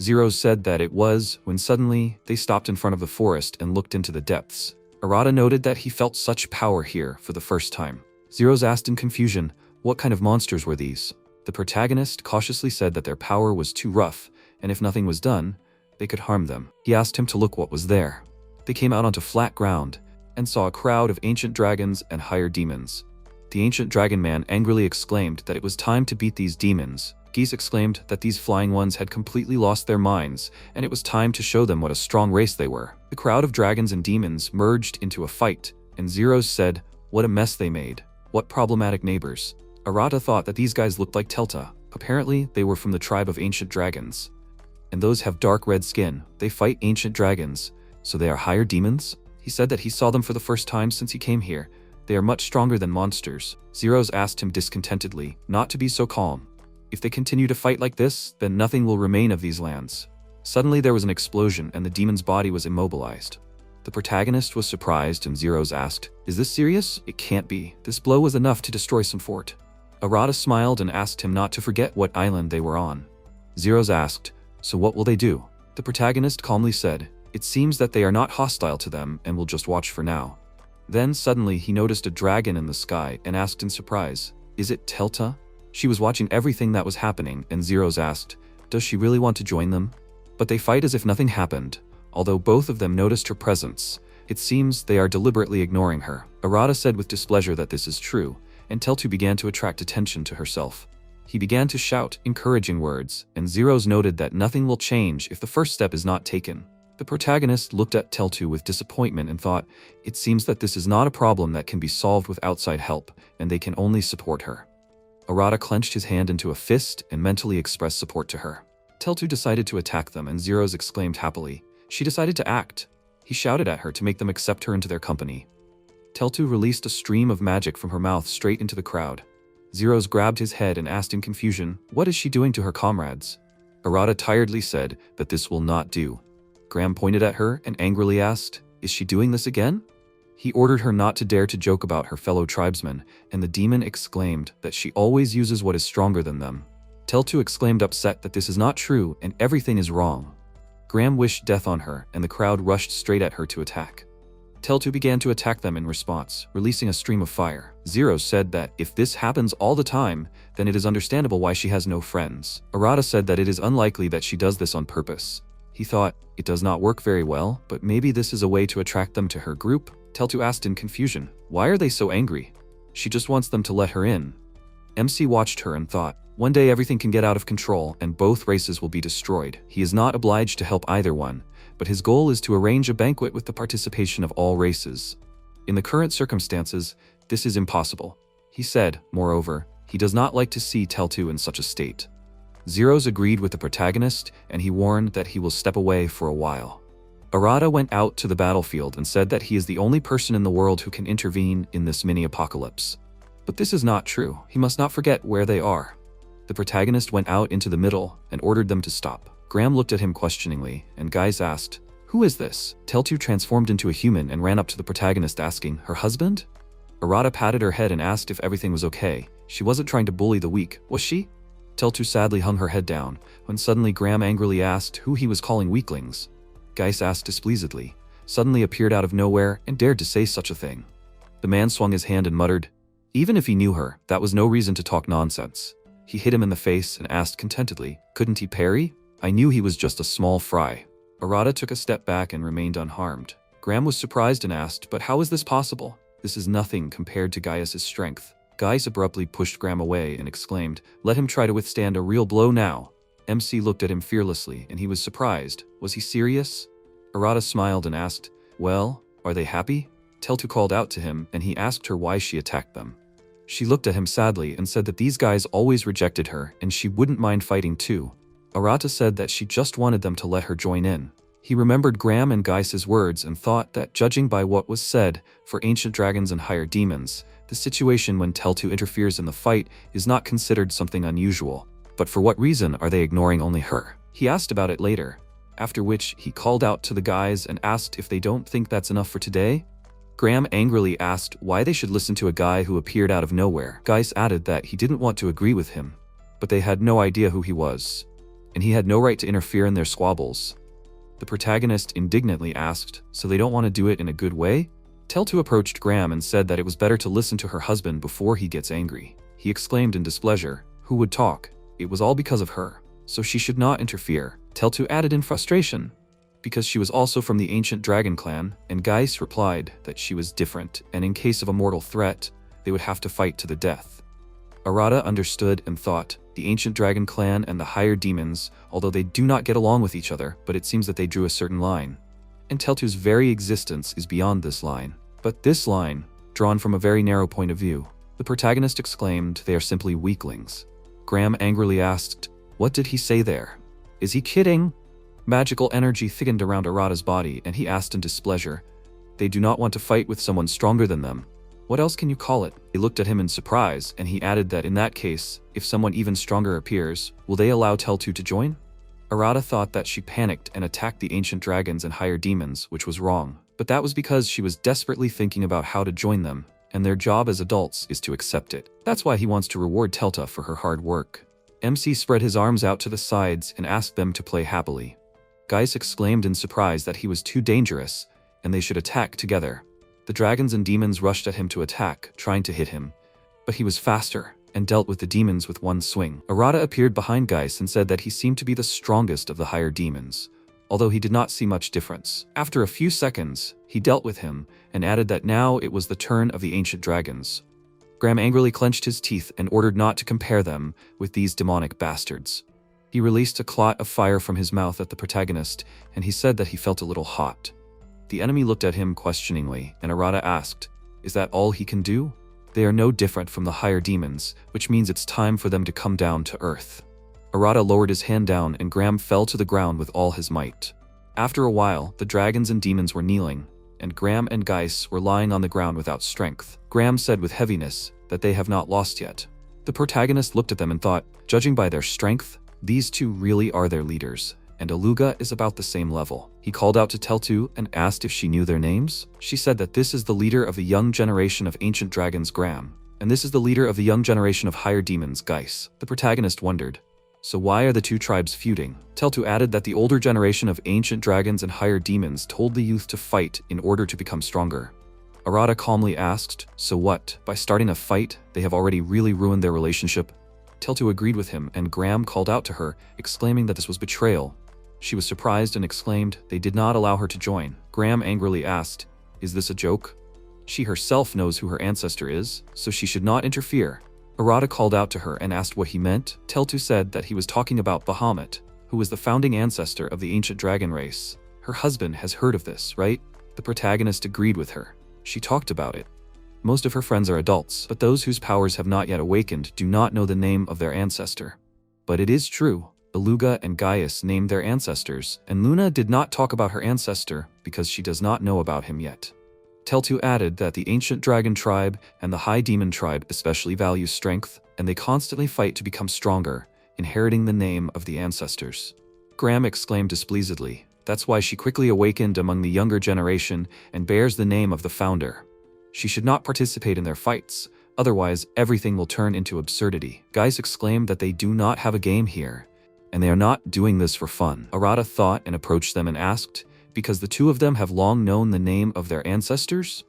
S1: Zeros said that it was, when suddenly, they stopped in front of the forest and looked into the depths. Arata noted that he felt such power here for the first time. Zeros asked in confusion, what kind of monsters were these? The protagonist cautiously said that their power was too rough, and if nothing was done, they could harm them. He asked him to look what was there. They came out onto flat ground, and saw a crowd of ancient dragons and higher demons. The ancient dragon man angrily exclaimed that it was time to beat these demons. Geese exclaimed that these flying ones had completely lost their minds, and it was time to show them what a strong race they were. The crowd of dragons and demons merged into a fight, and Zeros said, what a mess they made. What problematic neighbors. Arata thought that these guys looked like Telta. Apparently, they were from the tribe of ancient dragons. And those have dark red skin. They fight ancient dragons, so they are higher demons? He said that he saw them for the first time since he came here. They are much stronger than monsters. Zeros asked him discontentedly, not to be so calm. If they continue to fight like this, then nothing will remain of these lands. Suddenly there was an explosion and the demon's body was immobilized. The protagonist was surprised and Zeros asked, is this serious? It can't be. This blow was enough to destroy some fort. Arata smiled and asked him not to forget what island they were on. Zeros asked, so what will they do? The protagonist calmly said, it seems that they are not hostile to them and will just watch for now. Then suddenly he noticed a dragon in the sky and asked in surprise, is it Telta? She was watching everything that was happening and Zeros asked, does she really want to join them? But they fight as if nothing happened. Although both of them noticed her presence, it seems they are deliberately ignoring her. Arata said with displeasure that this is true, and Teltu began to attract attention to herself. He began to shout encouraging words, and Zeros noted that nothing will change if the first step is not taken. The protagonist looked at Teltu with disappointment and thought, it seems that this is not a problem that can be solved with outside help, and they can only support her. Arata clenched his hand into a fist and mentally expressed support to her. Teltu decided to attack them and Zeros exclaimed happily. She decided to act. He shouted at her to make them accept her into their company. Teltu released a stream of magic from her mouth straight into the crowd. Zeros grabbed his head and asked in confusion, what is she doing to her comrades? Arata tiredly said that this will not do. Graham pointed at her and angrily asked, is she doing this again? He ordered her not to dare to joke about her fellow tribesmen, and the demon exclaimed that she always uses what is stronger than them. Teltu exclaimed upset that this is not true and everything is wrong. Graham wished death on her, and the crowd rushed straight at her to attack. Teltu began to attack them in response, releasing a stream of fire. Zeros said that if this happens all the time, then it is understandable why she has no friends. Arata said that it is unlikely that she does this on purpose. He thought, it does not work very well, but maybe this is a way to attract them to her group? Teltu asked in confusion, why are they so angry? She just wants them to let her in. MC watched her and thought, one day everything can get out of control and both races will be destroyed. He is not obliged to help either one, but his goal is to arrange a banquet with the participation of all races. In the current circumstances, this is impossible. He said, moreover, he does not like to see Teltu in such a state. Zeros agreed with the protagonist, and he warned that he will step away for a while. Arata went out to the battlefield and said that he is the only person in the world who can intervene in this mini-apocalypse. But this is not true. He must not forget where they are. The protagonist went out into the middle and ordered them to stop. Graham looked at him questioningly, and Guys asked, who is this? Teltu transformed into a human and ran up to the protagonist asking, her husband? Arata patted her head and asked if everything was okay. She wasn't trying to bully the weak, was she? Teltu sadly hung her head down, when suddenly Graham angrily asked who he was calling weaklings. Geis asked displeasedly, suddenly appeared out of nowhere and dared to say such a thing. The man swung his hand and muttered, even if he knew her, that was no reason to talk nonsense. He hit him in the face and asked contentedly, "Couldn't he parry? I knew he was just a small fry." Arata took a step back and remained unharmed. Graham was surprised and asked, "But how is this possible? This is nothing compared to Gaius's strength." Gaius abruptly pushed Graham away and exclaimed, "Let him try to withstand a real blow now." MC looked at him fearlessly, and he was surprised. Was he serious? Arata smiled and asked, "Well, are they happy?" Teltu called out to him, and he asked her why she attacked them. She looked at him sadly and said that these guys always rejected her, and she wouldn't mind fighting too. Arata said that she just wanted them to let her join in. He remembered Graham and Gaius's words and thought that, judging by what was said, for ancient dragons and higher demons, the situation when Teltu interferes in the fight is not considered something unusual. But for what reason are they ignoring only her? He asked about it later, after which he called out to the guys and asked if they don't think that's enough for today. Graham angrily asked why they should listen to a guy who appeared out of nowhere. Gaius added that he didn't want to agree with him, but they had no idea who he was, and he had no right to interfere in their squabbles. The protagonist indignantly asked, "So they don't want to do it in a good way?" Teltu approached Graham and said that it was better to listen to her husband before he gets angry. He exclaimed in displeasure, "Who would talk? It was all because of her, so she should not interfere." Teltu added in frustration, because she was also from the ancient dragon clan, and Gaius replied that she was different, and in case of a mortal threat, they would have to fight to the death. Arata understood and thought, the ancient dragon clan and the higher demons, although they do not get along with each other, but it seems that they drew a certain line. And Teltu's very existence is beyond this line. But this line, drawn from a very narrow point of view. The protagonist exclaimed, "They are simply weaklings." Graham angrily asked, "What did he say there? Is he kidding?" Magical energy thickened around Arata's body, and he asked in displeasure, "They do not want to fight with someone stronger than them. What else can you call it?" They looked at him in surprise, and he added that in that case, if someone even stronger appears, will they allow Teltu to join? Arata thought that she panicked and attacked the ancient dragons and higher demons, which was wrong. But that was because she was desperately thinking about how to join them, and their job as adults is to accept it. That's why he wants to reward Telta for her hard work. MC spread his arms out to the sides and asked them to play happily. Gaius exclaimed in surprise that he was too dangerous, and they should attack together. The dragons and demons rushed at him to attack, trying to hit him. But he was faster, and dealt with the demons with one swing. Arata appeared behind Gaius and said that he seemed to be the strongest of the higher demons, although he did not see much difference. After a few seconds, he dealt with him, and added that now it was the turn of the ancient dragons. Graham angrily clenched his teeth and ordered not to compare them with these demonic bastards. He released a clot of fire from his mouth at the protagonist, and he said that he felt a little hot. The enemy looked at him questioningly, and Arata asked, "Is that all he can do?" They are no different from the higher demons, which means it's time for them to come down to earth. Arata lowered his hand down, and Graham fell to the ground with all his might. After a while, the dragons and demons were kneeling, and Graham and Gaius were lying on the ground without strength. Graham said with heaviness that they have not lost yet. The protagonist looked at them and thought, judging by their strength, these two really are their leaders, and Eluga is about the same level. He called out to Teltu and asked if she knew their names. She said that this is the leader of the young generation of ancient dragons, Graham, and this is the leader of the young generation of higher demons, Gaius. The protagonist wondered, so why are the two tribes feuding? Teltu added that the older generation of ancient dragons and higher demons told the youth to fight in order to become stronger. Arata calmly asked, so what, by starting a fight, they have already really ruined their relationship? Teltu agreed with him, and Graham called out to her, exclaiming that this was betrayal. She was surprised and exclaimed they did not allow her to join. Graham angrily asked, "Is this a joke? She herself knows who her ancestor is, so she should not interfere." Arata called out to her and asked what he meant. Teltu said that he was talking about Bahamut, who was the founding ancestor of the ancient dragon race. Her husband has heard of this, right? The protagonist agreed with her. She talked about it. Most of her friends are adults, but those whose powers have not yet awakened do not know the name of their ancestor. But it is true. Eluga and Gaius named their ancestors, and Luna did not talk about her ancestor because she does not know about him yet. Teltu added that the ancient dragon tribe and the high demon tribe especially value strength, and they constantly fight to become stronger, inheriting the name of the ancestors. Graham exclaimed displeasedly, that's why she quickly awakened among the younger generation and bears the name of the founder. She should not participate in their fights, otherwise everything will turn into absurdity. Gaius exclaimed that they do not have a game here, and they are not doing this for fun. Arata thought and approached them and asked, because the two of them have long known the name of their ancestors?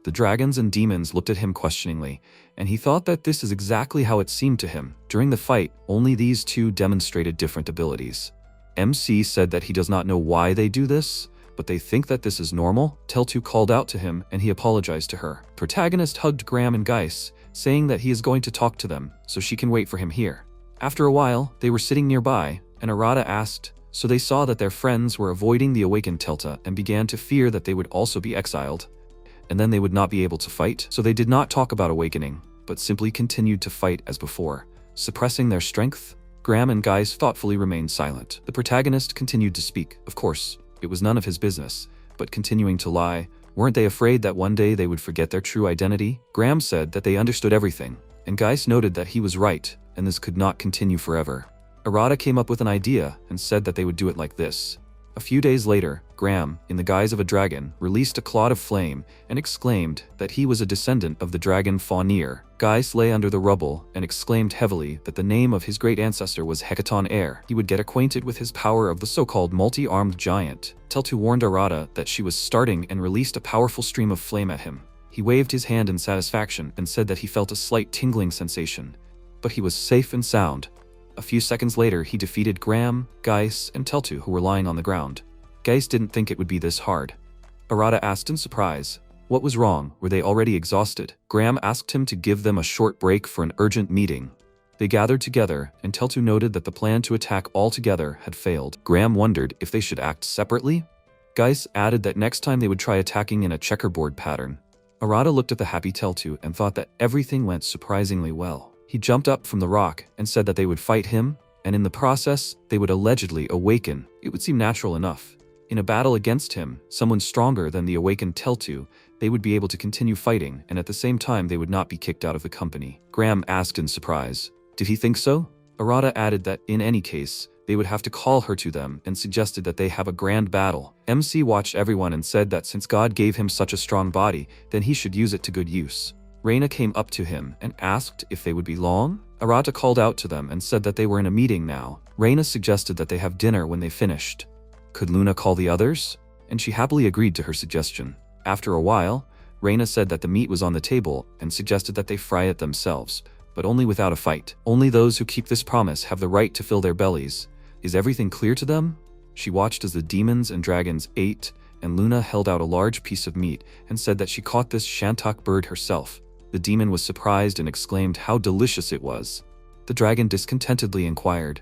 S1: The dragons and demons looked at him questioningly, and he thought that this is exactly how it seemed to him. During the fight, only these two demonstrated different abilities. MC said that he does not know why they do this, but they think that this is normal. Teltu called out to him and he apologized to her. Protagonist hugged Graham and Geis, saying that he is going to talk to them, so she can wait for him here. After a while, they were sitting nearby, and Arata asked, so they saw that their friends were avoiding the awakened Telta and began to fear that they would also be exiled, and then they would not be able to fight. So they did not talk about awakening, but simply continued to fight as before, suppressing their strength. Graham and Geis thoughtfully remained silent. The protagonist continued to speak. Of course, it was none of his business, but continuing to lie. Weren't they afraid that one day they would forget their true identity? Graham said that they understood everything, and Geis noted that he was right, and this could not continue forever. Arata came up with an idea and said that they would do it like this. A few days later, Graham, in the guise of a dragon, released a cloud of flame and exclaimed that he was a descendant of the dragon Faunir. Geis lay under the rubble and exclaimed heavily that the name of his great ancestor was Hecaton Air. He would get acquainted with his power of the so-called multi-armed giant. Teltu warned Arata that she was starting and released a powerful stream of flame at him. He waved his hand in satisfaction and said that he felt a slight tingling sensation, but he was safe and sound. A few seconds later, he defeated Graham, Geis, and Teltu, who were lying on the ground. Geis didn't think it would be this hard. Arata asked in surprise, what was wrong? Were they already exhausted? Graham asked him to give them a short break for an urgent meeting. They gathered together, and Teltu noted that the plan to attack all together had failed. Graham wondered if they should act separately. Geis added that next time they would try attacking in a checkerboard pattern. Arata looked at the happy Teltu and thought that everything went surprisingly well. He jumped up from the rock and said that they would fight him, and in the process, they would allegedly awaken. It would seem natural enough. In a battle against him, someone stronger than the awakened Teltu, they would be able to continue fighting, and at the same time they would not be kicked out of the company. Graham asked in surprise, did he think so? Arata added that, in any case, they would have to call her to them and suggested that they have a grand battle. MC watched everyone and said that since God gave him such a strong body, then he should use it to good use. Raina came up to him and asked if they would be long. Arata called out to them and said that they were in a meeting now. Raina suggested that they have dinner when they finished. Could Luna call the others? And she happily agreed to her suggestion. After a while, Raina said that the meat was on the table and suggested that they fry it themselves, but only without a fight. Only those who keep this promise have the right to fill their bellies. Is everything clear to them? She watched as the demons and dragons ate, and Luna held out a large piece of meat and said that she caught this Shantak bird herself. The demon was surprised and exclaimed how delicious it was. The dragon discontentedly inquired,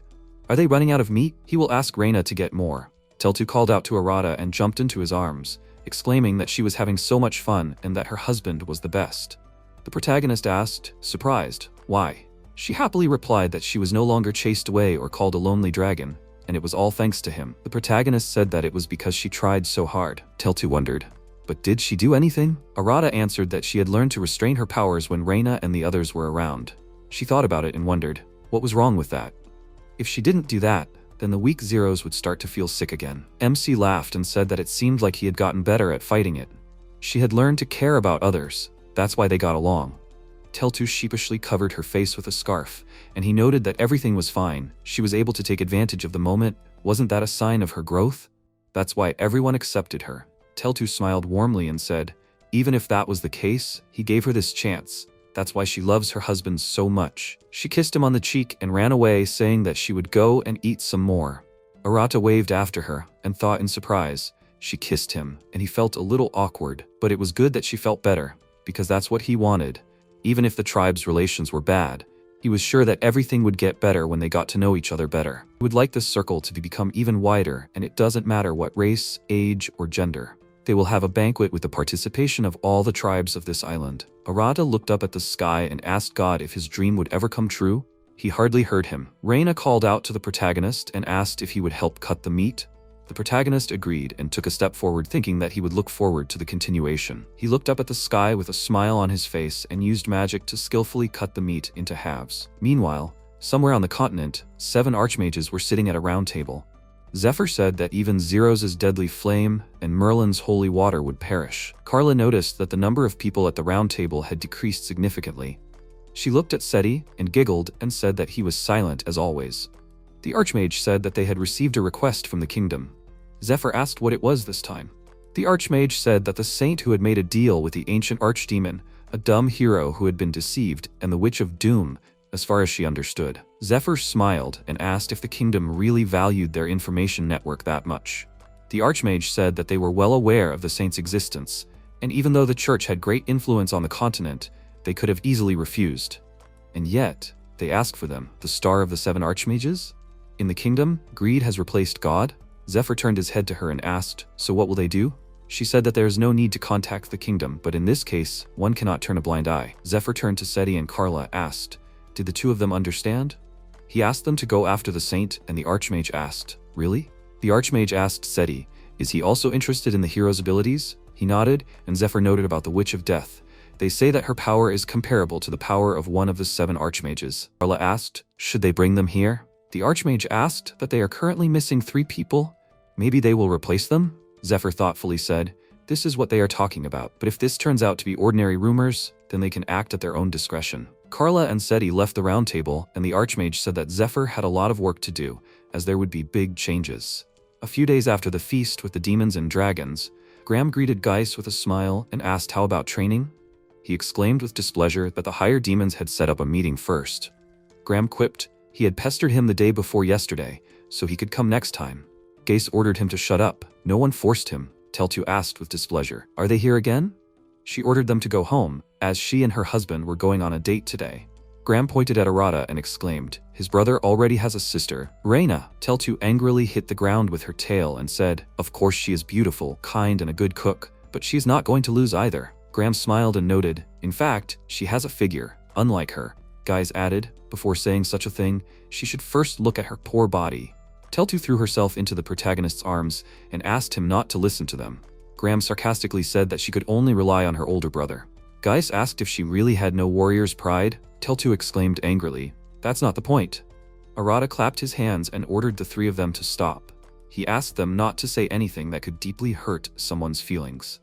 S1: are they running out of meat? He will ask Raina to get more. Teltu called out to Arata and jumped into his arms, exclaiming that she was having so much fun and that her husband was the best. The protagonist asked, surprised, why? She happily replied that she was no longer chased away or called a lonely dragon, and it was all thanks to him. The protagonist said that it was because she tried so hard. Teltu wondered, but did she do anything? Arata answered that she had learned to restrain her powers when Raina and the others were around. She thought about it and wondered, what was wrong with that? If she didn't do that, then the weak zeros would start to feel sick again. MC laughed and said that it seemed like he had gotten better at fighting it. She had learned to care about others. That's why they got along. Teltu sheepishly covered her face with a scarf, and he noted that everything was fine. She was able to take advantage of the moment. Wasn't that a sign of her growth? That's why everyone accepted her. Teltu smiled warmly and said, even if that was the case, he gave her this chance. That's why she loves her husband so much. She kissed him on the cheek and ran away, saying that she would go and eat some more. Arata waved after her and thought in surprise. She kissed him, and he felt a little awkward, but it was good that she felt better, because that's what he wanted. Even if the tribe's relations were bad, he was sure that everything would get better when they got to know each other better. He would like this circle to become even wider, and it doesn't matter what race, age, or gender. They will have a banquet with the participation of all the tribes of this island. Arata looked up at the sky and asked God if his dream would ever come true. He hardly heard him. Raina called out to the protagonist and asked if he would help cut the meat. The protagonist agreed and took a step forward, thinking that he would look forward to the continuation. He looked up at the sky with a smile on his face and used magic to skillfully cut the meat into halves. Meanwhile, somewhere on the continent, 7 archmages were sitting at a round table. Zephyr said that even Zeros' deadly flame and Merlin's holy water would perish. Carla noticed that the number of people at the round table had decreased significantly. She looked at Seti and giggled and said that he was silent as always. The Archmage said that they had received a request from the kingdom. Zephyr asked what it was this time. The Archmage said that the saint who had made a deal with the ancient archdemon a dumb hero who had been deceived, and the Witch of Doom, as far as she understood. Zephyr smiled and asked if the kingdom really valued their information network that much. The Archmage said that they were well aware of the saint's existence, and even though the church had great influence on the continent, they could have easily refused. And yet, they asked for them, the star of the 7 Archmages? In the kingdom, greed has replaced God? Zephyr turned his head to her and asked, so what will they do? She said that there is no need to contact the kingdom, but in this case, one cannot turn a blind eye. Zephyr turned to Seti and Carla, asked, did the two of them understand? He asked them to go after the saint, and the Archmage asked, really? The Archmage asked Seti, is he also interested in the hero's abilities? He nodded, and Zephyr noted about the Witch of Death. They say that her power is comparable to the power of one of the 7 Archmages. Carla asked, should they bring them here? The Archmage asked that they are currently missing 3 people. Maybe they will replace them? Zephyr thoughtfully said, this is what they are talking about, but if this turns out to be ordinary rumors, then they can act at their own discretion. Carla and Seti left the round table, and the Archmage said that Zephyr had a lot of work to do, as there would be big changes. A few days after the feast with the demons and dragons, Graham greeted Geiss with a smile and asked how about training? He exclaimed with displeasure that the higher demons had set up a meeting first. Graham quipped he had pestered him the day before yesterday, so he could come next time. Geiss ordered him to shut up. No one forced him. Teltu asked with displeasure, are they here again? She ordered them to go home, as she and her husband were going on a date today. Graham pointed at Arata and exclaimed, his brother already has a sister, Raina. Teltu angrily hit the ground with her tail and said, of course she is beautiful, kind, and a good cook, but she's not going to lose either. Graham smiled and noted, in fact, she has a figure, unlike her. Geiss added, before saying such a thing, she should first look at her poor body. Teltu threw herself into the protagonist's arms and asked him not to listen to them. Graham sarcastically said that she could only rely on her older brother. Geiss asked if she really had no warrior's pride. Teltu exclaimed angrily, that's not the point. Arata clapped his hands and ordered the 3 of them to stop. He asked them not to say anything that could deeply hurt someone's feelings.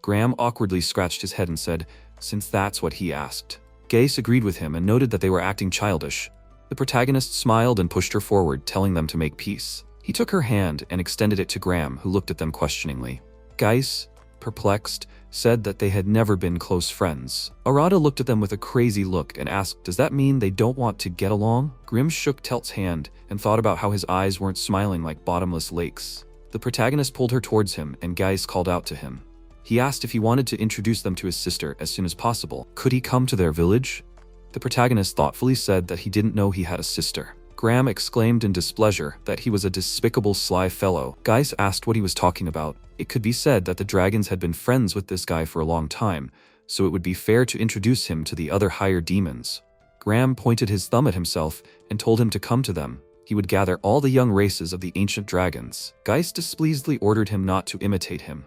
S1: Graham awkwardly scratched his head and said, since that's what he asked. Geiss agreed with him and noted that they were acting childish. The protagonist smiled and pushed her forward, telling them to make peace. He took her hand and extended it to Graham, who looked at them questioningly. Geiss, perplexed, said that they had never been close friends. Arata looked at them with a crazy look and asked, does that mean they don't want to get along? Grimm shook Telt's hand and thought about how his eyes weren't smiling like bottomless lakes. The protagonist pulled her towards him and Geiss called out to him. He asked if he wanted to introduce them to his sister as soon as possible. Could he come to their village? The protagonist thoughtfully said that he didn't know he had a sister. Graham exclaimed in displeasure that he was a despicable sly fellow. Geiss asked what he was talking about. It could be said that the dragons had been friends with this guy for a long time, so it would be fair to introduce him to the other higher demons. Graham pointed his thumb at himself and told him to come to them. He would gather all the young races of the ancient dragons. Geiss displeasedly ordered him not to imitate him.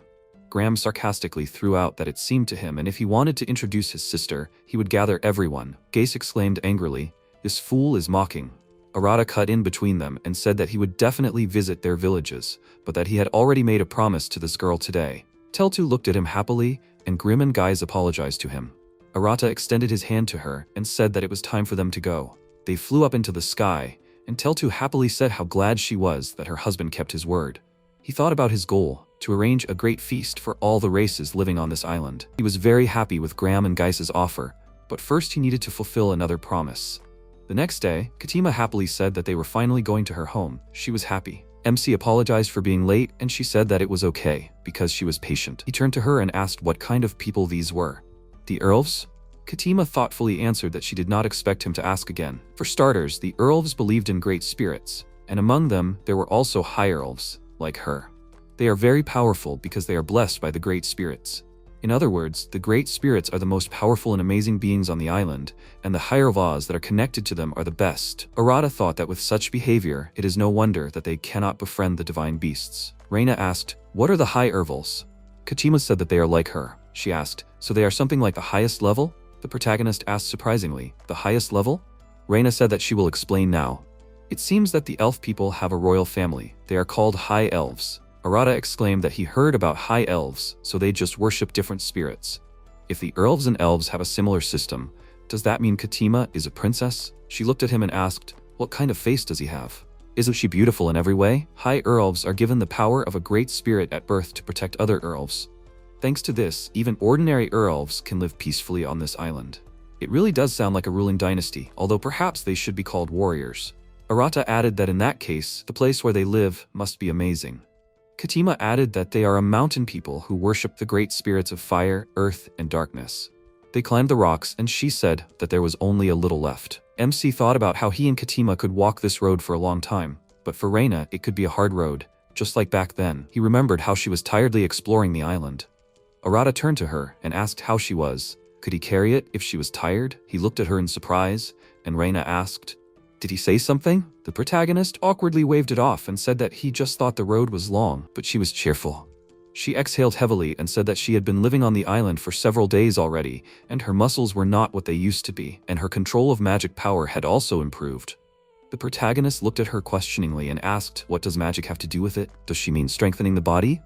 S1: Graham sarcastically threw out that it seemed to him, and if he wanted to introduce his sister, he would gather everyone. Geiss exclaimed angrily, this fool is mocking. Arata cut in between them and said that he would definitely visit their villages, but that he had already made a promise to this girl today. Teltu looked at him happily, and Grimm and Geiss apologized to him. Arata extended his hand to her and said that it was time for them to go. They flew up into the sky, and Teltu happily said how glad she was that her husband kept his word. He thought about his goal, to arrange a great feast for all the races living on this island. He was very happy with Graham and Geiss's offer, but first he needed to fulfill another promise. The next day, Katima happily said that they were finally going to her home. She was happy. MC apologized for being late, and she said that it was okay, because she was patient. He turned to her and asked what kind of people these were. The Elves? Katima thoughtfully answered that she did not expect him to ask again. For starters, the Elves believed in great spirits, and among them there were also higher elves, like her. They are very powerful because they are blessed by the great spirits. In other words, the great spirits are the most powerful and amazing beings on the island, and the higher Vaz that are connected to them are the best. Arata thought that with such behavior, it is no wonder that they cannot befriend the divine beasts. Raina asked, what are the high Ervils? Kachima said that they are like her. She asked, so they are something like the highest level? The protagonist asked surprisingly, the highest level? Raina said that she will explain now. It seems that the elf people have a royal family. They are called high elves. Arata exclaimed that he heard about high elves, so they just worship different spirits. If the elves and elves have a similar system, does that mean Katima is a princess? She looked at him and asked, what kind of face does he have? Isn't she beautiful in every way? High elves are given the power of a great spirit at birth to protect other elves. Thanks to this, even ordinary elves can live peacefully on this island. It really does sound like a ruling dynasty, although perhaps they should be called warriors. Arata added that in that case, the place where they live must be amazing. Katima added that they are a mountain people who worship the great spirits of fire, earth, and darkness. They climbed the rocks, and she said that there was only a little left. MC thought about how he and Katima could walk this road for a long time, but for Raina, it could be a hard road, just like back then. He remembered how she was tiredly exploring the island. Arata turned to her and asked how she was. Could he carry it if she was tired? He looked at her in surprise, and Raina asked, "Did he say something?" The protagonist awkwardly waved it off and said that he just thought the road was long, but she was cheerful. She exhaled heavily and said that she had been living on the island for several days already, and her muscles were not what they used to be, and her control of magic power had also improved. The protagonist looked at her questioningly and asked, "What does magic have to do with it? Does she mean strengthening the body?"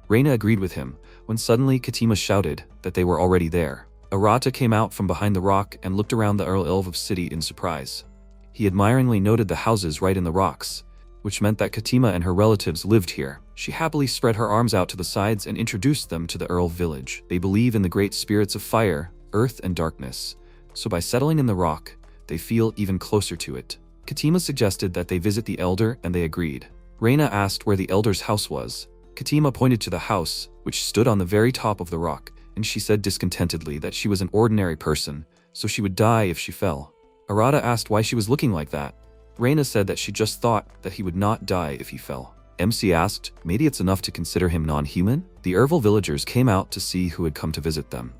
S1: Raina agreed with him, when suddenly Katima shouted that they were already there. Arata came out from behind the rock and looked around the Elf city in surprise. He admiringly noted the houses right in the rocks, which meant that Katima and her relatives lived here. She happily spread her arms out to the sides and introduced them to the Earl village. They believe in the great spirits of fire, earth, and darkness, so by settling in the rock, they feel even closer to it. Katima suggested that they visit the elder, and they agreed. Raina asked where the elder's house was. Katima pointed to the house, which stood on the very top of the rock, and she said discontentedly that she was an ordinary person, so she would die if she fell. Arata asked why she was looking like that. Raina said that she just thought that he would not die if he fell. MC asked, maybe it's enough to consider him non-human? The Ervil villagers came out to see who had come to visit them.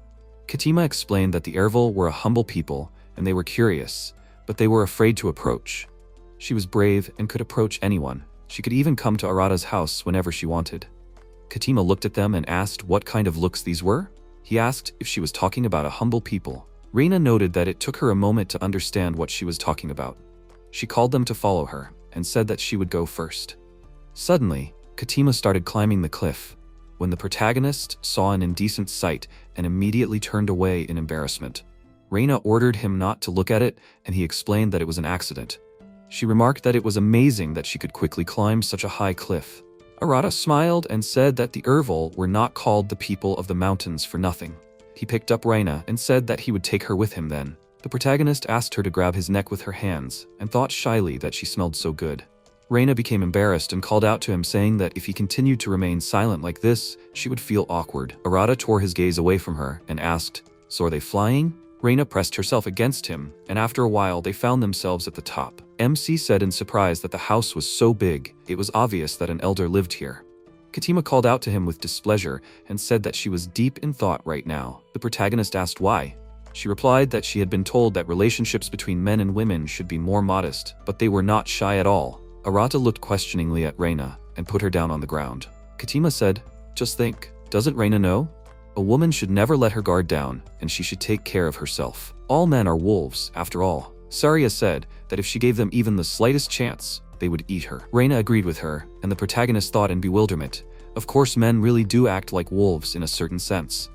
S1: Katima explained that the Ervil were a humble people, and they were curious, but they were afraid to approach. She was brave and could approach anyone. She could even come to Arata's house whenever she wanted. Katima looked at them and asked what kind of looks these were. He asked if she was talking about a humble people. Raina noted that it took her a moment to understand what she was talking about. She called them to follow her, and said that she would go first. Suddenly, Katima started climbing the cliff, when the protagonist saw an indecent sight and immediately turned away in embarrassment. Raina ordered him not to look at it, and he explained that it was an accident. She remarked that it was amazing that she could quickly climb such a high cliff. Arata smiled and said that the Ervil were not called the people of the mountains for nothing. He picked up Raina and said that he would take her with him then. The protagonist asked her to grab his neck with her hands, and thought shyly that she smelled so good. Raina became embarrassed and called out to him, saying that if he continued to remain silent like this, she would feel awkward. Arata tore his gaze away from her and asked, "So are they flying?" Raina pressed herself against him, and after a while they found themselves at the top. MC said in surprise that the house was so big, it was obvious that an elder lived here. Katima called out to him with displeasure and said that she was deep in thought right now. The protagonist asked why. She replied that she had been told that relationships between men and women should be more modest, but they were not shy at all. Arata looked questioningly at Raina and put her down on the ground. Katima said, "Just think, doesn't Raina know? A woman should never let her guard down, and she should take care of herself. All men are wolves, after all." Saria said that if she gave them even the slightest chance, they would eat her. Raina agreed with her, and the protagonist thought in bewilderment, of course men really do act like wolves in a certain sense.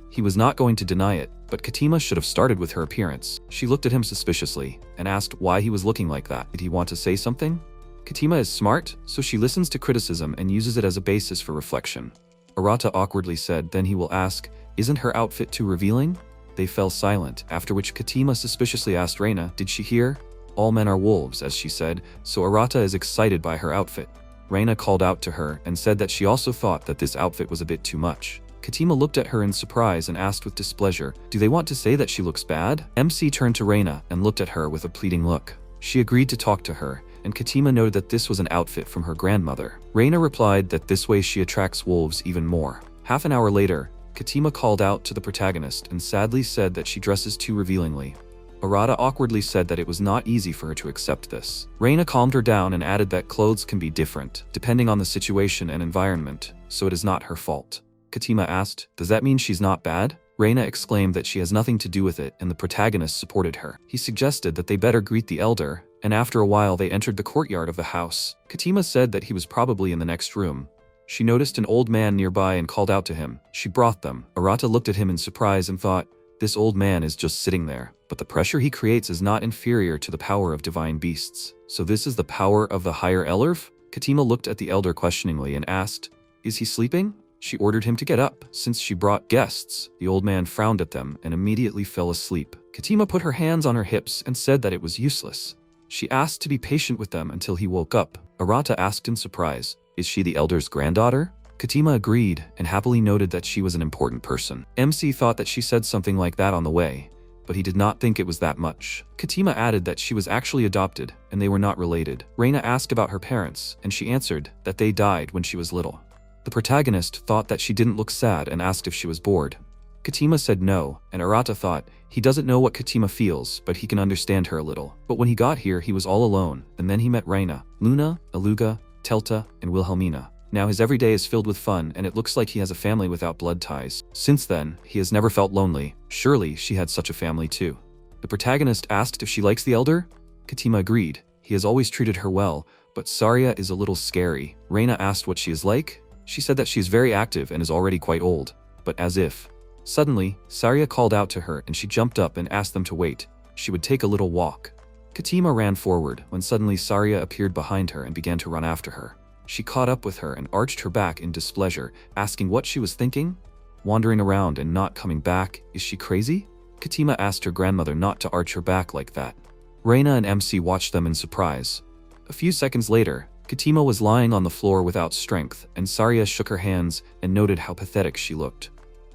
S1: He was not going to deny it, but Katima should have started with her appearance. She looked at him suspiciously, and asked why he was looking like that. Did he want to say something? Katima is smart, so she listens to criticism and uses it as a basis for reflection. Arata awkwardly said, then he will ask, "Isn't her outfit too revealing?" They fell silent, after which Katima suspiciously asked Raina, "Did she hear? All men are wolves," as she said, so Arata is excited by her outfit. Raina called out to her and said that she also thought that this outfit was a bit too much. Katima looked at her in surprise and asked with displeasure, "Do they want to say that she looks bad?" MC turned to Raina and looked at her with a pleading look. She agreed to talk to her, and Katima noted that this was an outfit from her grandmother. Raina replied that this way she attracts wolves even more. Half an hour later, Katima called out to the protagonist and sadly said that she dresses too revealingly. Arata awkwardly said that it was not easy for her to accept this. Raina calmed her down and added that clothes can be different, depending on the situation and environment, so it is not her fault. Katima asked, "Does that mean she's not bad?" Raina exclaimed that she has nothing to do with it, and the protagonist supported her. He suggested that they better greet the elder, and after a while they entered the courtyard of the house. Katima said that he was probably in the next room. She noticed an old man nearby and called out to him. She brought them. Arata looked at him in surprise and thought, this old man is just sitting there, but the pressure he creates is not inferior to the power of divine beasts. So this is the power of the higher Elf? Katima looked at the elder questioningly and asked, "Is he sleeping?" She ordered him to get up. Since she brought guests, the old man frowned at them and immediately fell asleep. Katima put her hands on her hips and said that it was useless. She asked to be patient with them until he woke up. Arata asked in surprise, "Is she the elder's granddaughter?" Katima agreed and happily noted that she was an important person. MC thought that she said something like that on the way, but he did not think it was that much. Katima added that she was actually adopted and they were not related. Raina asked about her parents and she answered that they died when she was little. The protagonist thought that she didn't look sad and asked if she was bored. Katima said no, and Arata thought he doesn't know what Katima feels, but he can understand her a little. But when he got here, he was all alone, and then he met Raina, Luna, Eluga, Telta, and Wilhelmina. Now his everyday is filled with fun, and it looks like he has a family without blood ties. Since then, he has never felt lonely. Surely she had such a family too. The protagonist asked if she likes the elder. Katima agreed. He has always treated her well, but Saria is a little scary. Raina asked what she is like. She said that she is very active and is already quite old, but as if. Suddenly, Saria called out to her and she jumped up and asked them to wait. She would take a little walk. Katima ran forward when suddenly Saria appeared behind her and began to run after her. She caught up with her and arched her back in displeasure, asking what she was thinking. Wandering around and not coming back, is she crazy? Katima asked her grandmother not to arch her back like that. Raina and MC watched them in surprise. A few seconds later, Katima was lying on the floor without strength, and Saria shook her hands and noted how pathetic she looked.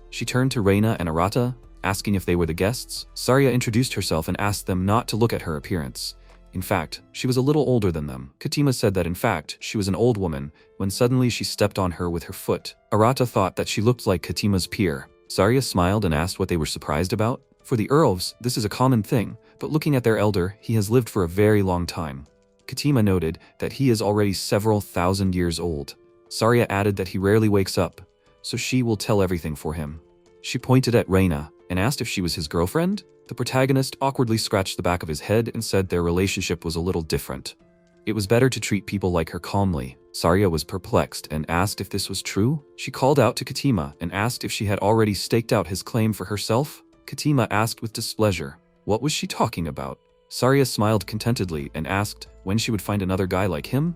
S1: She turned to Raina and Arata, asking if they were the guests. Saria introduced herself and asked them not to look at her appearance. In fact, she was a little older than them. Katima said that in fact, she was an old woman, when suddenly she stepped on her with her foot. Arata thought that she looked like Katima's peer. Saria smiled and asked what they were surprised about. For the Elves, this is a common thing, but looking at their elder, he has lived for a very long time. Katima noted that he is already several thousand years old. Saria added that he rarely wakes up, so she will tell everything for him. She pointed at Raina and asked if she was his girlfriend. The protagonist awkwardly scratched the back of his head and said their relationship was a little different. It was better to treat people like her calmly. Saria was perplexed and asked if this was true. She called out to Katima and asked if she had already staked out his claim for herself. Katima asked with displeasure, what was she talking about? Saria smiled contentedly and asked when she would find another guy like him.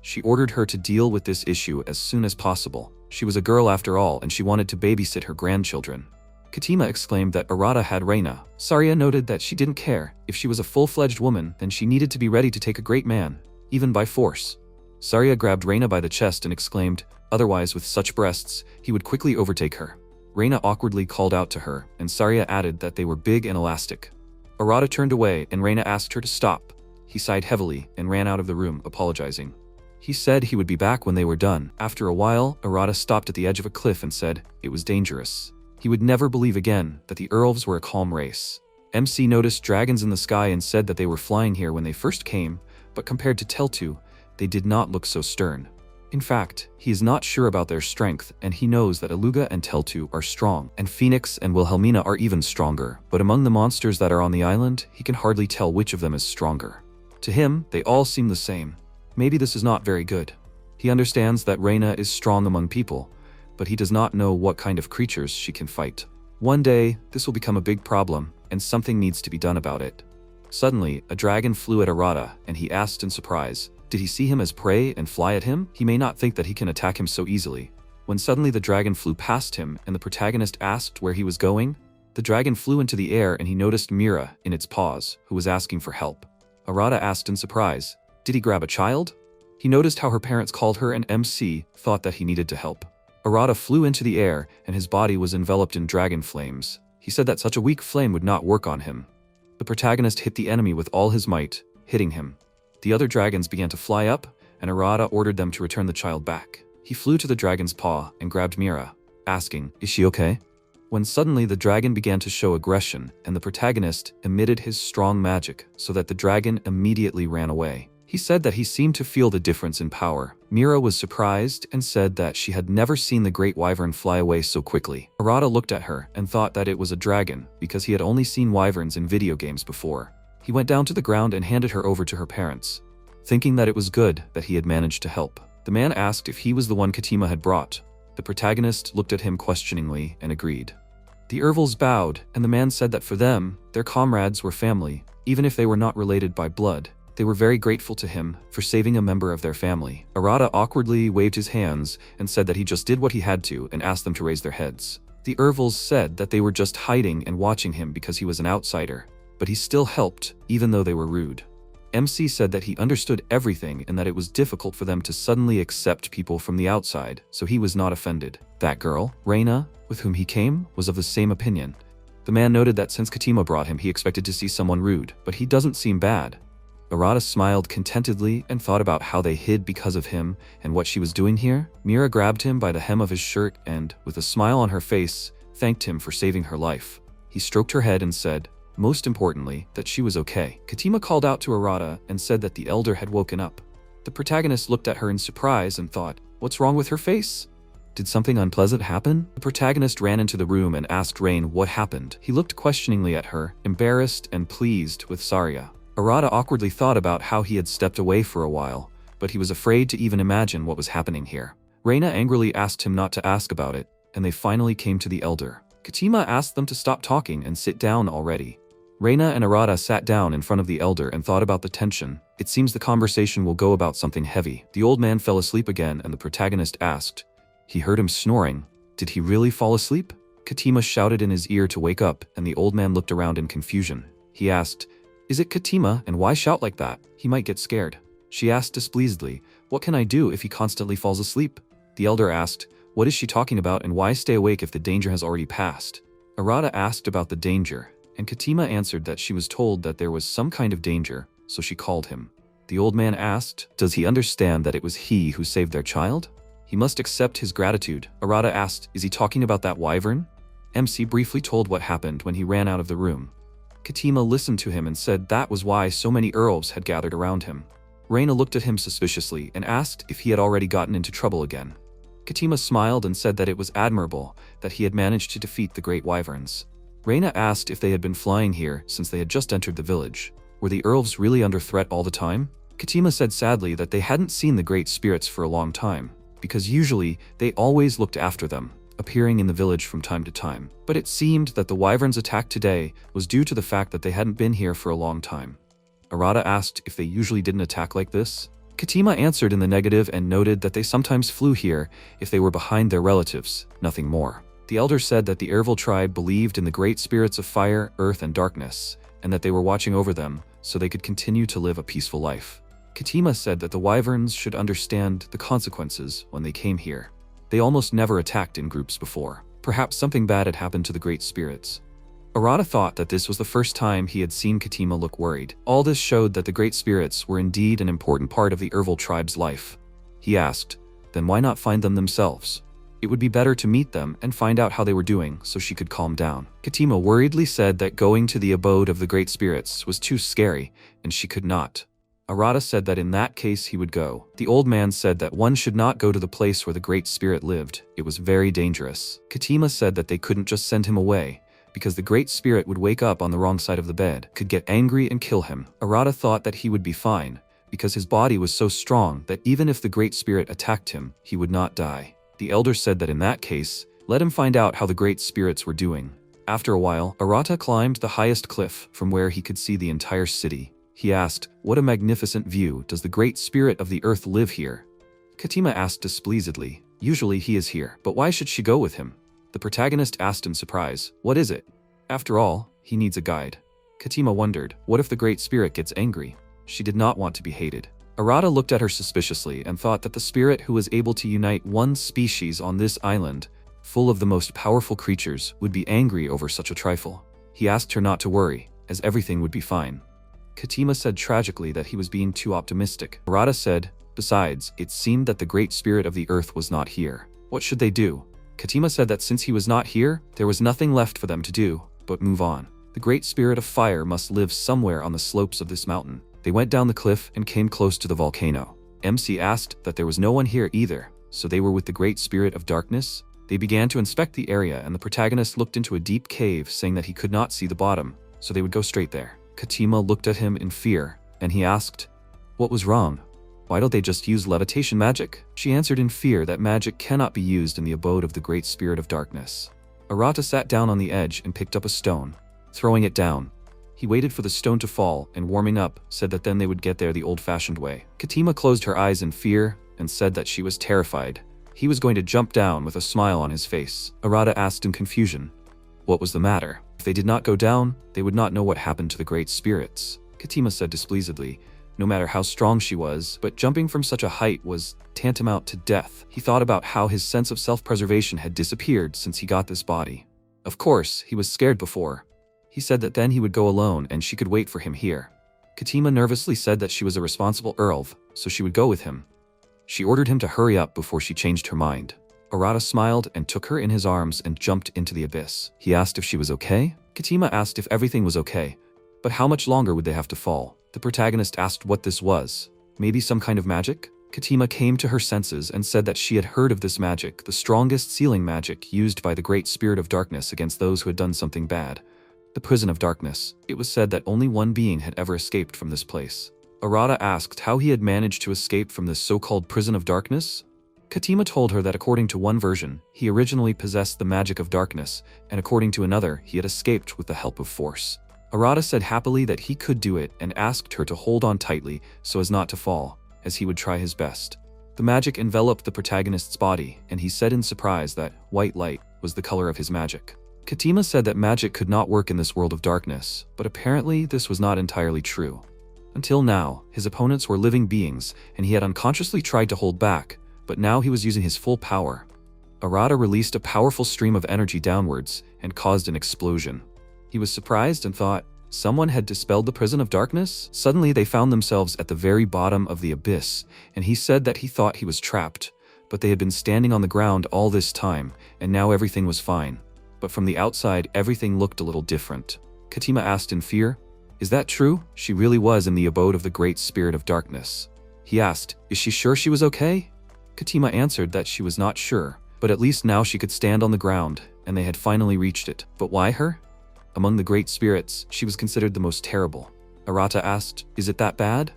S1: She ordered her to deal with this issue as soon as possible. She was a girl after all, and she wanted to babysit her grandchildren. Katima exclaimed that Arata had Raina. Saria noted that she didn't care. If she was a full-fledged woman, then she needed to be ready to take a great man, even by force. Saria grabbed Raina by the chest and exclaimed, otherwise with such breasts, he would quickly overtake her. Raina awkwardly called out to her, and Saria added that they were big and elastic. Arata turned away and Raina asked her to stop. He sighed heavily and ran out of the room, apologizing. He said he would be back when they were done. After a while, Arata stopped at the edge of a cliff and said it was dangerous. He would never believe again that the Elves were a calm race. MC noticed dragons in the sky and said that they were flying here when they first came, but compared to Teltu, they did not look so stern. In fact, he is not sure about their strength, and he knows that Eluga and Teltu are strong, and Phoenix and Wilhelmina are even stronger, but among the monsters that are on the island, he can hardly tell which of them is stronger. To him, they all seem the same. Maybe this is not very good. He understands that Raina is strong among people, but he does not know what kind of creatures she can fight. One day, this will become a big problem, and something needs to be done about it. Suddenly, a dragon flew at Arata, and he asked in surprise, did he see him as prey and fly at him? He may not think that he can attack him so easily. When suddenly the dragon flew past him, and the protagonist asked where he was going, the dragon flew into the air and he noticed Mira in its paws, who was asking for help. Arata asked in surprise, did he grab a child? He noticed how her parents called her, and MC thought that he needed to help. Arata flew into the air and his body was enveloped in dragon flames. He said that such a weak flame would not work on him. The protagonist hit the enemy with all his might, hitting him. The other dragons began to fly up, and Arata ordered them to return the child back. He flew to the dragon's paw and grabbed Mira, asking, is she okay? When suddenly the dragon began to show aggression, and the protagonist emitted his strong magic so that the dragon immediately ran away. He said that he seemed to feel the difference in power. Mira was surprised and said that she had never seen the great wyvern fly away so quickly. Arata looked at her and thought that it was a dragon because he had only seen wyverns in video games before. He went down to the ground and handed her over to her parents, thinking that it was good that he had managed to help. The man asked if he was the one Katima had brought. The protagonist looked at him questioningly and agreed. The Elves bowed, and the man said that for them, their comrades were family, even if they were not related by blood. They were very grateful to him for saving a member of their family. Arata awkwardly waved his hands and said that he just did what he had to and asked them to raise their heads. The Ervils said that they were just hiding and watching him because he was an outsider, but he still helped, even though they were rude. MC said that he understood everything and that it was difficult for them to suddenly accept people from the outside, so he was not offended. That girl, Raina, with whom he came, was of the same opinion. The man noted that since Katima brought him, he expected to see someone rude, but he doesn't seem bad. Arata smiled contentedly and thought about how they hid because of him and what she was doing here. Mira grabbed him by the hem of his shirt and, with a smile on her face, thanked him for saving her life. He stroked her head and said, most importantly, that she was okay. Katima called out to Arata and said that the elder had woken up. The protagonist looked at her in surprise and thought, what's wrong with her face? Did something unpleasant happen? The protagonist ran into the room and asked Rain what happened. He looked questioningly at her, embarrassed and pleased with Saria. Arata awkwardly thought about how he had stepped away for a while, but he was afraid to even imagine what was happening here. Raina angrily asked him not to ask about it, and they finally came to the elder. Katima asked them to stop talking and sit down already. Raina and Arata sat down in front of the elder and thought about the tension. It seems the conversation will go about something heavy. The old man fell asleep again and the protagonist asked. He heard him snoring. Did he really fall asleep? Katima shouted in his ear to wake up and the old man looked around in confusion. He asked, is it Katima and why shout like that? He might get scared. She asked displeasedly, what can I do if he constantly falls asleep? The elder asked, what is she talking about and why stay awake if the danger has already passed? Arata asked about the danger. And Katima answered that she was told that there was some kind of danger, so she called him. The old man asked, does he understand that it was he who saved their child? He must accept his gratitude. Arata asked, is he talking about that wyvern? MC briefly told what happened when he ran out of the room. Katima listened to him and said that was why so many Earls had gathered around him. Raina looked at him suspiciously and asked if he had already gotten into trouble again. Katima smiled and said that it was admirable that he had managed to defeat the great wyverns. Raina asked if they had been flying here since they had just entered the village. Were the Elves really under threat all the time? Katima said sadly that they hadn't seen the great spirits for a long time, because usually they always looked after them, appearing in the village from time to time. But it seemed that the wyverns' attack today was due to the fact that they hadn't been here for a long time. Arata asked if they usually didn't attack like this. Katima answered in the negative and noted that they sometimes flew here if they were behind their relatives, nothing more. The elder said that the Ervil tribe believed in the great spirits of fire, earth, and darkness, and that they were watching over them so they could continue to live a peaceful life. Katima said that the wyverns should understand the consequences when they came here. They almost never attacked in groups before. Perhaps something bad had happened to the great spirits. Arata thought that this was the first time he had seen Katima look worried. All this showed that the great spirits were indeed an important part of the Ervil tribe's life. He asked, then why not find them themselves? It would be better to meet them and find out how they were doing so she could calm down. Katima worriedly said that going to the abode of the great spirits was too scary and she could not. Arata said that in that case he would go. The old man said that one should not go to the place where the great spirit lived. It was very dangerous. Katima said that they couldn't just send him away, because the great spirit would wake up on the wrong side of the bed, could get angry and kill him. Arata thought that he would be fine, because his body was so strong that even if the great spirit attacked him, he would not die. The elder said that in that case, let him find out how the great spirits were doing. After a while, Arata climbed the highest cliff from where he could see the entire city. He asked, what a magnificent view. Does the great spirit of the earth live here? Katima asked displeasedly. Usually he is here, but why should she go with him? The protagonist asked in surprise, what is it? After all, he needs a guide. Katima wondered, what if the great spirit gets angry? She did not want to be hated. Arata looked at her suspiciously and thought that the spirit who was able to unite one species on this island, full of the most powerful creatures, would be angry over such a trifle. He asked her not to worry, as everything would be fine. Katima said tragically that he was being too optimistic. Arata said, besides, it seemed that the great spirit of the earth was not here. What should they do? Katima said that since he was not here, there was nothing left for them to do, but move on. The great spirit of fire must live somewhere on the slopes of this mountain. They went down the cliff and came close to the volcano. MC asked that there was no one here either, so they were with the great spirit of darkness. They began to inspect the area and the protagonist looked into a deep cave saying that he could not see the bottom, so they would go straight there. Katima looked at him in fear, and he asked, what was wrong? Why don't they just use levitation magic? She answered in fear that magic cannot be used in the abode of the great spirit of darkness. Arata sat down on the edge and picked up a stone. Throwing it down, He waited for the stone to fall and, warming up, said that then they would get there the old-fashioned way. Katima closed her eyes in fear and said that she was terrified. He was going to jump down with a smile on his face. Arata asked in confusion, what was the matter? If they did not go down, they would not know what happened to the great spirits. Katima said displeasedly, no matter how strong she was, but jumping from such a height was tantamount to death. He thought about how his sense of self-preservation had disappeared since he got this body. Of course, he was scared before. He said that then he would go alone and she could wait for him here. Katima nervously said that she was a responsible elf, so she would go with him. She ordered him to hurry up before she changed her mind. Arata smiled and took her in his arms and jumped into the abyss. He asked if she was okay. Katima asked if everything was okay, but how much longer would they have to fall? The protagonist asked what this was. Maybe some kind of magic? Katima came to her senses and said that she had heard of this magic, the strongest sealing magic used by the great spirit of darkness against those who had done something bad. The prison of darkness. It was said that only one being had ever escaped from this place. Arata asked how he had managed to escape from this so-called prison of darkness. Katima told her that according to one version, he originally possessed the magic of darkness, and according to another, he had escaped with the help of force. Arata said happily that he could do it and asked her to hold on tightly so as not to fall, as he would try his best. The magic enveloped the protagonist's body, and he said in surprise that white light was the color of his magic. Katima said that magic could not work in this world of darkness, but apparently this was not entirely true. Until now, his opponents were living beings, and he had unconsciously tried to hold back, but now he was using his full power. Arata released a powerful stream of energy downwards and caused an explosion. He was surprised and thought, someone had dispelled the prison of darkness? Suddenly they found themselves at the very bottom of the abyss, and he said that he thought he was trapped, but they had been standing on the ground all this time, and now everything was fine. But from the outside, everything looked a little different. Katima asked in fear, is that true? She really was in the abode of the great spirit of darkness. He asked, is she sure she was okay? Katima answered that she was not sure, but at least now she could stand on the ground, and they had finally reached it. But why her? Among the great spirits, she was considered the most terrible. Arata asked, is it that bad?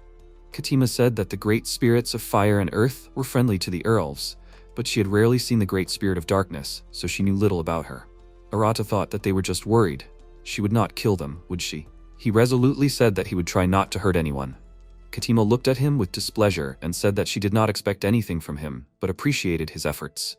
S1: Katima said that the great spirits of fire and earth were friendly to the elves, but she had rarely seen the great spirit of darkness, so she knew little about her. Arata thought that they were just worried. She would not kill them, would she? He resolutely said that he would try not to hurt anyone. Katima looked at him with displeasure and said that she did not expect anything from him, but appreciated his efforts.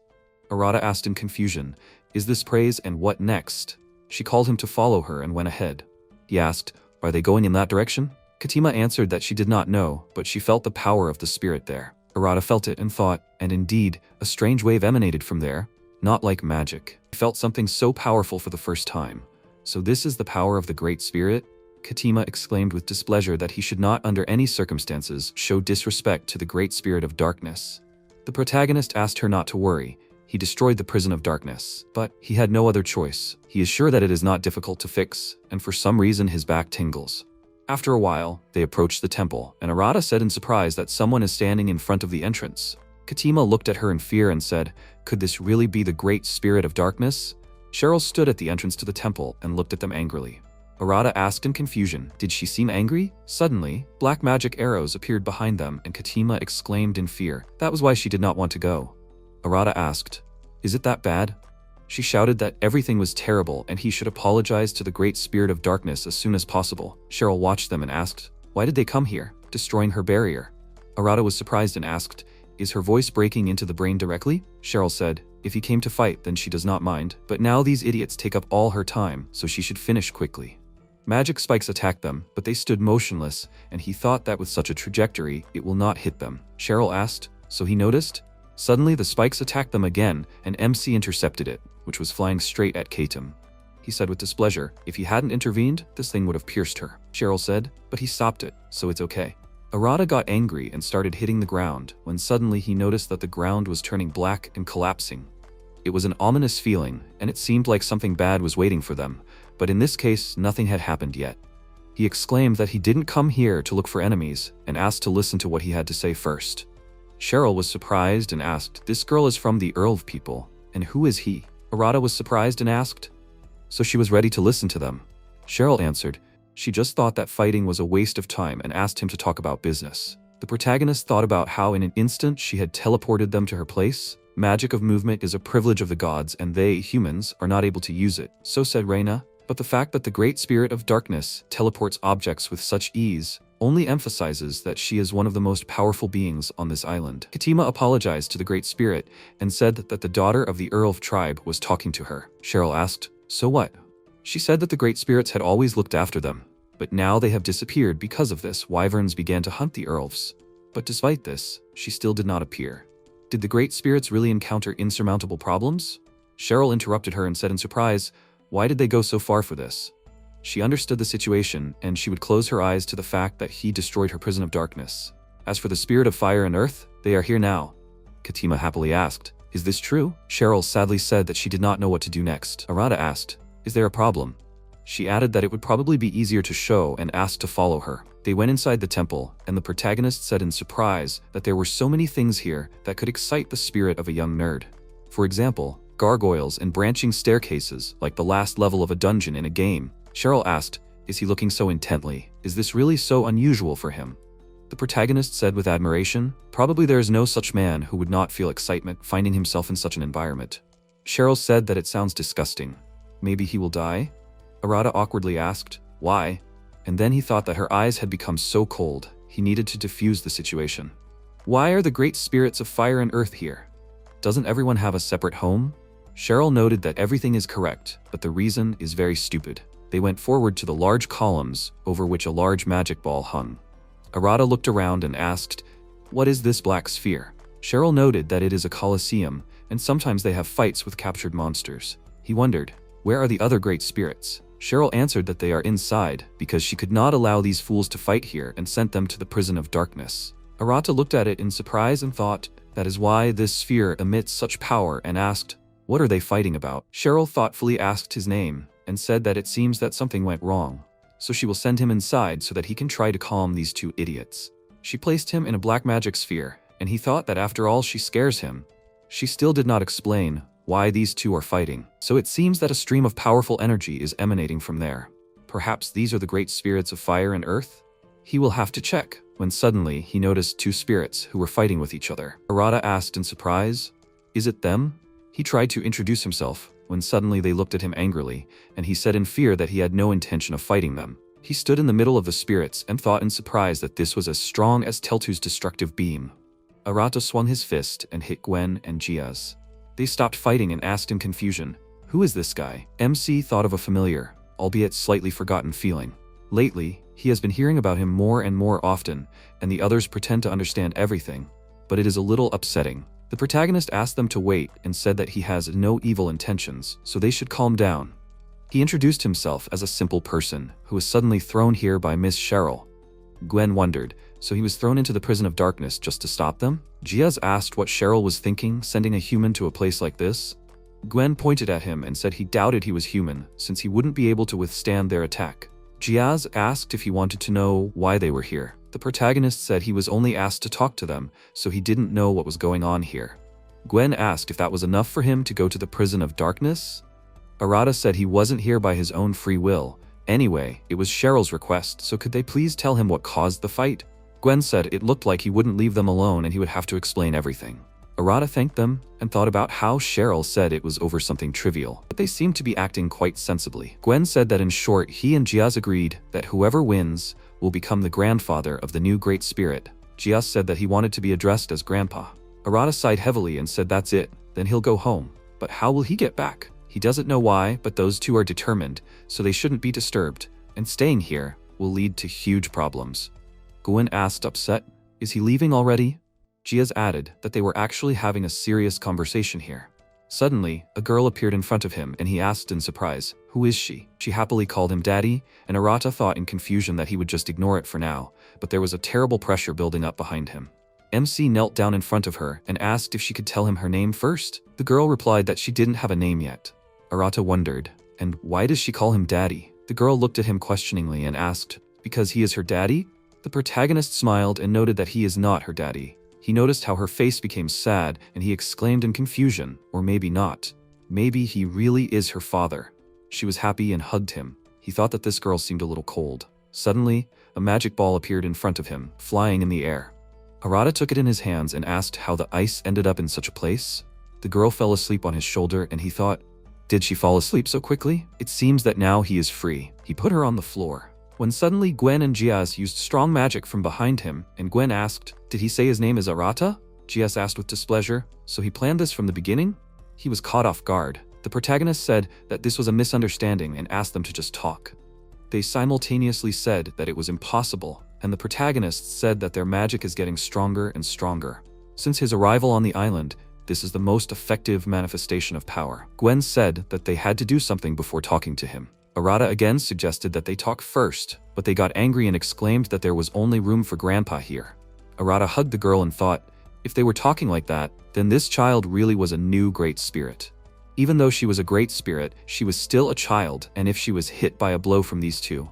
S1: Arata asked in confusion, is this praise and what next? She called him to follow her and went ahead. He asked, are they going in that direction? Katima answered that she did not know, but she felt the power of the spirit there. Arata felt it and thought, and indeed, a strange wave emanated from there, not like magic. He felt something so powerful for the first time. So this is the power of the great spirit? Katima exclaimed with displeasure that he should not under any circumstances show disrespect to the great spirit of darkness. The protagonist asked her not to worry. He destroyed the prison of darkness, but he had no other choice. He is sure that it is not difficult to fix, and for some reason his back tingles. After a while, they approached the temple, and Arata said in surprise that someone is standing in front of the entrance. Katima looked at her in fear and said, could this really be the great spirit of darkness? Cheryl stood at the entrance to the temple and looked at them angrily. Arata asked in confusion, did she seem angry? Suddenly, black magic arrows appeared behind them and Katima exclaimed in fear. That was why she did not want to go. Arata asked, is it that bad? She shouted that everything was terrible and he should apologize to the great spirit of darkness as soon as possible. Cheryl watched them and asked, why did they come here, destroying her barrier? Arata was surprised and asked, is her voice breaking into the brain directly? Cheryl said, if he came to fight, then she does not mind, but now these idiots take up all her time, so she should finish quickly. Magic spikes attacked them, but they stood motionless, and he thought that with such a trajectory, it will not hit them. Cheryl asked, so he noticed? Suddenly the spikes attacked them again, and MC intercepted it, which was flying straight at Katim. He said with displeasure, if he hadn't intervened, this thing would have pierced her. Cheryl said, but he stopped it, so it's okay. Arata got angry and started hitting the ground, when suddenly he noticed that the ground was turning black and collapsing. It was an ominous feeling, and it seemed like something bad was waiting for them, but in this case, nothing had happened yet. He exclaimed that he didn't come here to look for enemies, and asked to listen to what he had to say first. Cheryl was surprised and asked, this girl is from the Elf people, and who is he? Arata was surprised and asked, so she was ready to listen to them. Cheryl answered, she just thought that fighting was a waste of time and asked him to talk about business. The protagonist thought about how in an instant she had teleported them to her place. Magic of movement is a privilege of the gods and they, humans, are not able to use it. So said Raina, But the fact that the Great Spirit of Darkness teleports objects with such ease only emphasizes that she is one of the most powerful beings on this island. Katima apologized to the Great Spirit and said that the daughter of the Elves tribe was talking to her. Cheryl asked, "So what?" She said that the Great Spirits had always looked after them, but now they have disappeared because of this. Wyverns began to hunt the Elves. But despite this, she still did not appear. Did the Great Spirits really encounter insurmountable problems? Cheryl interrupted her and said in surprise, "Why did they go so far for this?" She understood the situation, and she would close her eyes to the fact that he destroyed her prison of darkness. As for the spirit of fire and earth, they are here now. Katima happily asked, "Is this true?" Cheryl sadly said that she did not know what to do next. Arata asked, "Is there a problem?" She added that it would probably be easier to show and asked to follow her. They went inside the temple, and the protagonist said in surprise that there were so many things here that could excite the spirit of a young nerd. For example, gargoyles and branching staircases like the last level of a dungeon in a game. Cheryl asked, "Is he looking so intently? Is this really so unusual for him?" The protagonist said with admiration, "Probably there is no such man who would not feel excitement finding himself in such an environment." Cheryl said that it sounds disgusting. "Maybe he will die?" Arata awkwardly asked, "Why?" And then he thought that her eyes had become so cold, he needed to diffuse the situation. "Why are the great spirits of fire and earth here? Doesn't everyone have a separate home?" Cheryl noted that everything is correct, but the reason is very stupid. They went forward to the large columns over which a large magic ball hung. Arata looked around and asked, "What is this black sphere?" Cheryl noted that it is a coliseum, and sometimes they have fights with captured monsters. He wondered, where are the other great spirits? Cheryl answered that they are inside, because she could not allow these fools to fight here and sent them to the prison of darkness. Arata looked at it in surprise and thought, that is why this sphere emits such power, and asked, "What are they fighting about?" Cheryl thoughtfully asked his name, and said that it seems that something went wrong, so she will send him inside so that he can try to calm these two idiots. She placed him in a black magic sphere, and he thought that after all she scares him. She still did not explain why these two are fighting, so it seems that a stream of powerful energy is emanating from there. Perhaps these are the great spirits of fire and earth? He will have to check, when suddenly he noticed two spirits who were fighting with each other. Arata asked in surprise, "Is it them?" He tried to introduce himself, when suddenly they looked at him angrily, and he said in fear that he had no intention of fighting them. He stood in the middle of the spirits and thought in surprise that this was as strong as Teltu's destructive beam. Arata swung his fist and hit Gwen and Giaz. They stopped fighting and asked in confusion, "Who is this guy?" MC thought of a familiar, albeit slightly forgotten feeling. Lately, he has been hearing about him more and more often, and the others pretend to understand everything, but it is a little upsetting. The protagonist asked them to wait and said that he has no evil intentions, so they should calm down. He introduced himself as a simple person who was suddenly thrown here by Miss Cheryl. Gwen wondered, so he was thrown into the prison of darkness just to stop them? Giaz asked what Cheryl was thinking, sending a human to a place like this. Gwen pointed at him and said he doubted he was human, since he wouldn't be able to withstand their attack. Giaz asked if he wanted to know why they were here. The protagonist said he was only asked to talk to them, so he didn't know what was going on here. Gwen asked if that was enough for him to go to the prison of darkness. Arata said he wasn't here by his own free will. Anyway, it was Cheryl's request, so could they please tell him what caused the fight? Gwen said it looked like he wouldn't leave them alone and he would have to explain everything. Arata thanked them and thought about how Cheryl said it was over something trivial, but they seemed to be acting quite sensibly. Gwen said that in short, he and Giaz agreed that whoever wins will become the grandfather of the new great spirit. Giaz said that he wanted to be addressed as grandpa. Arata sighed heavily and said that's it, then he'll go home. But how will he get back? He doesn't know why, but those two are determined, so they shouldn't be disturbed, and staying here will lead to huge problems. Gwen asked upset, "Is he leaving already?" Giaz added that they were actually having a serious conversation here. Suddenly, a girl appeared in front of him and he asked in surprise, "Who is she?" She happily called him Daddy, and Arata thought in confusion that he would just ignore it for now, but there was a terrible pressure building up behind him. MC knelt down in front of her and asked if she could tell him her name first. The girl replied that she didn't have a name yet. Arata wondered, and why does she call him Daddy? The girl looked at him questioningly and asked, "Because he is her daddy?" The protagonist smiled and noted that he is not her daddy. He noticed how her face became sad and he exclaimed in confusion, or maybe not. Maybe he really is her father. She was happy and hugged him. He thought that this girl seemed a little cold. Suddenly, a magic ball appeared in front of him, flying in the air. Arata took it in his hands and asked how the ice ended up in such a place. The girl fell asleep on his shoulder and he thought, Did she fall asleep so quickly? It seems that now he is free. He put her on the floor. When suddenly Gwen and Giaz used strong magic from behind him, and Gwen asked, "Did he say his name is Arata?" Giaz asked with displeasure, "So he planned this from the beginning?" He was caught off guard. The protagonist said that this was a misunderstanding and asked them to just talk. They simultaneously said that it was impossible, and the protagonist said that their magic is getting stronger and stronger. Since his arrival on the island, this is the most effective manifestation of power. Gwen said that they had to do something before talking to him. Arata again suggested that they talk first, but they got angry and exclaimed that there was only room for Grandpa here. Arata hugged the girl and thought, if they were talking like that, then this child really was a new great spirit. Even though she was a great spirit, she was still a child, and if she was hit by a blow from these two.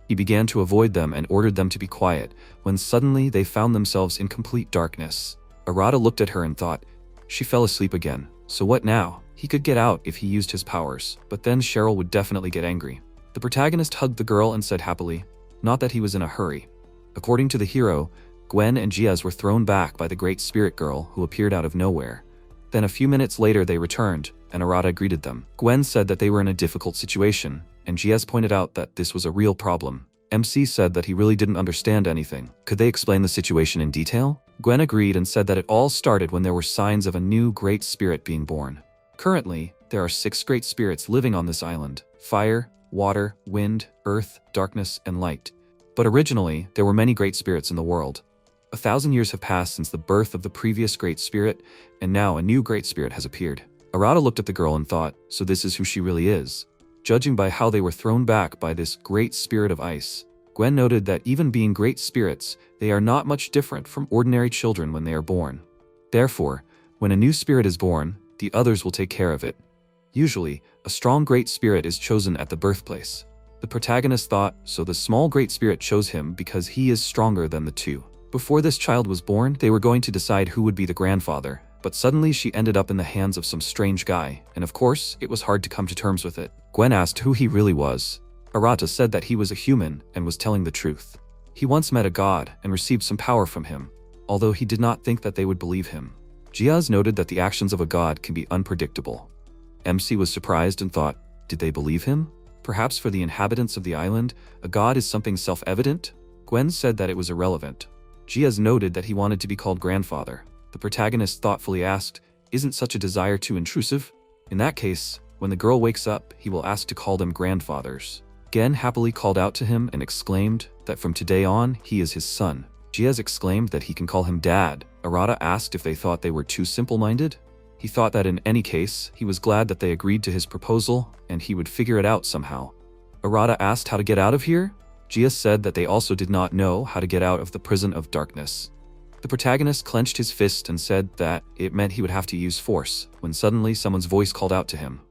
S1: He began to avoid them and ordered them to be quiet, when suddenly they found themselves in complete darkness. Arata looked at her and thought, she fell asleep again. So what now? He could get out if he used his powers, but then Cheryl would definitely get angry. The protagonist hugged the girl and said happily, not that he was in a hurry. According to the hero, Gwen and Giaz were thrown back by the great spirit girl who appeared out of nowhere. Then a few minutes later they returned, and Arata greeted them. Gwen said that they were in a difficult situation, and Giaz pointed out that this was a real problem. MC said that he really didn't understand anything. Could they explain the situation in detail? Gwen agreed and said that it all started when there were signs of a new great spirit being born. Currently, there are 6 great spirits living on this island: fire, water, wind, earth, darkness, and light. But originally, there were many great spirits in the world. 1,000 years have passed since the birth of the previous great spirit, and now a new great spirit has appeared. Arata looked at the girl and thought, so this is who she really is. Judging by how they were thrown back by this great spirit of ice, Gwen noted that even being great spirits, they are not much different from ordinary children when they are born. Therefore, when a new spirit is born, the others will take care of it. Usually, a strong great spirit is chosen at the birthplace. The protagonist thought, so the small great spirit chose him because he is stronger than the two. Before this child was born, they were going to decide who would be the grandfather, but suddenly she ended up in the hands of some strange guy, and of course, it was hard to come to terms with it. Gwen asked who he really was. Arata said that he was a human and was telling the truth. He once met a god and received some power from him, although he did not think that they would believe him. Giaz noted that the actions of a god can be unpredictable. MC was surprised and thought, did they believe him? Perhaps for the inhabitants of the island, a god is something self-evident? Gwen said that it was irrelevant. Giaz noted that he wanted to be called grandfather. The protagonist thoughtfully asked, isn't such a desire too intrusive? In that case, when the girl wakes up, he will ask to call them grandfathers. Gen happily called out to him and exclaimed that from today on, he is his son. Giaz exclaimed that he can call him dad. Arata asked if they thought they were too simple-minded. He thought that in any case, he was glad that they agreed to his proposal, and he would figure it out somehow. Arata asked how to get out of here. Giaz said that they also did not know how to get out of the prison of darkness. The protagonist clenched his fist and said that it meant he would have to use force, when suddenly someone's voice called out to him.